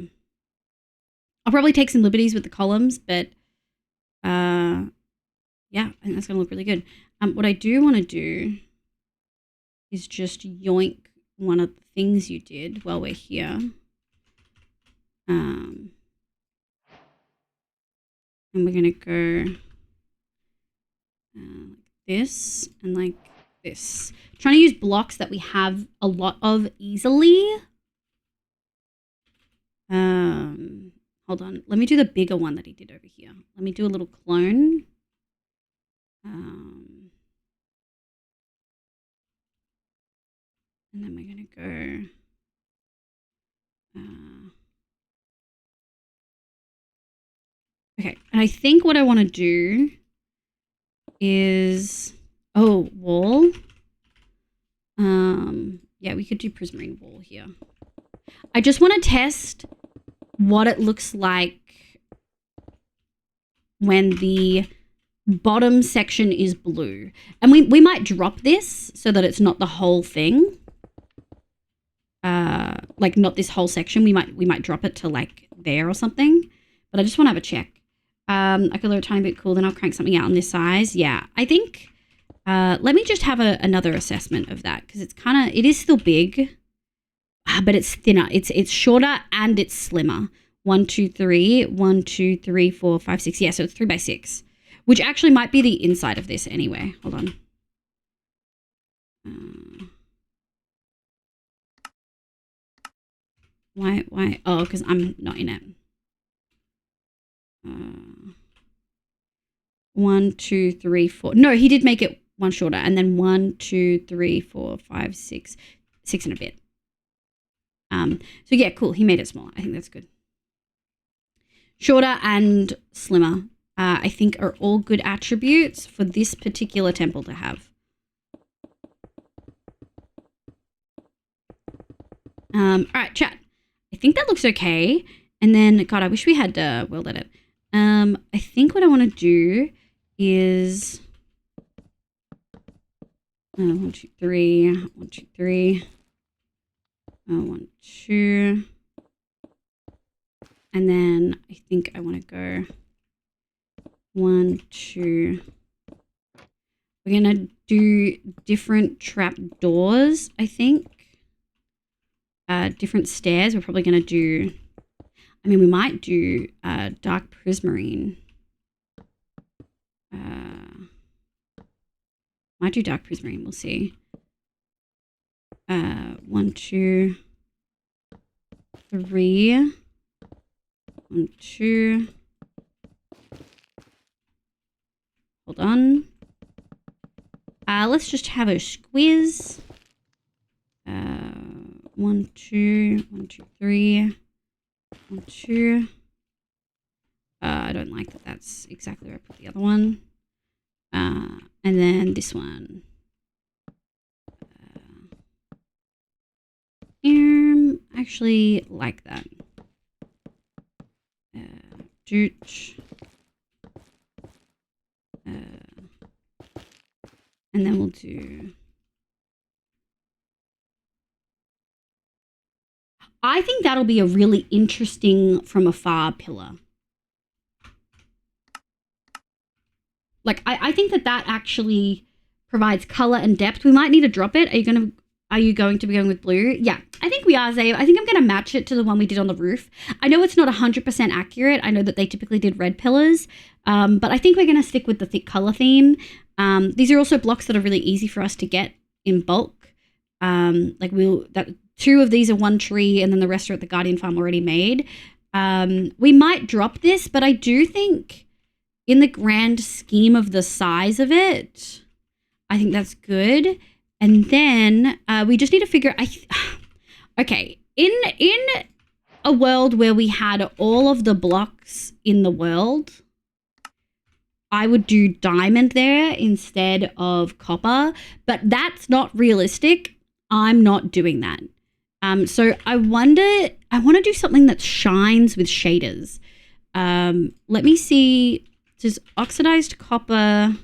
I'll probably take some liberties with the columns, but yeah, I think that's gonna look really good. What I do want to do is just yoink one of the things you did while we're here. And we're gonna go like this and like this. Trying to use blocks that we have a lot of easily. Hold on. Let me do the bigger one that he did over here. Let me do a little clone. And then we're gonna go. Okay, and I think what I want to do is wall. Yeah, we could do prismarine wall here. I just want to test what it looks like when the bottom section is blue. And we might drop this so that it's not the whole thing. Like not this whole section. We might drop it to like there or something. But I just want to have a check. I could lower a tiny bit cool, then I'll crank something out on this size. Yeah, I think let me just have another assessment of that because it is still big. But it's thinner. It's shorter and it's slimmer. 1, 2, 3. 1, 2, 3, 4, 5, 6. Yeah, so it's 3 by 6, which actually might be the inside of this anyway. Hold on. Why? Oh, because I'm not in it. 1, 2, 3, 4. No, he did make it one shorter, and then 1, 2, 3, 4, 5, 6, 6 and a bit. So yeah, cool. He made it smaller. I think that's good. Shorter and slimmer, I think are all good attributes for this particular temple to have. All right, chat. I think that looks okay. And then, God, I wish we had world edit. I think what I want to do is 1, 2, 3, 1, 2, 3. 1, 2. And then I think I want to go 1, 2. We're going to do different trap doors, I think. Different stairs. We're probably going to do, I mean, we might do dark prismarine. Might do dark prismarine. We'll see. 1, 2, 3. 1, 2. Hold on. Let's just have a squeeze. 1, 2, 1, 2, 3, 1, 2. I don't like that. That's exactly where I put the other one. And then this one. Actually like that. Doot. And then we'll do... I think that'll be a really interesting from afar pillar. Like, I think that actually provides color and depth. We might need to drop it. Are you going to be going with blue? Yeah, I think we are, Zay. I think I'm going to match it to the one we did on the roof. I know it's not 100% accurate. I know that they typically did red pillars, but I think we're going to stick with the thick color theme. These are also blocks that are really easy for us to get in bulk. Like 2 of these are 1 tree, and then the rest are at the Guardian Farm already made. We might drop this, but I do think in the grand scheme of the size of it, I think that's good. And then we just need to figure... okay, in a world where we had all of the blocks in the world, I would do diamond there instead of copper, but that's not realistic. I'm not doing that. So I want to do something that shines with shaders. Let me see. Does oxidized copper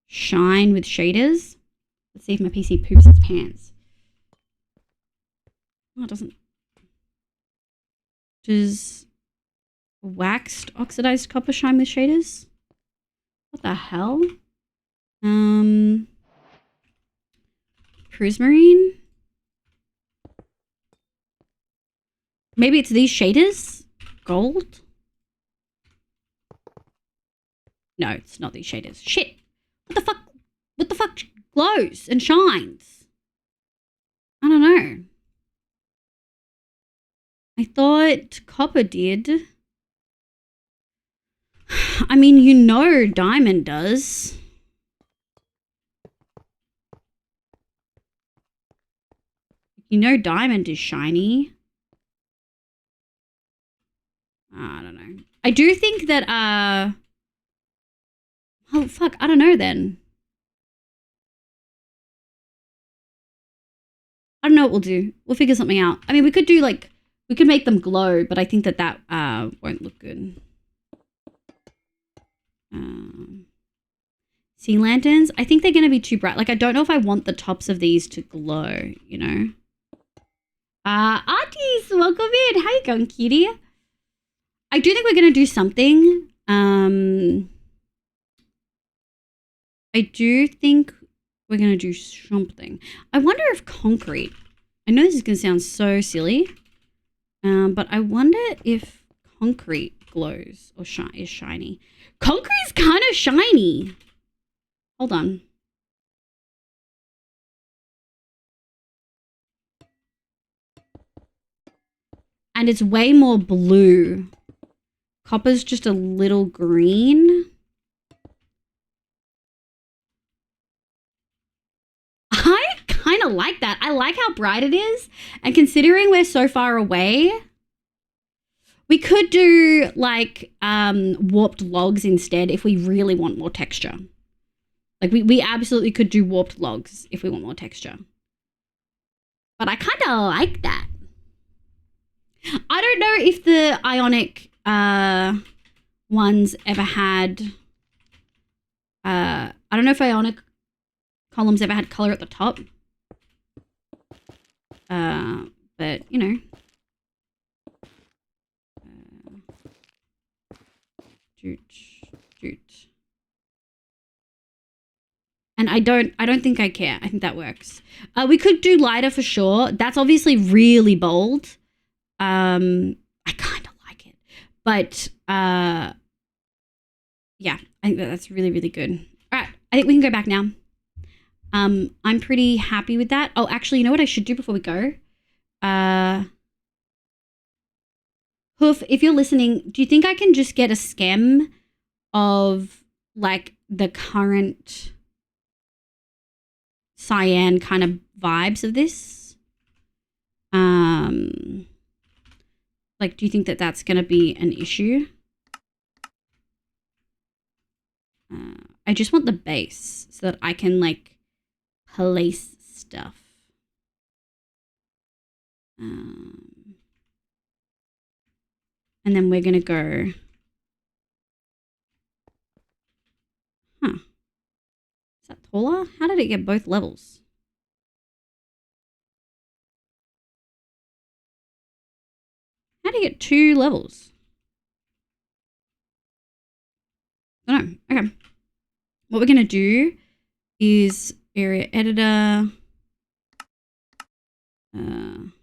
shine with shaders? Let's see if my PC poops its pants. Oh, it doesn't. Does waxed oxidized copper shine with shaders? What the hell? Prismarine? Maybe it's these shaders? Gold? No, it's not these shaders. Shit! What the fuck? What the fuck glows and shines? I don't know. I thought copper did. I mean, you know diamond does. You know diamond is shiny. I don't know. I do think that, oh, fuck. I don't know then. I don't know what we'll do. We'll figure something out. I mean, we could do, like, we could make them glow, but I think that won't look good. Sea lanterns. I think they're going to be too bright. Like, I don't know if I want the tops of these to glow, you know? Arties, welcome in. How you going, cutie? I do think we're going to do something. I do think we're going to do something. I wonder if concrete... I know this is going to sound so silly, but I wonder if concrete glows or is shiny. Concrete's kind of shiny. Hold on. And it's way more blue. Copper's just a little green. I kind of like that. I like how bright it is. And considering we're so far away, we could do like warped logs instead if we really want more texture. Like we absolutely could do warped logs if we want more texture. But I kind of like that. I don't know if the Ionic ones ever had... I don't know if Ionic columns ever had color at the top. But, you know. Doot. And I don't think I care. I think that works. We could do lighter for sure. That's obviously really bold. I kind of like it. But, yeah, I think that's really, really good. All right, I think we can go back now. I'm pretty happy with that. Oh, actually, you know what I should do before we go? Hoof, if you're listening, do you think I can just get a skem of, like, the current cyan kind of vibes of this? Like, do you think that that's going to be an issue? I just want the base so that I can, like, place stuff. And then we're going to go... Huh. Is that taller? How did it get both levels? How do you get 2 levels? I don't know. Okay. What we're going to do is area editor. And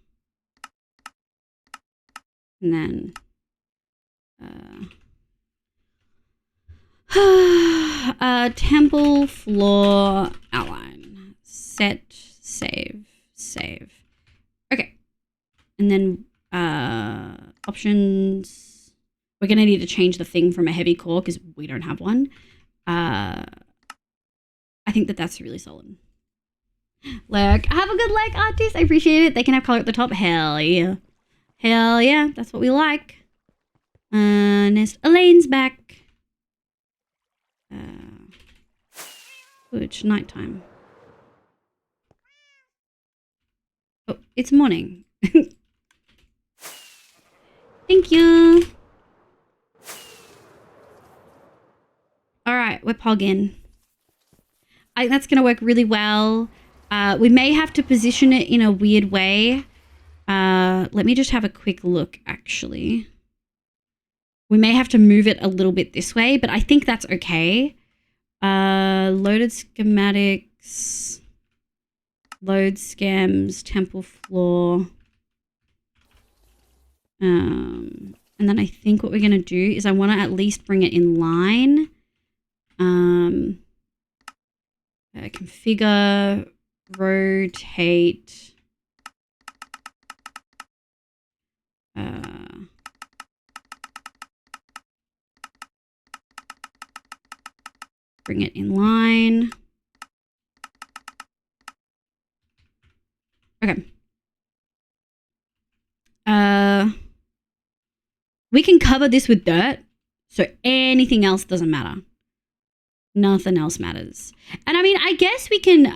then temple floor outline. Set, save. Okay. And then options. We're going to need to change the thing from a heavy core because we don't have one. I think that that's really solid. Look, have a good like, artist. I appreciate it. They can have color at the top. Hell yeah. Hell yeah. That's what we like. Elaine's back. It's nighttime. Oh, it's morning. Thank you. All right, we're pogging. I think that's going to work really well. We may have to position it in a weird way. Let me just have a quick look, actually. We may have to move it a little bit this way, but I think that's okay. Loaded schematics. Load scams, temple floor. And then I think what we're going to do is I want to at least bring it in line. Configure, rotate. Bring it in line. Okay. We can cover this with dirt, so anything else doesn't matter. Nothing else matters. And I mean, I guess we can,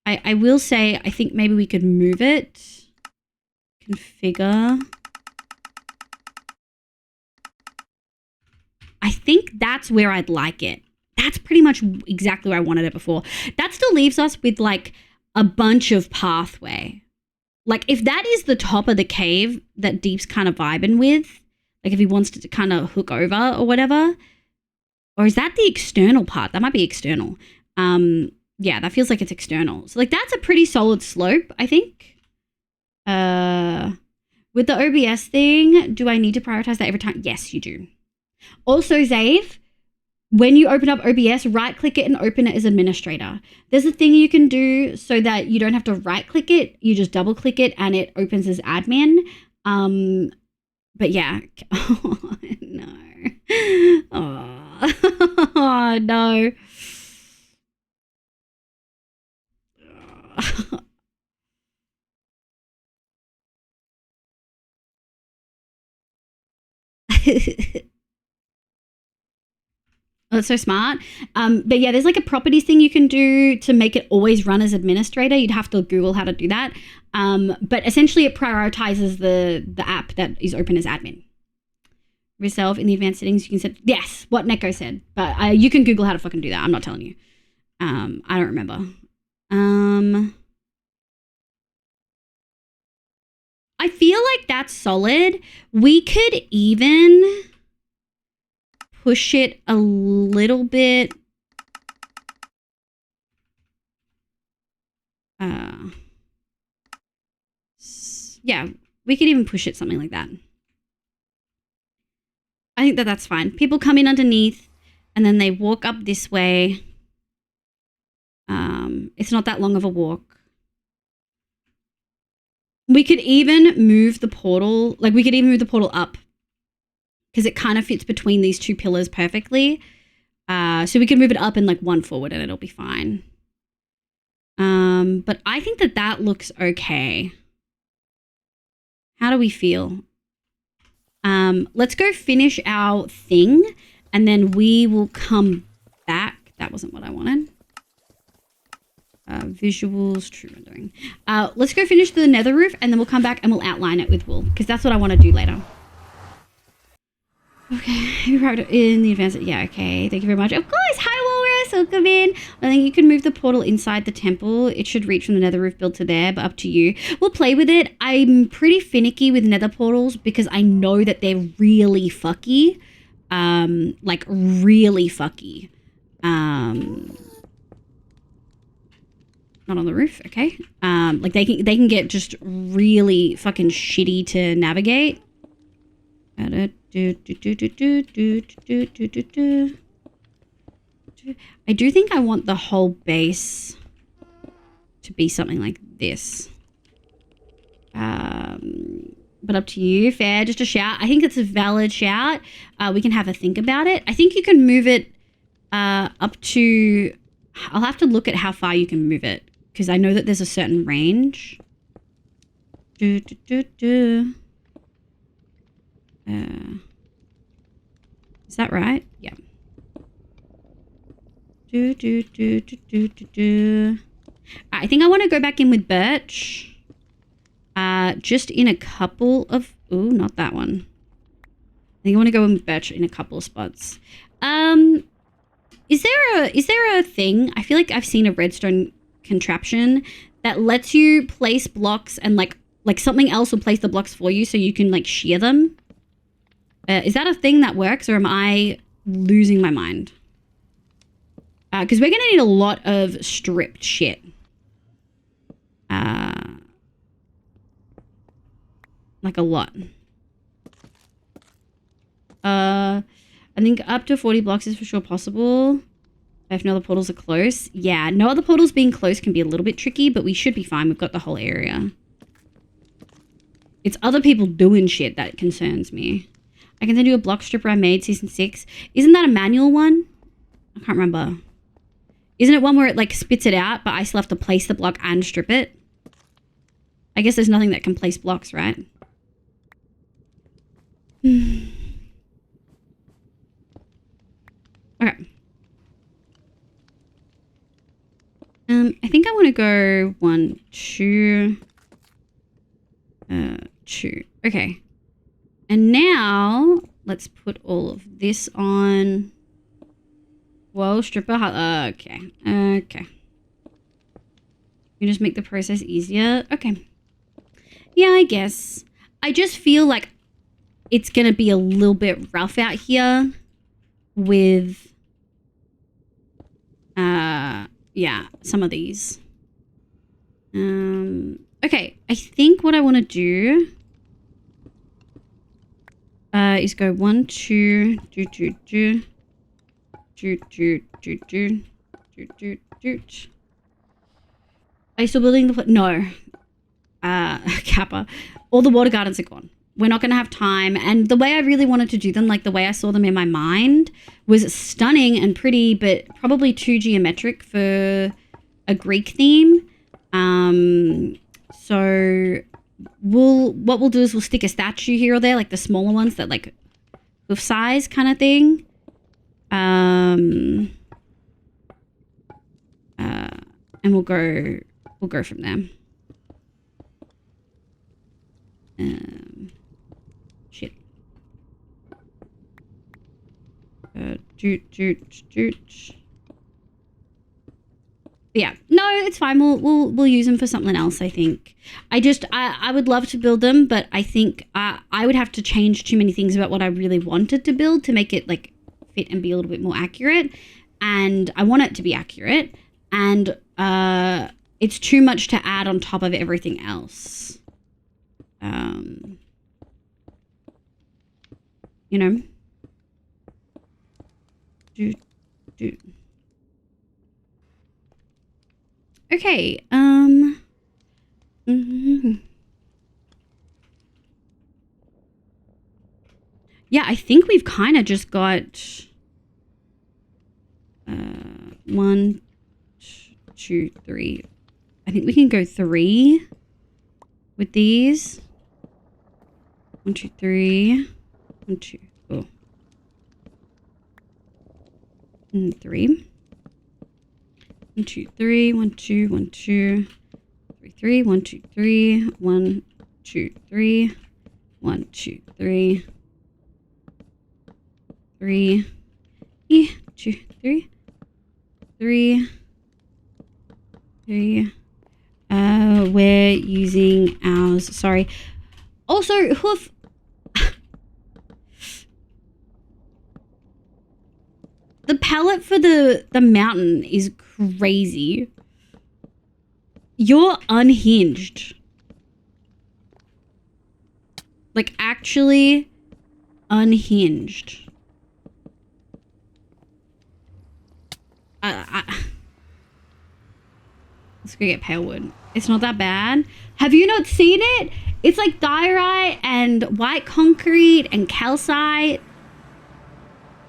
I will say, I think maybe we could move it. Configure. I think that's where I'd like it. That's pretty much exactly where I wanted it before. That still leaves us with like a bunch of pathway. Like if that is the top of the cave that Deep's kind of vibing with, like if he wants to kind of hook over or whatever, or is that the external part? That might be external. Yeah, that feels like it's external. So like that's a pretty solid slope, I think. With the OBS thing, do I need to prioritize that every time? Yes, you do. Also, Zave, when you open up OBS, right click it and open it as administrator. There's a thing you can do so that you don't have to right click it. You just double click it and it opens as admin. But yeah. Oh, no. Oh, no. That's so smart. But yeah, there's like a properties thing you can do to make it always run as administrator. You'd have to Google how to do that. But essentially it prioritizes the app that is open as admin. Yourself in the advanced settings, you can set, yes, what Neko said. But you can Google how to fucking do that. I'm not telling you. I don't remember. I feel like that's solid. We could even push it a little bit. Yeah, we could even push it something like that. I think that that's fine. People come in underneath and then they walk up this way. It's not that long of a walk. We could even move the portal, like we could even move the portal up because it kind of fits between these two pillars perfectly. So we could move it up and like one forward and it'll be fine. But I think that looks okay. How do we feel? Let's go finish our thing and then we will come back. That wasn't what I wanted. Visuals, true rendering. Let's go finish the nether roof and then we'll come back and we'll outline it with wool because that's what I want to do later. Okay, you wrote it in the advanced. Yeah, okay. Thank you very much. Of course. Hi, Walrus. Welcome in. I think you can move the portal inside the temple. It should reach from the nether roof build to there, but up to you. We'll play with it. I'm pretty finicky with nether portals because I know that they're really fucky. Like really fucky. Not on the roof, okay. Like they can get just really fucking shitty to navigate. I do think I want the whole base to be something like this. But up to you. Fair, just a shout. I think it's a valid shout. We can have a think about it. I think you can move it up to... I'll have to look at how far you can move it because I know that there's a certain range. Is that right? Yeah. I think I want to go back in with birch. Just in a couple of... Ooh, not that one. I think I want to go in with birch in a couple of spots. Is there a thing? I feel like I've seen a redstone contraption that lets you place blocks and like something else will place the blocks for you so you can like shear them. Is that a thing that works or am I losing my mind? Because we're going to need a lot of stripped shit. Like a lot. I think up to 40 blocks is for sure possible. If no other portals are close. Yeah, no other portals being close can be a little bit tricky, but we should be fine. We've got the whole area. It's other people doing shit that concerns me. I can send you a block stripper I made season 6. Isn't that a manual one? I can't remember. Isn't it one where it like spits it out, but I still have to place the block and strip it? I guess there's nothing that can place blocks, right? Okay. I think I want to go 1, 2, 2. Okay. And now let's put all of this on. Whoa, stripper. Okay. Okay. You just make the process easier. Okay. Yeah, I guess. I just feel like it's going to be a little bit rough out here with, yeah, some of these. Okay, I think what I want to do is go 1, 2, do. Are you still building the... No. Kappa. All the water gardens are gone. We're not going to have time. And the way I really wanted to do them, like the way I saw them in my mind, was stunning and pretty, but probably too geometric for a Greek theme. So what we'll do is we'll stick a statue here or there, like the smaller ones that like hoof size kind of thing. And we'll go from there. Shit. Yeah, no, it's fine. We'll use them for something else. I think. I would love to build them, but I think I would have to change too many things about what I really wanted to build to make it like fit and be a little bit more accurate. And I want it to be accurate, and it's too much to add on top of everything else. You know. Okay, yeah, I think we've kind of just got 1, 2, 3, I think we can go 3 with these. 1, 2, 3. 1, 2. Oh. And 3. 1, 2, 3. 1, 2, 1, 2. 3, 3. 1, 2, 3. 1, 2, 3. 1, 2, 3. 3. 2, 3. 3. 3. We're using ours. Sorry. Also, hoof. The palette for the mountain is crazy. You're unhinged. Like, actually unhinged. Let's go get pale wood. It's not that bad. Have you not seen it? It's like diorite and white concrete and calcite.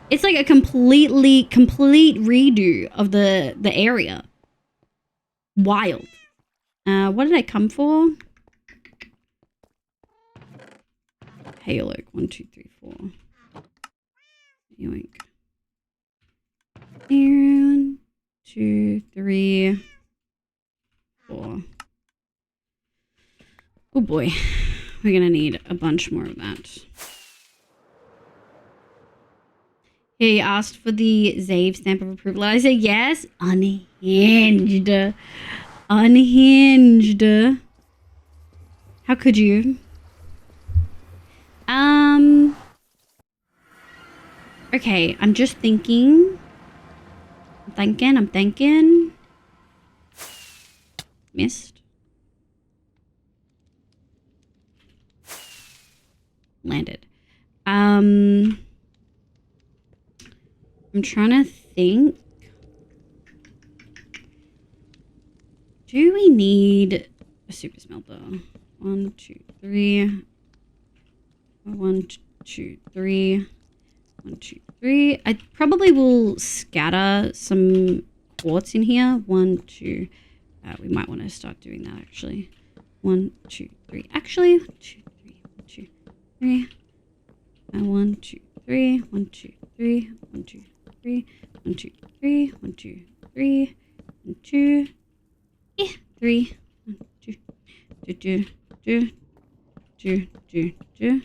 It's like a complete redo of the area. Wild. What did I come for? Hey, look. 1, 2, 3, 4. Yoink. 1, 2, 3, 4. Oh boy. We're gonna need a bunch more of that. He asked for the Zave stamp of approval. I said yes. Unhinged. Unhinged. How could you? Okay, I'm just thinking. I'm thinking. Missed. Landed. I'm trying to think. Do we need a super smelter? 1, 2, 3. 1, 2, 3. 1, 2, 3. I probably will scatter some quartz in here. 1, 2. We might want to start doing that actually. 1, 2, 3. Actually, 1, 2, 3. 1, 2, 3. 1, 2, 3. 1, 2, 3. 1, 2, 3. 1, 2, 3. 1, 2, 3. 1, 2. 3. 1, 2. 2.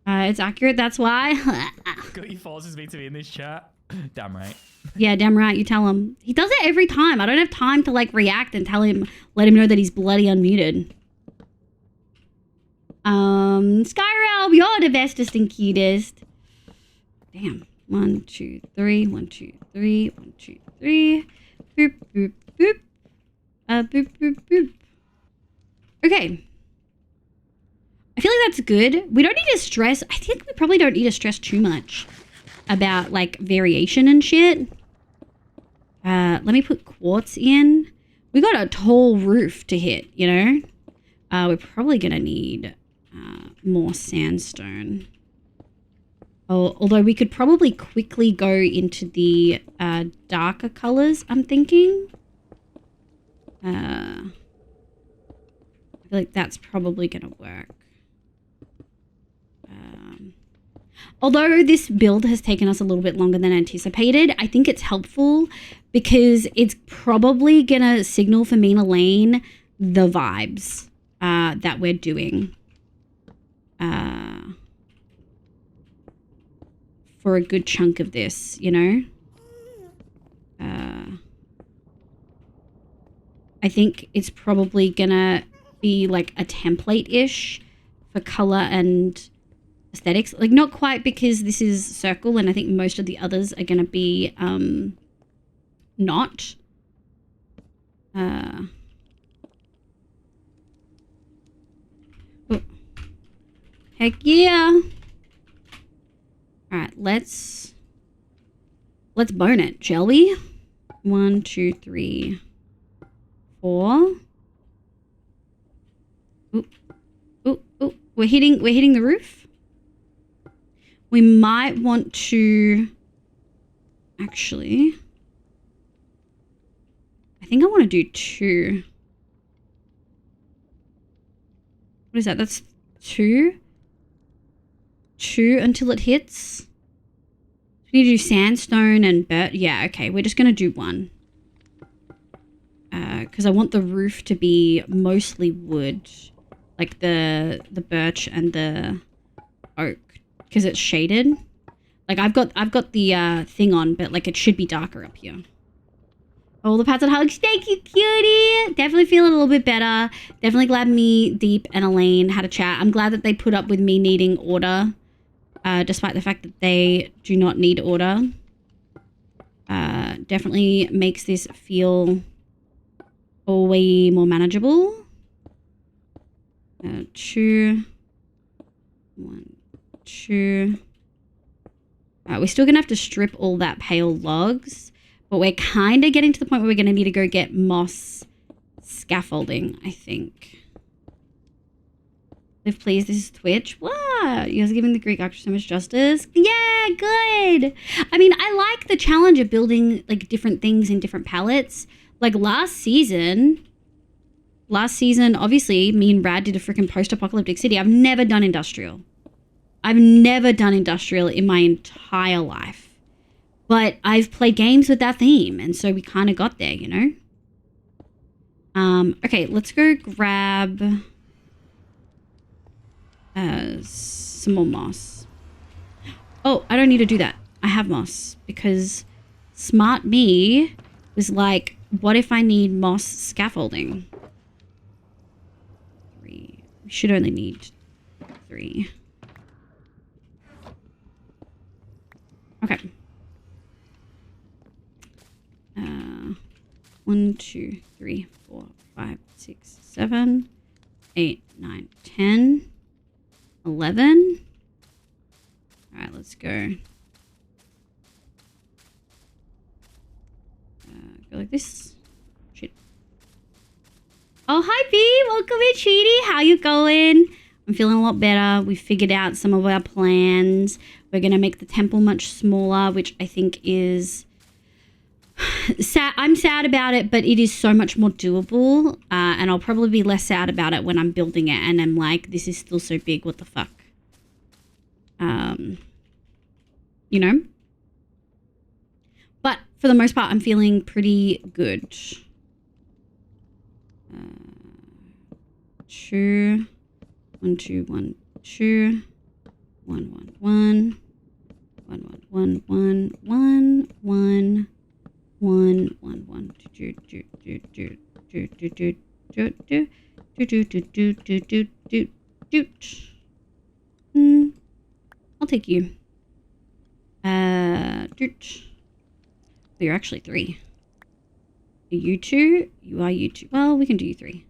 It's accurate. That's why. He forces me to be in this chat. Damn right. Yeah, damn right. You tell him. He does it every time. I don't have time to like react and let him know that he's bloody unmuted. Skyrel, you're the bestest and cutest. Damn. 1, 2, 3. 1, 2, 3. 1, 2, 3. Boop, boop, boop. Boop, boop, boop. Okay. I feel like that's good. We don't need to stress. I think we probably don't need to stress too much about like variation and shit. Let me put quartz in. We got a tall roof to hit, you know? We're probably gonna need more sandstone. Oh, although we could probably quickly go into the darker colors, I'm thinking. I feel like that's probably gonna work. Although this build has taken us a little bit longer than anticipated, I think it's helpful because it's probably gonna signal for me and Elaine the vibes that we're doing for a good chunk of this, you know? I think it's probably gonna be like a template-ish for color and aesthetics. Like not quite because this is circle and I think most of the others are gonna be not. Oh. Heck yeah. Alright, let's bone it, shall we? 1, 2, 3, 4. Ooh. Ooh, ooh. We're hitting the roof. We might want to actually, I think I want to do 2. What is that? That's 2. 2 until it hits. We need to do sandstone and birch. Yeah, okay. We're just going to do 1. Because I want the roof to be mostly wood. Like the birch and the oak. Because it's shaded. Like I've got the thing on, but like it should be darker up here. All the pats and hugs. Thank you, cutie. Definitely feel a little bit better. Definitely glad me, Deep, and Elaine had a chat. I'm glad that they put up with me needing order. Despite the fact that they do not need order. Definitely makes this feel way more manageable. 2. 1, 2. We're still going to have to strip all that pale logs. But we're kind of getting to the point where we're going to need to go get moss scaffolding, I think. Live, please. This is Twitch. What? You guys are giving the Greek actor so much justice. Yeah, good. I mean, I like the challenge of building like different things in different palettes. Like last season, obviously, me and Brad did a freaking post-apocalyptic city. I've never done industrial. I've never done industrial in my entire life. But I've played games with that theme, and so we kind of got there, you know? Okay, let's go grab some more moss. Oh, I don't need to do that. I have moss, because smart me was like, what if I need moss scaffolding? 3. We should only need 3. Okay. 1, 2, 3, 4, 5, 6, 7, 8, 9, 10, 11. All right, let's go. Go like this. Shit. Oh, hi, B. Welcome in, Cheaty. How you going? I'm feeling a lot better. We figured out some of our plans. We're going to make the temple much smaller, which I think is... I'm sad about it, but it is so much more doable, and I'll probably be less sad about it when I'm building it and I'm like, this is still so big, what the fuck? You know? But for the most part, I'm feeling pretty good. 2, 1, 2, 1, 2, 1, 1, 1, 1, 1, 1, 1, 1, 1, 1, 1, 2, 2, 2, 2, 2, 2, 2, 2, 2, 2, 2, 2, 2, 2. I'll take you. You're actually 3. Are you 2? You are you 2. Well, we can do you 3.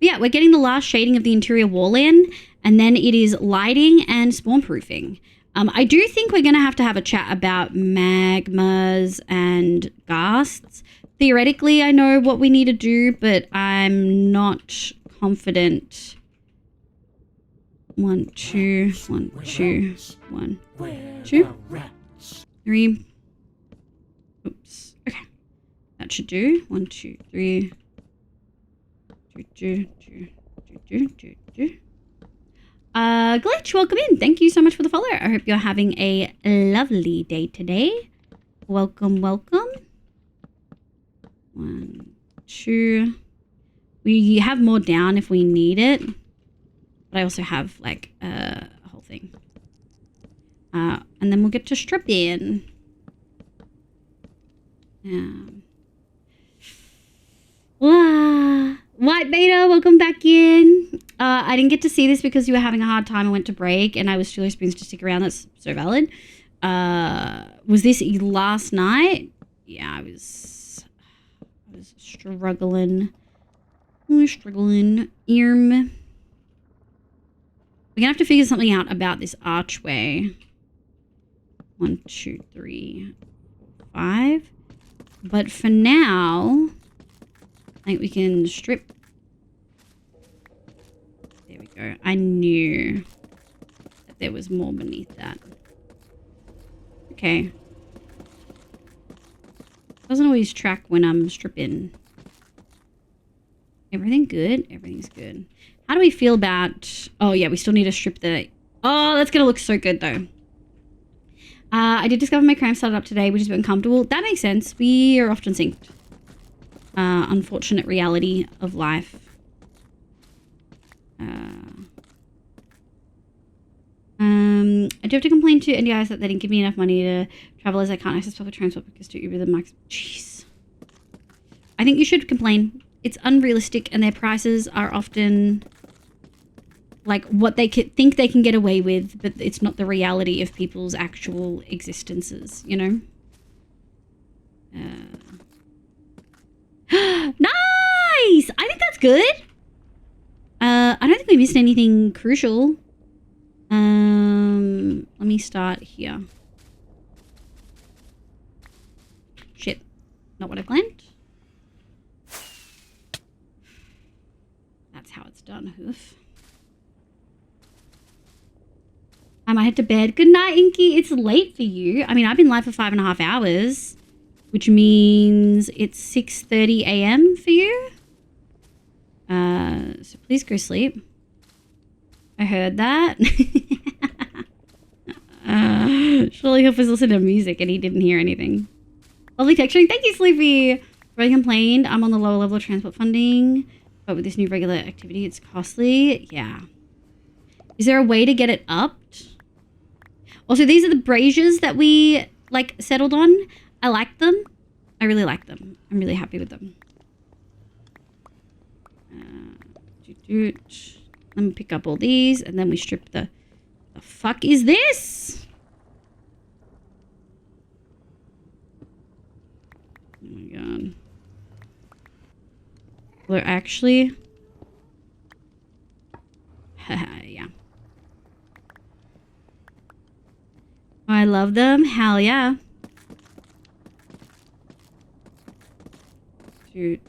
Yeah, we're getting the last shading of the interior wall in, and then it is lighting and spawn proofing. I do think we're going to have a chat about magmas and ghasts. Theoretically, I know what we need to do, but I'm not confident. 1, 2, 1, 2, 1, 2, 3. Oops. Okay. That should do. 1, 2, 3. 2, 2, 2, 2, 2, 2. Glitch, welcome in. Thank you so much for the follow. I hope you're having a lovely day today. Welcome, welcome. 1, 2. We have more down if we need it. But I also have like a whole thing. And then we'll get to strip in. White Beta, welcome back in. I didn't get to see this because you were having a hard time. I went to break and I was too experienced to stick around. That's so valid. Was this last night? Yeah, I was struggling. We're struggling. We're gonna have to figure something out about this archway. 1, 2, 3, 5. But for now, I think we can strip. There we go. I knew that there was more beneath that. Okay. Doesn't always track when I'm stripping. Everything good? Everything's good. How do we feel about... Oh, yeah, we still need to strip the... Oh, that's going to look so good, though. I did discover my cramp started up today, which is a bit uncomfortable. That makes sense. We are often synced. Unfortunate reality of life. I do have to complain to NDIS that they didn't give me enough money to travel as I can't access public transport because to Uber the max. Jeez. I think you should complain. It's unrealistic and their prices are often like what they think they can get away with, but it's not the reality of people's actual existences, you know? Nice! I think that's good. I don't think we missed anything crucial. Let me start here. Shit. Not what I planned. That's how it's done, hoof. I might head to bed. Good night, Inky. It's late for you. I mean, I've been live for 5.5 hours, which means it's 6:30 a.m. for you. So please go sleep. I heard that. Surely Hoof was listening to music and he didn't hear anything. Lovely texturing. Thank you, Sleepy. I complained. I'm on the lower level of transport funding, but with this new regular activity, it's costly. Yeah. Is there a way to get it upped? Also, these are the braziers that we like settled on. I like them. I really like them. I'm really happy with them. Let me pick up all these and then we strip the fuck is this? Oh my god. Well, actually... yeah. I love them. Hell yeah. Strip.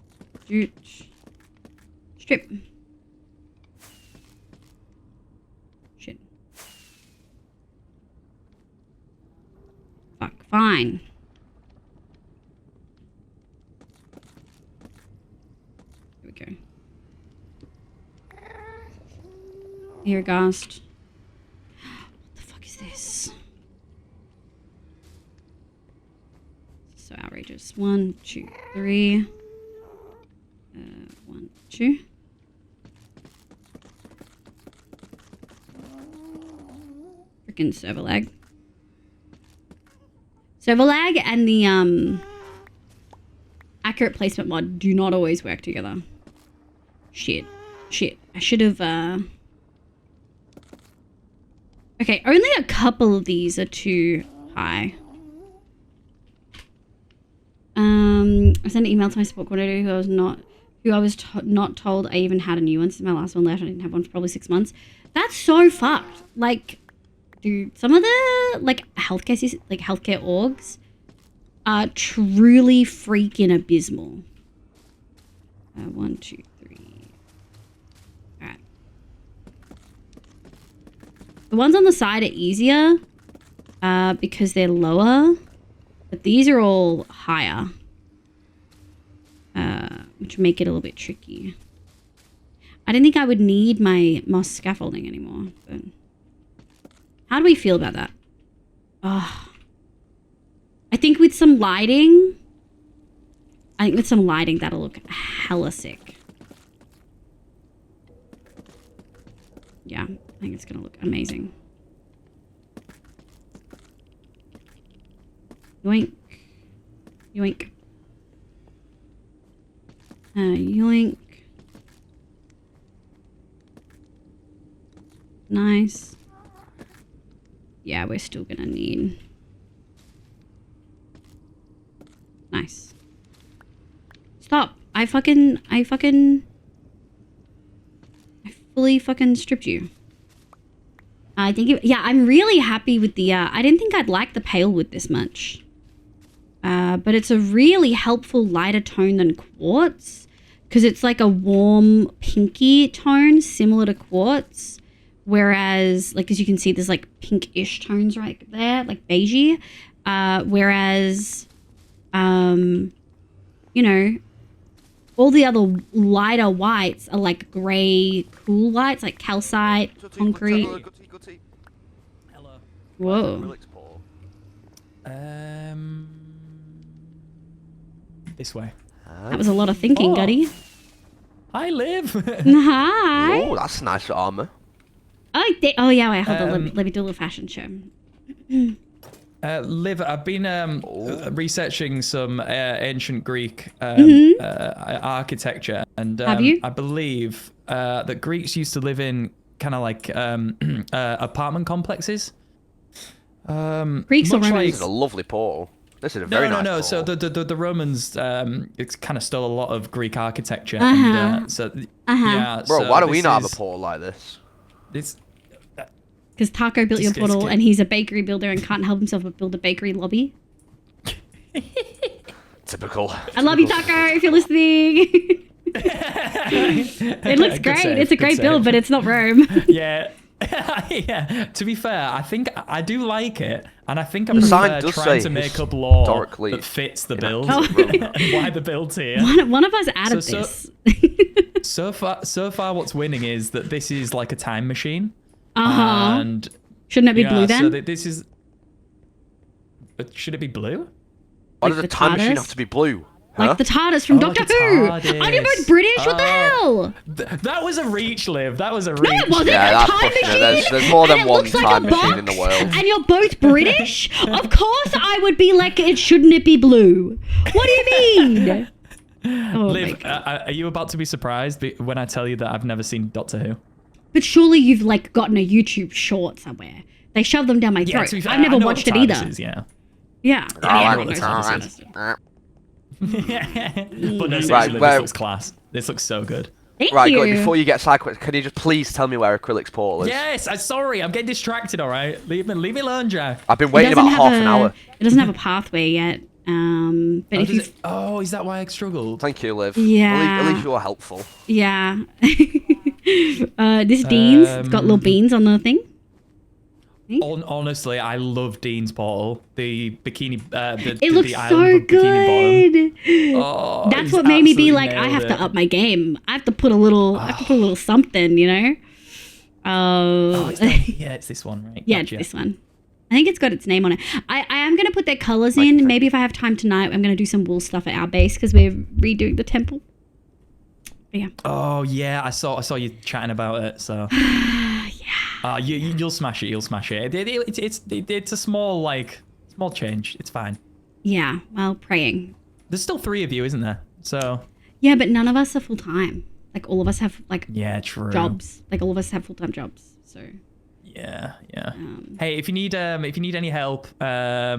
Shit. Fuck. Fine. Here we go. Here, Ghost. What the fuck is this? So outrageous. 1, 2, 3. 1, 2. Freaking server lag. Server lag and the accurate placement mod do not always work together. Shit. I should have Okay, only a couple of these are too high. I sent an email to my support coordinator who I was not told I even had a new one. Since my last one left, I didn't have one for probably 6 months. That's so fucked. Like, dude, some of the like healthcare orgs are truly freaking abysmal. 1, 2, 3. All right. The ones on the side are easier because they're lower, but these are all higher. Which make it a little bit tricky. I didn't think I would need my moss scaffolding anymore, but how do we feel about that? Oh. I think with some lighting, that'll look hella sick. Yeah, I think it's gonna look amazing. Yoink. Yoink. Yoink. Nice. Yeah, we're still gonna need... Nice. Stop. I fully fucking stripped you. I think yeah, I'm really happy with the, I didn't think I'd like the pale wood this much. But it's a really helpful lighter tone than quartz. Because it's like a warm pinky tone, similar to quartz. Whereas, like, as you can see, there's like pinkish tones right there, like beigey. Whereas you know, all the other lighter whites are like grey cool whites, like calcite, concrete. Hello. Whoa. This way. That was a lot of thinking, Gutty. Hi, Liv. Hi. Oh, that's nice armor. Oh yeah, wait, hold on. Let me do a little fashion show. Liv, I've been researching some ancient Greek architecture, and Have you? I believe that Greeks used to live in kind of like apartment complexes. Greeks or much Romans? This is a lovely portal. This is a very nice no. portal. So the Romans, it's kind of stole a lot of Greek architecture. Uh-huh. And, Uh-huh. Bro, so why do we this not have is- a portal like this? It's Because Taco built your It's portal good. and he's a bakery builder and can't help himself but build a bakery lobby. Typical. I love you, Taco, if you're listening. It looks Good great. save, It's a good great save. build, but it's not Rome. yeah. Yeah, to be fair, I think I do like it, and I think I'm The sign does trying say to make up law historically that fits the build inaccurate and why the build's here. One of us added So- this. So far, what's winning is that this is like a time machine. Uh-huh. And Shouldn't it be yeah, blue then? So this is. But should it be blue? Why Like does the a time machine TARDIS? have to be blue? Like the TARDIS from Oh, Doctor like a Who. TARDIS. Aren't you both British? What the hell? That was a reach, Liv. That was a reach. No, it wasn't. Yeah, A that's time pushing it. machine. There's more and than it one looks like time a machine in box, the world. And you're both British? Of course I would be like, shouldn't it be blue? What do you mean? Oh, Liv, are you about to be surprised when I tell you that I've never seen Doctor Who? But surely you've like gotten a YouTube short somewhere. They shove them down my Yeah, throat. to be fair, I've never I know watched what it either. TARDIS is, yeah. Yeah. Oh, Yeah, like everyone the knows what TARDIS. But no, seriously, Right, Liv, where- this looks class. This looks so good. Thank Right, you. Gully, before you get sidequest, can you just please tell me where Acrylic's portal is? Yes, I'm sorry. I'm getting distracted, all right? Leave me alone, Jack. I've been It waiting doesn't about have half an a- hour. It doesn't have a pathway yet. But if you, Is that why I struggled? Thank you, Liv. Yeah. At least you're helpful. yeah. This Dean's it's got little beans on the thing. Honestly, I love Dean's portal. The bikini. It looks the so island of Bikini good. Oh, That's he's what made me be absolutely like, I nailed have to it. up my game. I have to put a little. I have to put a little something, you know. Oh, it's that, yeah, it's this one, right? Yeah, Gotcha. it's this one. I think it's got its name on it. I am going to put their colors in. Maybe if I have time tonight, I'm going to do some wool stuff at our base because we're redoing the temple. But yeah. Oh yeah, I saw you chatting about it. So yeah, you'll smash it. You'll smash it. It's a small change. It's fine. Yeah. Well, praying. There's still 3 of you, isn't there? So Yeah, but none of us are full time. Like all of us have like yeah, true. jobs. Like all of us have full time jobs. So Yeah. Hey, if you need any help, I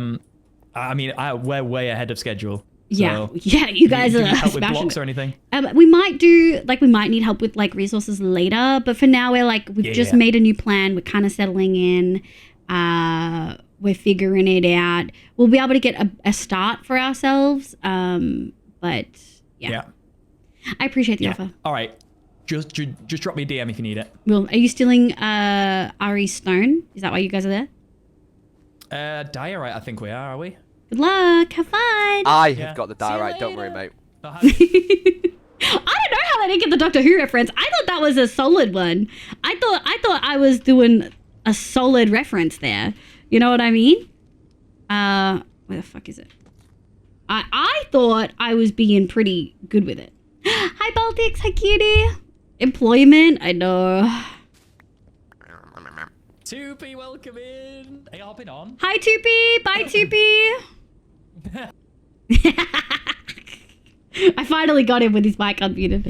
mean, we're way ahead of schedule. yeah, So yeah. You guys do are you need help with smashing blocks it. or anything? We might need help with like resources later, but for now we've just Yeah. made a new plan. We're kind of settling in. We're figuring it out. We'll be able to get a start for ourselves. But yeah. I appreciate the offer. All right. Just drop me a DM if you need it. Will, are you stealing Ari Stone? Is that why you guys are there? Diorite, I think we are we? Good luck. Have fun. I have got the diorite, don't worry, mate. I don't know how they didn't get the Doctor Who reference. I thought that was a solid one. I thought I was doing a solid reference there. You know what I mean? Where the fuck is it? I thought I was being pretty good with it. Hi Baltics, hi cutie. Employment, I know. 2P, welcome in. Are you hopping on? Hi 2P, bye 2P. I finally got him with his mic unmuted.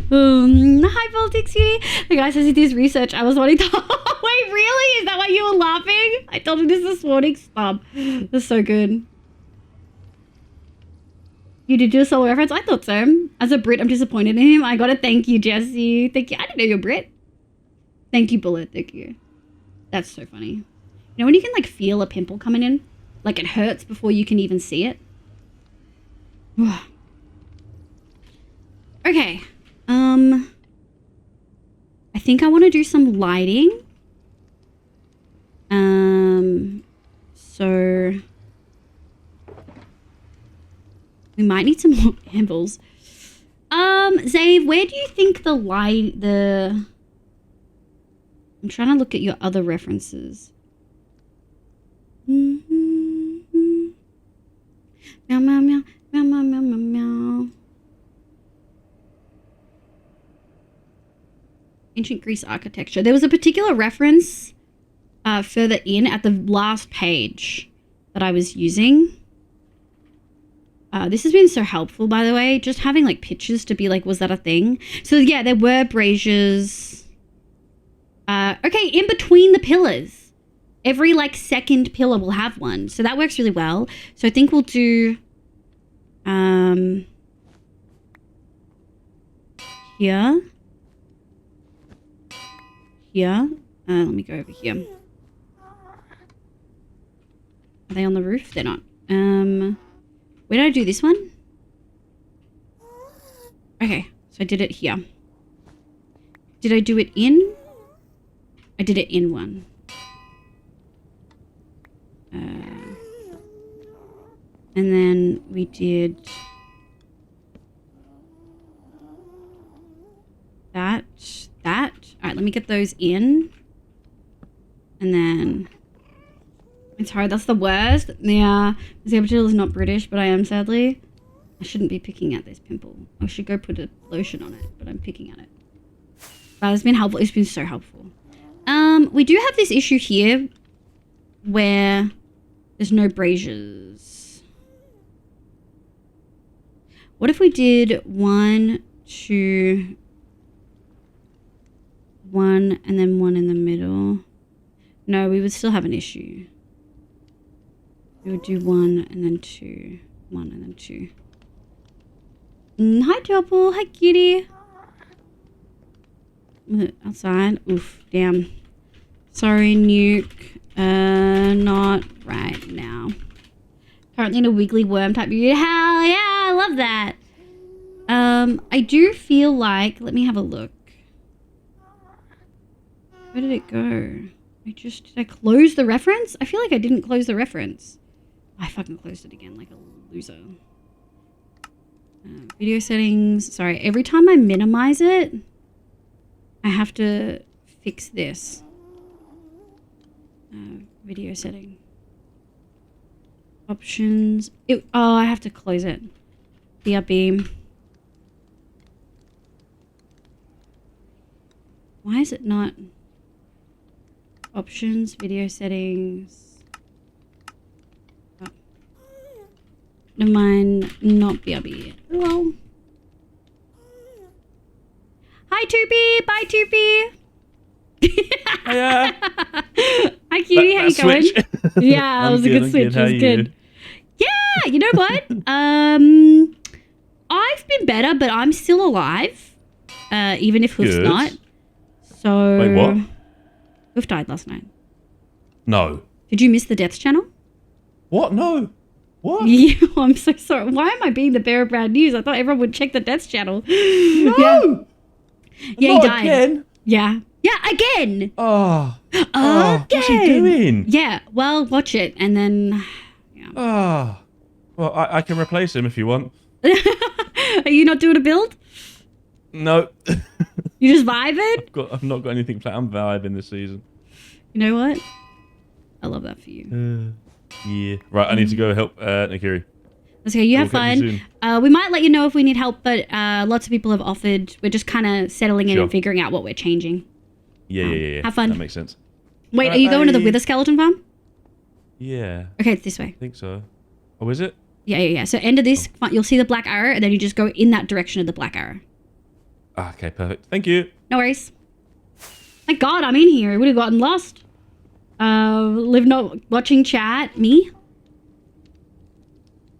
Hi Baltics cutie. The guy says he does research. I was wanting to... Wait, really? Is that why you were laughing? I told him this morning. Stop. That's so good. You did do a solo reference? I thought so. As a Brit, I'm disappointed in him. I gotta thank you, Jesse. Thank you. I didn't know you're Brit. Thank you, Bullet. Thank you. That's so funny. You know when you can like feel a pimple coming in? Like it hurts before you can even see it? Okay. I think I want to do some lighting. So We might need some more handballs. Zave, where do you think I'm trying to look at your other references. Meow, meow, meow, meow, meow, meow, meow, meow. Ancient Greece architecture. There was a particular reference further in at the last page that I was using. This has been so helpful, by the way. Just having like pictures to be like, was that a thing? So yeah, there were braziers. Okay, in between the pillars. Every like second pillar will have one. So that works really well. So I think we'll do here. Here. Let me go over here. Are they on the roof? They're not. Where did I do this one? Okay, so I did it here. Did I do it in? I did it in one. And then we did that. All right, let me get those in. And then it's hard. That's the worst. Yeah, the Abdul is not British, but I am, sadly. I shouldn't be picking at this pimple. I should go put a lotion on it, but I'm picking at it. But it's been helpful. It's been so helpful. We do have this issue here where there's no braziers. What if we did 1, 2, 1, and then 1 in the middle? No, we would still have an issue. We would do 1 and then 2. 1 and then 2. Hi, Double. Hi, kitty. Outside. Oof, damn. Sorry, Nuke. Not right now. Currently in a wiggly worm type view. Hell yeah, I love that. I do feel like, let me have a look. Where did it go? Did I close the reference? I feel like I didn't close the reference. I fucking closed it again like a loser. Video settings. Sorry, every time I minimize it, I have to fix this. Video setting. Options. Oh, I have to close it. The beam. Why is it not? Options, video settings. Oh. Never mind, not BRB. Hello. Hi, Toopy. Bye, Toopy. Hiya. Hi, cutie. How you going? Switch. Yeah, that was a good switch. It was good. Yeah, you know what? I've been better, but I'm still alive. Even if Hoof's Good. not. So. Wait, what? Hoof died last night. No. Did you miss the deaths channel? What? No. What? Yeah, I'm so sorry. Why am I being the bearer of bad news? I thought everyone would check the deaths channel. No. Yeah, he Not died. again. Yeah. Yeah, again. Oh. Again. What's he doing? Yeah, well, watch it and then. Yeah. Oh. Well, I can replace him if you want. Are you not doing a build? No. You just vibing? I've not got anything planned. I'm vibing this season. You know what? I love that for you. Yeah. Right, I need to go help Nakiri. Let's go. You have We'll catch you fun. We might let you know if we need help, but lots of people have offered. We're just kind of settling in Sure. and figuring out what we're changing. Yeah. Have fun. That makes sense. Wait, Alright, are you going to the bye. Wither Skeleton farm? Yeah. Okay, it's this way. I think so. Oh, is it? Yeah. So end of this, you'll see the black arrow, and then you just go in that direction of the black arrow. Okay, perfect. Thank you. No worries. Thank God I'm in here. I would have gotten lost. Live not watching chat. Me.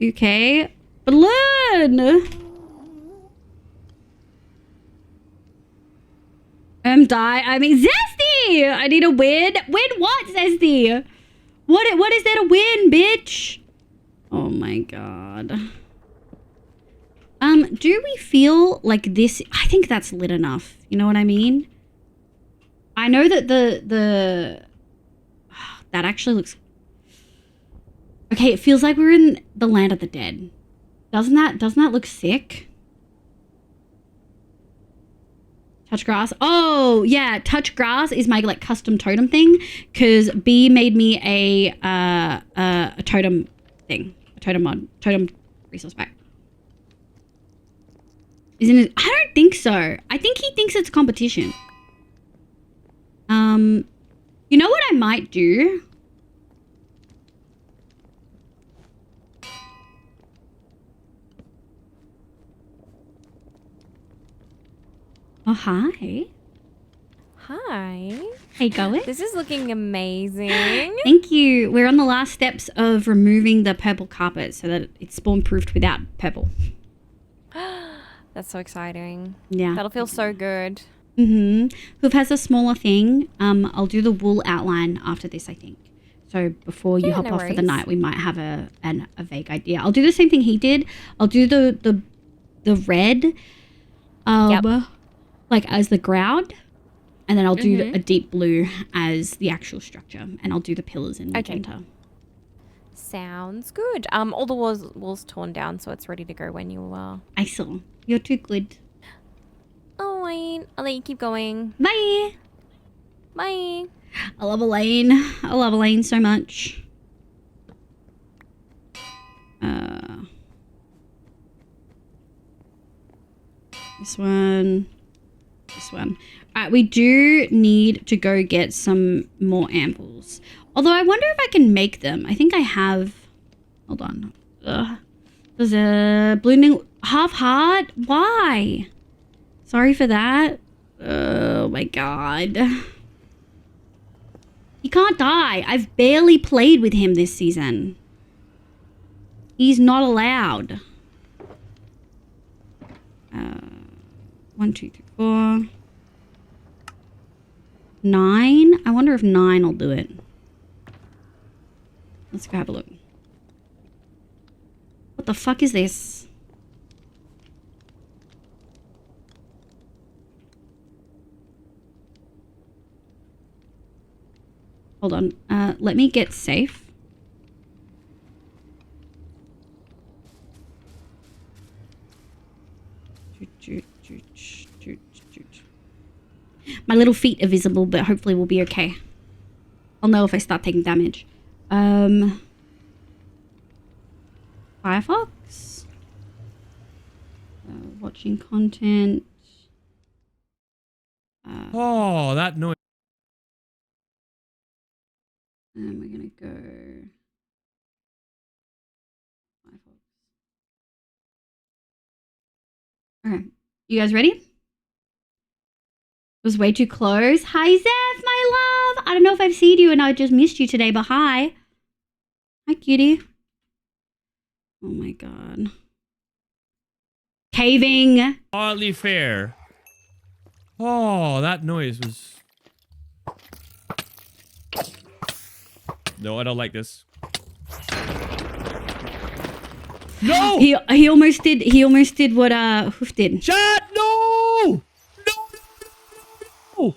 Okay. Balloon. Die. I mean, Zesty. I need a win. Win what, Zesty? What is there to win, bitch? Oh my God. Do we feel like this? I think that's lit enough. You know what I mean? I know that that actually looks. Okay, it feels like we're in the land of the dead. Doesn't that look sick? Touch grass. Oh yeah, touch grass is my like custom totem thing because B made me a totem thing, a totem mod, totem resource pack. Isn't it? I don't think so. I think he thinks it's competition. You know what I might do? Oh, hi. Hi. Hey, going? This is looking amazing. Thank you. We're on the last steps of removing the purple carpet so that it's spawn proofed without purple. That's so exciting. Yeah. That'll feel so good. Mm-hmm. Hoof has a smaller thing. I'll do the wool outline after this, I think. So before you hop no off for the worries. night, we might have a vague idea. I'll do the same thing he did. I'll do the red, like as the ground, and then I'll do a deep blue as the actual structure, and I'll do the pillars in magenta. Sounds good. All the walls torn down, so it's ready to go when you are. I saw. You're too good. Oh, wait. I'll let you keep going. Bye. Bye. I love Elaine. I love Elaine so much. This one. This one. Alright, we do need to go get some more amples. Although I wonder if I can make them. I think I have... Hold on. There's a blooming half heart. Why? Sorry for that. Oh my god. He can't die. I've barely played with him this season. He's not allowed. 1, 2, 3, 4. 9? I wonder if 9 will do it. Let's go have a look. What the fuck is this? Hold on. Let me get safe. My little feet are visible, but hopefully we'll be okay. I'll know if I start taking damage. Firefox. Watching content. Oh, that noise. And we're gonna go. Okay, you guys ready? It was way too close. Hi, Zeph, my love. I don't know if I've seen you and I just missed you today, but hi. Hi, cutie. Oh my god. Caving. Hardly fair. Oh, that noise was... No, I don't like this. No! He almost did what Hoof did. Chat, no! No! Oh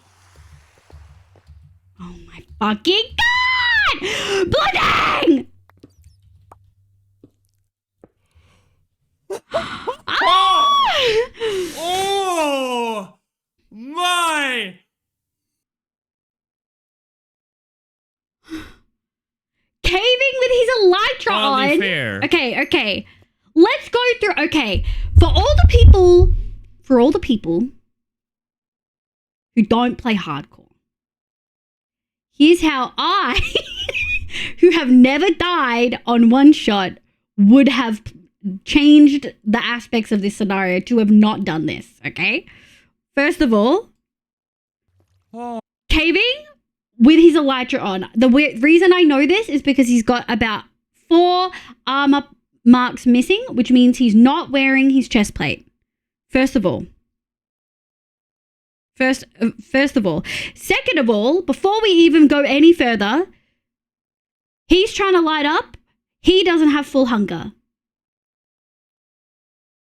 my fucking god! Blooding! Oh my! Caving with his elytra Hardly on. fair. Okay. Let's go through. Okay, for all the people who don't play hardcore, here's how I, who have never died on one shot, would have changed the aspects of this scenario to have not done this. Okay, first of all, caving with his elytra on. The reason I know this is because he's got about 4 armor marks missing, which means he's not wearing his chest plate. First of all. Second of all, before we even go any further, he's trying to light up. He doesn't have full hunger.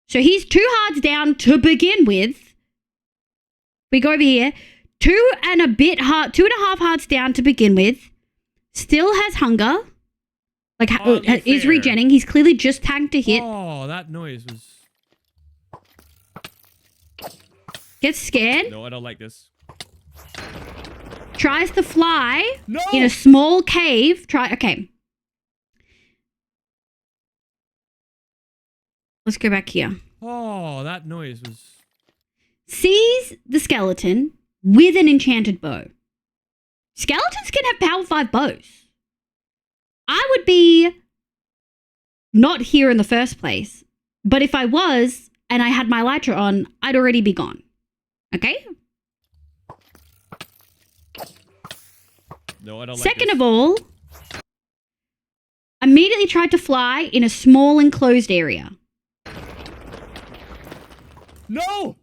So he's 2 hearts down to begin with. We go over here. 2.5 hearts down to begin with. Still has hunger. Like, Hardly is fair. regenning. He's clearly just tagged to hit. Oh, that noise was... Gets scared. No, I don't like this. Tries to fly No! in a small cave. Okay. Let's go back here. Oh, that noise was... Sees the skeleton with an enchanted bow. Skeletons can have power 5 bows. I would be not here in the first place. But if I was, and I had my elytra on, I'd already be gone. Okay? No, I don't like Second this. of all, immediately tried to fly in a small enclosed area. No!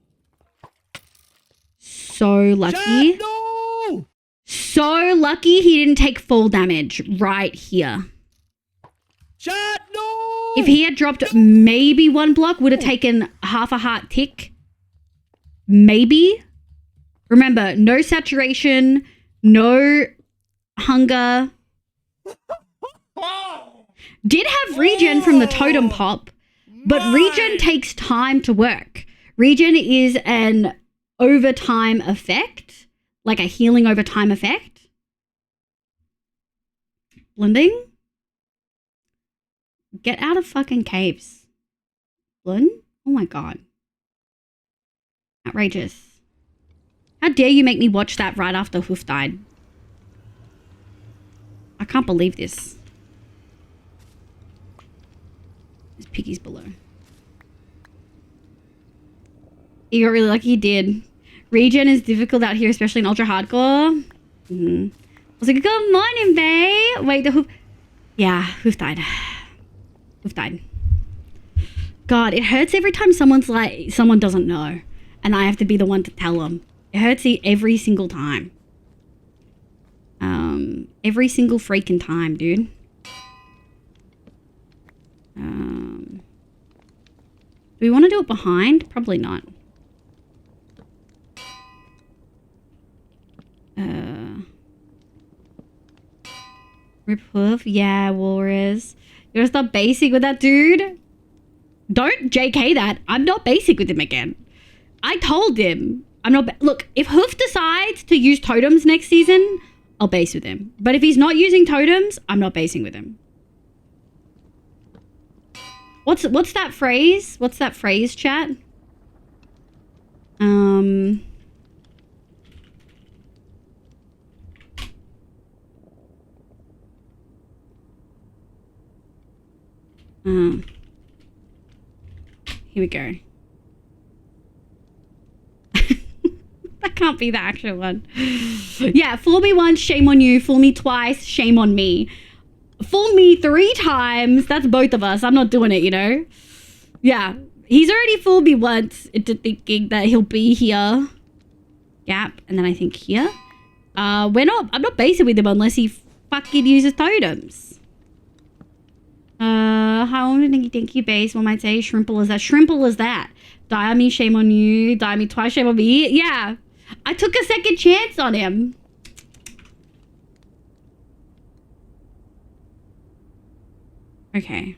So lucky. Chat, no! So lucky he didn't take fall damage right here. Chat, no! If he had dropped maybe 1 block, would have taken half a heart tick. Maybe. Remember, no saturation, no hunger. Did have regen from the totem pop, but regen takes time to work. Regen is an overtime effect, like a healing overtime effect. Blending? Get out of fucking caves. Blend? Oh my god. Outrageous. How dare you make me watch that right after Hoof died? I can't believe this. There's piggies below. You got really lucky, you did. Regen is difficult out here, especially in ultra hardcore. I was like, good morning, babe. Wait, the Hoof... Yeah, Hoof died. Hoof died. God, it hurts every time someone doesn't know. And I have to be the one to tell them. It hurts every single time. Every single freaking time, dude. Do we want to do it behind? Probably not. Rip hoof? Yeah, Walrus. You gotta stop basic with that, dude. Don't JK that. I'm not basic with him again. I told him. I'm not... Look, if Hoof decides to use totems next season, I'll base with him. But if he's not using totems, I'm not basing with him. What's that phrase? What's that phrase, chat? Here we go. That can't be the actual one. Yeah, fool me once, shame on you. Fool me twice, shame on me. Fool me 3 times, that's both of us. I'm not doing it, you know? Yeah, he's already fooled me once into thinking that he'll be here. Gap, and then I think here. I'm not basing with him unless he fucking uses totems. How often do you think you base? One might say shrimple as that. Shrimple as that. Die on me, shame on you. Die on me twice, shame on me. Yeah. I took a second chance on him. Okay.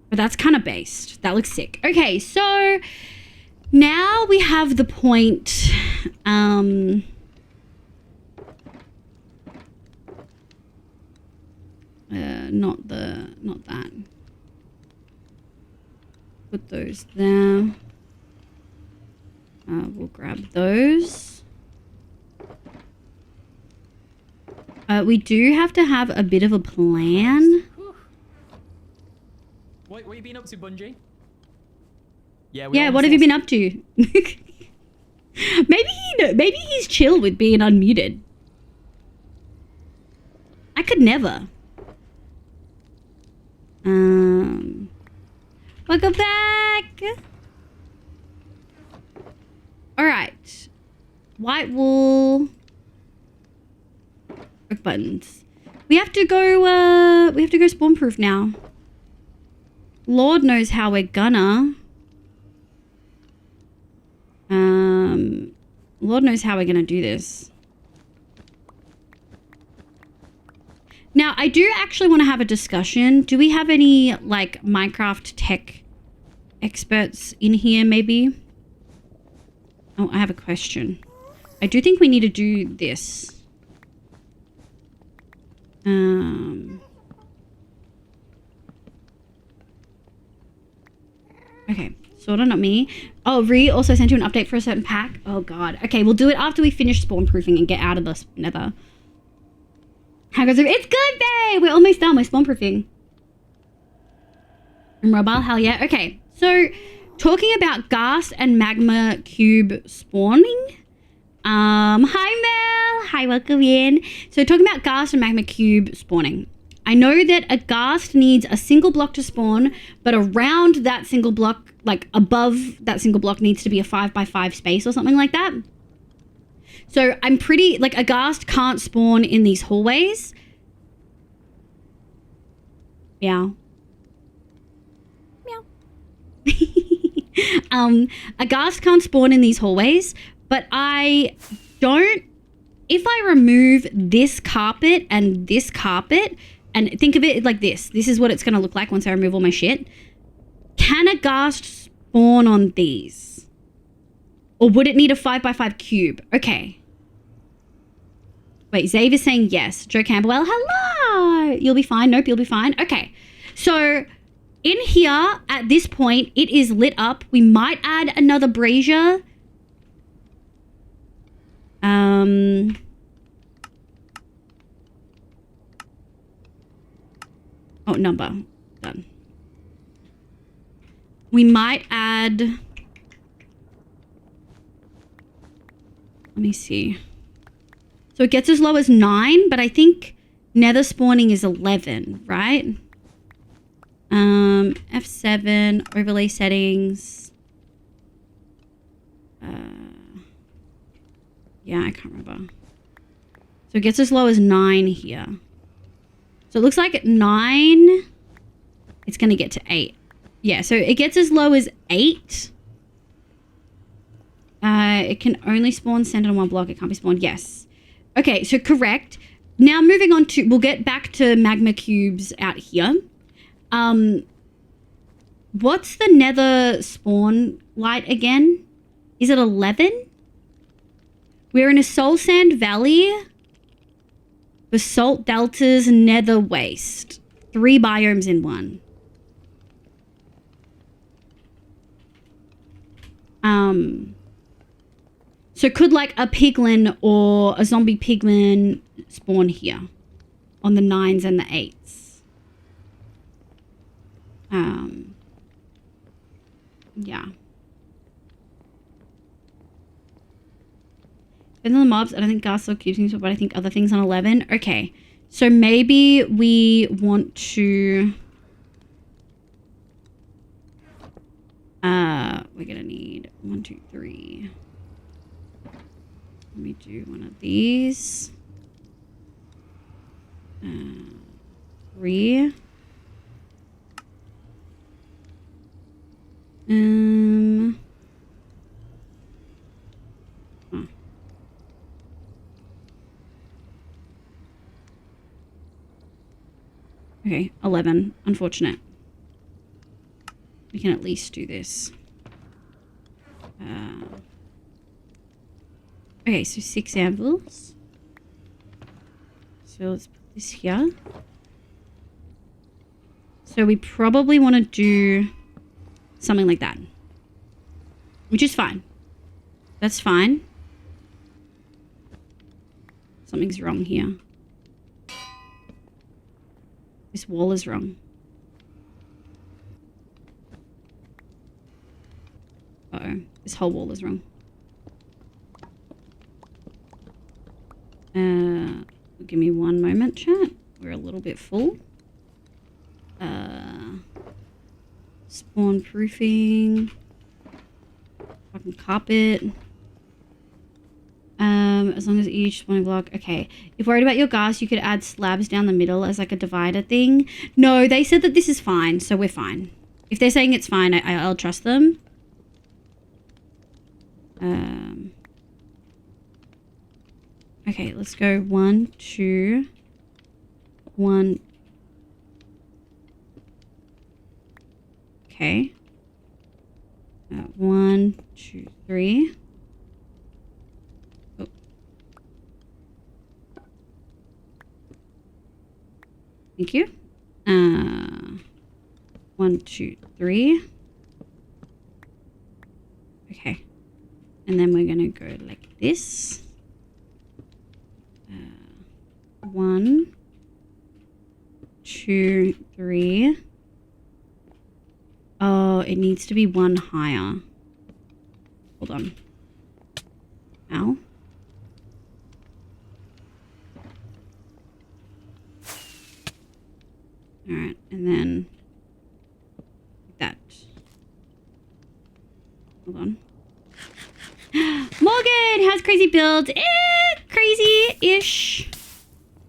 But that's kind of based. That looks sick. Okay, so now we have the point. Not that. Put those there. We'll grab those. We do have to have a bit of a plan. What have you been up to, Bungie? Yeah, What have you been up to? Maybe he's chill with being unmuted. I could never. Welcome back. All right. White wool. Work buttons. We have to go. Spawn proof now. Lord knows how we're gonna. Lord knows how we're gonna do this. Now, I do actually want to have a discussion. Do we have any, like, Minecraft tech experts in here, maybe? Oh, I have a question. I do think we need to do this. Okay, sorta not me. Oh, Ree also sent you an update for a certain pack. Oh god. Okay, we'll do it after we finish spawn proofing and get out of the nether. How goes it? It's good, babe! We're almost done with spawn proofing. And Robal, hell yeah. Okay, so talking about ghast and magma cube spawning. Hi Mel! Hi, welcome in. So talking about ghast and magma cube spawning. I know that a ghast needs a single block to spawn, but around that single block, like above that single block, needs to be a 5x5 space or something like that. So I'm pretty, like, a ghast can't spawn in these hallways. Meow. Meow. A ghast can't spawn in these hallways, but I don't, if I remove this carpet and this carpet, and think of it like this. This is what it's going to look like once I remove all my shit. Can a ghast spawn on these? Or would it need a 5x5 cube? Okay. Wait, Xavier's saying yes. Joe Campbell, hello! You'll be fine. Nope, you'll be fine. Okay. So, in here, at this point, it is lit up. We might add another brazier. Oh, number. Done. We might add... Let me see. So it gets as low as 9, but I think nether spawning is 11, right? F7, overlay settings. Yeah, I can't remember. So it gets as low as 9 here. So it looks like at 9, it's going to get to 8. Yeah, so it gets as low as 8. It can only spawn centered on one block. It can't be spawned. Yes. Okay, so correct. Now moving on to, we'll get back to magma cubes out here. What's the nether spawn light again? Is it 11? We're in a soul sand valley. Basalt deltas, nether waste. 3 biomes in one. So could like a piglin or a zombie piglin spawn here on the 9s and the 8s? Yeah. Depends on the mobs. I don't think ghast or cubes, but I think other things on 11. Okay. So maybe we want to... we're gonna need 1, 2, 3. Let me do one of these. 3. Okay, 11. Unfortunate. We can at least do this. Okay, so 6 anvils. So let's put this here. So we probably want to do something like that. Which is fine. That's fine. Something's wrong here. This wall is wrong. Uh-oh. This whole wall is wrong. Give me one moment, chat. We're a little bit full. Spawn proofing. Fucking carpet. As long as each spawning block. Okay. If worried about your ghast, you could add slabs down the middle as like a divider thing. No, they said that this is fine, so we're fine. If they're saying it's fine, I'll trust them. Okay, let's go 1, 2, 1. Okay. 1, 2, 3. Oh. Thank you. 1, 2, 3. Okay. And then we're gonna go like this. 1, 2, 3. Oh, it needs to be 1 higher. Hold on. Ow. Alright, and then that. Hold on. Morgan! How's crazy build? Crazy-ish.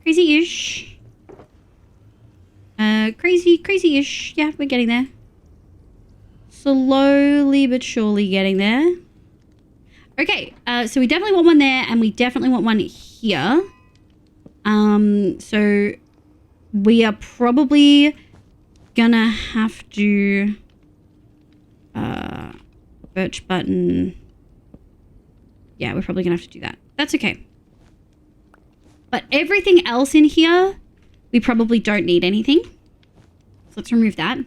Crazy-ish. Crazy-ish. Yeah, we're getting there. Slowly but surely getting there. Okay, so we definitely want one there, and we definitely want one here. So we are probably gonna have to birch button. Yeah, we're probably gonna have to do that. That's okay. But everything else in here, we probably don't need anything. So let's remove that.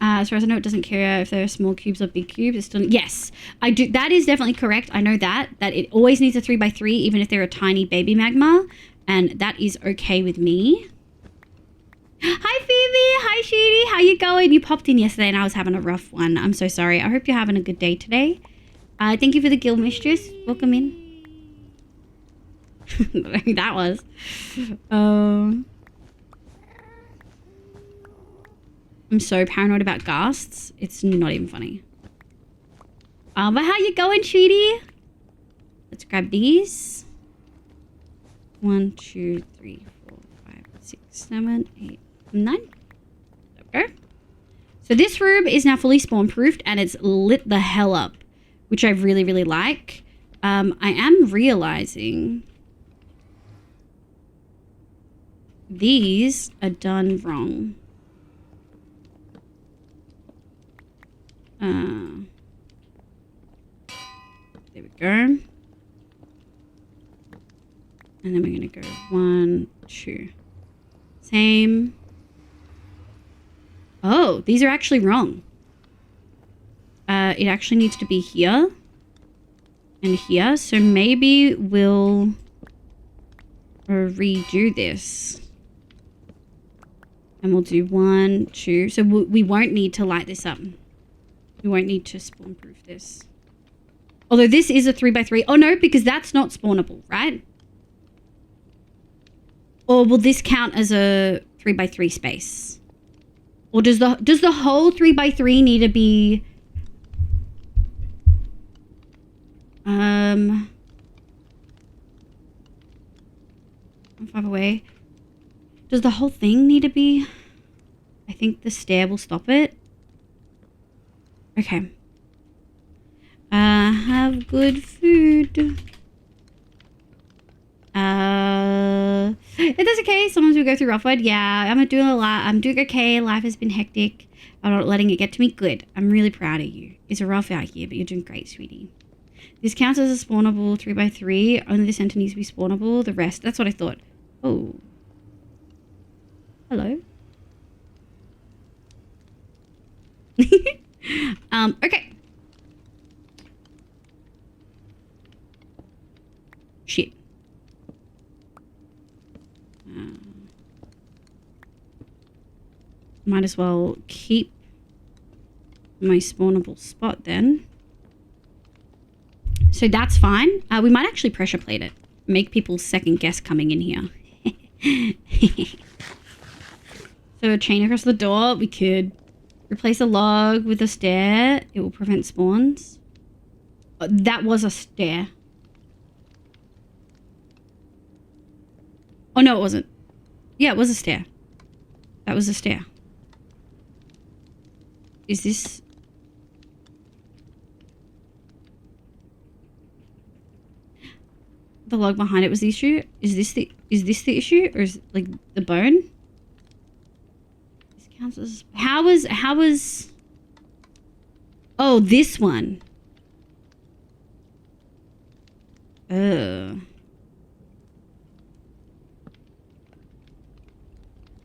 As far as I know, it doesn't care if they're small cubes or big cubes. It's still, yes, I do. That is definitely correct. I know that it always needs a 3x3, even if they're a tiny baby magma. And that is okay with me. Hi, Phoebe. Hi, Sheedy. How you going? You popped in yesterday and I was having a rough one. I'm so sorry. I hope you're having a good day today. Thank you for the guild mistress. Welcome in. I don't know who that was. I'm so paranoid about ghasts. It's not even funny. But how you going, Sheedy? Let's grab these. 1, 2, 3, 4, 5, 6, 7, 8, 9. There we go. So this room is now fully spawn-proofed and it's lit the hell up, which I really, really like. I am realizing these are done wrong. There we go. And then we're going to go 1, 2. Same. Oh, these are actually wrong. It actually needs to be here and here. So maybe we'll redo this. And we'll do 1, 2. So we won't need to light this up. We won't need to spawn proof this. Although this is a 3x3. Oh no, because that's not spawnable, right? Or will this count as a 3x3 space? Or does the whole 3x3 need to be I'm 5 away. Does the whole thing need to be? I think the stair will stop it. Okay. Have good food. It's okay. Sometimes we go through rough one. Yeah, I'm doing a lot. I'm doing okay. Life has been hectic. I'm not letting it get to me. Good. I'm really proud of you. It's a rough out here, but you're doing great, sweetie. This counts as a spawnable 3x3. Only the center needs to be spawnable. The rest, that's what I thought. Oh. Hello. Okay. Shit. Might as well keep my spawnable spot then. So that's fine. We might actually pressure plate it. Make people second guess coming in here. So a chain across the door. We could replace a log with a stair. It will prevent spawns. That was a stair. Oh no, it wasn't. Yeah, it was a stair. That was a stair. Is this... the log behind it was the issue. Is this the issue, or is it, like, the bone? This counts as how was oh, this one.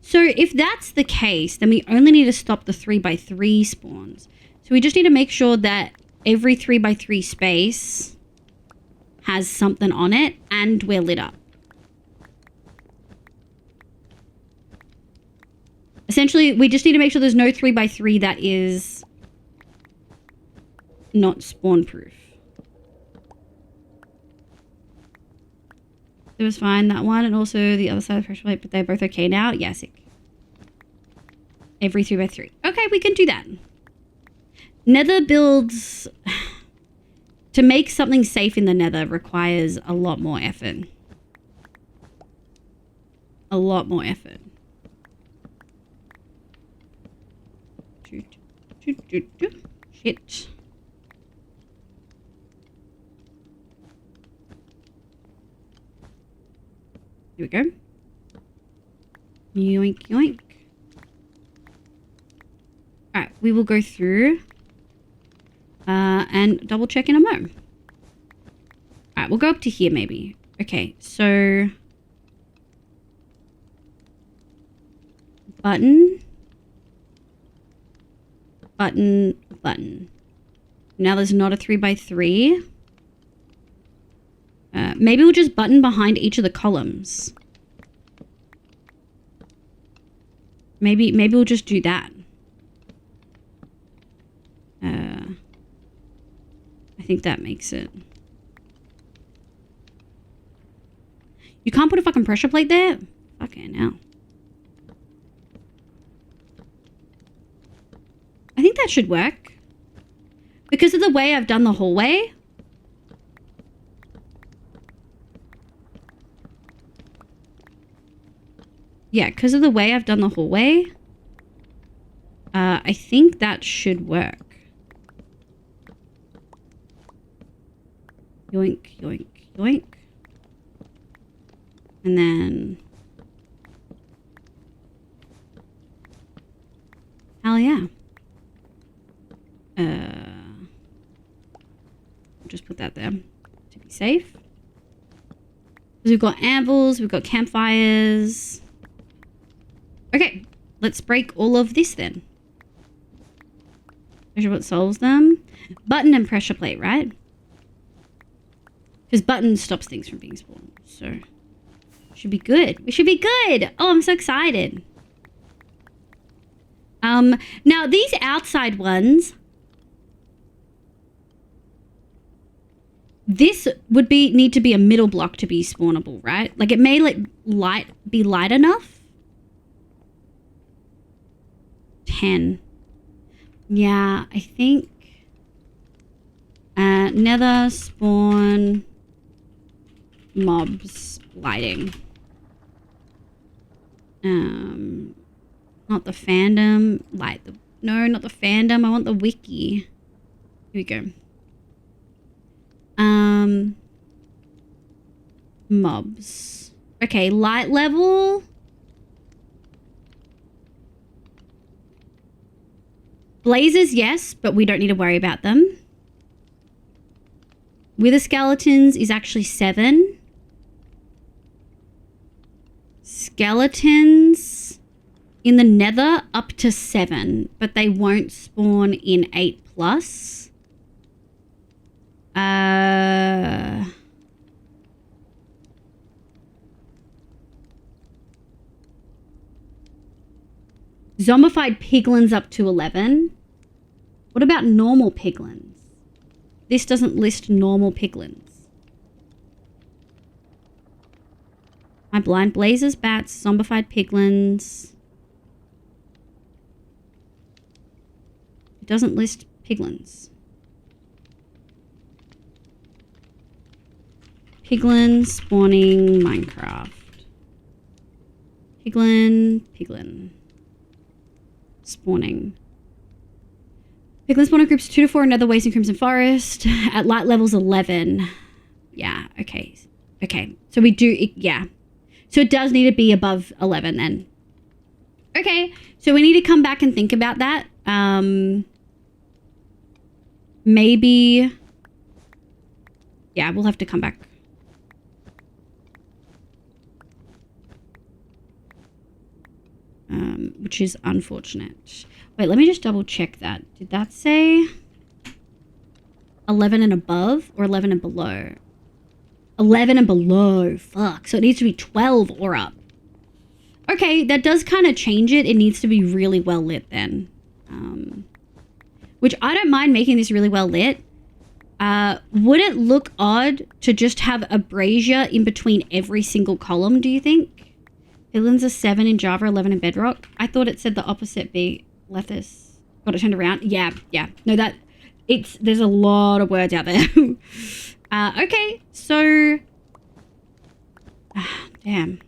So if that's the case, then we only need to stop the 3x3 spawns. So we just need to make sure that every 3x3 space has something on it and we're lit up. Essentially, we just need to make sure there's no 3x3 that is not spawn proof. It was fine, that one, and also the other side of the pressure plate, but they're both okay now? Yeah, sick. Every 3x3. Okay, we can do that. Nether builds... To make something safe in the nether requires a lot more effort. A lot more effort. Shit. Here we go. Yoink, yoink. Alright, we will go through and double check in a moment. Alright, we'll go up to here maybe. Okay, so button. Now there's not a 3x3. Maybe we'll just button behind each of the columns. Maybe we'll just do that. I think that makes it. You can't put a fucking pressure plate there? Fucking hell. I think that should work. Because of the way I've done the hallway. Yeah, because of the way I've done the hallway. I think that should work. Yoink, yoink, yoink. And then... Hell yeah. Just put that there to be safe. We've got anvils, we've got campfires. Okay, let's break all of this then. Measure what solves them. Button and pressure plate, right? Because button stops things from being spawned. So, should be good. We should be good. Oh, I'm so excited. Now these outside ones. This would need to be a middle block to be spawnable, right? Like it may be light enough. 10. Yeah, I think nether spawn mobs lighting. Not the fandom. No, not the fandom. I want the wiki. Here we go. Mobs. Okay, light level. Blazers, yes, but we don't need to worry about them. Wither skeletons is actually 7. Skeletons in the nether up to 7, but they won't spawn in 8+. Zombified piglins up to 11. What about normal piglins? This doesn't list normal piglins. My blind blazers, bats, zombified piglins. It doesn't list piglins. Piglin spawning Minecraft. Piglin. Spawning. Piglin spawner groups 2 to 4 in nether waste in Crimson Forest. At light levels 11. Yeah, okay. Okay, so we do, yeah. So it does need to be above 11 then. Okay, so we need to come back and think about that. Maybe, yeah, we'll have to come back. Which is unfortunate. Wait, let me just double check that. Did that say 11 and above or 11 and below? 11 and below. Fuck. So it needs to be 12 or up. Okay, that does kind of change it. It needs to be really well lit then. Which I don't mind making this really well lit. Would it look odd to just have a brazier in between every single column, do you think? Villains are 7 in Java, 11 in Bedrock. I thought it said the opposite be Lethis. Got it turned around. Yeah. No, there's a lot of words out there. Okay, so damn.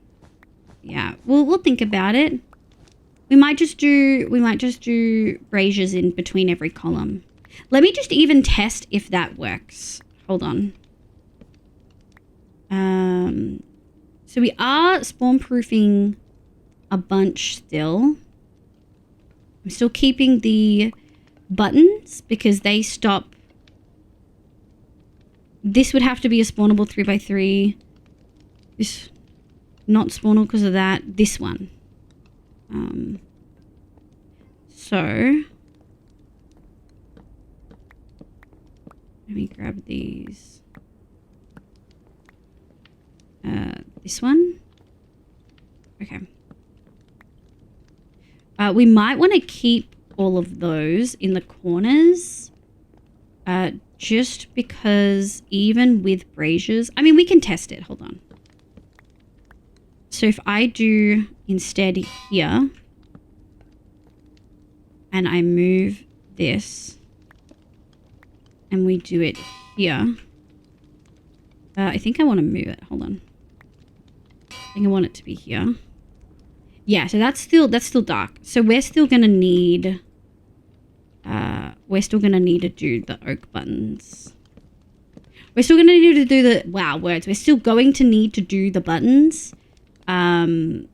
Yeah, we'll think about it. We might just do braziers in between every column. Let me just even test if that works. Hold on. So we are spawn proofing a bunch still. I'm still keeping the buttons because they stop. This would have to be a spawnable 3x3. This not spawnable because of that. This one. So let me grab these. This one. Okay. We might want to keep all of those in the corners. Just because even with braziers, I mean, we can test it. Hold on. So if I do instead here, and I move this, and we do it here. I think I want to move it. Hold on. I think I want it to be here. Yeah, so that's still dark. So we're still gonna need to do the oak buttons. We're still gonna need to do the words. We're still going to need to do the buttons in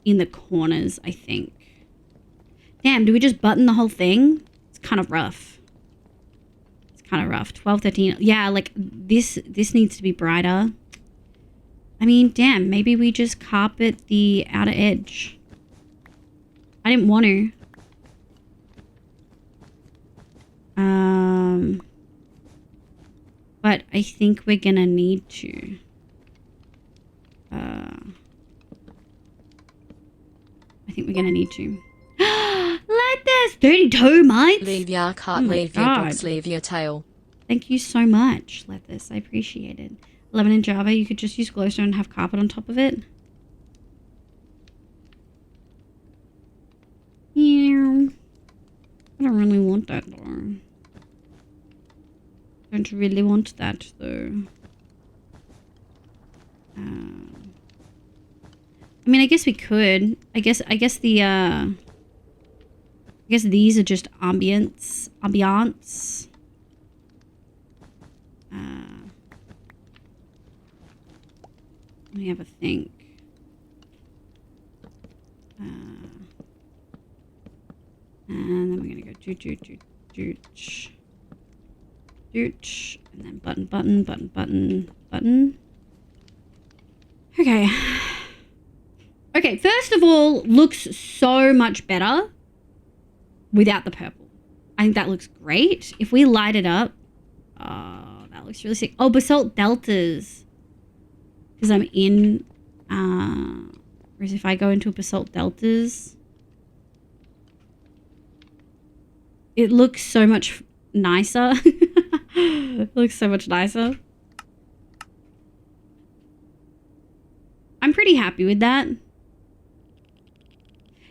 the corners, I think. Damn, do we just button the whole thing? It's kind of rough. 12, 13. Yeah, like this needs to be brighter. I mean, damn, maybe we just carpet the outer edge. I didn't want to. But I think we're gonna need to. Let this 32 months. Leave your cart, leave your books, leave your tail. Thank you so much, Lethis. I appreciate it. 11 in Java, you could just use glowstone and have carpet on top of it. Yeah. I don't really want that though. Don't really want that though. I mean, I guess we could. I guess these are just ambience. Let me have a think. And then we're gonna go dooch, and then button. Okay. Okay, first of all, looks so much better without the purple. I think that looks great. If we light it up, oh, that looks really sick. Oh, basalt deltas. Because I'm in, whereas if I go into basalt deltas, it looks so much nicer. It looks so much nicer. I'm pretty happy with that.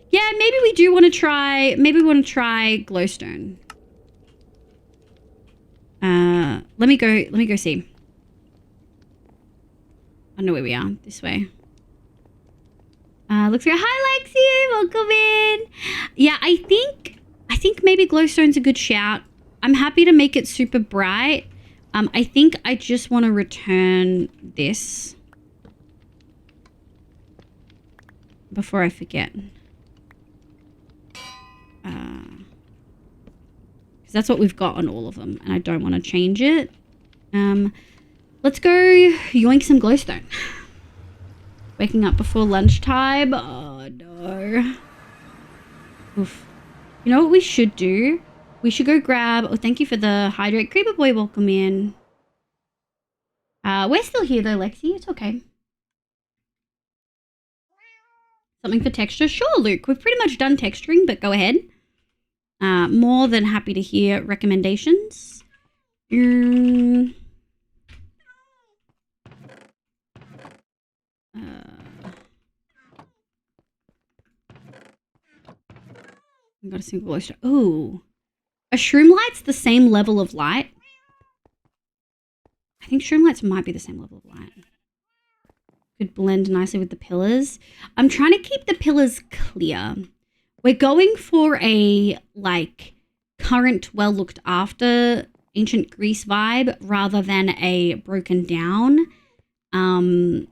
Yeah, maybe we do want to try, glowstone. Let me go see. I know where we are. This way. Looks like, hi Lexi, welcome in. Yeah, I think maybe glowstone's a good shout. I'm happy to make it super bright. I think I just want to return this before I forget. Because that's what we've got on all of them, and I don't want to change it. Let's go yoink some glowstone. Waking up before lunchtime. Oh no. Oof. You know what we should do? We should go grab... Oh, thank you for the hydrate. Creeper boy, welcome in. We're still here though, Lexi. It's okay. Something for texture? Sure, Luke. We've pretty much done texturing, but go ahead. More than happy to hear recommendations. I got a single oyster. Oh. A shroom light's the same level of light. I think shroom lights might be the same level of light. Could blend nicely with the pillars. I'm trying to keep the pillars clear. We're going for a, like, current, well looked after ancient Greece vibe rather than a broken down. And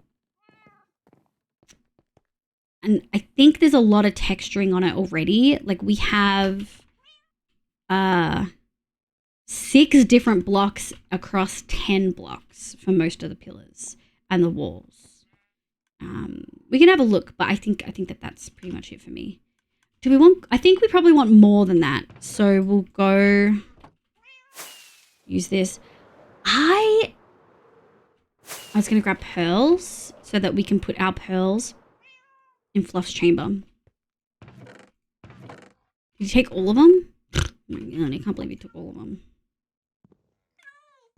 I think there's a lot of texturing on it already. Like, we have 6 different blocks across 10 blocks for most of the pillars and the walls. We can have a look, but I think that that's pretty much it for me. Do we want... I think we probably want more than that. So we'll go... use this. I was going to grab pearls so that we can put our pearls in Fluff's chamber. Did you take all of them? Oh my god, I can't believe you took all of them.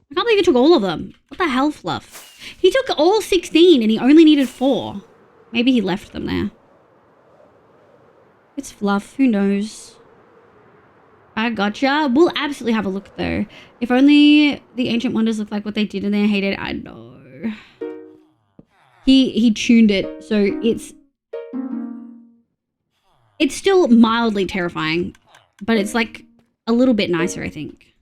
I can't believe you took all of them. What the hell, Fluff? He took all 16 and he only needed 4. Maybe he left them there. It's Fluff, who knows? I gotcha. We'll absolutely have a look though. If only the Ancient Wonders looked like what they did and they hated it. I know. He tuned it, so it's still mildly terrifying, but it's like a little bit nicer, I think.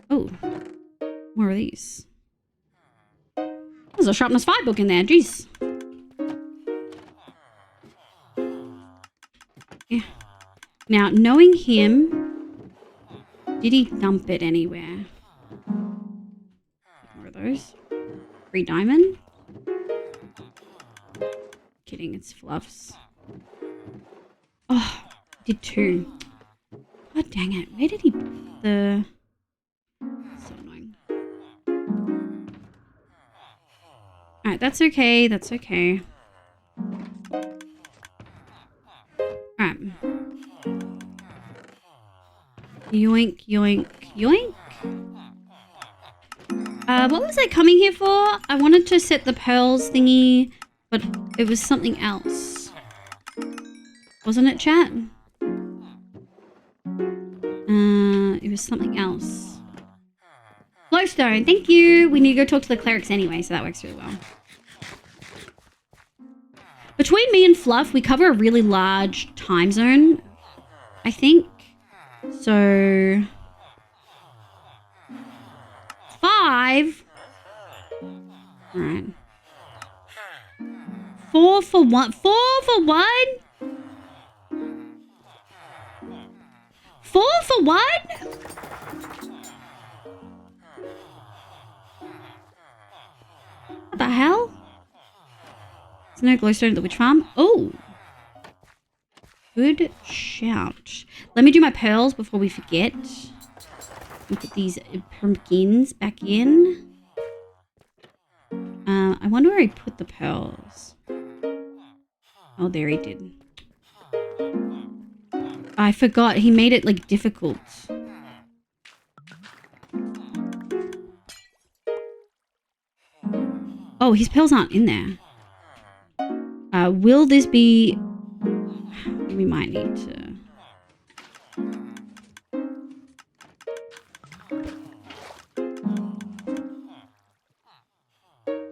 Oh, more of these. There's a Sharpness 5 book in there, jeez. Yeah. Now, knowing him, did he dump it anywhere? More of those. 3 diamond. Kidding, it's Fluffs. Oh, did 2. God dang it. Where did he put the... So annoying. Alright, that's okay. That's okay. Alright. Yoink, yoink, yoink. What was I coming here for? I wanted to set the pearls thingy, but it was something else. Wasn't it, chat? It was something else. Glowstone, thank you. We need to go talk to the clerics anyway, so that works really well. Between me and Fluff, we cover a really large time zone, I think. So... 5. Alright. 4 for 1. 4 for 1? 4 for 1? What the hell? There's no glowstone at the witch farm. Oh. Good shout. Let me do my pearls before we forget. Put these pumpkins back in. I wonder where he put the pearls. Oh, there he did. I forgot. He made it, like, difficult. Oh, his pearls aren't in there. Will this be... We might need to...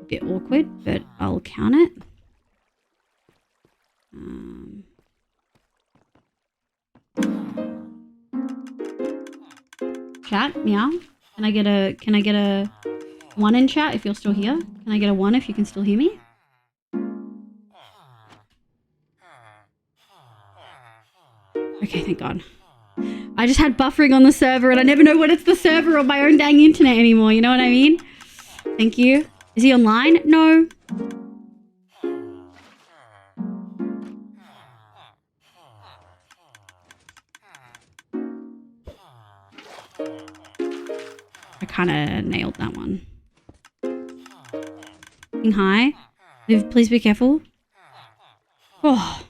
Bit awkward, but I'll count it. Chat, meow. Can I get a 1 in chat if you're still here? Can I get a 1 if you can still hear me? Okay, thank God. I just had buffering on the server and I never know when it's the server or my own dang internet anymore, you know what I mean? Thank you. Is he online? No. I kind of nailed that one. Hi. Please be careful. Oh.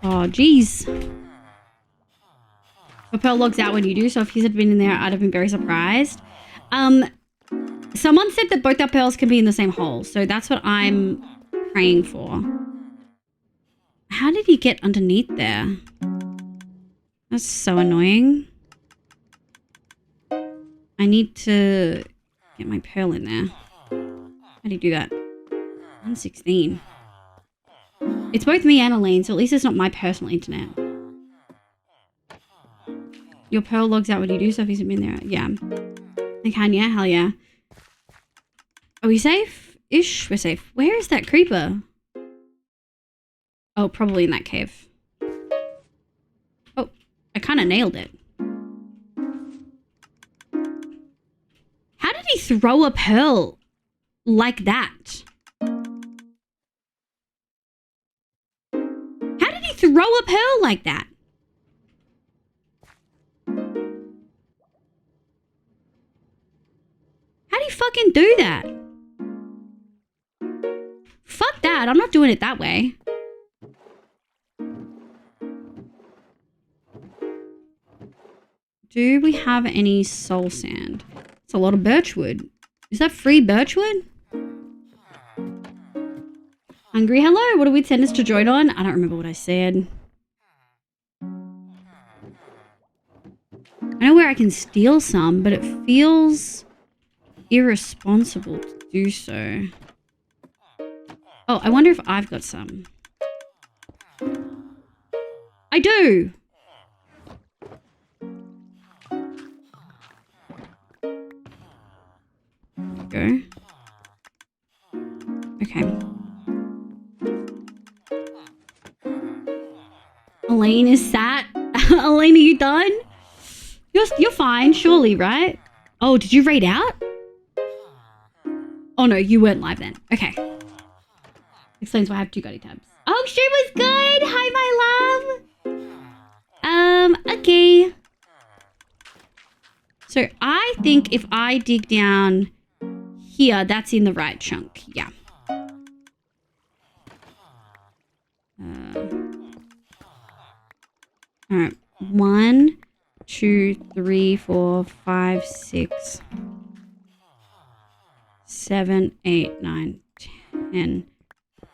Oh, jeez. The pearl logs out when you do, so if his had been in there, I'd have been very surprised. Someone said that both our pearls can be in the same hole, so that's what I'm praying for. How did he get underneath there? That's so annoying. I need to get my pearl in there. How do you do that? 116. It's both me and Elaine, so at least it's not my personal internet. Your pearl logs out when you do stuff. He's been there. Yeah. I can, yeah? Hell yeah. Are we safe? Ish, we're safe. Where is that creeper? Oh, probably in that cave. Oh, I kind of nailed it. How did he throw a pearl like that? How did he throw a pearl like that? How do you fucking do that? Fuck that. I'm not doing it that way. Do we have any soul sand? It's a lot of birchwood. Is that free birchwood? Hungry, hello. What do we send us to join on? I don't remember what I said. I know where I can steal some, but it feels irresponsible to do so. Oh, I wonder if I've got some. I do! There we go. Okay. Elaine is sat. Elaine, are you done? You're fine, surely, right? Oh, did you raid out? Oh no, you weren't live then. Okay. Explains why I have 2 Gotti tabs. Oh, stream was good! Hi, my love! Okay. So I think if I dig down here, that's in the right chunk. Yeah. Alright. 1, 2, 3, 4, 5, 6, 7, 8, 9, 10,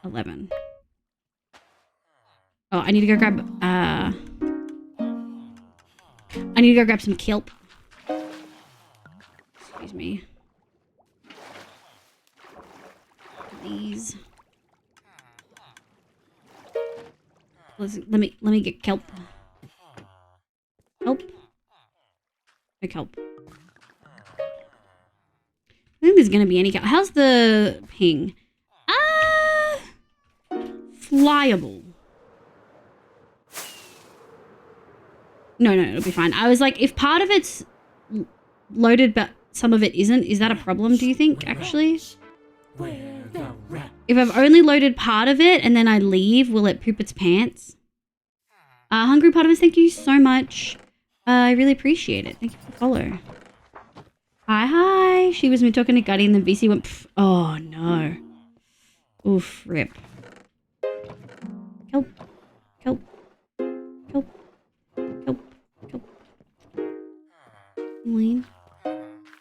11. Oh, I need to go grab, I need to go grab some kelp. Excuse me. Please. Let me get kelp. Kelp. No kelp. I think there's gonna be any kelp. How's the ping? Flyable. No, it'll be fine. I was like, if part of it's loaded but some of it isn't, is that a problem, do you think, actually? If I've only loaded part of it and then I leave, will it poop its pants? Hungry Potamus, thank you so much. I really appreciate it. Thank you for the follow. Hi. She was me talking to Gutty and then VC went, pff. Oh no. Oof, rip. Kelp. Kelp. Kelp. Kelp. Kelp. Lean.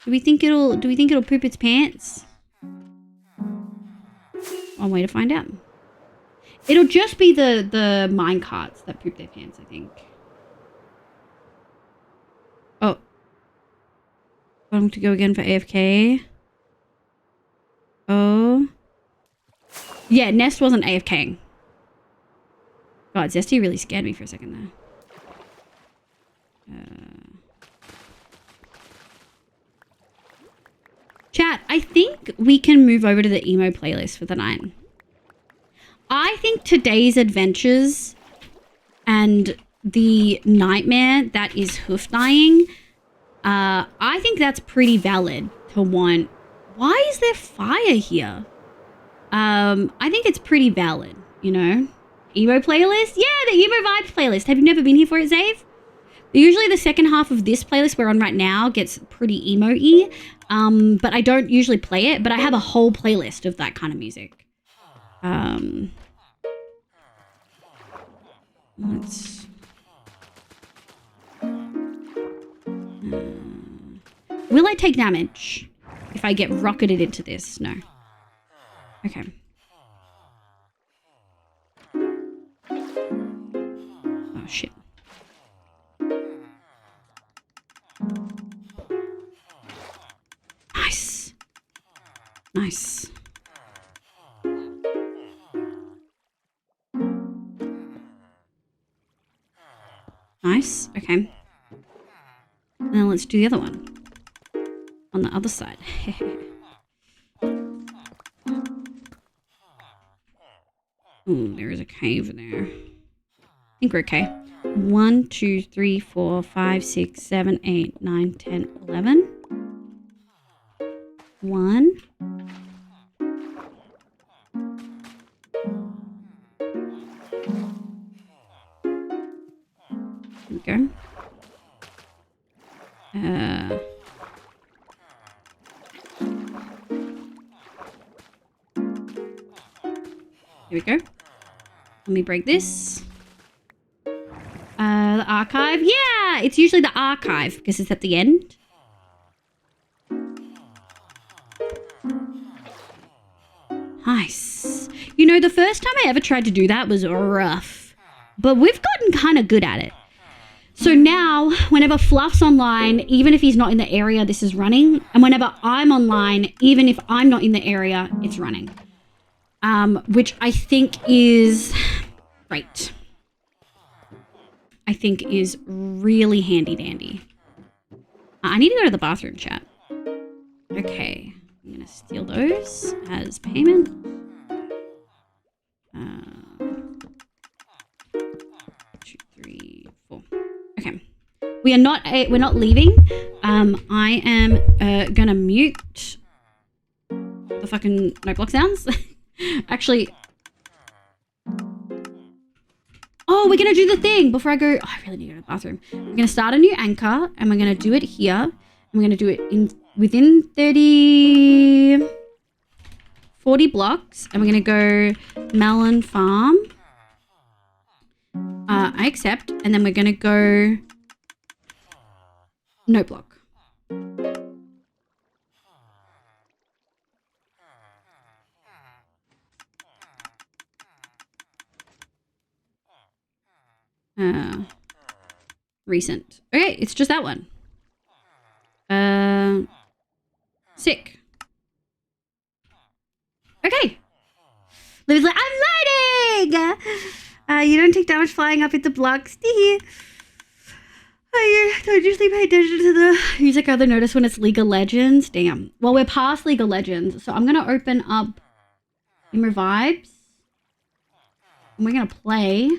Do we think it'll poop its pants? One way to find out. It'll just be the mine carts that poop their pants, I think. Oh. I'm to go again for AFK. Oh. Yeah, Nest wasn't AFKing. God, Zesty really scared me for a second there. Chat, I think we can move over to the emo playlist for the night. I think today's adventures and the nightmare that is hoof dying, I think that's pretty valid to want. Why is there fire here? I think it's pretty valid, you know? Emo playlist? Yeah, the emo vibes playlist. Have you never been here for it, Zave? Usually the second half of this playlist we're on right now gets pretty emo-y, but I don't usually play it, but I have a whole playlist of that kind of music. Let's... Will I take damage if I get rocketed into this? No. Okay. Oh, shit. Nice. Nice. Nice. Okay. Now let's do the other one. On the other side. Ooh, there is a cave there. I think we're okay. 1, 2, 3, 4, 5, 6, 7, 8, 9, 10, 11. 1. There we go. Here we go. Let me break this. The archive. Yeah, it's usually the archive because it's at the end. Nice. You know, the first time I ever tried to do that was rough, but we've gotten kind of good at it. So now, whenever Fluff's online, even if he's not in the area, this is running. And whenever I'm online, even if I'm not in the area, it's running. Which I think is great. I think is really handy dandy. I need to go to the bathroom, chat. Okay, I'm gonna steal those as payment. 2, 3, 4. Okay, we're not leaving. I am gonna mute the fucking noteblock sounds. Actually. Oh, we're going to do the thing before I go. Oh, I really need to go to the bathroom. We're going to start a new anchor and we're going to do it here. And we're going to do it within 40 blocks. And we're going to go melon farm. I accept. And then we're going to go note block. Recent. Okay, it's just that one. Sick. Okay. Liv's like, I'm loading! You don't take damage flying up into blocks. I don't usually pay attention to the music. Other notice when it's League of Legends. Damn. Well, we're past League of Legends, so I'm gonna open up Gamer Vibes. And we're gonna play.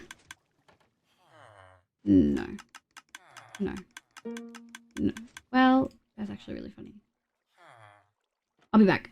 No. No. No. Well, that's actually really funny. I'll be back.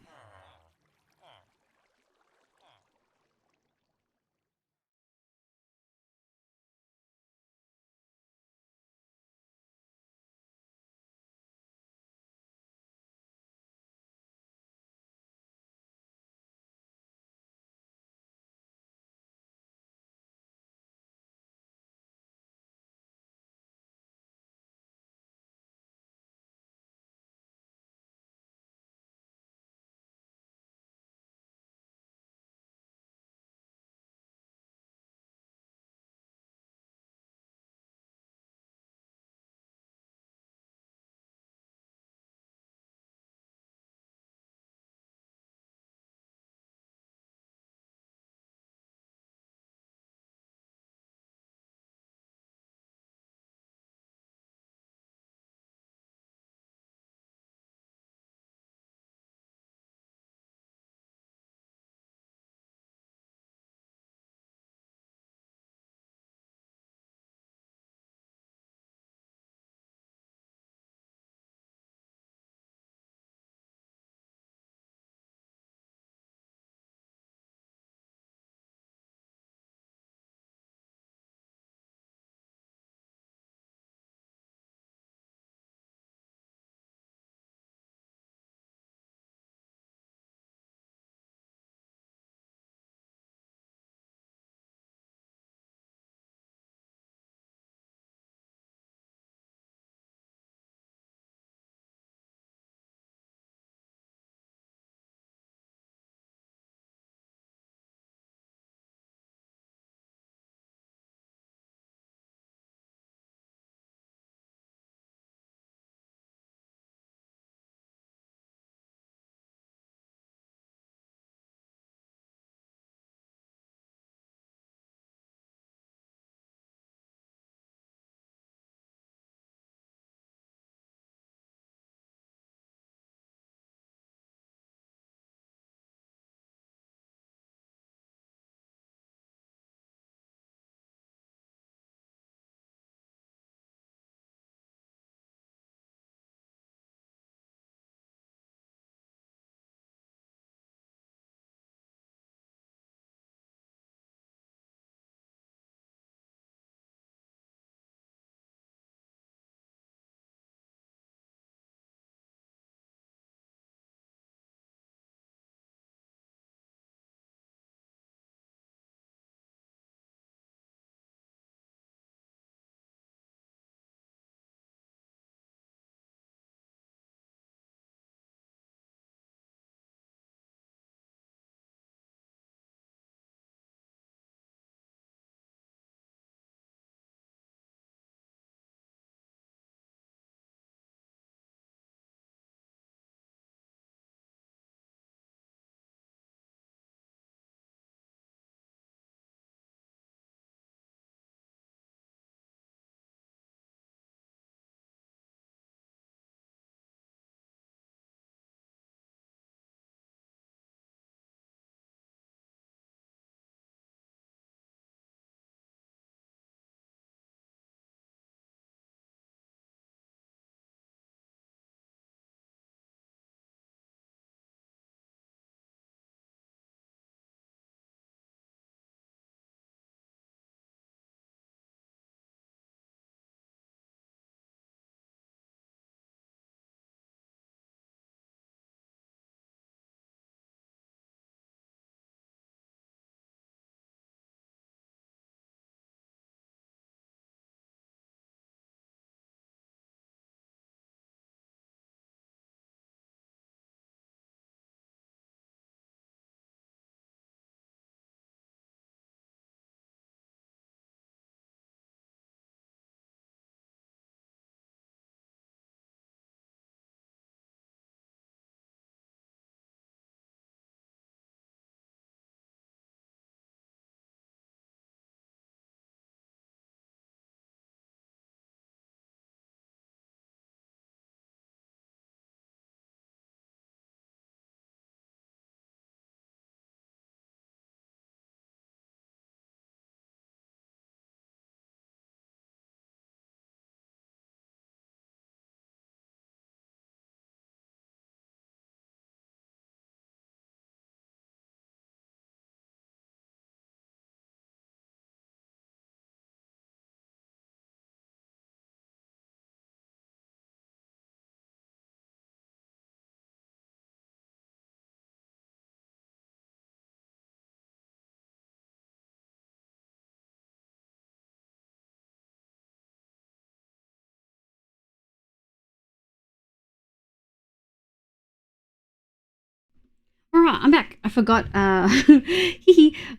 Alright, I'm back. I forgot, I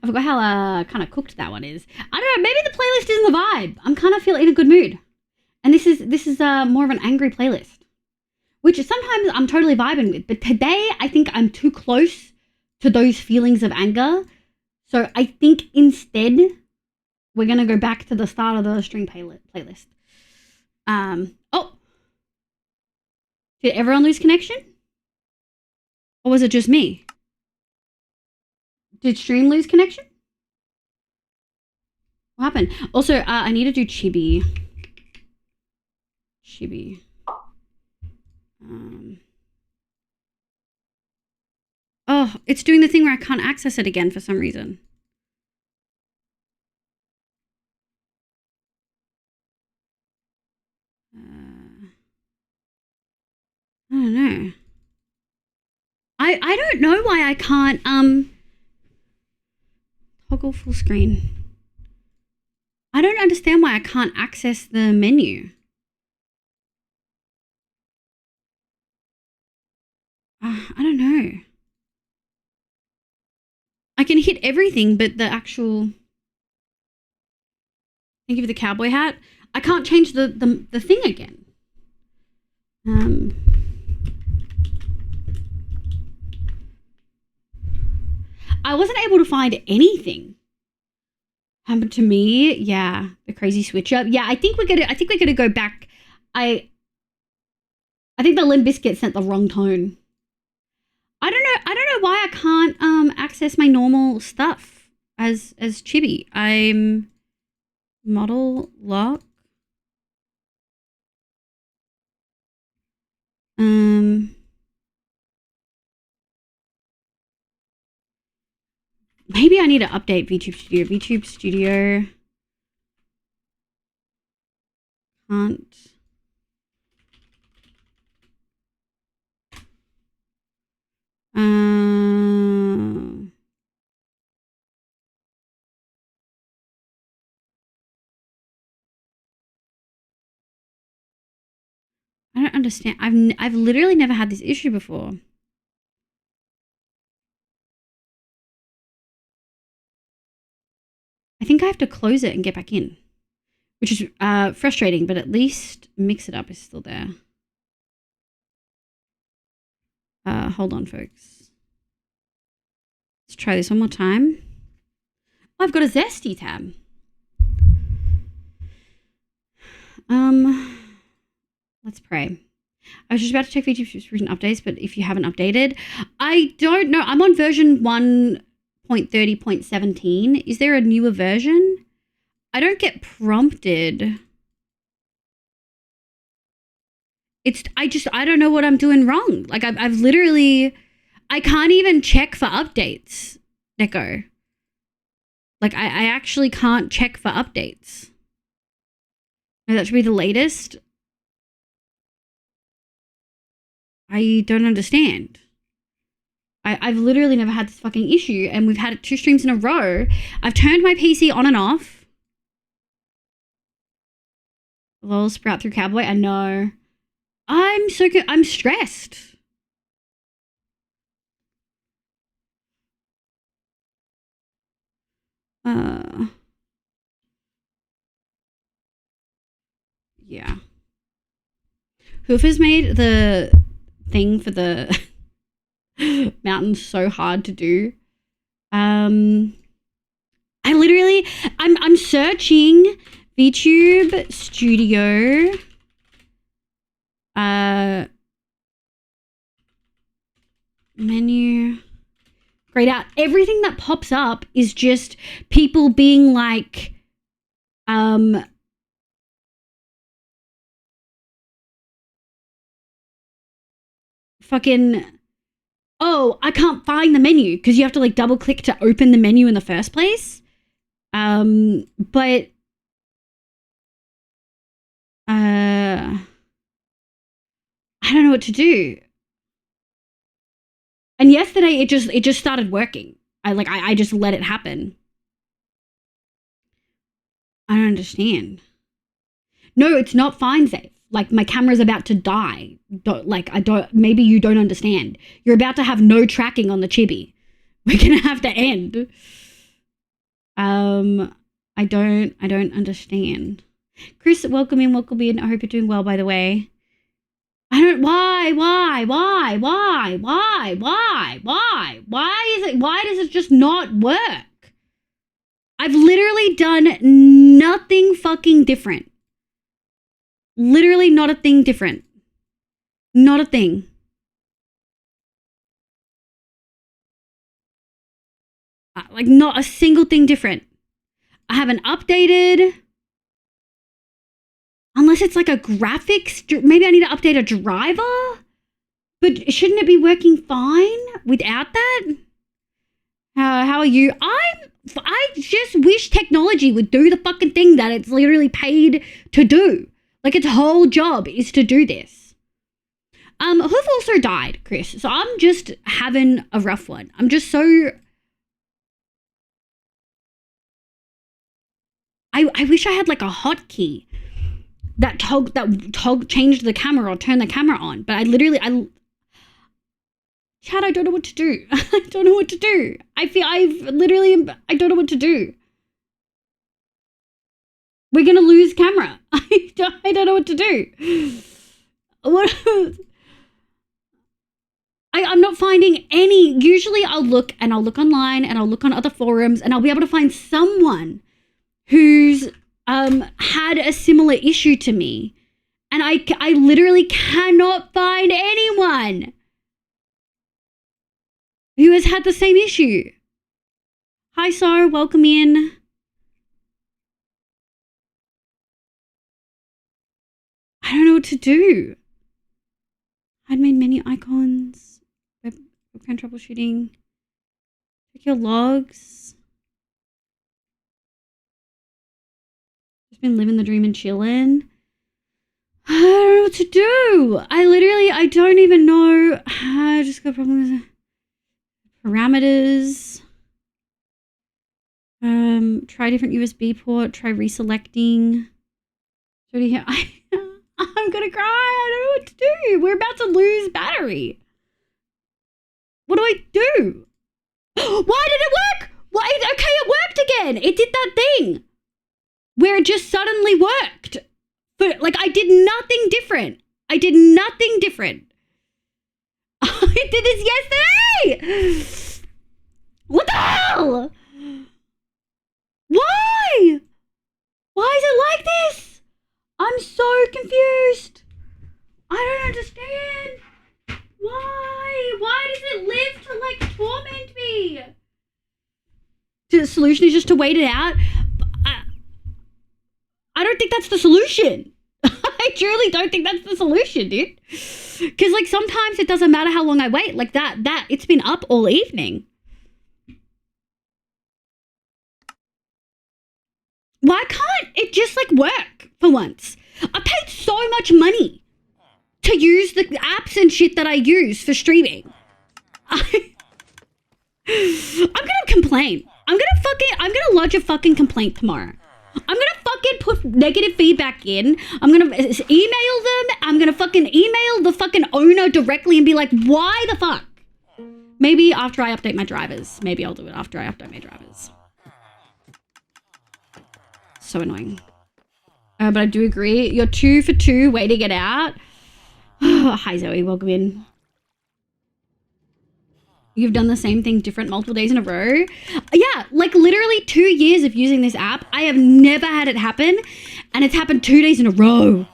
forgot how, kind of cooked that one is. I don't know, maybe the playlist isn't the vibe. I'm kind of feeling in a good mood. And this is more of an angry playlist. Which sometimes I'm totally vibing with. But today, I think I'm too close to those feelings of anger. So I think instead, we're going to go back to the start of the string playlist. Oh. Did everyone lose connection? Or was it just me? Did stream lose connection? What happened? Also, I need to do Chibi. Chibi. Oh, it's doing the thing where I can't access it again for some reason. I don't know. I don't know why I can't toggle full screen. I don't understand why I can't access the menu. I don't know. I can hit everything but the actual... Thank you for the cowboy hat. I can't change the thing again. I wasn't able to find anything. Happened to me, yeah. The crazy switch up. Yeah, I think we're gonna go back. I think the Limp Bizkit sent the wrong tone. I don't know why I can't access my normal stuff as Chibi. I'm model lock. Maybe I need to update VTube Studio. VTube Studio can't. I don't understand. I've literally never had this issue before. I think I have to close it and get back in, which is frustrating, but at least Mix It Up is still there. Hold on, folks. Let's try this one more time. Oh, I've got a Zesty tab. Let's pray. I was just about to check VTube's recent updates, but if you haven't updated, I don't know. I'm on version 1.30.17. Is there a newer version? I don't get prompted. I don't know what I'm doing wrong. Like I've literally, I can't even check for updates, Neko. Like I actually can't check for updates. No, that should be the latest. I don't understand. I've literally never had this fucking issue, and we've had it 2 streams in a row. I've turned my PC on and off. Lol, sprout through cowboy. I know. I'm so good. I'm stressed. Yeah. Hoover's made the thing for the mountain so hard to do. I'm searching VTube Studio. Menu. Grayed out. Everything that pops up is just people being like, fucking, oh, I can't find the menu because you have to like double click to open the menu in the first place. But I don't know what to do. And yesterday it just started working. I just let it happen. I don't understand. No, it's not fine safe. Like my camera's about to die. Maybe you don't understand. You're about to have no tracking on the chibi. We're gonna have to end. I don't understand. Chris, welcome in. I hope you're doing well, by the way. I don't, why does it just not work? I've literally done nothing fucking different. Literally not a thing different. Not a thing. Like not a single thing different. I haven't updated. Unless it's like a graphics, maybe I need to update a driver? But shouldn't it be working fine without that? How are you? I just wish technology would do the fucking thing that it's literally paid to do. Like its whole job is to do this. Who've also died, Chris. So I'm just having a rough one. I'm just so... I wish I had like a hotkey that changed the camera or turned the camera on. But Chad, I don't know what to do. I don't know what to do. I don't know what to do. We're going to lose camera. I don't know what to do. I'm not finding any. Usually I'll look online and I'll look on other forums and I'll be able to find someone who's had a similar issue to me. And I literally cannot find anyone who has had the same issue. Hi, Sar, welcome in. I don't know what to do. I'd made menu icons, webcam troubleshooting, check your logs. Just been living the dream and chilling. I don't know what to do. I don't even know. I just got problems with parameters. Try different USB port. Try reselecting. I'm gonna cry. I don't know what to do. We're about to lose battery. What do I do? Why did it work? Why? Okay, it worked again. It did that thing where it just suddenly worked. But like I did nothing different. I did this yesterday. What the hell? Why? Why is it like this? I'm so confused. I don't understand. Why? Why does it live to like torment me? The solution is just to wait it out. I don't think that's the solution. I truly don't think that's the solution, dude. Because like sometimes it doesn't matter how long I wait. Like that it's been up all evening. Why can't it just like work for once? I paid so much money to use the apps and shit that I use for streaming. I'm gonna complain. I'm gonna lodge a fucking complaint tomorrow. I'm gonna fucking put negative feedback in. I'm gonna email them. I'm gonna fucking email the fucking owner directly and be like, why the fuck? Maybe after I update my drivers. Maybe I'll do it after I update my drivers. So annoying. But I do agree. You're 2 for 2 waiting it out. Hi, Zoe. Welcome in. You've done the same thing different multiple days in a row. Yeah, like literally 2 years of using this app. I have never had it happen. And it's happened 2 days in a row.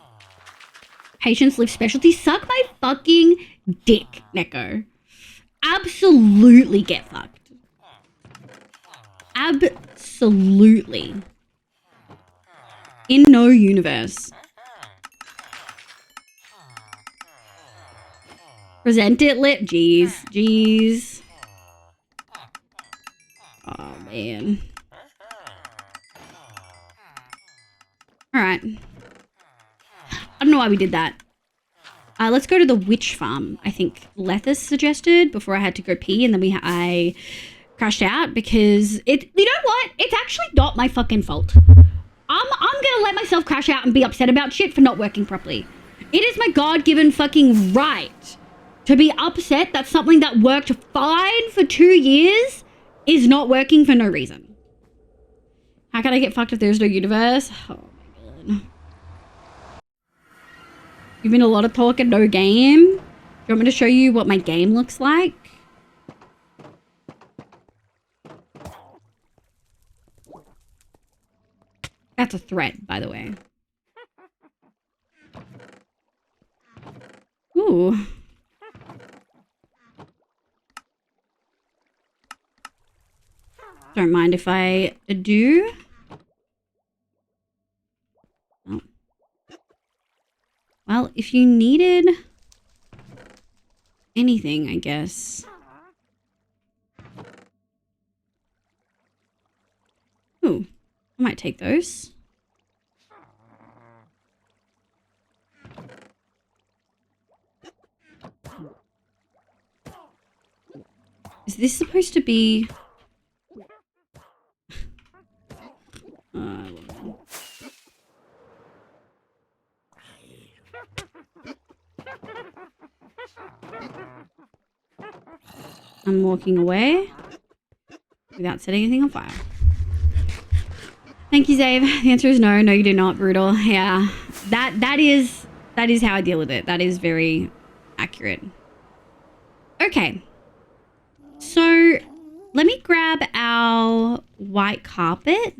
Patience live specialty. Suck my fucking dick, Neko. Absolutely get fucked. Absolutely. In no universe. Present it lit. Jeez. Oh, man. Alright. I don't know why we did that. Let's go to the witch farm. I think Lethus suggested before I had to go pee, and then I crashed out because you know what? It's actually not my fucking fault. I'm gonna let myself crash out and be upset about shit for not working properly. It is my God-given fucking right to be upset that something that worked fine for 2 years is not working for no reason. How can I get fucked if there's no universe? Oh my God. You've been a lot of talk and no game. Do you want me to show you what my game looks like? That's a threat, by the way. Ooh. Don't mind if I do. Oh. Well, if you needed anything, I guess. Ooh, I might take those. Is this supposed to be... I'm walking away without setting anything on fire. Thank you, Zave. The answer is no. No, you do not, Brutal. Yeah, that is how I deal with it. That is very accurate. Okay. So, let me grab our white carpet.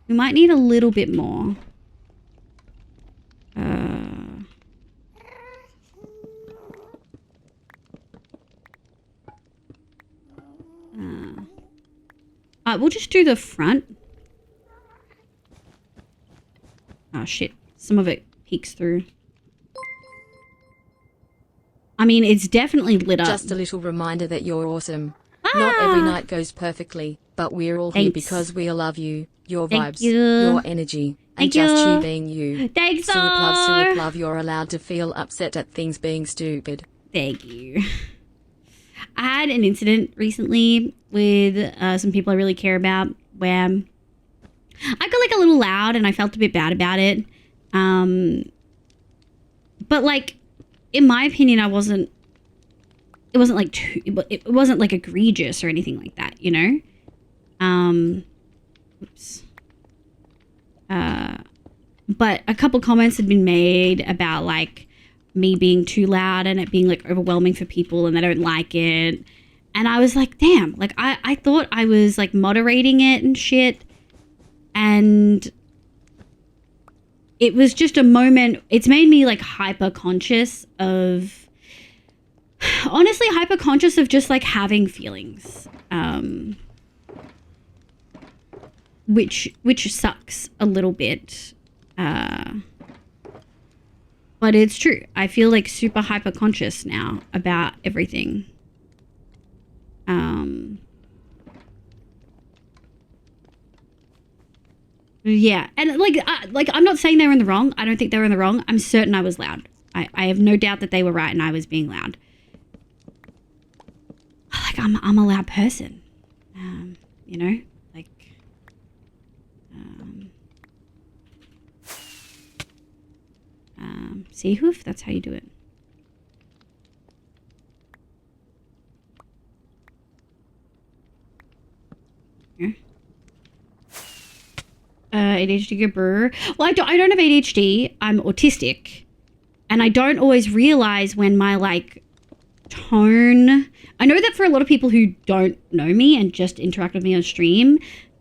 We might need a little bit more. We'll just do the front. Oh shit, some of it peeks through. I mean, it's definitely lit up. Just a little reminder that you're awesome. Not every night goes perfectly, but we're all here because we love you, your vibes, your energy, and just you being you. Thanks, Suip love, you're allowed to feel upset at things being stupid. Thank you. I had an incident recently with some people I really care about where I got like a little loud and I felt a bit bad about it. But like, in my opinion, it wasn't like egregious or anything like that, you know? Oops. But a couple comments had been made about like me being too loud and it being like overwhelming for people and they don't like it. And I was like, damn, like I thought I was like moderating it and shit. And it was just a moment. It's made me like hyper conscious of, honestly, hyper conscious of just like having feelings. Which sucks a little bit. But it's true. I feel like super hyper conscious now about everything. Yeah, and like I'm not saying they were in the wrong. I don't think they were in the wrong. I'm certain I was loud. I have no doubt that they were right and I was being loud. Like I'm a loud person. You know, like see hoof, that's how you do it. Here. ADHD go brr. Well, I don't have ADHD. I'm autistic. And I don't always realize when my like tone, I know that for a lot of people who don't know me and just interact with me on stream,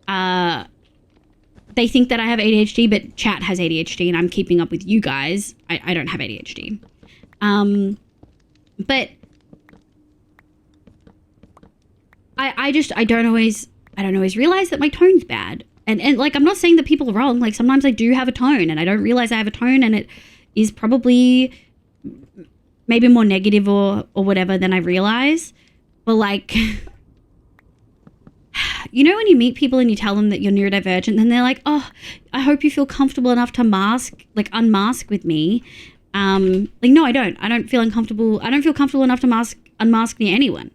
they think that I have ADHD, but chat has ADHD and I'm keeping up with you guys. I don't have ADHD. But I don't always realize that my tone's bad. And like, I'm not saying that people are wrong. Like sometimes I do have a tone and I don't realize I have a tone and it is probably maybe more negative or whatever than I realize. But like, you know, when you meet people and you tell them that you're neurodivergent, and they're like, oh, I hope you feel comfortable enough to unmask with me. Like, no, I don't. I don't feel uncomfortable. I don't feel comfortable enough to unmask near anyone.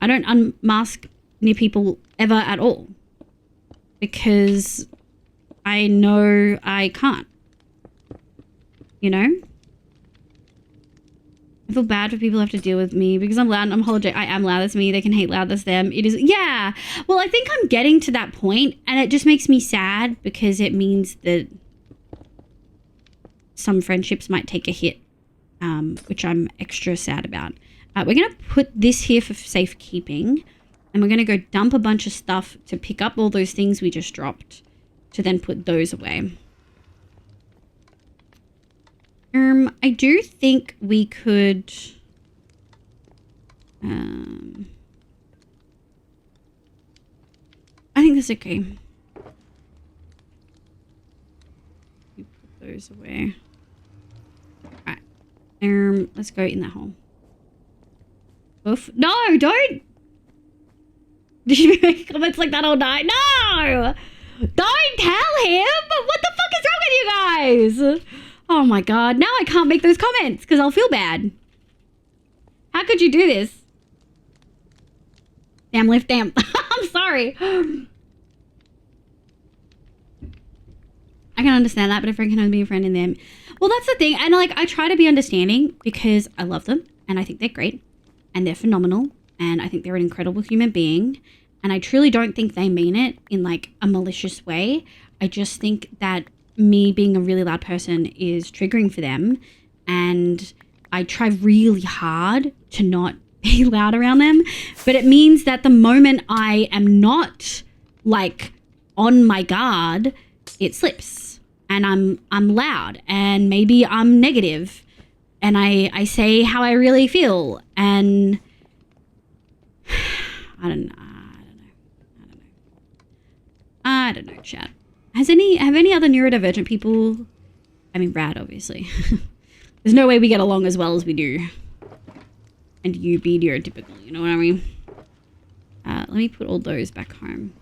I don't unmask near people ever at all. Because I know I can't. You know? I feel bad for people who have to deal with me because I'm loud and I'm apologetic. I am loud, that's me. They can hate loud, that's them. It is, yeah. Well, I think I'm getting to that point and it just makes me sad because it means that some friendships might take a hit, which I'm extra sad about. We're going to put this here for safekeeping and we're going to go dump a bunch of stuff to pick up all those things we just dropped to then put those away. I do think we could... I think that's okay. We put those away. Alright. Let's go in that hole. Oof. No, don't! Did you make comments like that all night? No! Don't tell him! What the fuck is wrong with you guys? Oh my god, now I can't make those comments because I'll feel bad. How could you do this? Damn, lift, damn. I'm sorry. I can understand that, but a friend can only be a friend in them. Well, that's the thing. And like, I try to be understanding because I love them and I think they're great and they're phenomenal. And I think they're an incredible human being. And I truly don't think they mean it in like a malicious way. I just think that me being a really loud person is triggering for them. And I try really hard to not be loud around them. But it means that the moment I am not like on my guard, it slips. And I'm loud and maybe I'm negative. And I say how I really feel. And I don't know, chat. Have any other neurodivergent people? I mean, Brad, obviously. There's no way we get along as well as we do. And you be neurotypical, you know what I mean? Let me put all those back home.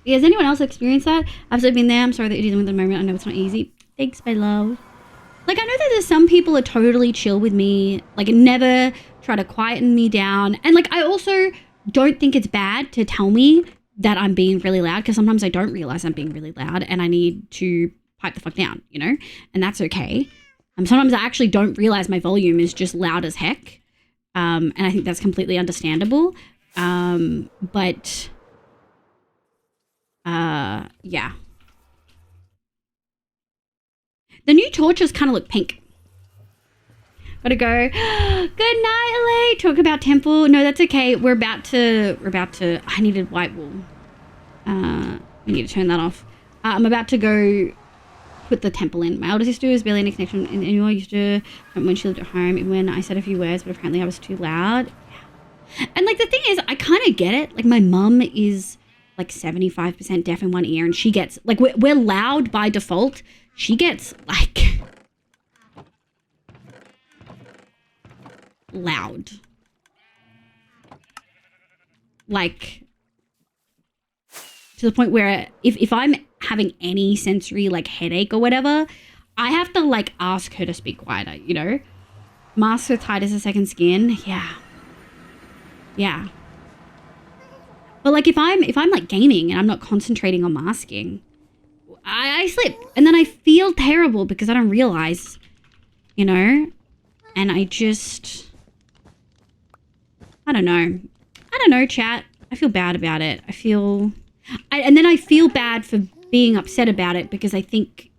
Yeah, has anyone else experienced that? I've been there. I'm sorry that you're dealing with it at the moment. I know it's not easy. Thanks, my love. Like, I know that there's some people are totally chill with me. Like, never try to quieten me down. And, like, I also don't think it's bad to tell me that I'm being really loud because sometimes I don't realize I'm being really loud and I need to pipe the fuck down, you know? And that's okay. Sometimes I actually don't realize my volume is just loud as heck. And I think that's completely understandable. Yeah. The new torches kind of look pink. Gotta go. Good night, LA. Talk about temple. No, that's okay. We're about to, I needed white wool. We need to turn that off. I'm about to go put the temple in. My older sister has barely any connection anymore. Used to when she lived at home, even when I said a few words, but apparently I was too loud. Yeah. And like the thing is, I kind of get it. Like my mum is like 75% deaf in one ear, and she gets like we're loud by default. She gets like loud. Like to the point where if I'm having any sensory like headache or whatever, I have to like ask her to speak quieter, you know? Mask so tight as a second skin. Yeah. Yeah. But like if I'm like gaming and I'm not concentrating on masking, I slip and then I feel terrible because I don't realize, you know? And I just, I don't know, chat. I feel bad about it. And then I feel bad for being upset about it because I think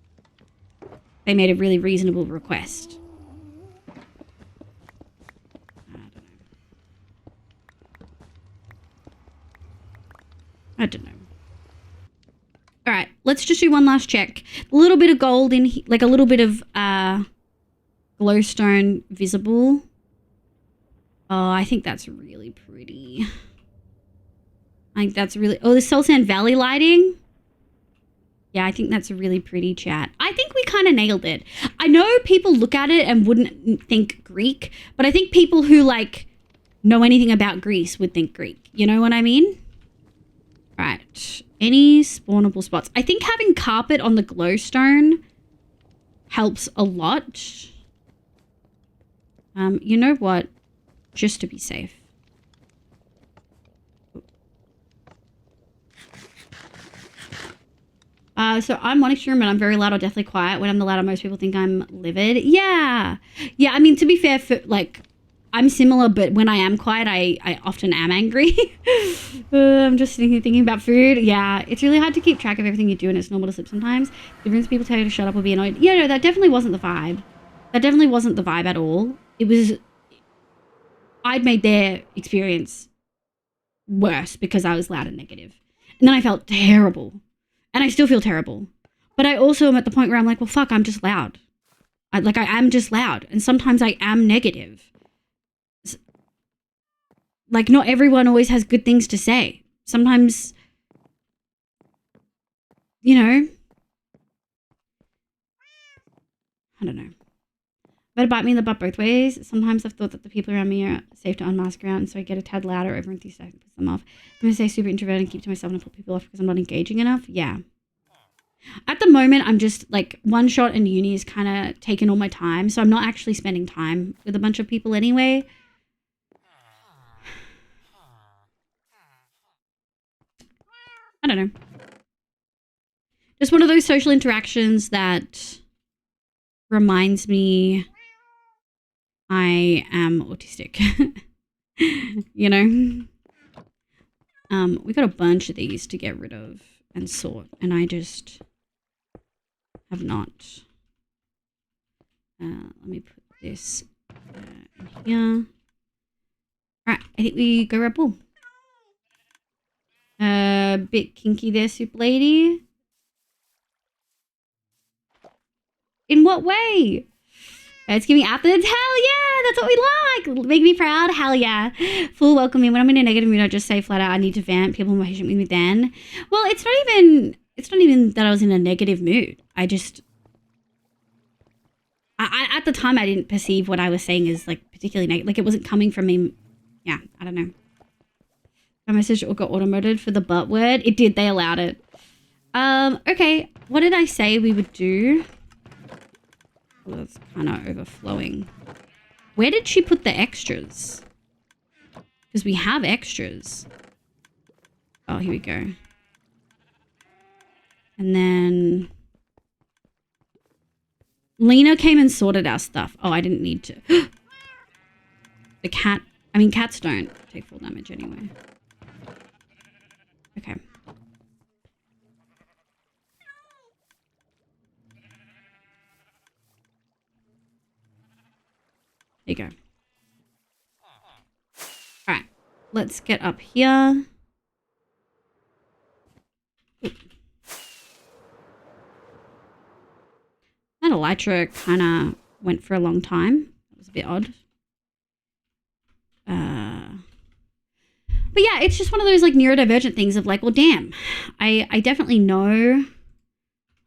they made a really reasonable request. I don't know. All right, let's just do one last check. A little bit of gold in here, like a little bit of glowstone visible. Oh, I think that's really pretty. I think that's really... Oh, the Soul Sand Valley lighting? Yeah, I think that's a really pretty, chat. I think we kind of nailed it. I know people look at it and wouldn't think Greek, but I think people who, like, know anything about Greece would think Greek. You know what I mean? Right. Any spawnable spots? I think having carpet on the glowstone helps a lot. You know what? Just to be safe. So I'm one extreme, and I'm very loud or deathly quiet. When I'm the louder, most people think I'm livid. Yeah. Yeah, I mean, to be fair, I'm similar, but when I am quiet, I often am angry. I'm just sitting here thinking about food. Yeah, it's really hard to keep track of everything you do, and it's normal to slip sometimes. Different people tell you to shut up or be annoyed. Yeah, no, that definitely wasn't the vibe. That definitely wasn't the vibe at all. It was... I'd made their experience worse because I was loud and negative. And then I felt terrible. And I still feel terrible. But I also am at the point where I'm like, well, fuck, I'm just loud. I am just loud. And sometimes I am negative. Like, not everyone always has good things to say. Sometimes, you know, I don't know. Better bite me in the butt both ways. Sometimes I've thought that the people around me are safe to unmask around, so I get a tad louder over enthusiasm puts them off. I'm going to say super introverted and keep to myself and put people off because I'm not engaging enough. Yeah. At the moment, I'm just like one shot in uni is kind of taking all my time, so I'm not actually spending time with a bunch of people anyway. I don't know. Just one of those social interactions that reminds me I am autistic. You know? We got a bunch of these to get rid of and sort, and I just have not. Let me put this in here. Alright, I think we go Red Bull. Bit kinky there, Soup Lady. In what way? It's giving Athens. Hell yeah, that's what we like. Make me proud. Hell yeah. Full welcoming. When I'm in a negative mood, I just say flat out, I need to vent. People are more patient with me then. Well, it's not even that I was in a negative mood. I just, at the time, I didn't perceive what I was saying as like particularly negative. Like it wasn't coming from me. Yeah, I don't know. My message got automated for the butt word. It did. They allowed it. Okay. What did I say we would do? Well, that's kind of overflowing. Where did she put the extras? Because we have extras. Oh, here we go. And then Lena came and sorted our stuff. Oh, I didn't need to. The cat. I mean, cats don't take full damage anyway. Okay. There you go. All right, let's get up here. Ooh. That elytra kind of went for a long time. That was a bit odd. But yeah, it's just one of those like neurodivergent things of like, well, damn, I definitely know.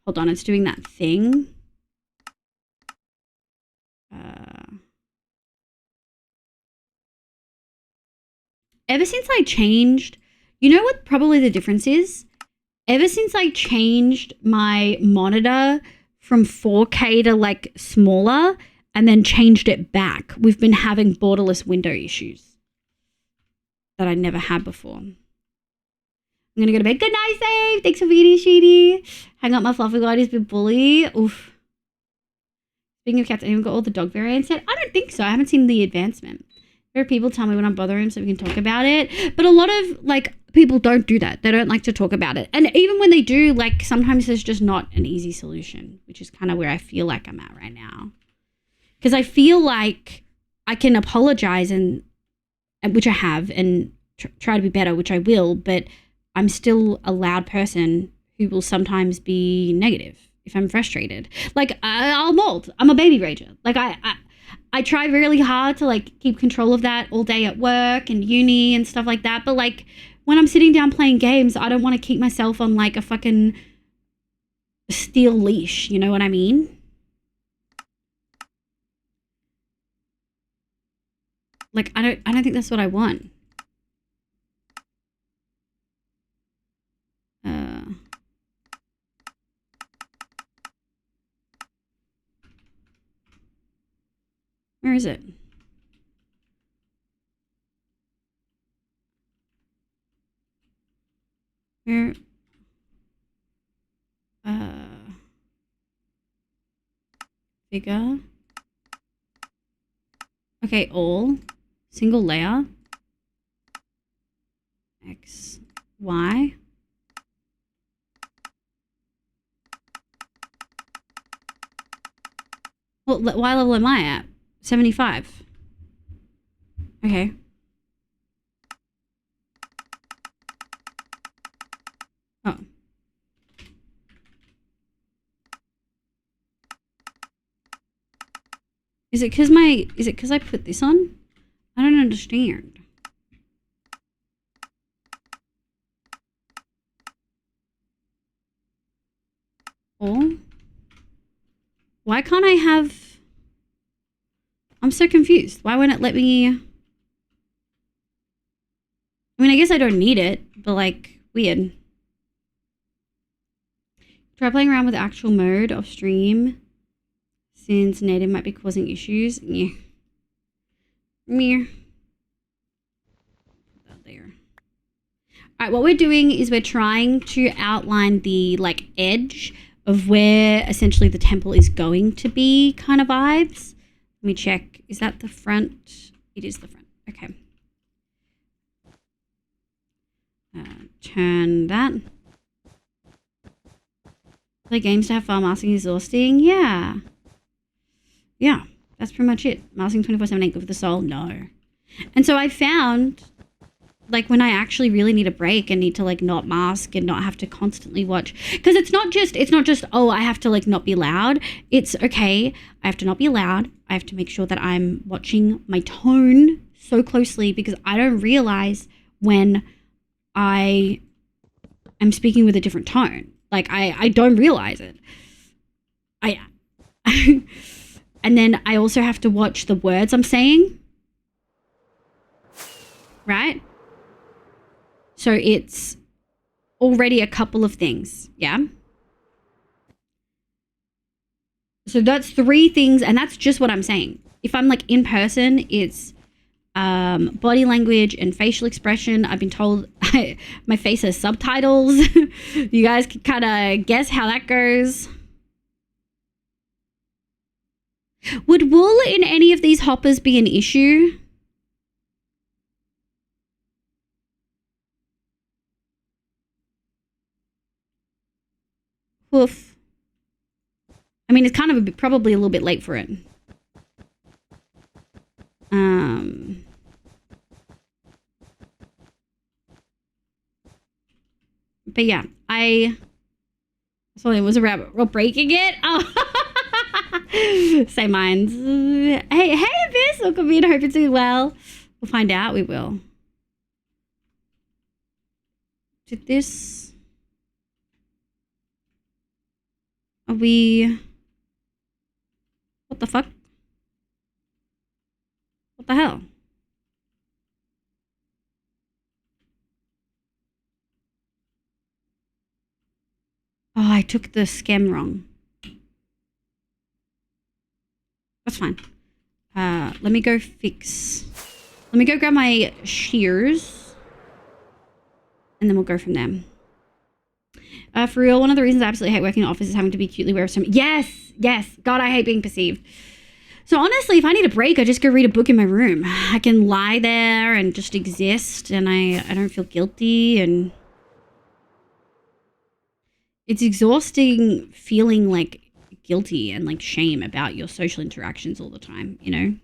Hold on, it's doing that thing. Ever since I changed, you know what probably the difference is? Ever since I changed my monitor from 4K to like smaller and then changed it back, we've been having borderless window issues that I never had before. I'm gonna go to bed. Good night, Save. Thanks for being here, Sheedy. Hang up my fluffy guy. He's been bully. Oof. Speaking of cats, anyone got all the dog variants yet? I don't think so. I haven't seen the advancement. There are people tell me when I'm bothering so we can talk about it. But a lot of like people don't do that. They don't like to talk about it. And even when they do, like sometimes there's just not an easy solution, which is kind of where I feel like I'm at right now. Because I feel like I can apologize and which I have and try to be better, which I will, but I'm still a loud person who will sometimes be negative if I'm frustrated. Like I'll mold. I'm a baby rager. Like I try really hard to like keep control of that all day at work and uni and stuff like that. But like when I'm sitting down playing games, I don't want to keep myself on like a fucking steel leash. You know what I mean? Like I don't think that's what I want. Where is it? Where? Bigger. Okay, all. Single layer. X, Y. Well, what level am I at? 75. Okay. Oh. Is it because I put this on? I don't understand. Or why can't I have... I'm so confused. Why won't it let me... I mean, I guess I don't need it, but like, weird. Try playing around with the actual mode of stream since native might be causing issues. Yeah. Meh. Put that there. Alright, what we're doing is we're trying to outline the like edge of where essentially the temple is going to be kind of vibes. Let me check. Is that the front? It is the front. Okay. Turn that. Play games to have fun. Masking is exhausting. Yeah. Yeah. That's pretty much it. Masking 24/7 ain't good for the soul. No. And so I found, like, when I actually really need a break and need to like not mask and not have to constantly watch, because it's not just oh, I have to like not be loud. It's okay, I have to not be loud. I have to make sure that I'm watching my tone so closely, because I don't realize when I am speaking with a different tone. Like I don't realize it. And then I also have to watch the words I'm saying. Right? So it's already a couple of things, yeah? So that's 3 things, and that's just what I'm saying. If I'm like in person, it's body language and facial expression. I've been told my face has subtitles. You guys can kind of guess how that goes. Would wool in any of these hoppers be an issue? Woof. I mean, it's kind of probably a little bit late for it. But yeah, I thought it was a rabbit. We're breaking it. Oh, say mines. Hey, Abyss, welcome in. Hope it's doing well. We'll find out. We will. Did this? Are we? What the fuck? What the hell? Oh, I took the stem wrong. That's fine. Let me go grab my shears. And then we'll go from there. For real, one of the reasons I absolutely hate working in office is having to be acutely aware of some... Yes! God, I hate being perceived. So honestly, if I need a break, I just go read a book in my room. I can lie there and just exist, and I don't feel guilty, and... It's exhausting feeling like guilty and like shame about your social interactions all the time, you know?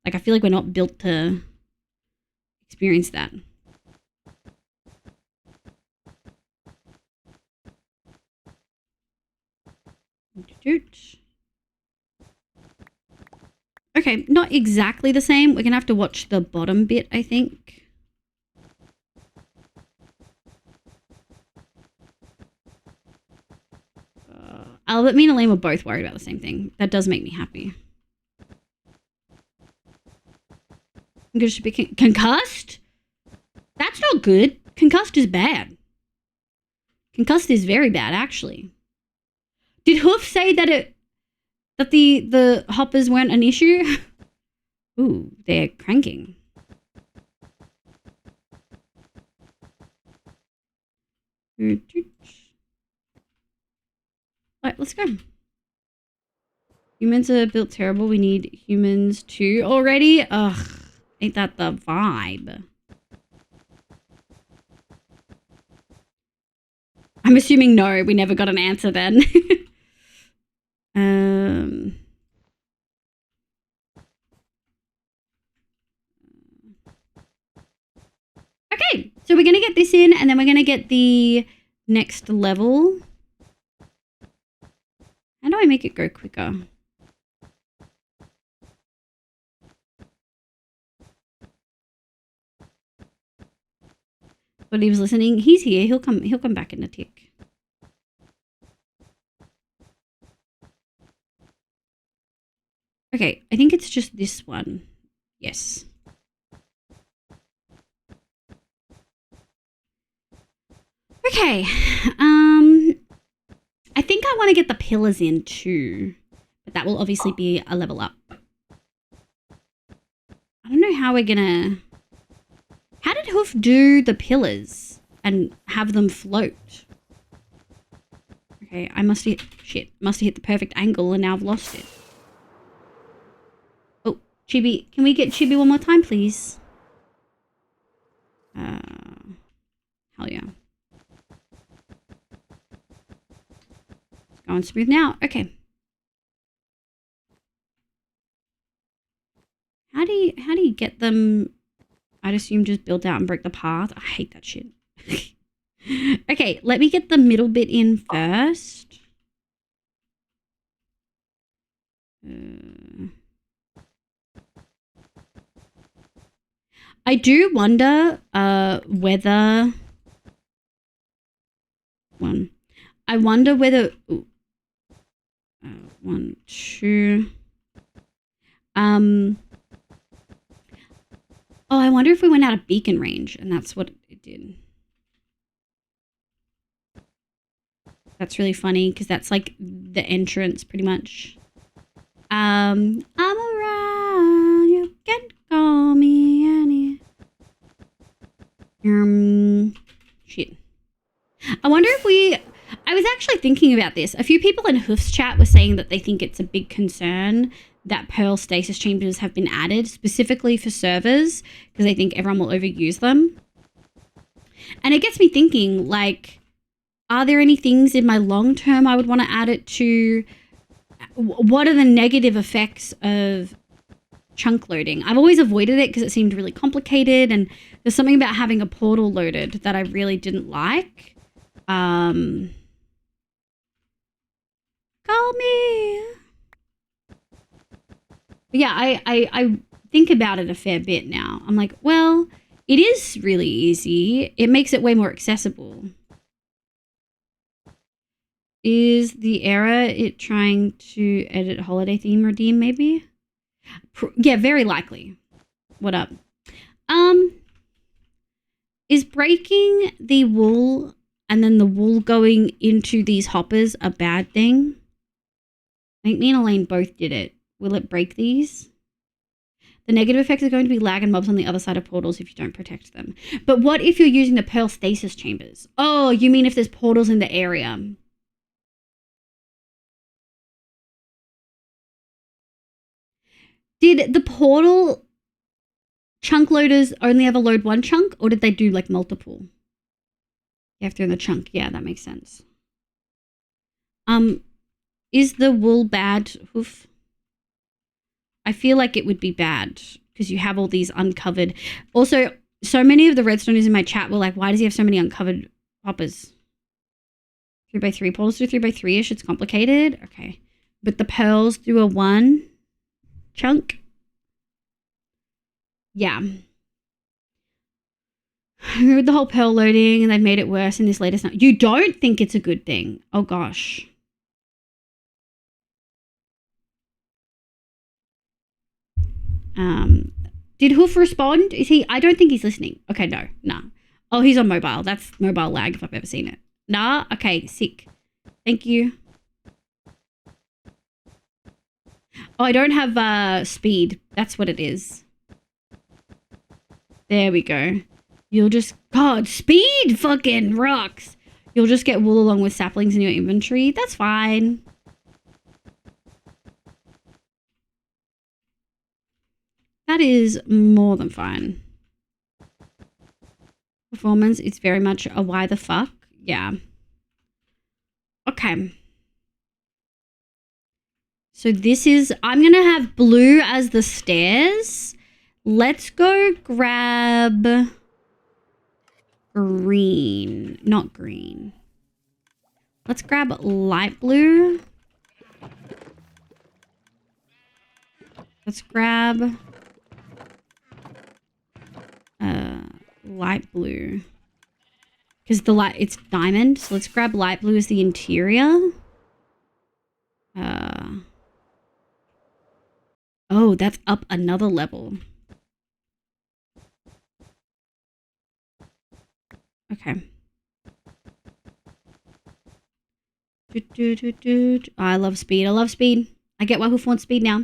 Like, I feel like we're not built to experience that. Okay, not exactly the same. We're gonna have to watch the bottom bit, I think. Albert, me and Elaine were both worried about the same thing. That does make me happy. I'm gonna be concussed? That's not good. Concussed is bad. Concussed is very bad, actually. Did Hoof say that the hoppers weren't an issue? Ooh, they're cranking. Alright, let's go. Humans are built terrible. We need humans too already. Ugh, ain't that the vibe? I'm assuming no. We never got an answer then. Okay, so we're gonna get this in, and then we're gonna get the next level. How do I make it go quicker? But he was listening. He's here. He'll come back in a tick. Okay, I think it's just this one. Yes. Okay. I think I want to get the pillars in too. But that will obviously be a level up. I don't know how we're gonna... How did Hoof do the pillars and have them float? Okay, I must have... Shit. Must have hit the perfect angle and now I've lost it. Oh, Chibi. Can we get Chibi one more time, please? Hell yeah. It's going smooth now. Okay. How do you get them... I'd assume just build out and break the path. I hate that shit. Okay, let me get the middle bit in first. I do wonder whether... I wonder whether... one, two... Oh, I wonder if we went out of beacon range, and that's what it did. That's really funny, because that's like the entrance, pretty much. I'm around, you can call me any... Shit. I wonder if we... I was actually thinking about this. A few people in Hoof's chat were saying that they think it's a big concern that Pearl stasis chambers have been added specifically for servers because they think everyone will overuse them. And it gets me thinking, like, are there any things in my long term I would want to add it to? What are the negative effects of chunk loading? I've always avoided it because it seemed really complicated, and there's something about having a portal loaded that I really didn't like. Call me. Yeah, I think about it a fair bit now. I'm like, well, it is really easy. It makes it way more accessible. Is the error it trying to edit holiday theme redeem maybe? Yeah, very likely. What up? Is breaking the wool and then the wool going into these hoppers a bad thing? I think me and Elaine both did it. Will it break these? The negative effects are going to be lag and mobs on the other side of portals if you don't protect them. But what if you're using the Pearl stasis chambers? Oh, you mean if there's portals in the area? Did the portal chunk loaders only ever load one chunk, or did they do like multiple? Yeah, if they're in the chunk. Yeah, that makes sense. Is the wool bad, Hoof? I feel like it would be bad because you have all these uncovered. Also, so many of the redstones in my chat were like, why does he have so many uncovered hoppers? 3x3 portals do 3x3-ish. It's complicated. Okay. But the pearls do a 1 chunk. Yeah. With the whole pearl loading, and they've made it worse in this latest. You don't think it's a good thing? Oh gosh. Did Hoof respond? Is he? I don't think he's listening. Okay, no. Oh, he's on mobile. That's mobile lag if I've ever seen it. Nah. Okay, sick. Thank you. Oh, I don't have speed. That's what it is. There we go. You'll just... God, speed fucking rocks. You'll just get wool along with saplings in your inventory. That's fine. You'll just get wool along with saplings in your inventory. That's fine. That is more than fine. Performance, it's very much a why the fuck. Yeah. Okay. So this is, I'm going to have blue as the stairs. Let's go grab green. Not green. Let's grab light blue. Let's grab light blue. Because the light, it's diamond. So let's grab light blue as the interior. Oh, that's up another level. Okay. I love speed. I love speed. I get why Hoof wants speed now.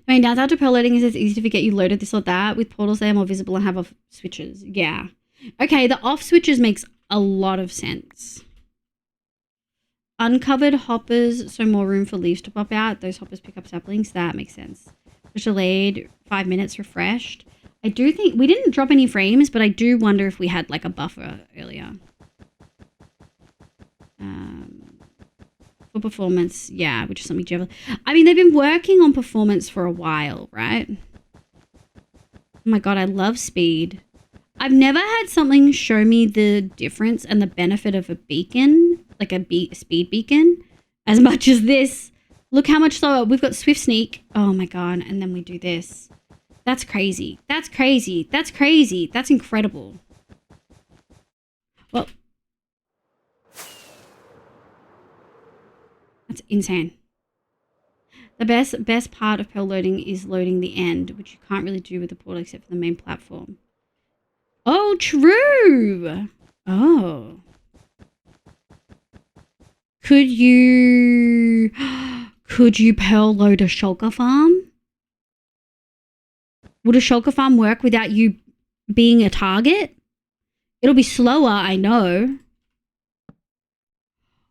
I mean, downside to pearl loading is it's easy to forget you loaded this or that. With portals, they are more visible and have off switches. Yeah. Okay, the off switches makes a lot of sense. Uncovered hoppers, so more room for leaves to pop out. Those hoppers pick up saplings. That makes sense. Push delayed, 5 minutes refreshed. I do think we didn't drop any frames, but I do wonder if we had like a buffer earlier. For performance, yeah, which is something general. I mean, they've been working on performance for a while, right? Oh my god, I love speed. I've never had something show me the difference and the benefit of a beacon, like a speed beacon, as much as this. Look how much slower. We've got Swift Sneak. Oh my god, and then we do this. That's crazy. That's crazy. That's crazy. That's incredible. Well, that's insane. The best part of pearl loading is loading the end, which you can't really do with the portal except for the main platform. Oh, true. Oh. Could you pearl load a shulker farm? Would a shulker farm work without you being a target? It'll be slower, I know.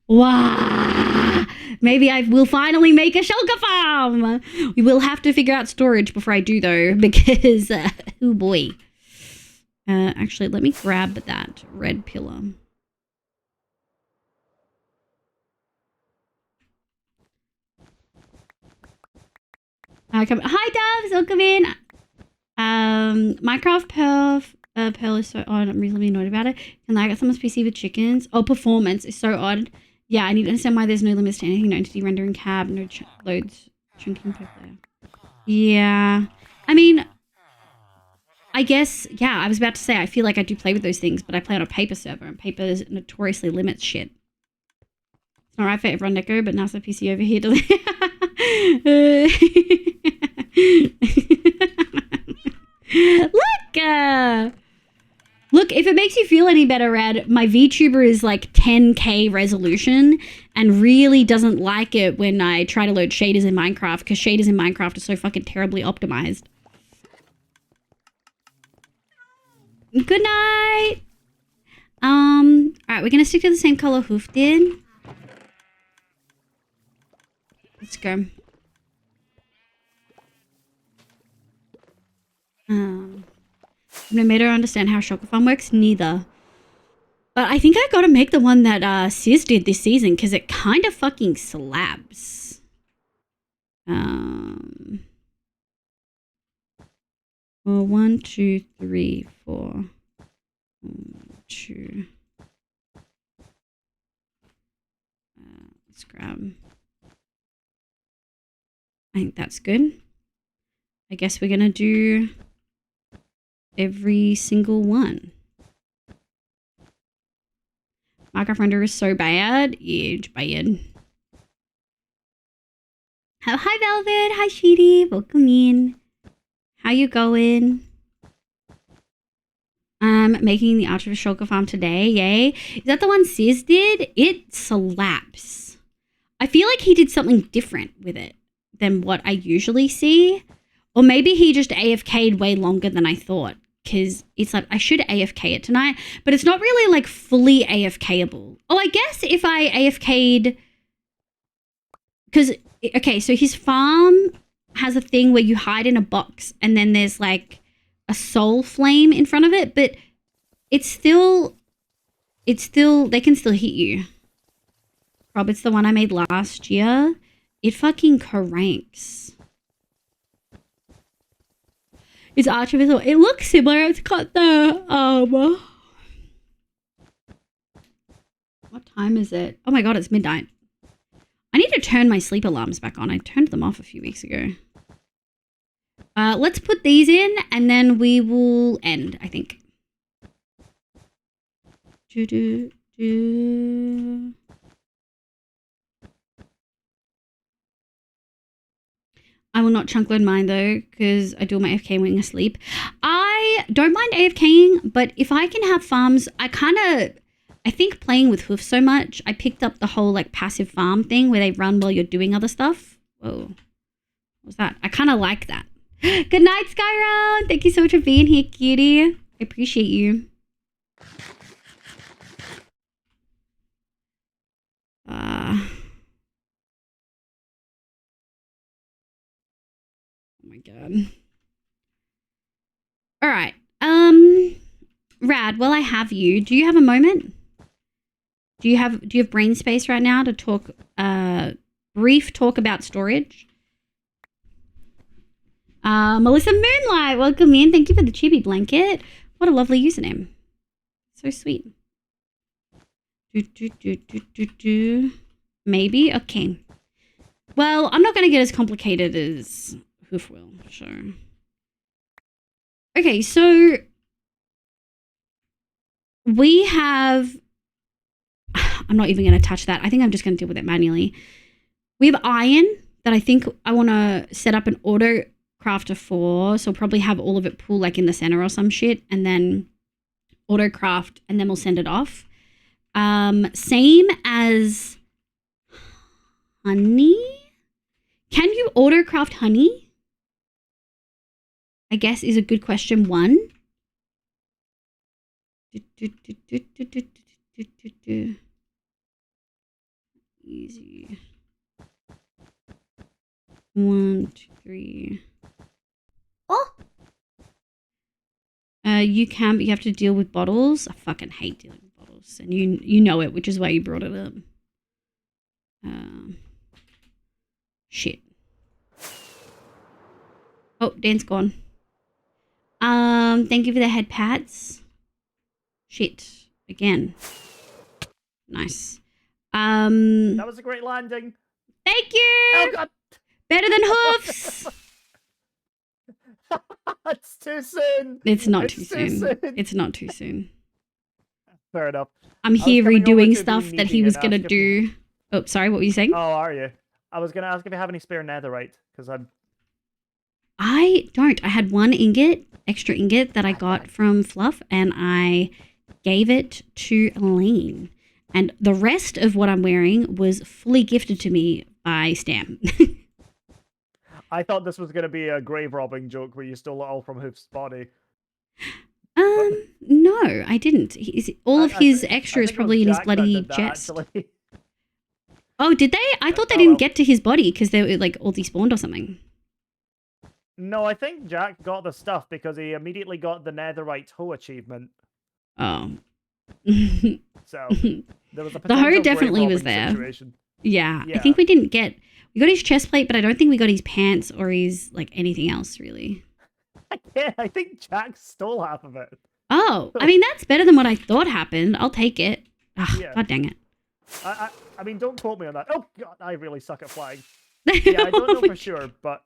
Wow. Maybe I will finally make a shulker farm. We will have to figure out storage before I do though, because, oh boy. Actually, let me grab that red pillar. Hi Doves, welcome in. Minecraft Pearl is so odd. I'm reasonably annoyed about it. Can I get someone's PC with chickens? Oh, performance is so odd. Yeah, I need to understand why there's no limits to anything. No entity rendering cab, no loads chunking per player. Yeah, I mean, I guess, yeah, I was about to say, I feel like I do play with those things, but I play on a paper server, and paper notoriously limits shit. It's not right for everyone to go, but NASA PC over here. Look, if it makes you feel any better, Rad, my VTuber is like 10K resolution and really doesn't like it when I try to load shaders in Minecraft, because shaders in Minecraft are so fucking terribly optimized. Good night. Alright, we're gonna stick to the same color Hoof did. Let's go. No matter understand how Shulker Farm works, neither. But I think I gotta make the one that Sis did this season, because it kind of fucking slaps. Well, 1, 2, 3, 4. 1, 2. Let's grab. I think that's good. I guess we're gonna do every single one. Minecraft render is so bad. It's bad. Oh, hi Velvet. Hi Sheedy. Welcome in. How you going? Making the Arch of a Shulker Farm today. Yay. Is that the one Sis did? It slaps. I feel like he did something different with it than what I usually see. Or maybe he just AFK'd way longer than I thought. Because it's like, I should AFK it tonight. But it's not really like fully AFKable. Oh, I guess if I AFK'd... Because, okay, so his farm has a thing where you hide in a box and then there's like a soul flame in front of it, but it's still, they can still hit you. Rob, it's the one I made last year. It fucking cranks. It's artificial. It looks similar. It's got the, what time is it? Oh my god, it's midnight. I need to turn my sleep alarms back on. I turned them off a few weeks ago. Let's put these in and then we will end, I think. I will not chunk load mine though, because I do all my AFK wing asleep. I don't mind AFKing, but if I can have farms, I think playing with Hoof so much, I picked up the whole like passive farm thing where they run while you're doing other stuff. Whoa. What was that? I kind of like that. Good night, Skyround. Thank you so much for being here, cutie. I appreciate you. Oh my god. All right. Rad, while I have you, do you have a moment? Do you have brain space right now to talk brief talk about storage? Melissa Moonlight, welcome in. Thank you for the chibi blanket. What a lovely username. So sweet. Maybe? Okay. Well, I'm not going to get as complicated as Hoof will, so. Okay, so we have, I'm not even going to touch that. I think I'm just going to deal with it manually. We have iron that I think I want to set up an auto crafter for, so I'll probably have all of it pool like in the center or some shit, and then auto craft, and then we'll send it off. Same as honey. Can you auto craft honey? I guess is a good question. One. Easy. 1, 2, 3. Oh. You can, but you have to deal with bottles. I fucking hate dealing with bottles, and you know it, which is why you brought it up. Shit. Oh, Dan's gone. Thank you for the head pats. Shit. Again. Nice. That was a great landing. Thank you! Oh god! Better than hoofs! It's too soon! It's not too soon. It's not too soon. Fair enough. I'm here redoing stuff that he was gonna do. Oh, sorry, what were you saying? Oh, are you? I was gonna ask if you have any spare netherite, because I don't. I had one extra ingot that I got from Fluff, and I gave it to Elaine. And the rest of what I'm wearing was fully gifted to me by Stam. I thought this was gonna be a grave robbing joke where you stole it all from Hoof's body. No, I didn't. All of his extra is probably in his bloody chest. Oh, did they? I thought they didn't get to his body because they were like all despawned or something. No, I think Jack got the stuff because he immediately got the netherite hoe achievement. Oh. So there was a the hoe potential definitely grave was robbing there. situation. Yeah, I think we got his chest plate, but I don't think we got his pants or his like anything else really. Yeah, I think Jack stole half of it. Oh, I mean that's better than what I thought happened. I'll take it. Ugh, Yeah. God dang it. I mean, don't quote me on that. Oh god, I really suck at flying. Yeah, I don't know for sure, but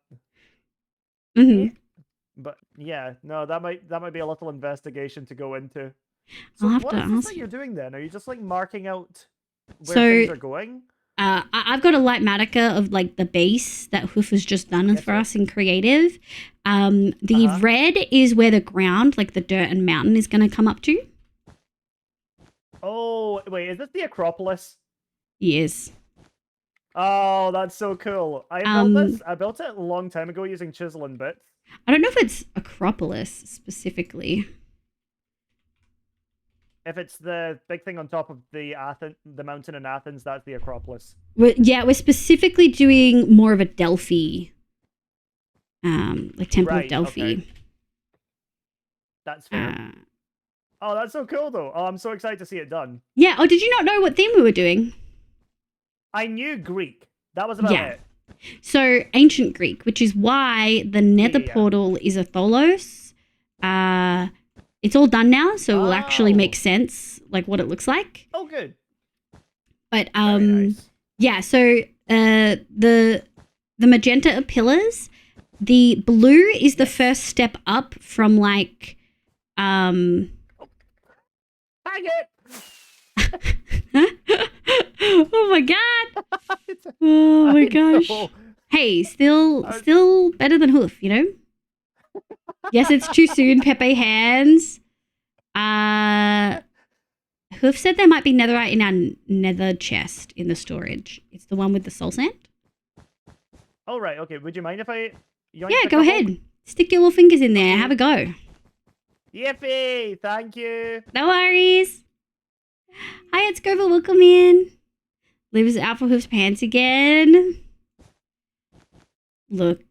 but yeah, no, that might be a little investigation to go into. So I'll have what to is this ask that you're doing then? Are you just like marking out where So- things are going? I've got a light matica of like the base that Hoof has just done for us in creative. The red is where the ground, like the dirt and mountain, is going to come up to. Oh wait, is this the Acropolis? Yes. Oh, that's so cool. I built this. I built it a long time ago using chisel and bits. I don't know if it's Acropolis specifically. If it's the big thing on top of the mountain in Athens, that's the Acropolis. We're specifically doing more of a Delphi like Temple Right, of Delphi. okay. That's fair. Oh, that's so cool, though. Oh, I'm so excited to see it done. Yeah. Oh, did you not know what theme we were doing? I knew Greek. That was about it. So ancient Greek, which is why the Nether portal is a Tholos. It's all done now, so it will actually make sense, like what it looks like. Oh, good. But yeah. So the magenta are pillars. The blue is the first step up from like Bang it! Oh my god! Oh my gosh! Hey, still better than Hoof, you know? Yes, it's too soon. Pepe hands. Hoof said there might be netherite in our nether chest in the storage. It's the one with the soul sand. Oh, right. Okay. Would you mind if I... Yeah, go ahead. Stick your little fingers in there. Have a go. Yippee! Thank you. No worries. Hi, it's Grover. Welcome in. Lives out for Hoof's pants again. Look.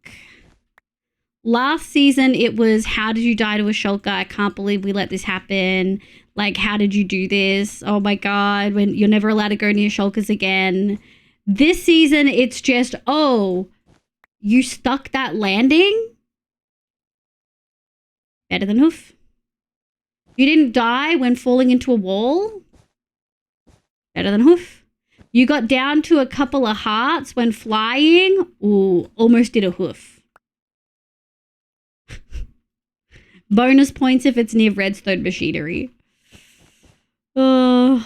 Last season, it was, how did you die to a shulker? I can't believe we let this happen. Like, how did you do this? Oh my god, when you're never allowed to go near shulkers again. This season, it's just, oh, you stuck that landing? Better than Hoof. You didn't die when falling into a wall? Better than Hoof. You got down to a couple of hearts when flying? Ooh, almost did a Hoof. Bonus points if it's near redstone machinery. Oh,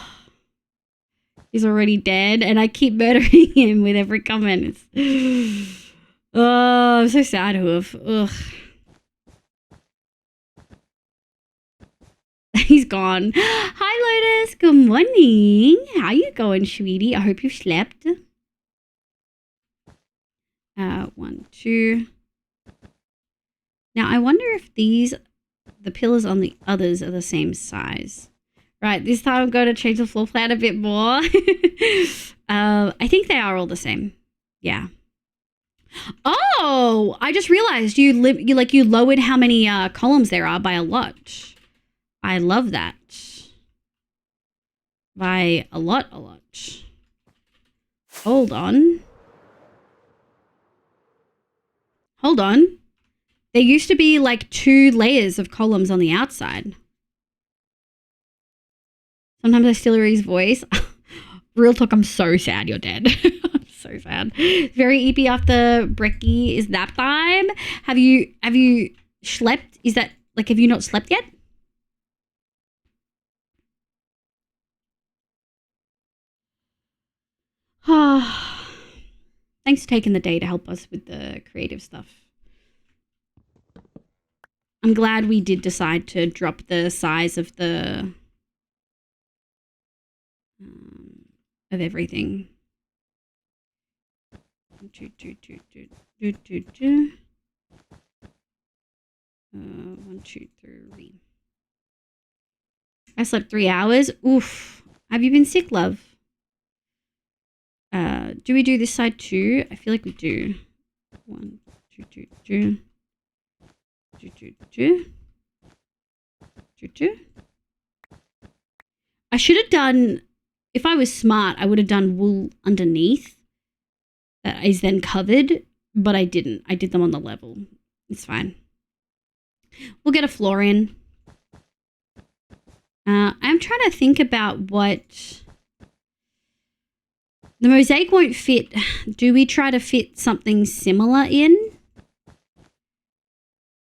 he's already dead, and I keep murdering him with every comment. Oh, I'm so sad, Hoof. Ugh. He's gone. Hi, Lotus. Good morning. How you going, sweetie? I hope you've slept. 1, 2. Now, I wonder if the pillars on the others are the same size. Right, this time I'm going to change the floor plan a bit more. I think they are all the same. Yeah. Oh, I just realized you lowered how many columns there are by a lot. I love that. By a lot. Hold on. There used to be like 2 layers of columns on the outside. Sometimes I still hear his voice. Real talk, I'm so sad you're dead. I'm so sad. Very EP after Brekkie is nap time. Have you slept? Is that like, have you not slept yet? Thanks for taking the day to help us with the creative stuff. I'm glad we did decide to drop the size of the of everything. 1, 2, 2, 2, 2, 2, 2, 2. 1, 2, 3. I slept 3 hours. Oof. Have you been sick, love? Do we do this side too? I feel like we do. 1, 2, 2, 2. 2, 2, 2. 2, 2. I should have done, if I was smart, I would have done wool underneath that is then covered, but I didn't. I did them on the level. It's fine. We'll get a floor in. I'm trying to think about what... The mosaic won't fit. Do we try to fit something similar in?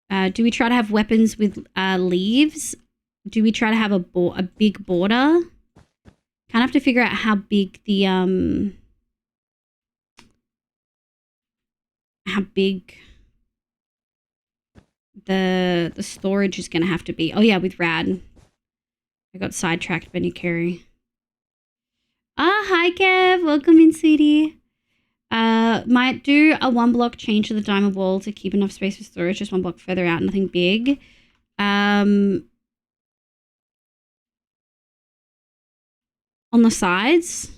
Do we try to have weapons with leaves? Do we try to have a big border? Kind of have to figure out how big the storage is going to have to be. Oh yeah, with Rad. I got sidetracked, Benny Carey. Hi Kev, welcome in, sweetie. Might do a 1 block change to the diamond wall to keep enough space for storage, just 1 block further out, nothing big. On the sides,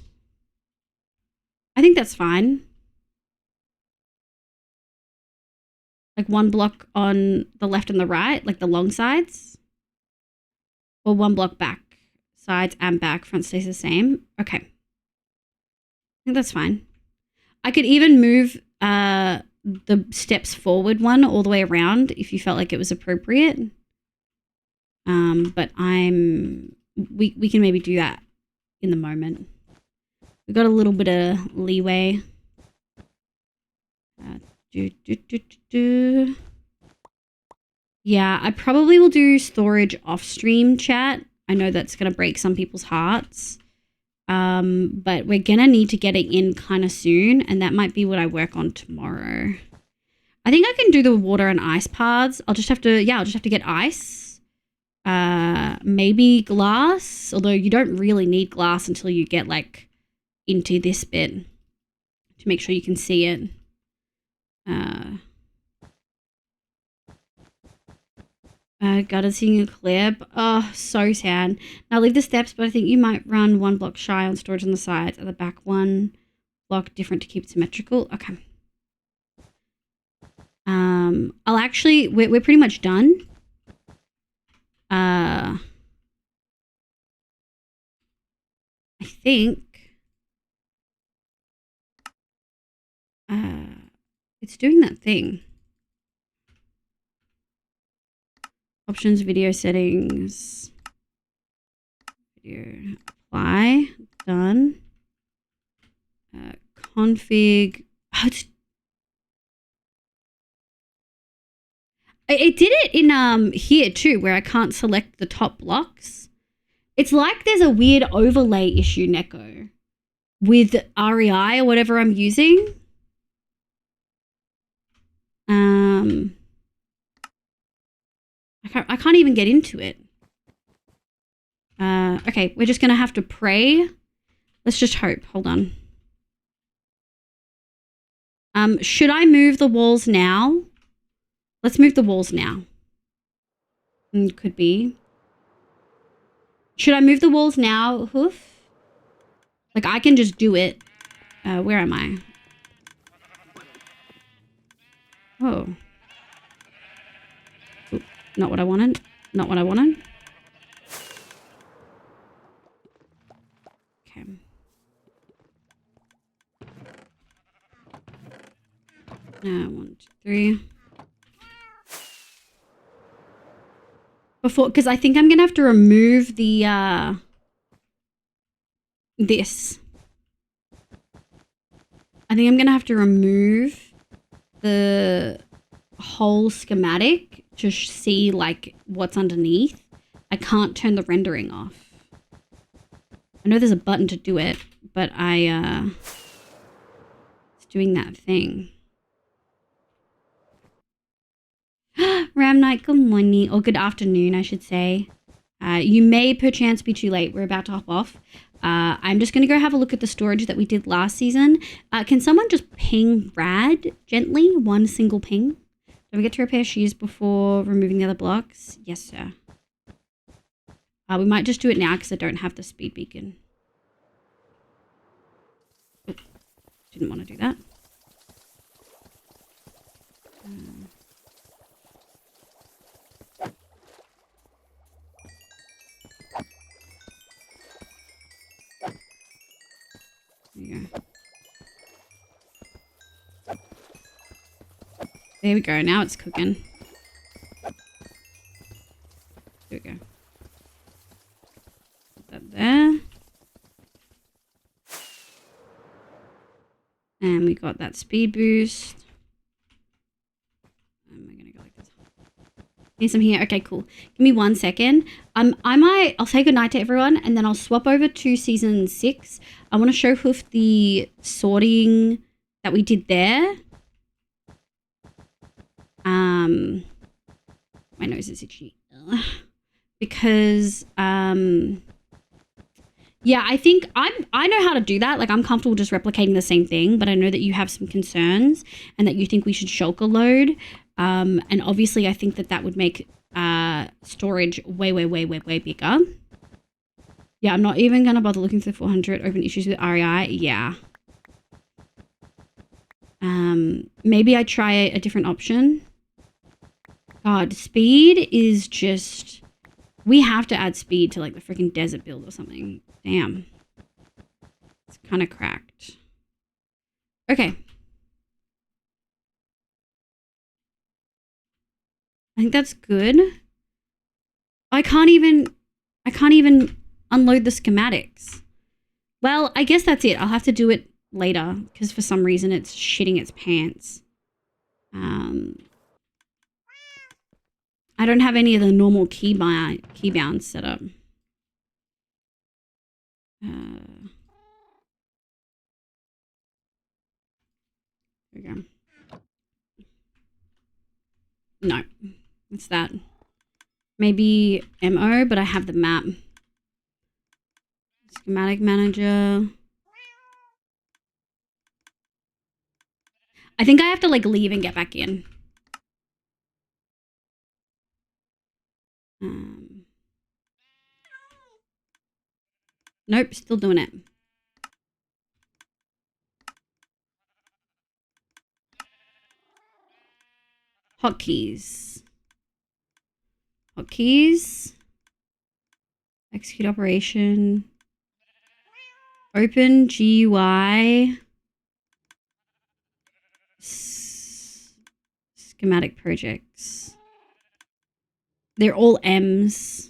I think that's fine. Like 1 block on the left and the right, like the long sides? Or 1 block back? Sides and back, front stays the same? Okay. I think that's fine. I could even move the steps forward one all the way around if you felt like it was appropriate. But we can maybe do that in the moment. We've got a little bit of leeway. Yeah, I probably will do storage off stream chat. I know that's going to break some people's hearts. But we're going to need to get it in kind of soon. And that might be what I work on tomorrow. I think I can do the water and ice paths. I'll just have to get ice. Maybe glass. Although you don't really need glass until you get like into this bit to make sure you can see it. Gotta seeing a clip. Oh, so sad. Now leave the steps, but I think you might run 1 block shy on storage on the sides, at the back 1 block different to keep it symmetrical. Okay. I'll actually, we're pretty much done. I think it's doing that thing. Options, video settings, video apply, done. Config. Oh, it did it in here too, where I can't select the top blocks. It's like there's a weird overlay issue, Neko, with REI or whatever I'm using. I can't even get into it. Okay, we're just gonna have to pray. Let's just hope. Hold on. Should I move the walls now? Let's move the walls now. Could be. Should I move the walls now, Hoof? Like, I can just do it. Where am I? Oh. Oop, not what I wanted. Not what I wanted. Okay. Now, 1, 2, 3. Before, because I think I'm gonna have to remove the this. I think I'm gonna have to remove the whole schematic to see like what's underneath. I can't turn the rendering off. I know there's a button to do it, but it's doing that thing. Ram Night, good morning, or good afternoon, I should say. You may perchance be too late. We're about to hop off. I'm just going to go have a look at the storage that we did last season. Can someone just ping Rad gently? 1 single ping. Don't forget to repair shoes before removing the other blocks. Yes, sir. We might just do it now because I don't have the speed beacon. Oh, didn't want to do that. Yeah. There we go. Now it's cooking. There we go. Put that there. And we got that speed boost. And we're gonna go like this. Need some here. Okay, cool. Give me 1 second. I'll say goodnight to everyone and then I'll swap over to season 6. I want to show Hoof the sorting that we did there. My nose is itchy. Because, yeah, I think I know how to do that. Like, I'm comfortable just replicating the same thing, but I know that you have some concerns and that you think we should shulker load. And obviously, I think that would make storage way bigger. Yeah, I'm not even going to bother looking through 400 open issues with REI. Yeah. Maybe I try a different option. God, speed is just... We have to add speed to like the freaking desert build or something. Damn. It's kind of cracked. Okay. I think that's good. I can't even unload the schematics. Well, I guess that's it. I'll have to do it later because for some reason it's shitting its pants. I don't have any of the normal keybounds set up. There we go. No, it's that. Maybe MO, but I have the map. Schematic manager. I think I have to like leave and get back in. Nope, still doing it. Hotkeys. Hotkeys. Execute operation. Open GUI. Schematic projects. They're all M's.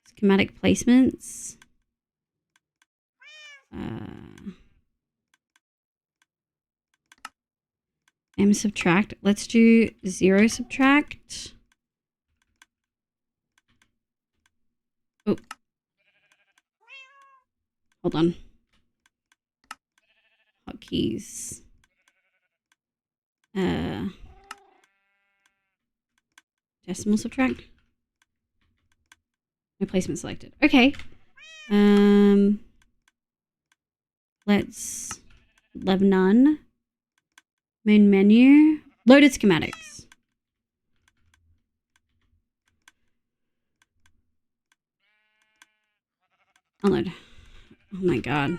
Schematic placements. M subtract. Let's do 0 subtract. Oh. Hold on. Hotkeys. Decimal subtract. No placement selected. Okay. Let's leave none. Main menu. Loaded schematics. Unload. Oh my god.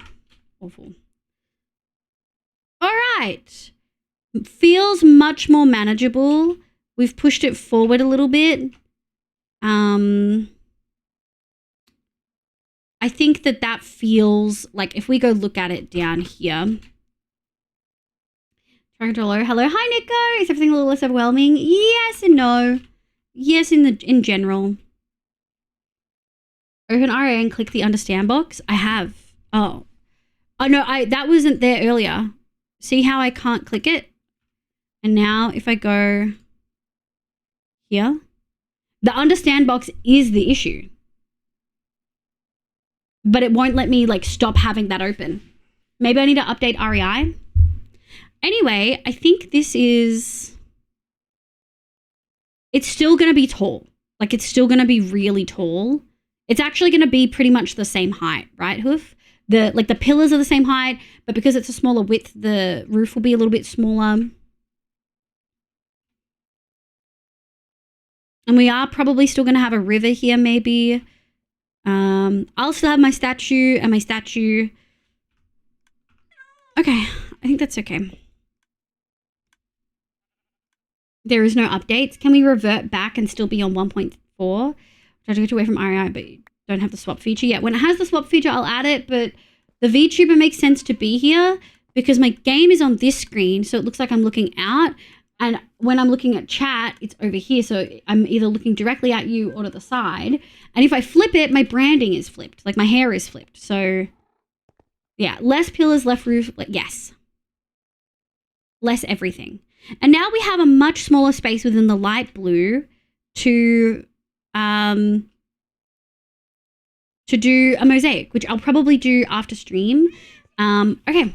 Awful. Alright. Feels much more manageable. We've pushed it forward a little bit. I think that feels like if we go look at it down here. Hello. Hi, Nico. Is everything a little less overwhelming? Yes and no. Yes, in general. Open RA and click the understand box. I have. Oh no, that wasn't there earlier. See how I can't click it? And now if I go here, the understand box is the issue. But it won't let me like stop having that open. Maybe I need to update REI. Anyway, I think this is... It's still going to be tall. Like, it's still going to be really tall. It's actually going to be pretty much the same height, right, Hoof? The pillars are the same height, but because it's a smaller width, the roof will be a little bit smaller. And we are probably still going to have a river here, maybe. I'll still have my statue and my statue. Okay, I think that's okay. There is no updates. Can we revert back and still be on 1.4? Try to get away from REI, but you don't have the swap feature yet. When it has the swap feature, I'll add it, but the VTuber makes sense to be here because my game is on this screen, so it looks like I'm looking out. And when I'm looking at chat, it's over here, so I'm either looking directly at you or to the side. And if I flip it, my branding is flipped. Like, my hair is flipped. So, yeah, less pillars, less roof. Yes. Less everything. And now we have a much smaller space within the light blue to do a mosaic, which I'll probably do after stream. Okay.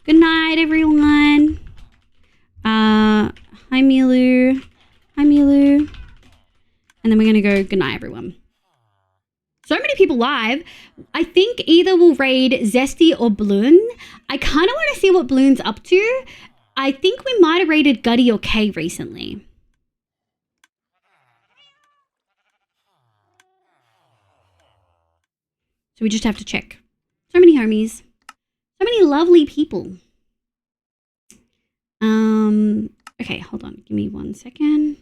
Good night, everyone. Hi, Milu. Hi, Milu. And then we're going to go good night, everyone. So many people live. I think either we'll raid Zesty or Bloon. I kind of want to see what Bloon's up to. I think we might have raided Gutty or Kay recently. So we just have to check. So many homies. So many lovely people. Okay. Okay, hold on. Give me 1 second.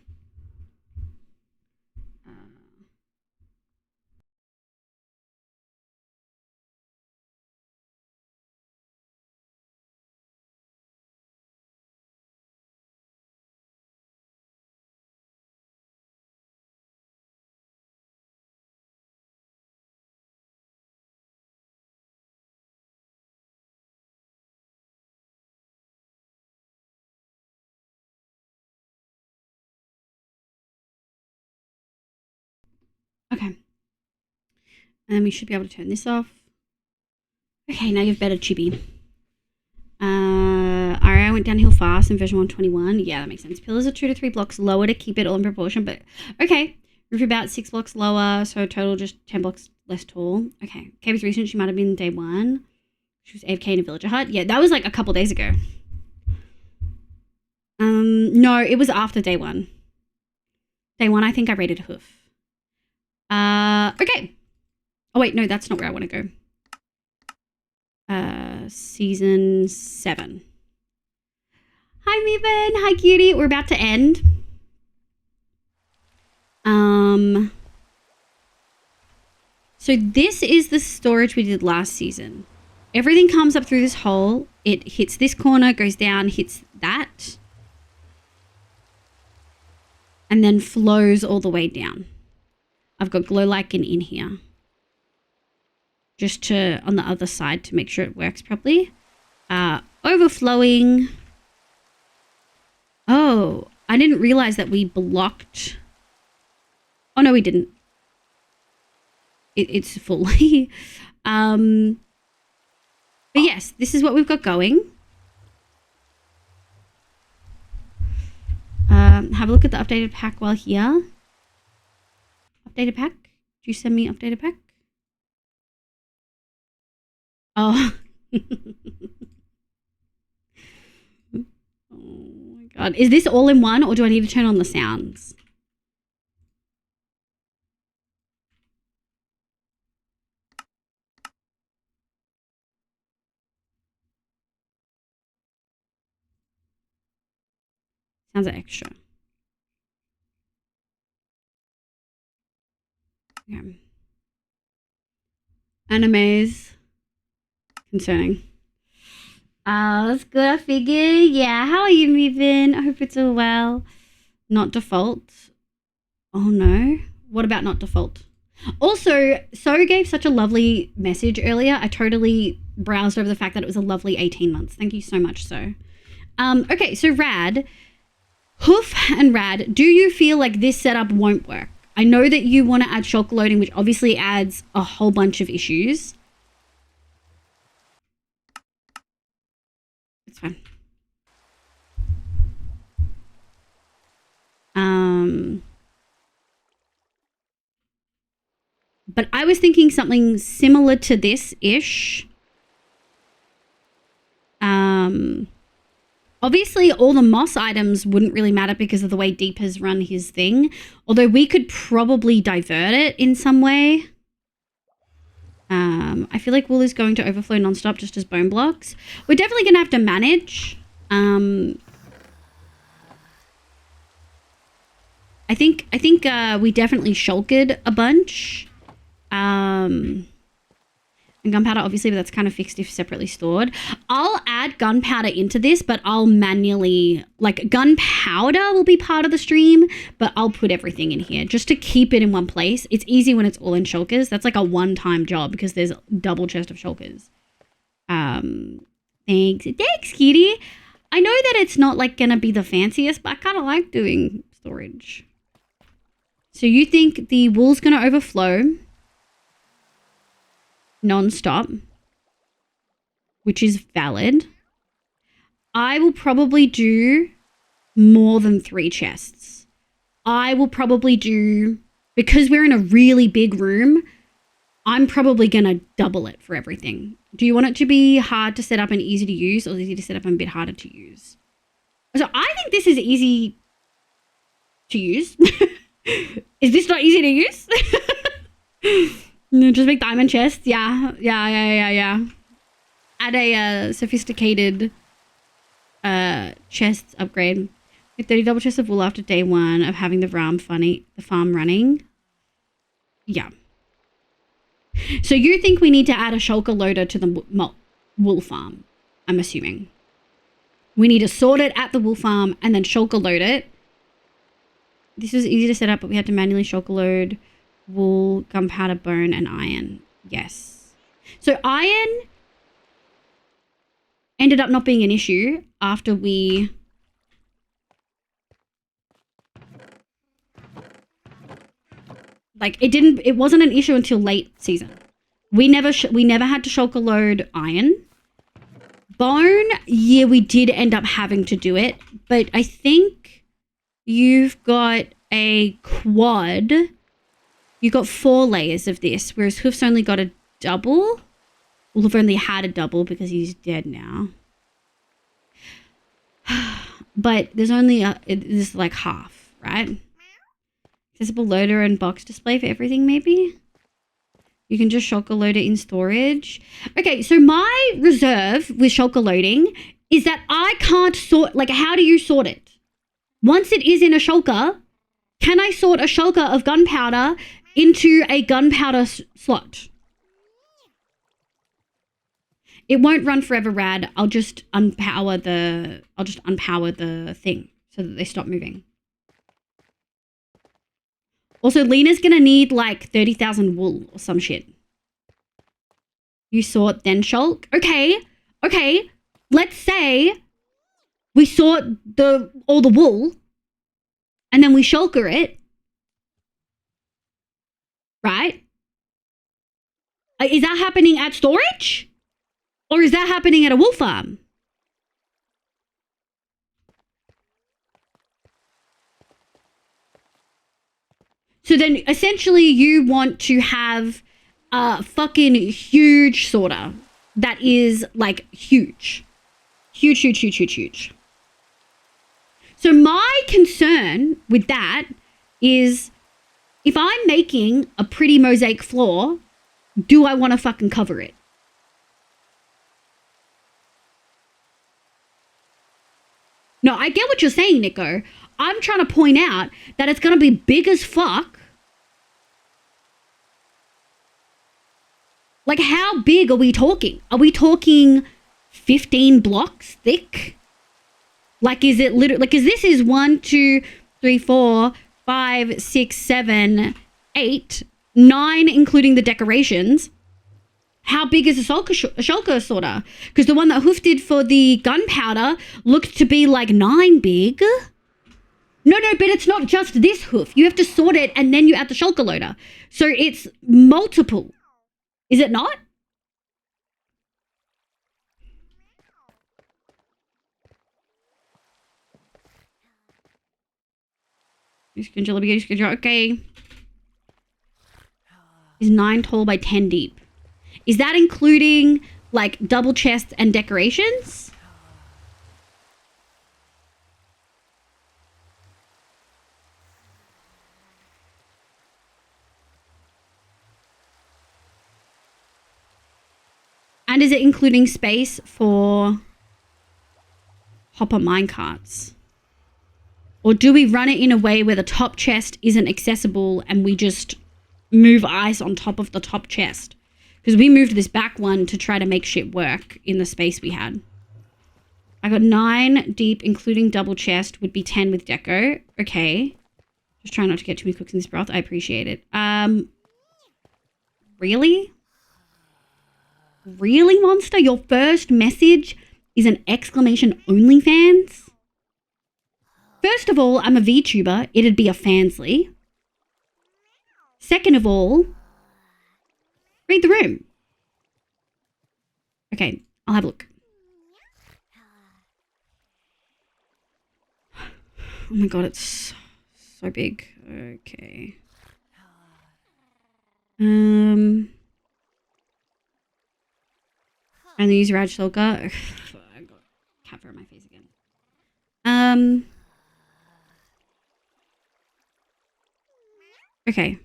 Okay. And we should be able to turn this off. Okay, now you've better chibi. Alright, I went downhill fast in version 121. Yeah, that makes sense. Pillars are 2 to 3 blocks lower to keep it all in proportion, but okay. Roof about 6 blocks lower, so total just 10 blocks less tall. Okay. KB's recent, she might have been day 1. She was AFK in a villager hut. Yeah, that was like a couple days ago. No, it was after day 1. Day 1, I think I rated Hoof. Okay. Oh wait, no, that's not where I want to go. Season 7. Hi, Meven. Hi, cutie. We're about to end. So this is the storage we did last season. Everything comes up through this hole. It hits this corner, goes down, hits that. And then flows all the way down. I've got glow lichen in here. Just to, on the other side to make sure it works properly. Overflowing. Oh, I didn't realize that we blocked. Oh, no, we didn't. It's fully. But yes, this is what we've got going. Have a look at the updated pack while here. Updated pack? Did you send me updated pack? Oh. Oh my god. Is this all in one or do I need to turn on the sounds? Sounds are extra. Okay. Animes. Concerning. That's good, I figure. Yeah, how are you moving? I hope it's all well. Not default. Oh no. What about not default? Also, So gave such a lovely message earlier. I totally browsed over the fact that it was a lovely 18 months. Thank you so much, So. Okay, so Rad. Hoof and Rad, do you feel like this setup won't work? I know that you want to add shulk loading, which obviously adds a whole bunch of issues. It's fine. But I was thinking something similar to this-ish. Obviously, all the moss items wouldn't really matter because of the way Deep has run his thing. Although we could probably divert it in some way. I feel like wool is going to overflow nonstop just as bone blocks. We're definitely going to have to manage. I think we definitely shulked a bunch. And gunpowder, obviously, but that's kind of fixed if separately stored. I'll add gunpowder into this, but I'll manually, like, gunpowder will be part of the stream, but I'll put everything in here just to keep it in one place. It's easy when it's all in shulkers. That's like a one-time job because there's double chest of shulkers. Thanks, kitty. I know that it's not like gonna be the fanciest, but I kind of like doing storage. So you think the wool's gonna overflow non-stop, which is valid. I will probably do more than 3 chests. I will probably do, because we're in a really big room, I'm probably going to double it for everything. Do you want it to be hard to set up and easy to use, or easy to set up and a bit harder to use? So I think this is easy to use. Is this not easy to use? No, just make diamond chests. Yeah. Add a sophisticated chest upgrade. Get 30 double chests of wool after day 1 of having the farm running. Yeah. So you think we need to add a shulker loader to the wool farm, I'm assuming. We need to sort it at the wool farm and then shulker load it. This was easy to set up, but we had to manually shulker load wool, gunpowder, bone, and iron. Yes. So iron ended up not being an issue after we... Like, it wasn't an issue until late season. We never had to shulker load iron. Bone, yeah, we did end up having to do it, but I think you've got a quad. You got 4 layers of this, whereas Hoof's only got a double. Well, Hoof only had a double because he's dead now. But there's only this like half, right? Accessible loader and box display for everything, maybe? You can just shulker load it in storage. Okay, so my reserve with shulker loading is that I can't sort, like, how do you sort it? Once it is in a shulker, can I sort a shulker of gunpowder into a gunpowder slot? It won't run forever, Rad. I'll just unpower the thing so that they stop moving. Also, Lena's gonna need like 30,000 wool or some shit. You sort then shulk. Okay. Let's say we sort all the wool and then we shulker it. Right? Is that happening at storage? Or is that happening at a wool farm? So then essentially you want to have a fucking huge sorter that is like huge. Huge. So my concern with that is if I'm making a pretty mosaic floor, do I want to fucking cover it? No, I get what you're saying, Nico. I'm trying to point out that it's going to be big as fuck. Like, how big are we talking? Are we talking 15 blocks thick? Like, is it literally, like, is this is 1, 2, 3, 4, 5, 6, 7, 8, 9, including the decorations. How big is a shulker sorter? Because the one that Hoof did for the gunpowder looked to be like 9 big. No, but it's not just this Hoof. You have to sort it and then you add the shulker loader. So it's multiple. Is it not? Okay. Is 9 tall by 10 deep. Is that including like double chests and decorations? And is it including space for hopper minecarts? Or do we run it in a way where the top chest isn't accessible and we just move ice on top of the top chest? Because we moved this back one to try to make shit work in the space we had. I got 9 deep, including double chest, would be 10 with deco. Okay. Just trying not to get too many cooks in this broth. I appreciate it. Really? Really, Monster? Your first message is an exclamation OnlyFans? First of all, I'm a VTuber. It'd be a Fansly. Second of all, read the room. Okay, I'll have a look. Oh my god, it's so big. Okay. And then use Raj Shulker. I got cat fur on my face again. Okay.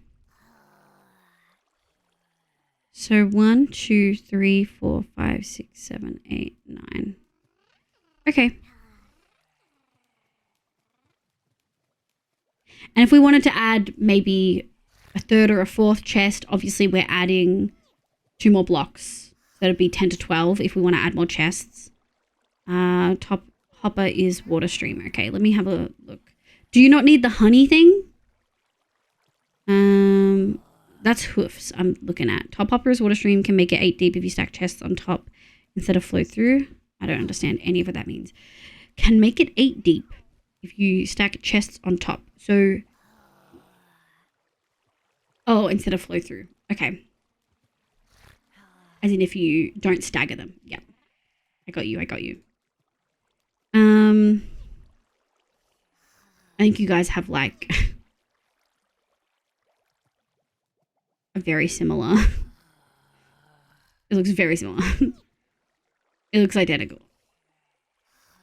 So 1, 2, 3, 4, 5, 6, 7, 8, 9. Okay. And if we wanted to add maybe a third or a fourth chest, obviously we're adding 2 more blocks. So it'd be 10 to 12 if we want to add more chests. Top hopper is water stream. Okay, let me have a look. Do you not need the honey thing? That's hoofs I'm looking at. Top hopper is water stream, can make it 8 deep if you stack chests on top instead of flow through. I don't understand any of what that means. Can make it 8 deep if you stack chests on top. So, oh, instead of flow through. Okay. As in if you don't stagger them. Yeah. I got you. I think you guys have like a very similar. It looks very similar. It looks identical.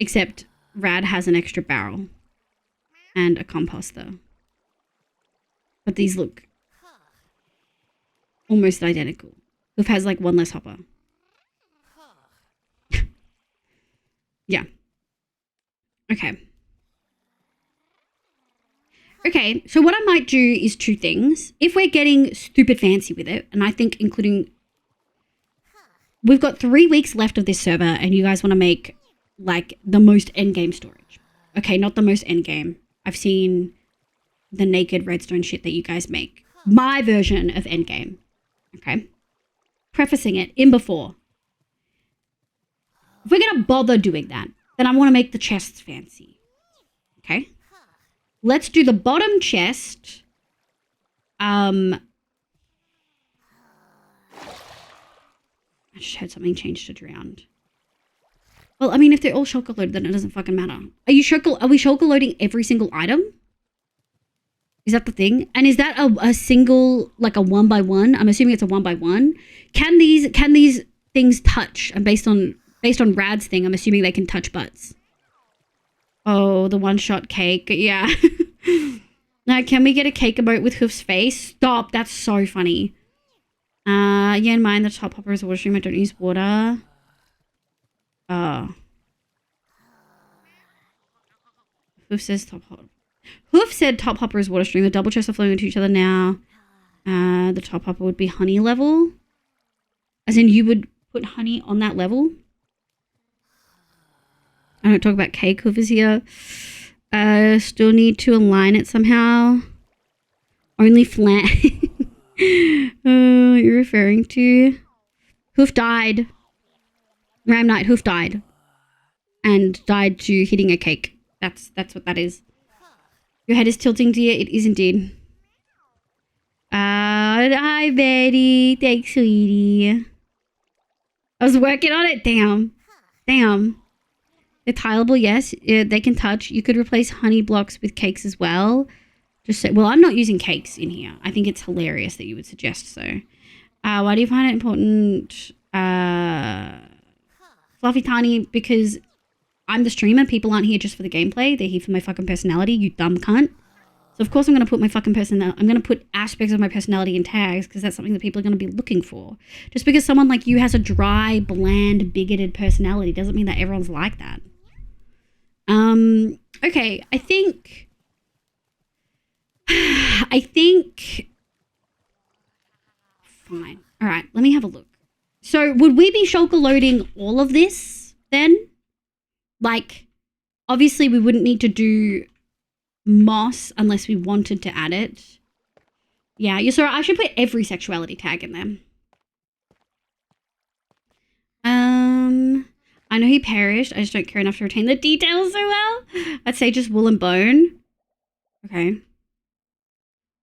Except Rad has an extra barrel and a composter. But these look almost identical. Hoof has like 1 less hopper. Yeah. Okay. Okay, so what I might do is 2 things. If we're getting stupid fancy with it, and I think including... We've got 3 weeks left of this server, and you guys want to make, like, the most endgame storage. Okay, not the most endgame. I've seen the naked redstone shit that you guys make. My version of endgame. Okay? Prefacing it in before. If we're going to bother doing that, then I want to make the chests fancy. Okay? Let's do the bottom chest. I just heard something change to drowned. Well, I mean, if they're all shulker loaded, then it doesn't fucking matter. Are we shulker loading every single item? Is that the thing? And is that a single, like a 1x1? I'm assuming it's a 1x1. Can these things touch? And based on Rad's thing, I'm assuming they can touch butts. Oh, the one-shot cake. Yeah. Now, can we get a cake emote with Hoof's face? Stop. That's so funny. Yeah, in mine, the top hopper is water stream. I don't use water. Hoof says top hopper. Hoof said top hopper is water stream. The double chests are flowing into each other now. The top hopper would be honey level. As in, you would put honey on that level. I don't talk about cake. Hoof is here. Still need to align it somehow. Only flat. What you're referring to? Hoof died. Ram Knight Hoof died. And died to hitting a cake. That's what that is. Your head is tilting, dear. It is indeed. Hi, Betty. Thanks, sweetie. I was working on it. Damn. They're tileable, yes. They can touch. You could replace honey blocks with cakes as well. Just say, well, I'm not using cakes in here. I think it's hilarious that you would suggest so. Why do you find it important? Fluffy Tiny, because I'm the streamer. People aren't here just for the gameplay. They're here for my fucking personality, you dumb cunt. So of course I'm going to put my fucking personality. I'm going to put aspects of my personality in tags because that's something that people are going to be looking for. Just because someone like you has a dry, bland, bigoted personality doesn't mean that everyone's like that. Okay, I think fine. All right, let me have a look. So would we be shulker loading all of this then? Like, obviously we wouldn't need to do moss unless we wanted to add it. Yeah, you're sorry. I should put every sexuality tag in there. I know he perished. I just don't care enough to retain the details so well. I'd say just wool and bone. Okay.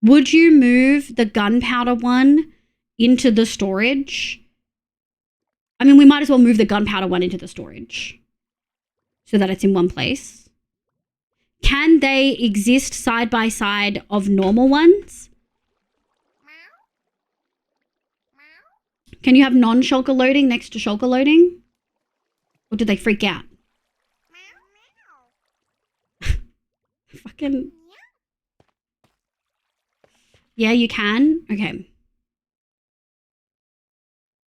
Would you move the gunpowder one into the storage? I mean, we might as well move the gunpowder one into the storage so that it's in one place. Can they exist side by side of normal ones? Can you have non-shulker loading next to shulker loading? Or do they freak out? Fucking... Yeah, you can? Okay.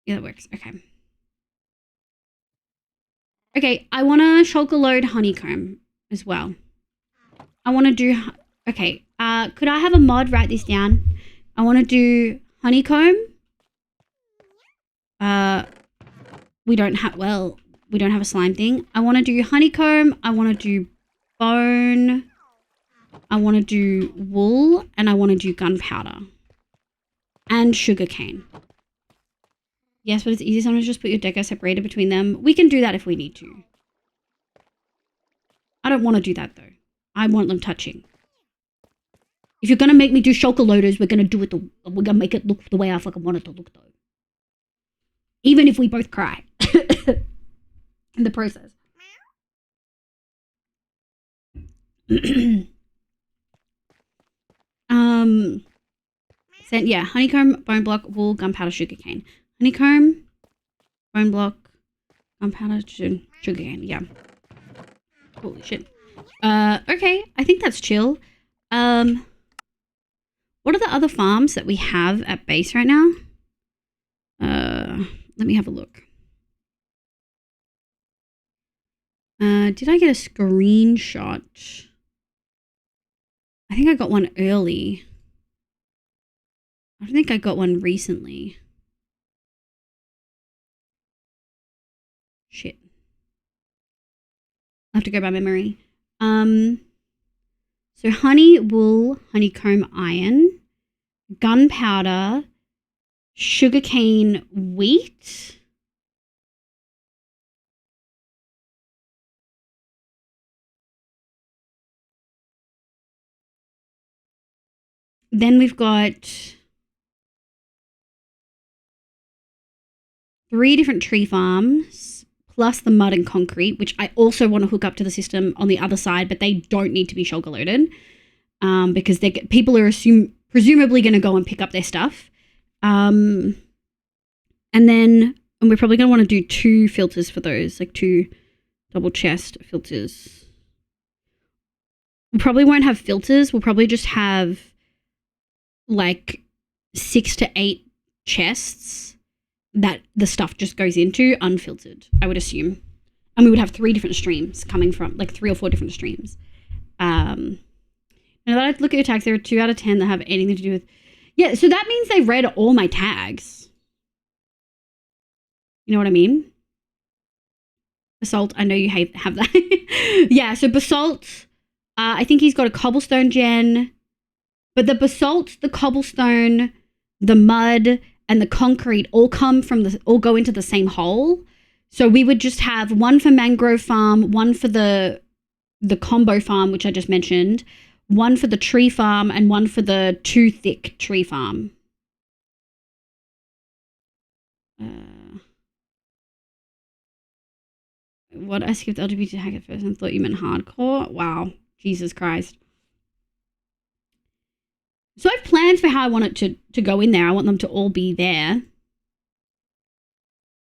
Yeah, that works. Okay. Okay, I want to shulker load honeycomb as well. I want to do Okay. Could I have a mod write this down? I want to do honeycomb. We don't have a slime thing. I want to do honeycomb. I want to do bone. I want to do wool, and I want to do gunpowder and sugarcane. Yes, but it's easy sometimes just put your deco separator between them. We can do that if we need to. I don't want to do that though. I want them touching. If you're gonna make me do shulker loaders, we're gonna do it. We're gonna make it look the way I fucking want it to look though. Even if we both cry in the process. Yeah, honeycomb, bone block, wool, gunpowder, sugarcane. Honeycomb, bone block, gunpowder, sugarcane. Yeah. Holy shit. Okay, I think that's chill. What are the other farms that we have at base right now? Let me have a look. Did I get a screenshot? I think I got one early. I don't think I got one recently. Shit. I have to go by memory. So honey, wool, honeycomb, iron, gunpowder, sugarcane, wheat. Then we've got 3 different tree farms, plus the mud and concrete, which I also want to hook up to the system on the other side, but they don't need to be shulker loaded because people are presumably going to go and pick up their stuff. And we're probably going to want to do 2 filters for those, like 2 double chest filters. We probably won't have filters. We'll probably just have like 6 to 8 chests that the stuff just goes into unfiltered, I would assume. And we would have 3 different streams coming from, like 3 or 4 different streams. Now that I look at your tags, there are 2 out of 10 that have anything to do with... Yeah, so that means they've read all my tags. You know what I mean? Basalt, I know you have that. Yeah, so Basalt, I think he's got a cobblestone gen. But the basalt, the cobblestone, the mud, and the concrete all go into the same hole. So we would just have 1 for mangrove farm, 1 for the combo farm, which I just mentioned, 1 for the tree farm, and 1 for the 2 thick tree farm. What? I skipped LGBT hack at first and thought you meant hardcore. Wow, Jesus Christ. So I have plans for how I want it to go in there. I want them to all be there.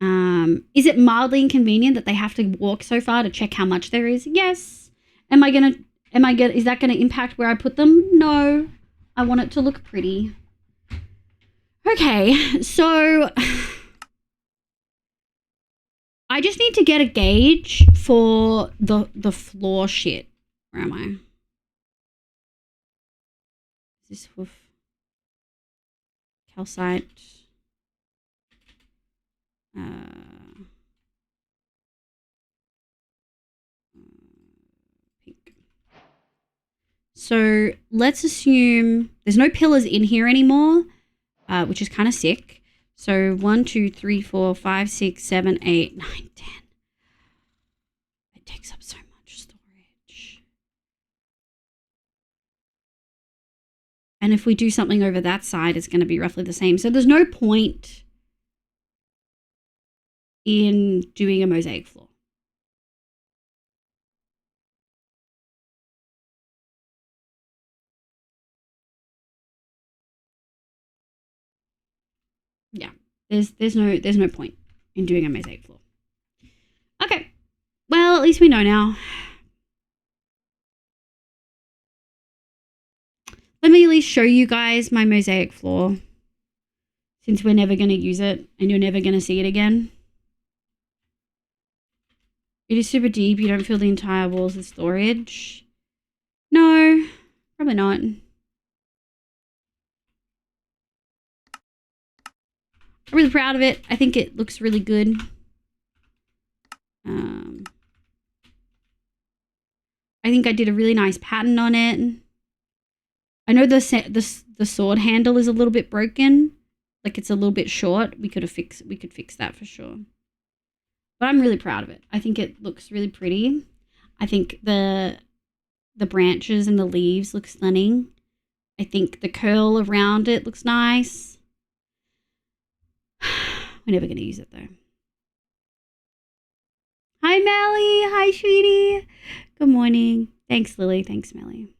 Is it mildly inconvenient that they have to walk so far to check how much there is? Yes. Is that gonna impact where I put them? No. I want it to look pretty. Okay, so I just need to get a gauge for the floor shit. Where am I? Is this with calcite? Pink. So let's assume there's no pillars in here anymore, which is kind of sick. So 1, 2, 3, 4, 5, 6, 7, 8, 9, 10. It takes up so much storage. And if we do something over that side, it's going to be roughly the same. So there's no point in doing a mosaic floor. Yeah, there's no point in doing a mosaic floor. Okay, well, at least we know now. Let me at least show you guys my mosaic floor, since we're never going to use it and you're never going to see it again. It is super deep. You don't fill the entire walls with storage. No, Probably not. I'm really proud of it. I think it looks really good. I think I did a really nice pattern on it. I know the sword handle is a little bit broken. Like it's a little bit short. We could fix that for sure. But I'm really proud of it. I think it looks really pretty. I think the branches and the leaves look stunning. I think the curl around it looks nice. We're never going to use it though. Hi, Melly. Hi, sweetie. Good morning. Thanks, Lily. Thanks, Melly.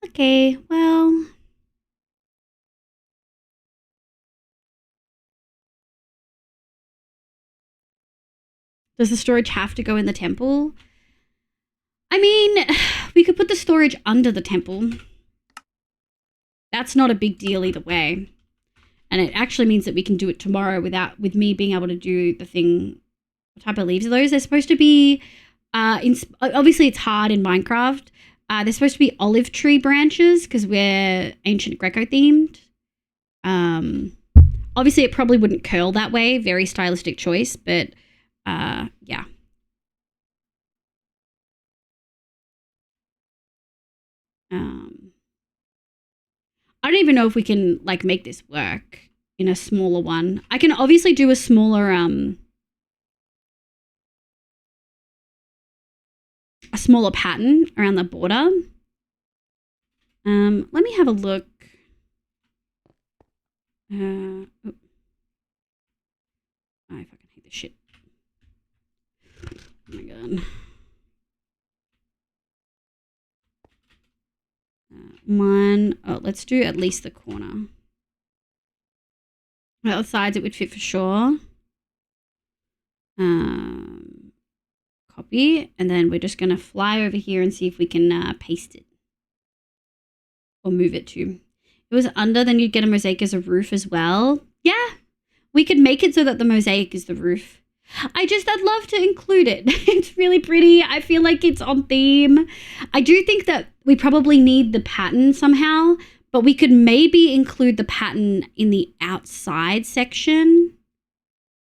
Okay, well. Does the storage have to go in the temple? I mean, we could put the storage under the temple. That's not a big deal either way. And it actually means that we can do it tomorrow with me being able to do the thing. What type of leaves are those? They're supposed to be, obviously it's hard in Minecraft. They're supposed to be olive tree branches because we're ancient Greco themed. Obviously it probably wouldn't curl that way. Very stylistic choice, but yeah. I don't even know if we can like make this work in a smaller one. I can obviously do a smaller pattern around the border. Let me have a look. I fucking hate this shit. Oh my god. Let's do at least the corner. The other sides it would fit for sure. Copy, and then we're just gonna fly over here and see if we can paste it. Or move it to. If it was under, then you'd get a mosaic as a roof as well. Yeah, we could make it so that the mosaic is the roof. I'd love to include it. It's really pretty. I feel like it's on theme. I do think that we probably need the pattern somehow, but we could maybe include the pattern in the outside section.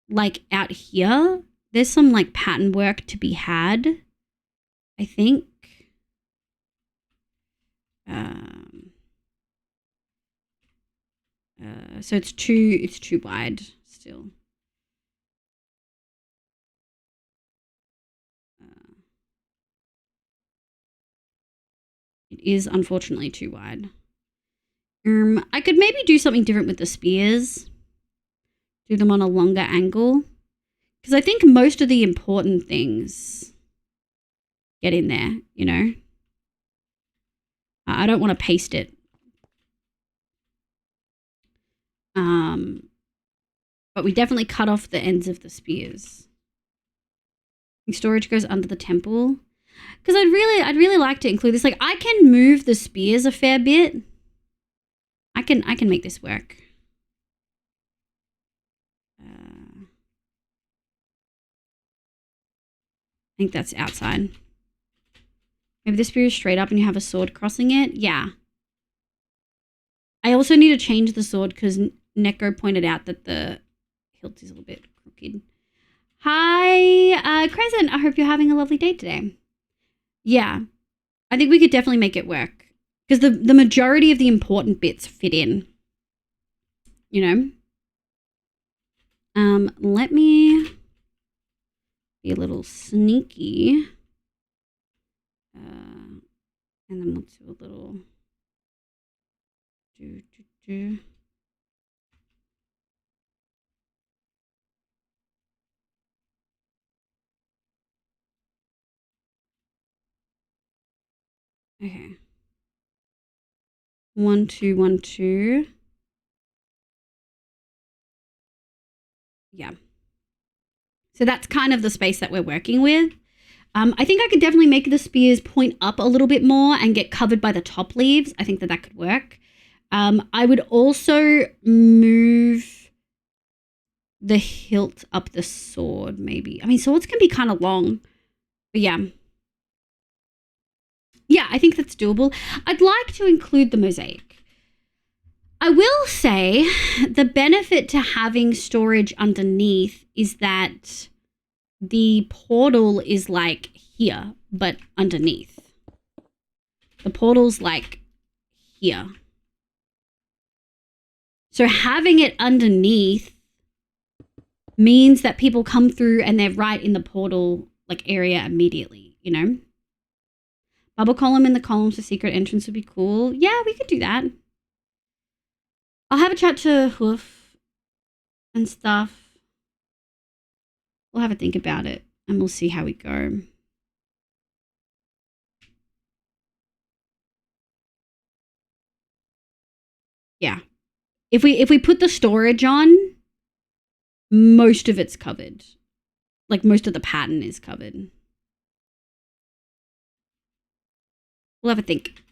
Like out here. There's some like pattern work to be had, I think. So it's too wide still. It is unfortunately too wide. I could maybe do something different with the spears. Do them on a longer angle. Because I think most of the important things get in there, you know. I don't want to paste it. But we definitely cut off the ends of the spears. Storage goes under the temple. Because I'd really like to include this. Like I can move the spears a fair bit. I can make this work. I think that's outside. Maybe the spear is straight up and you have a sword crossing it. Yeah. I also need to change the sword because Neko pointed out that the hilt is a little bit crooked. Hi, Crescent. I hope you're having a lovely day today. Yeah, I think we could definitely make it work because the majority of the important bits fit in, you know. Let me be a little sneaky. And then we'll do a little Okay. 1, 2, 1, 2. Yeah. So that's kind of the space that we're working with. I think I could definitely make the spears point up a little bit more and get covered by the top leaves. I think that could work. I would also move the hilt up the sword, maybe. I mean, swords can be kind of long, but yeah. Yeah, I think that's doable. I'd like to include the mosaic. I will say the benefit to having storage underneath is that the portal is like here, but underneath. The portal's like here. So having it underneath means that people come through and they're right in the portal like area immediately, you know? Bubble column in the columns for secret entrance would be cool. Yeah, we could do that. I'll have a chat to Hoof and stuff. We'll have a think about it and we'll see how we go. Yeah. If we put the storage on, most of it's covered. Like most of the pattern is covered. We'll have a think.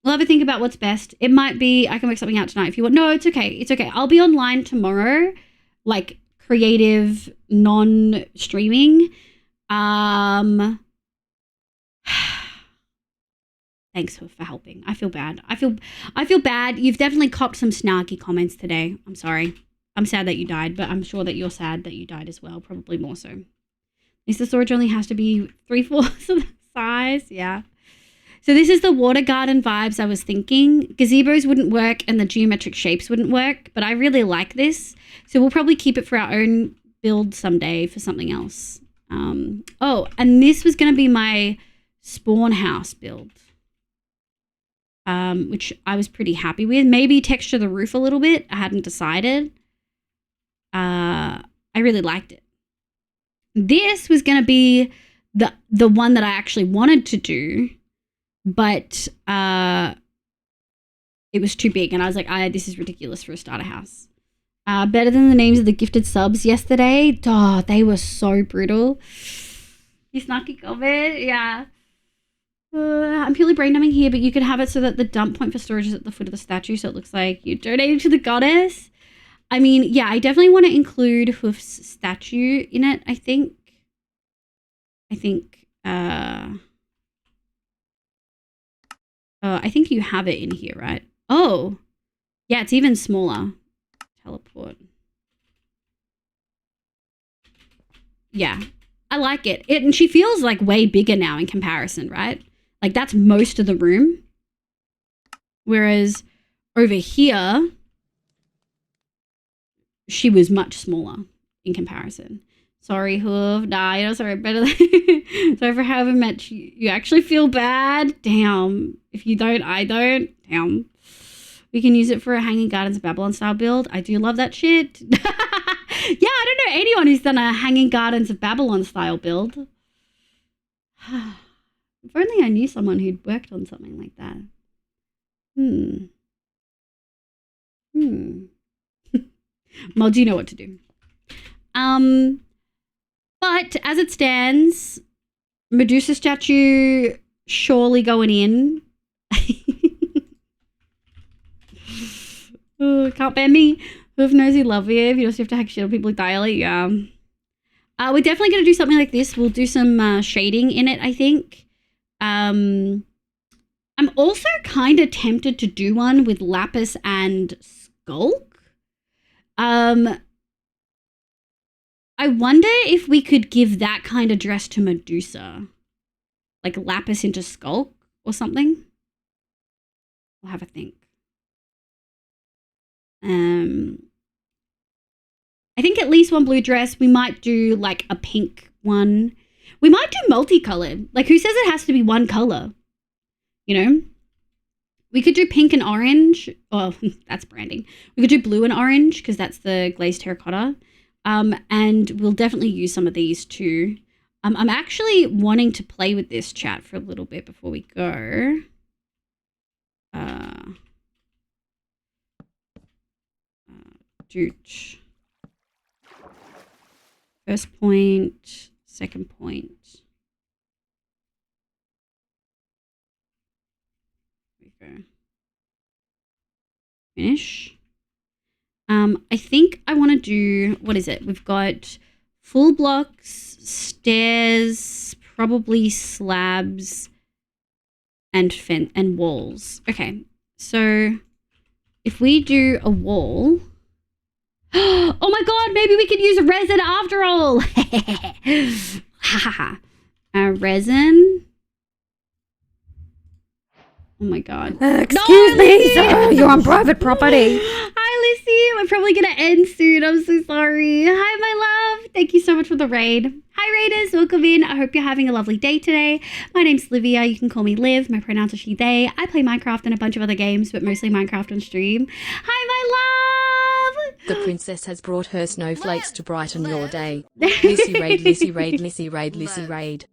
We'll have a think about what's best. It might be I can work something out tonight if you want. No, it's okay. It's okay. I'll be online tomorrow, like creative, non-streaming. Thanks for helping. I feel bad. I feel bad. You've definitely copped some snarky comments today. I'm sorry. I'm sad that you died, but I'm sure that you're sad that you died as well. Probably more so. At least the storage only has to be 3/4 of the size. Yeah. So this is the water garden vibes I was thinking. Gazebos wouldn't work and the geometric shapes wouldn't work, but I really like this. So we'll probably keep it for our own build someday for something else. Oh, and this was going to be my spawn house build, which I was pretty happy with. Maybe texture the roof a little bit. I hadn't decided. I really liked it. This was going to be the one that I actually wanted to do, but it was too big and I was like, this is ridiculous for a starter house. Better than the names of the gifted subs yesterday. Oh, they were so brutal. You snarky comment? Yeah. I'm purely brain numbing here, but you could have it so that the dump point for storage is at the foot of the statue, so it looks like you donated to the goddess. I mean, yeah, I definitely want to include Hoof's statue in it, I think. I think you have it in here, right? Oh, yeah, it's even smaller. Teleport. Yeah, I like it. And she feels like way bigger now in comparison, right? Like that's most of the room. Whereas over here, she was much smaller in comparison. Sorry, Hoof. Nah, you know, sorry, better than sorry for having met you. You actually feel bad? Damn. If you don't, I don't. Damn. We can use it for a Hanging Gardens of Babylon style build. I do love that shit. Yeah, I don't know anyone who's done a Hanging Gardens of Babylon style build. If only I knew someone who'd worked on something like that. Mods, you know what to do. But as it stands, Medusa statue surely going in. Oh, can't ban me. Hoof knows he love you. You just have to hack shit on people entirely. Yeah. We're definitely going to do something like this. We'll do some shading in it, I think. I'm also kind of tempted to do one with Lapis and Skulk. I wonder if we could give that kind of dress to Medusa. Like Lapis into Skulk or something. We'll have a think. I think at least one blue dress. We might do like a pink one. We might do multicolored. Like who says it has to be one color? You know? We could do pink and orange. Oh, that's branding. We could do blue and orange because that's the glazed terracotta. And we'll definitely use some of these too. I'm actually wanting to play with this chat for a little bit before we go. Doot. First point, second point. There we go. Finish. I think I want to do, what is it? We've got full blocks, stairs, probably slabs, and walls. Okay, so if we do a wall, oh my god, maybe we could use resin after all. Resin. Oh my god. Excuse me, sir. You're on private property. Hi, Lissy. We're probably gonna end soon. I'm so sorry. Hi, my love. Thank you so much for the raid. Hi, raiders. Welcome in. I hope you're having a lovely day today. My name's Livia. You can call me Liv. My pronouns are she, they. I play Minecraft and a bunch of other games, but mostly Minecraft on stream. Hi, my love. The princess has brought her snowflakes to brighten your day. Lissy raid, Lissy raid, Lissy raid, Lissy raid.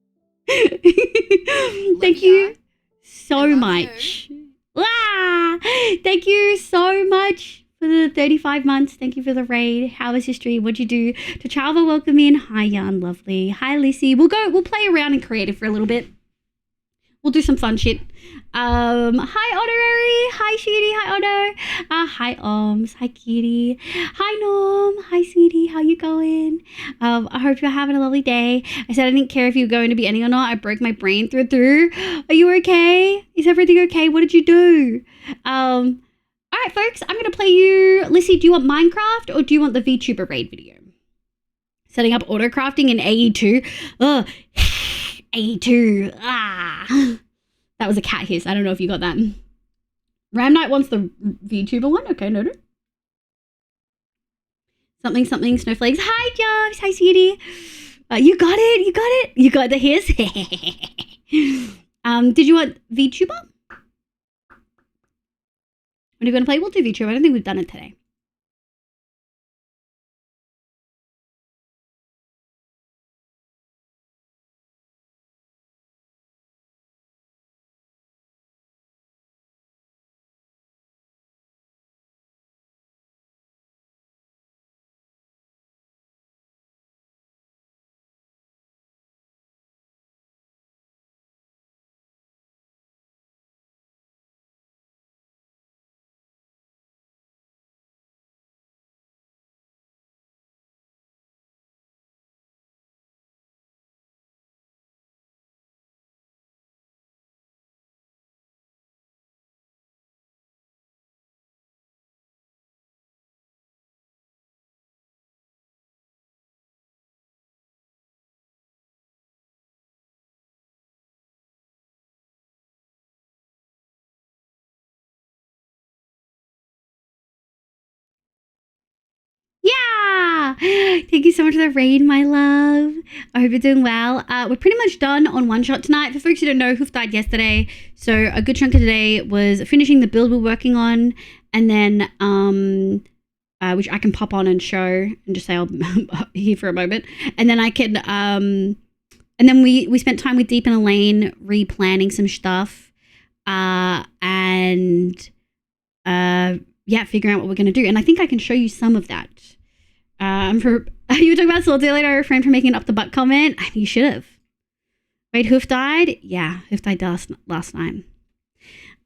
Thank you so much. Ah, thank you so much for the 35 months. Thank you for the raid. How was your stream? What'd you do? To Chalva, welcome in. Hi, Yarn, lovely. Hi, Lissy. We'll play around in creative for a little bit. We'll do some fun shit. Hi, Honorary. Hi, Shitty. Hi, Otto. Hi, Oms. Hi, Kitty. Hi, Norm. Hi, sweetie. How you going? I hope you're having a lovely day. I said I didn't care if you were going to be ending or not. I broke my brain through. Are you okay? Is everything okay? What did you do? All right, folks. I'm going to play you. Lissy, do you want Minecraft or do you want the VTuber raid video? Setting up auto crafting in AE2. Ugh. AE2. Ah. That was a cat hiss. I don't know if you got that. Ram Knight wants the VTuber one. Okay, noted. Something, snowflakes. Hi, Jobs. Hi, sweetie. You got it. You got it. You got the hiss. Did you want VTuber? What are you going to play? We'll do VTuber. I don't think we've done it today. Yeah! Thank you so much for the raid, my love. I hope you're doing well. We're pretty much done on one shot tonight. For folks who don't know, Hoof died yesterday. So a good chunk of today was finishing the build we're working on. And then, which I can pop on and show and just say I'll be here for a moment. And then I can, and then we spent time with Deep and Elaine replanning some stuff. Yeah, figuring out what we're going to do. And I think I can show you some of that. You were talking about Salty earlier. I refrained from making an up the butt comment. You should have. Wait, Hoof died? Yeah, Hoof died last night.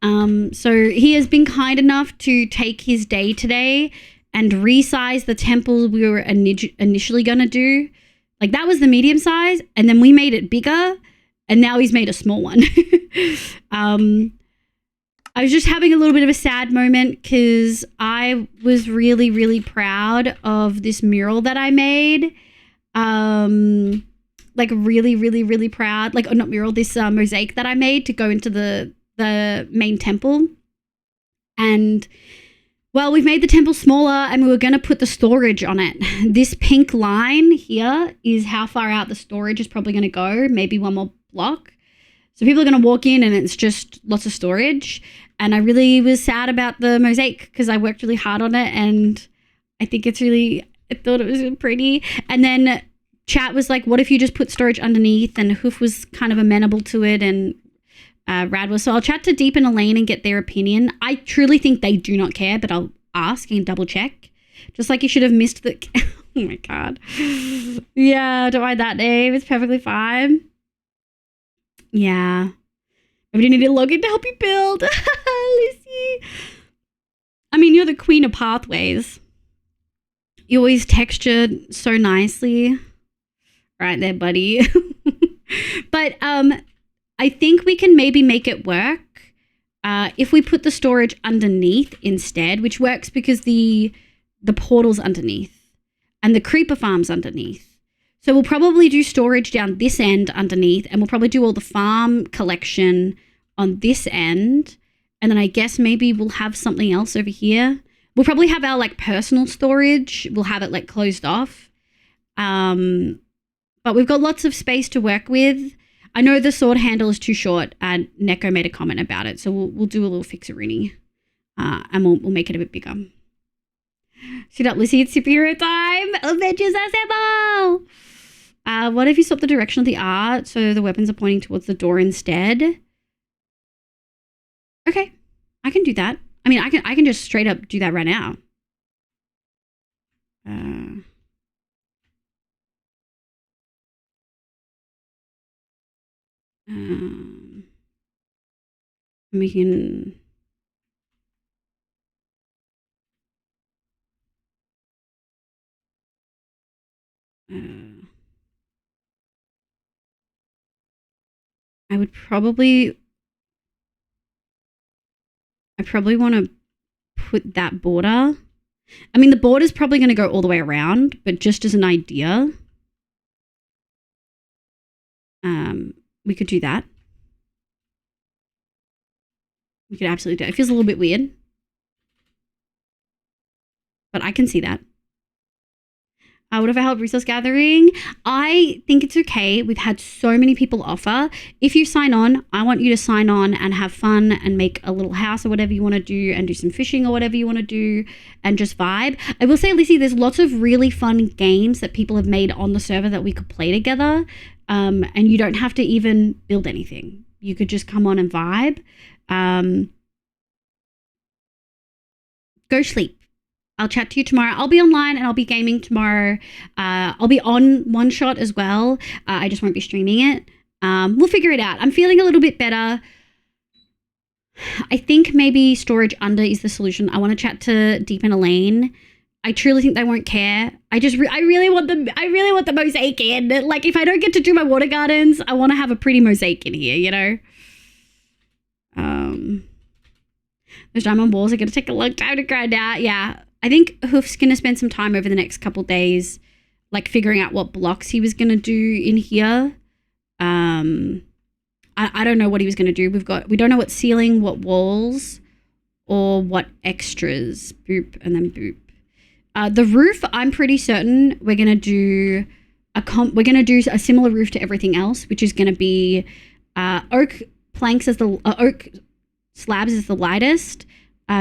So he has been kind enough to take his day today and resize the temple we were initially going to do. Like, that was the medium size, and then we made it bigger, and now he's made a small one. I was just having a little bit of a sad moment because I was really, really proud of this mural that I made. Like, really, really, really proud. Like, not mural, this mosaic that I made to go into the main temple. And, well, we've made the temple smaller and we were going to put the storage on it. This pink line here is how far out the storage is probably going to go. Maybe one more block. So people are going to walk in and it's just lots of storage. And I really was sad about the mosaic because I worked really hard on it and I think I thought it was really pretty. And then chat was like, what if you just put storage underneath? And Hoof was kind of amenable to it and Rad was. So I'll chat to Deep and Elaine and get their opinion. I truly think they do not care, but I'll ask and double check. Just like you should have missed the... Oh my God. Yeah, don't mind that name. It's perfectly fine. Yeah. Maybe you need to log in to help you build. Lissy. I mean, you're the queen of pathways. You always texture so nicely. Right there, buddy. But I think we can maybe make it work if we put the storage underneath instead, which works because the portal's underneath and the creeper farm's underneath. So we'll probably do storage down this end underneath, and we'll probably do all the farm collection on this end. And then I guess maybe we'll have something else over here. We'll probably have our like personal storage. We'll have it like closed off. But we've got lots of space to work with. I know the sword handle is too short, and Neko made a comment about it. So we'll do a little fixerini, and we'll make it a bit bigger. Shoot up, Lizzie, it's superhero time. Avengers Assemble! What if you swap the direction of the art so the weapons are pointing towards the door instead? Okay, I can do that. I mean, I can just straight up do that right now. We can. I probably want to put that border. I mean, the border's probably going to go all the way around, but just as an idea, we could do that. We could absolutely do it. It feels a little bit weird, but I can see that. What if I help resource gathering? I think it's okay. We've had so many people offer. If you sign on, I want you to sign on and have fun and make a little house or whatever you want to do and do some fishing or whatever you want to do and just vibe. I will say, Lizzie, there's lots of really fun games that people have made on the server that we could play together. And you don't have to even build anything. You could just come on and vibe. Go sleep. I'll chat to you tomorrow. I'll be online and I'll be gaming tomorrow. I'll be on ONESHOT as well. I just won't be streaming it. We'll figure it out. I'm feeling a little bit better. I think maybe storage under is the solution. I want to chat to Deep and Elaine. I truly think they won't care. I really want the mosaic in. Like, if I don't get to do my water gardens, I want to have a pretty mosaic in here, you know? Those diamond walls are going to take a long time to grind out. Yeah. I think Hoof's going to spend some time over the next couple days, like figuring out what blocks he was going to do in here. I don't know what he was going to do. We don't know what ceiling, what walls, or what extras. Boop and then boop. The roof, I'm pretty certain we're going to do a similar roof to everything else, which is going to be oak planks as the oak slabs is the lightest,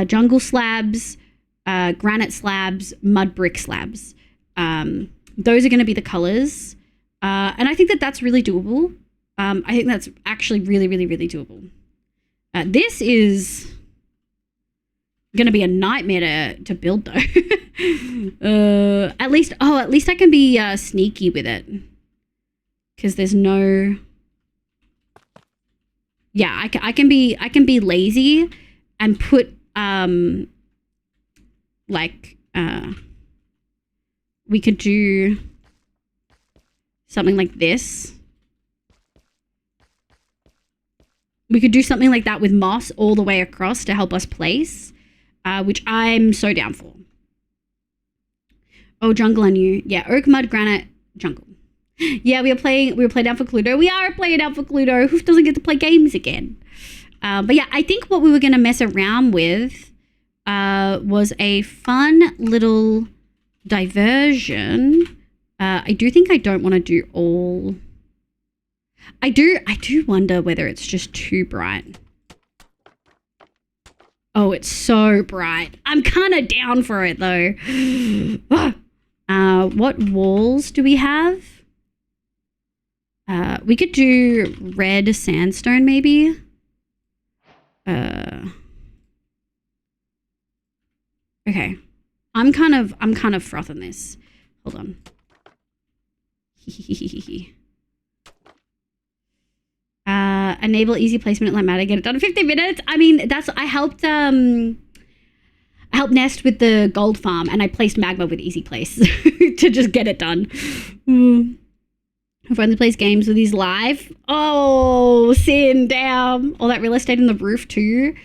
jungle slabs, granite slabs, mud brick slabs. Those are going to be the colors. And I think that that's really doable. I think that's actually really, really, really doable. This is going to be a nightmare to build though. At least I can be sneaky with it. Because there's no... Yeah, I can be lazy and put we could do something like this. We could do something like that with moss all the way across to help us place, which I'm so down for. Oh, jungle and you. Yeah, oak, mud, granite, jungle. Yeah, we were playing down for Cluedo. We are playing down for Cluedo. Who doesn't get to play games again? But yeah, I think what we were going to mess around with was a fun little diversion. I do think I don't want to do all... I do wonder whether it's just too bright. Oh, it's so bright. I'm kind of down for it though. What walls do we have? We could do red sandstone maybe. Okay. I'm kind of frothing this. Hold on. Enable easy placement at Lamada. Get it done in 15 minutes. I mean, I helped I helped Nest with the gold farm, and I placed Magma with Easy Place to just get it done. My friend plays games with his live. Oh, Sin, damn. All that real estate in the roof too.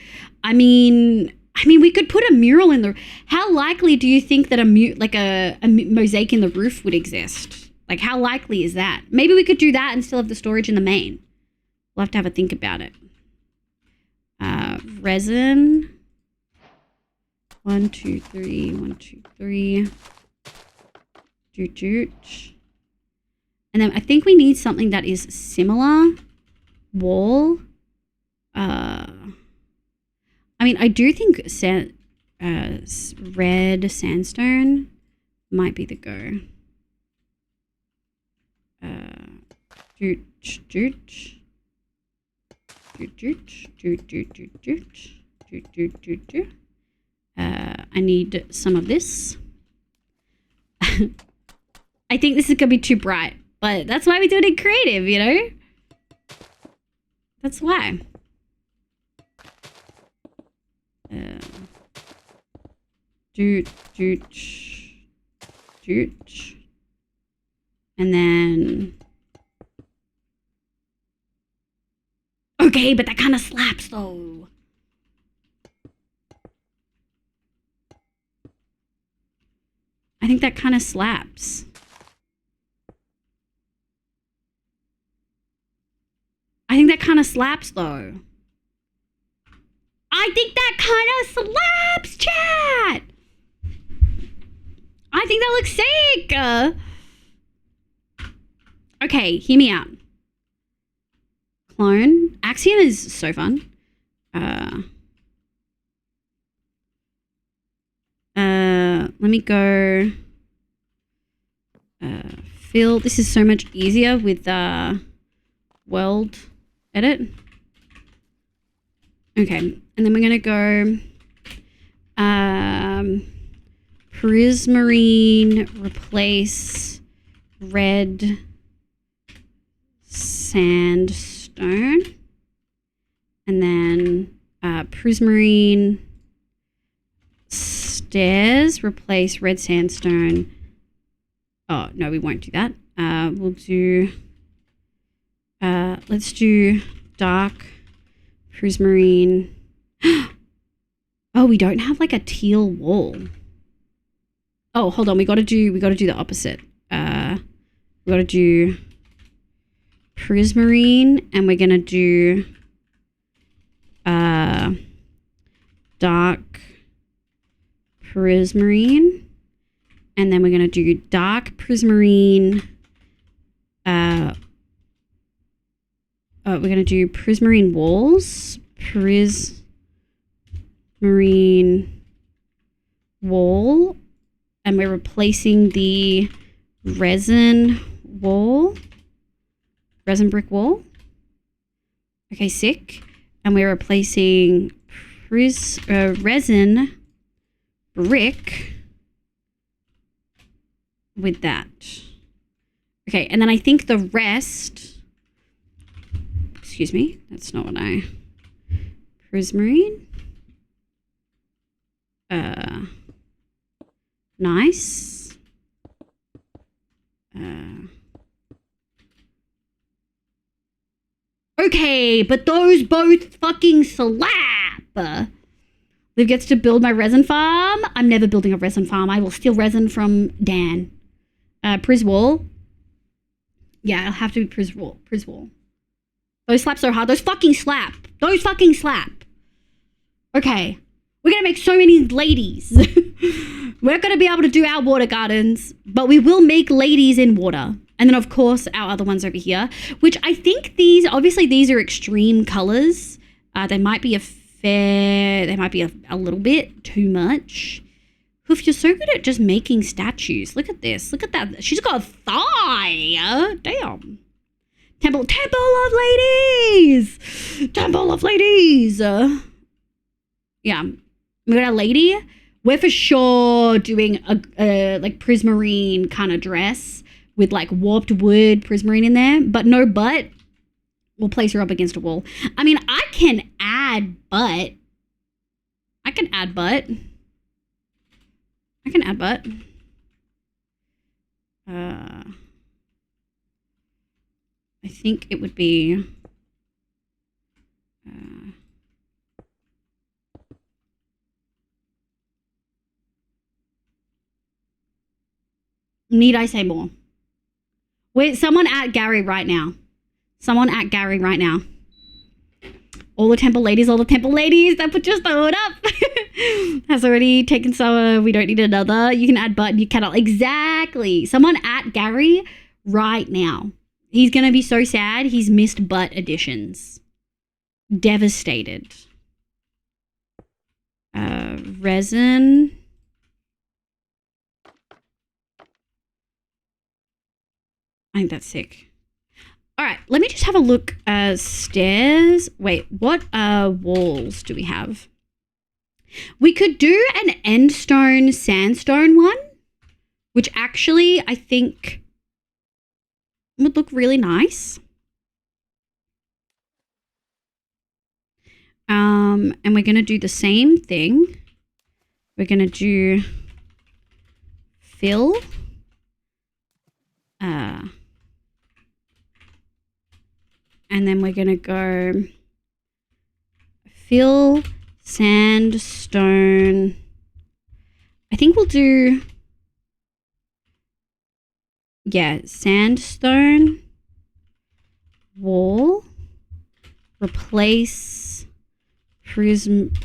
I mean, we could put a mural in the... How likely do you think that a mosaic in the roof would exist? Like, how likely is that? Maybe we could do that and still have the storage in the main. We'll have to have a think about it. Resin. 1, 2, 3. 1, 2, 3. Doot. And then I think we need something that is similar. Wall. I mean, I do think red sandstone might be the go. Doot. I need some of this. I think this is gonna be too bright, but that's why we do it in creative, you know? That's why. Doot. And then... Okay, but that kind of slaps though. I think that kind of slaps. I think that kind of slaps though. I think that kind of slaps, chat. I think that looks sick. Okay, hear me out. Clone. Axiom is so fun. Let me go fill. This is so much easier with world edit. Okay, and then we're gonna go prismarine replace red sandstone, and then prismarine stairs replace red sandstone. Oh no, we won't do that. We'll do let's do dark prismarine. Oh, we don't have like a teal wall. Oh, hold on, we gotta do the opposite. We gotta do prismarine, and we're gonna do dark prismarine, and then we're gonna do dark prismarine. We're gonna do prismarine walls, prismarine wall, and we're replacing the resin brick wall. Okay, sick. And we're replacing resin brick with that. Okay, and then I think the rest, excuse me, that's not what I, prismarine. Nice. Okay, but those both fucking slap. Liv gets to build my resin farm. I'm never building a resin farm. I will steal resin from Dan. Pris wall. Yeah, it'll have to be Pris wall. Those slap so hard. Those fucking slap. Okay. We're gonna make so many ladies. We're gonna be able to do our water gardens, but we will make ladies in water. And then of course our other ones over here, which I think these are extreme colors. They might be a little bit too much. Hoof, you're so good at just making statues. Look at this. Look at that. She's got a thigh. Damn. Temple of ladies. Yeah. We got a lady. We're for sure doing a like prismarine kind of dress with like warped wood prismarine in there, but no butt. We'll place her up against a wall. I mean, I can add butt. I can add butt. I think it would be... need I say more? Wait, someone at Gary right now. Someone at Gary right now. All the temple ladies, that put just throw it up. Has already taken some. We don't need another. You can add button. You cannot. Exactly. Someone at Gary right now. He's going to be so sad. He's missed butt additions. Devastated. Resin. I think that's sick. All right, let me just have a look. Stairs. Wait, what walls do we have? We could do an endstone sandstone one, which actually I think would look really nice. And we're going to do the same thing. We're going to do fill. And then we're going to go fill, sandstone. I think we'll do, yeah, sandstone, wall, replace prismarine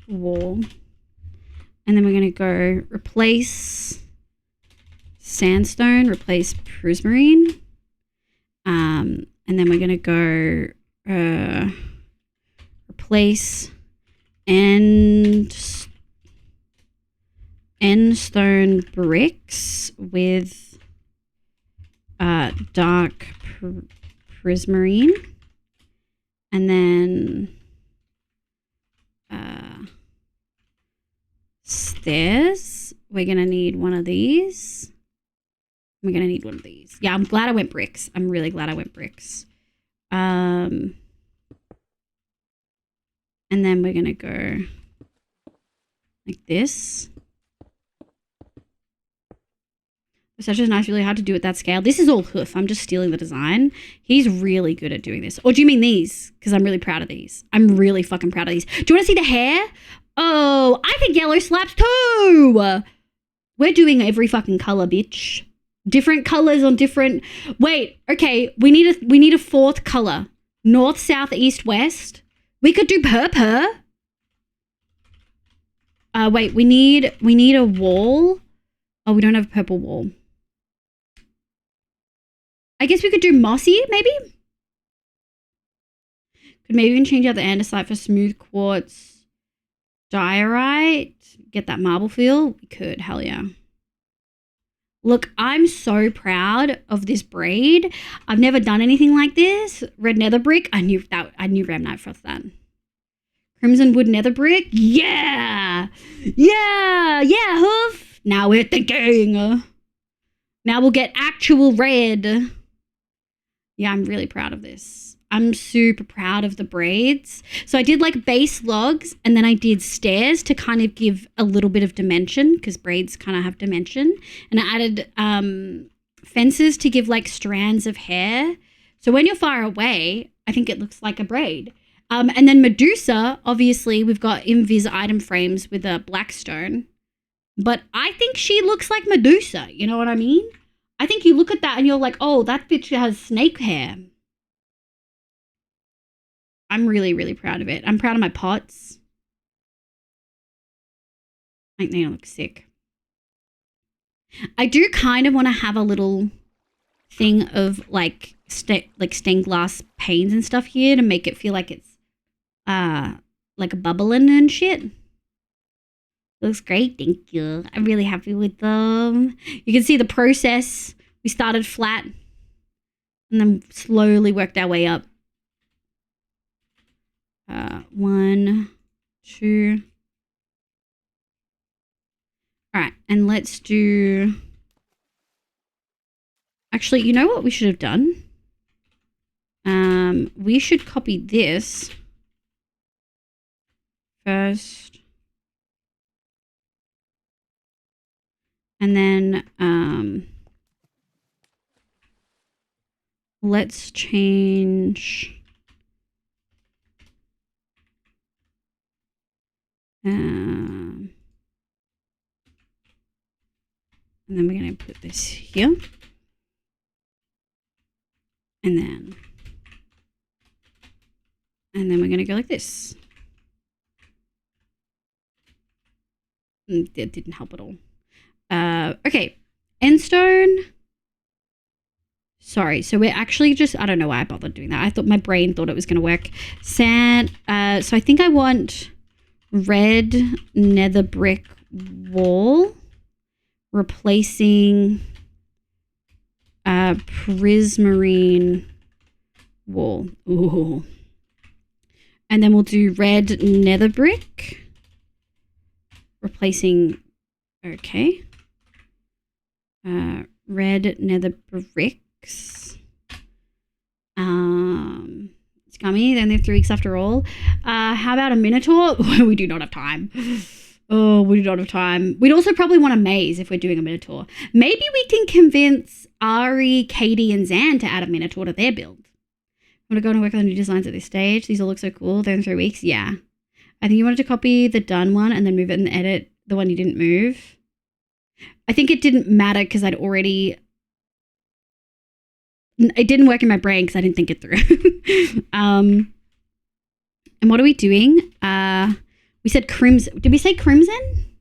wall. And then we're going to go replace sandstone, replace prismarine. And then we're going to go replace endstone bricks with dark prismarine. And then stairs. We're going to need one of these. We're going to need one of these. Yeah, I'm glad I went bricks. I'm really glad I went bricks. And then we're going to go like this. Such is nice, really hard to do at that scale. This is all hoof. I'm just stealing the design. He's really good at doing this. Or do you mean these? Because I'm really proud of these. I'm really fucking proud of these. Do you want to see the hair? Oh, I think yellow slaps too. We're doing every fucking color, bitch. Different colors on different... Wait, okay. We need a fourth color. North, south, east, west. We could do purple. Wait, we need a wall. Oh, we don't have a purple wall. I guess we could do mossy, maybe? Could maybe even change out the andesite for smooth quartz diorite. Get that marble feel. We could, hell yeah. Look, I'm so proud of this braid. I've never done anything like this. Red nether brick. I knew Remnite for that. Crimson wood nether brick. Yeah. Yeah. Yeah, hoof. Now we're thinking. Now we'll get actual red. Yeah, I'm really proud of this. I'm super proud of the braids. So I did like base logs and then I did stairs to kind of give a little bit of dimension because braids kind of have dimension. And I added fences to give like strands of hair. So when you're far away, I think it looks like a braid. And then Medusa, obviously we've got invis item frames with a black stone. But I think she looks like Medusa. You know what I mean? I think you look at that and you're like, oh, that bitch has snake hair. I'm really, really proud of it. I'm proud of my pots. I think they look sick. I do kind of want to have a little thing of like stained glass panes and stuff here to make it feel like it's like bubbling and shit. Looks great, thank you. I'm really happy with them. You can see the process. We started flat and then slowly worked our way up. 1, 2. All right, and let's do... Actually, you know what we should have done? We should copy this first. And then let's change and then we're going to put this here. And then we're going to go like this. That didn't help at all. Okay. Endstone. Sorry. So we're actually just, I don't know why I bothered doing that. I thought my brain thought it was going to work. Sand. So I think I want red nether brick wall replacing prismarine wall. Ooh. And then we'll do red nether brick replacing, okay. Red nether bricks. It's gummy. They only have 3 weeks after all. How about a minotaur? We do not have time. Oh, we do not have time. We'd also probably want a maze if we're doing a minotaur. Maybe we can convince Ari, Katie, and Zan to add a minotaur to their build. Want to go and work on the new designs at this stage? These all look so cool. They're in 3 weeks. Yeah. I think you wanted to copy the done one and then move it and edit the one you didn't move. I think it didn't matter because I'd already... It didn't work in my brain because I didn't think it through. And what are we doing? We said crimson. Did we say crimson?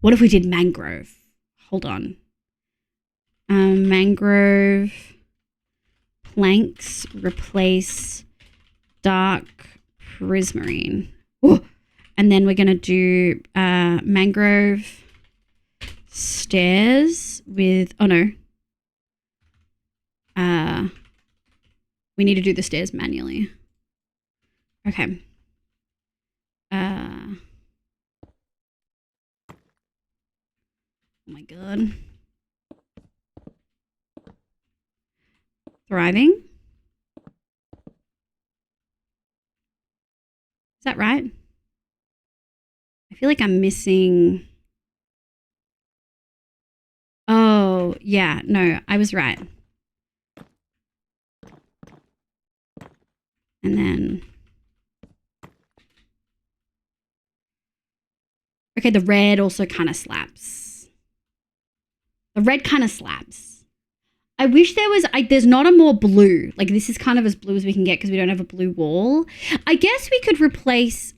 What if we did mangrove? Hold on. Mangrove planks replace dark prismarine. Ooh. And then we're going to do mangrove stairs with... Oh, no. We need to do the stairs manually. Okay. Oh my god. Thriving. Is that right? I feel like I'm missing... Oh, yeah. No, I was right. And then... Okay, the red also kind of slaps. The red kind of slaps. I wish there was... there's not a more blue. Like, this is kind of as blue as we can get because we don't have a blue wall. I guess we could replace...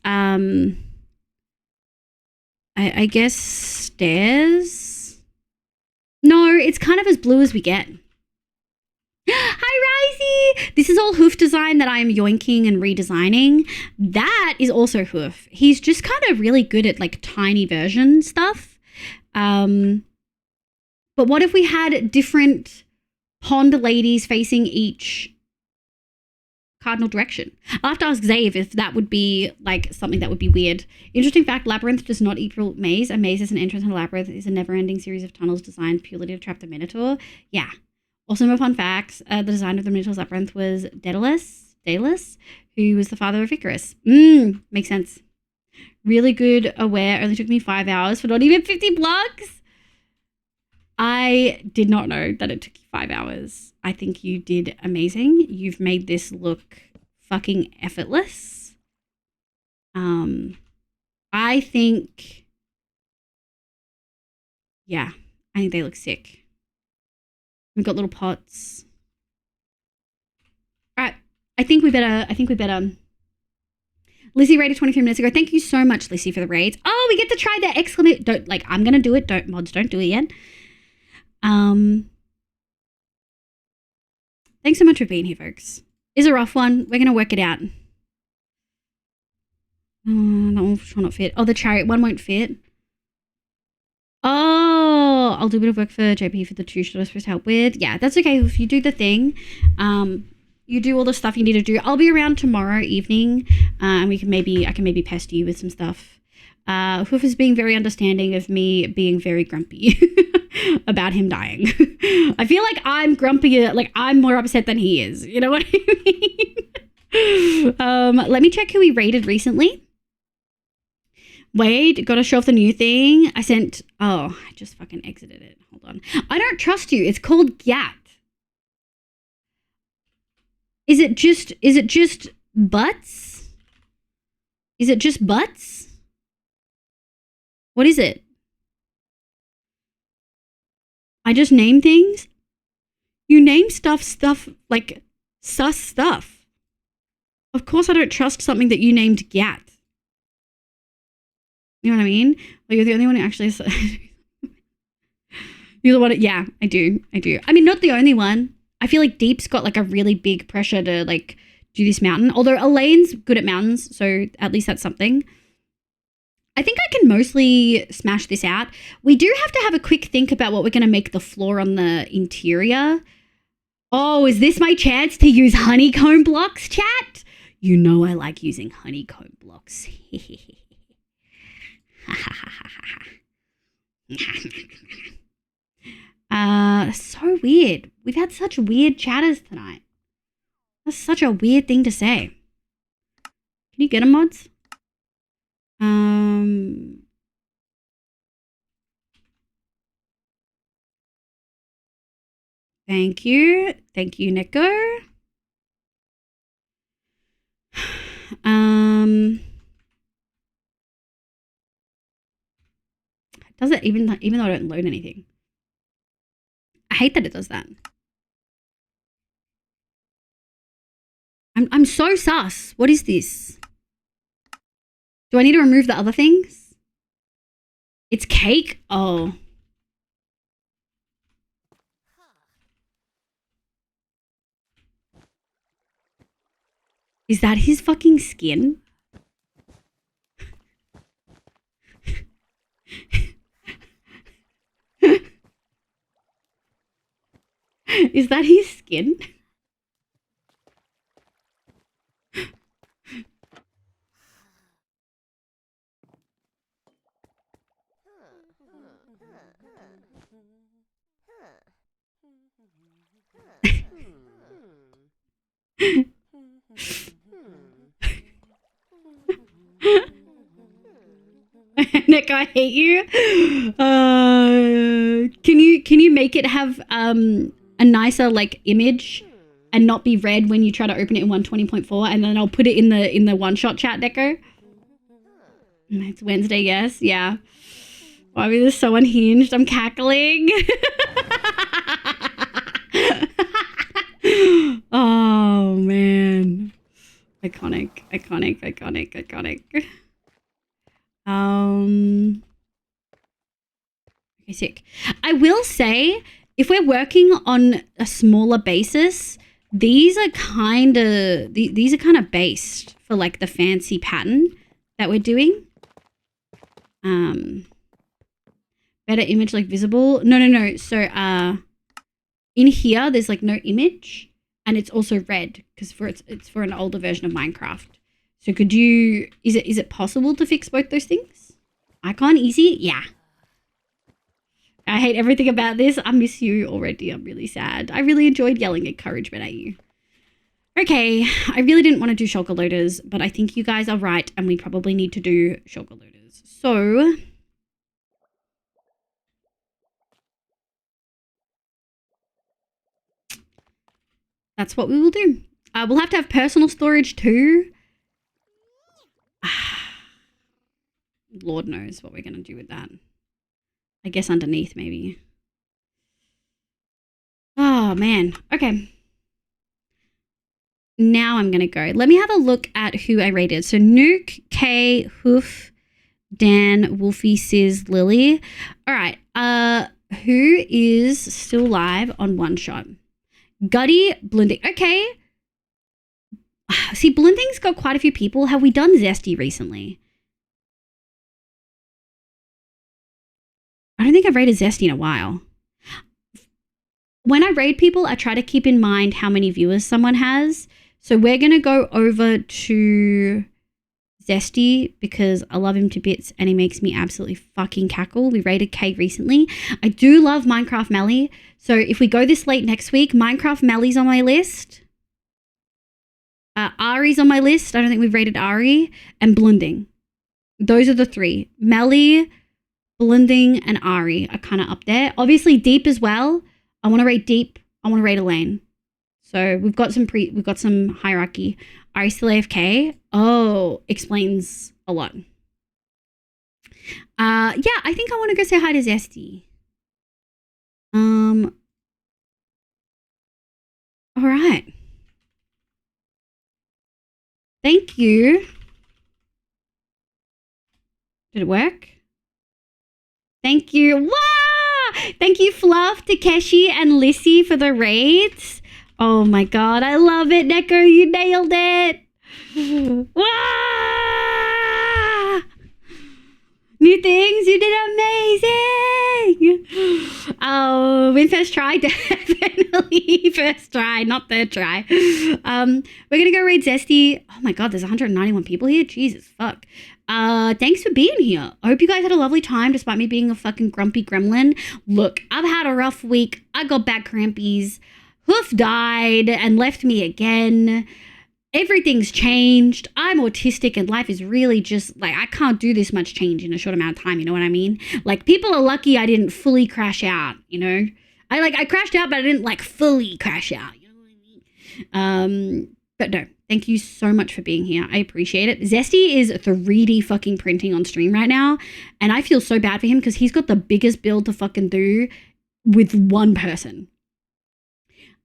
I guess stairs? No, it's kind of as blue as we get. Hi, Risey! This is all Hoof design that I am yoinking and redesigning. That is also Hoof. He's just kind of really good at like tiny version stuff. But what if we had different pond ladies facing each cardinal direction? I'll have to ask Zave if that would be like something that would be weird. Interesting fact, Labyrinth does not equal maze. A maze is an entrance, and a labyrinth is a never-ending series of tunnels designed purely to trap the Minotaur. Yeah. Also, more fun facts, the designer of the Minotaur's Labyrinth was Daedalus, who was the father of Icarus. Makes sense. Really good aware. Only took me 5 hours for not even 50 blocks. I did not know that it took you 5 hours. I think you did amazing. You've made this look fucking effortless. I think... Yeah, I think they look sick. We've got little pots. All right. I think we better. Lizzie raided 23 minutes ago. Thank you so much, Lizzie, for the raids. Oh, we get to try the exclamation. Don't, like, I'm going to do it. Mods, don't do it yet. Thanks so much for being here, folks. It's a rough one. We're going to work it out. That one will not fit. Oh, the chariot one won't fit. Oh, I'll do a bit of work for JP for the 2 shot I was supposed to help with. Yeah, that's okay. If you do the thing, you do all the stuff you need to do. I'll be around tomorrow evening, and I can maybe pester you with some stuff. Hoof is being very understanding of me being very grumpy about him dying. I feel like I'm grumpier, like I'm more upset than he is. You know what I mean? Let me check who we raided recently. Wait, gotta show off the new thing. I just fucking exited it. Hold on. I don't trust you. It's called GAT. Is it just butts? Is it just butts? What is it? I just name things? You name stuff like sus stuff. Of course I don't trust something that you named GAT. You know what I mean? Like, you're the only one who actually you're the one. Yeah, I do. I mean, not the only one. I feel like Deep's got like a really big pressure to like do this mountain. Although Elaine's good at mountains, so at least that's something. I think I can mostly smash this out. We do have to have a quick think about what we're going to make the floor on the interior. Oh, is this my chance to use honeycomb blocks, chat? You know I like using honeycomb blocks. So weird. We've had such weird chatters tonight. That's such a weird thing to say. Can you get them, mods? Thank you. Thank you, Neko. Does it even though I don't load anything? I hate that it does that. I'm so sus. What is this? Do I need to remove the other things? It's cake? Oh. Is that his fucking skin? Is that his skin? Nick, I hate you. Can you make it have a nicer like image and not be red when you try to open it in 120.4, and then I'll put it in the one-shot chat, Deco. It's Wednesday, yes, yeah. Why was this so unhinged? I'm cackling. Oh man. Iconic. Okay, sick. I will say, if we're working on a smaller basis, these are kind of based for like the fancy pattern that we're doing. Better image like visible. No. So in here there's like no image, and it's also red because it's for an older version of Minecraft. So could you, is it possible to fix both those things? Icon easy? Yeah. I hate everything about this. I miss you already. I'm really sad. I really enjoyed yelling encouragement at you. Okay, I really didn't want to do shulker loaders, but I think you guys are right, and we probably need to do shulker loaders. So that's what we will do. We'll have to have personal storage too. Lord knows what we're going to do with that. I guess underneath maybe. Oh man. Okay. Now I'm going to go. Let me have a look at who I rated. So Nuke, Kay, Hoof, Dan, Wolfie, Sizz, Lily. All right. Who is still live on One Shot? Gutty, Blinding. Okay. See, Blinding's got quite a few people. Have we done Zesty recently? I don't think I've raided Zesty in a while. When I raid people, I try to keep in mind how many viewers someone has. So we're going to go over to Zesty because I love him to bits and he makes me absolutely fucking cackle. We raided Kay recently. I do love Minecraft Melly. So if we go this late next week, Minecraft Melly's on my list. Ari's on my list. I don't think we've rated Ari. And Blinding. Those are the three. Melly, Blending, and Ari are kind of up there. Obviously, Deep as well. I want to rate Deep. I want to rate Elaine. So we've got some hierarchy. Ari still AFK. Oh, explains a lot. Yeah, I think I want to go say hi to Zesty. All right. Thank you. Did it work? Thank you. Wow! Thank you, Fluff, Takeshi, and Lissy for the raids. Oh my god, I love it, Neko. You nailed it. Wow! New things, you did amazing. Oh, we first try, definitely first try, not third try. We're gonna go raid Zesty. Oh my god, there's 191 people here. Jesus fuck. Thanks for being here. I hope you guys had a lovely time despite me being a fucking grumpy gremlin. Look, I've had a rough week. I got back crampies. Hoof died and left me again. Everything's changed. I'm autistic and life is really just like, I can't do this much change in a short amount of time. You know what I mean? Like, people are lucky I didn't fully crash out, you know? I crashed out, but I didn't like fully crash out. You know what I mean? But no, thank you so much for being here. I appreciate it. Zesty is 3D fucking printing on stream right now. And I feel so bad for him because he's got the biggest build to fucking do with one person.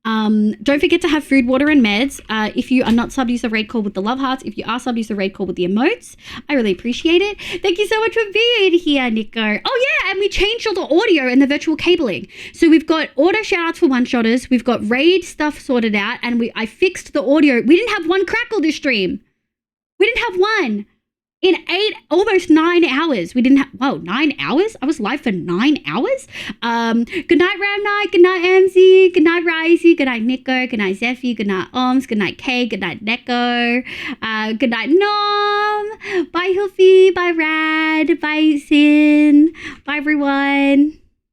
Don't forget to have food, water, and meds. If you are not subbed, use the raid call with the love hearts. If you are subbed, use the raid call with the emotes. I really appreciate it. Thank you so much for being here, Nico. Oh yeah, and we changed all the audio and the virtual cabling. So we've got auto shoutouts for one-shotters. We've got raid stuff sorted out, and I fixed the audio. We didn't have one crackle this stream. We didn't have one. In almost 9 hours. We didn't have, whoa, 9 hours? I was live for 9 hours? Good night, Round Night. Good night, MC. Good night, Risey. Good night, Nico. Good night, Zephy. Good night, Oms. Good night, Kay. Good night, Neko. Good night, Nom. Bye, Hoofy. Bye, Rad. Bye, Sin. Bye, everyone.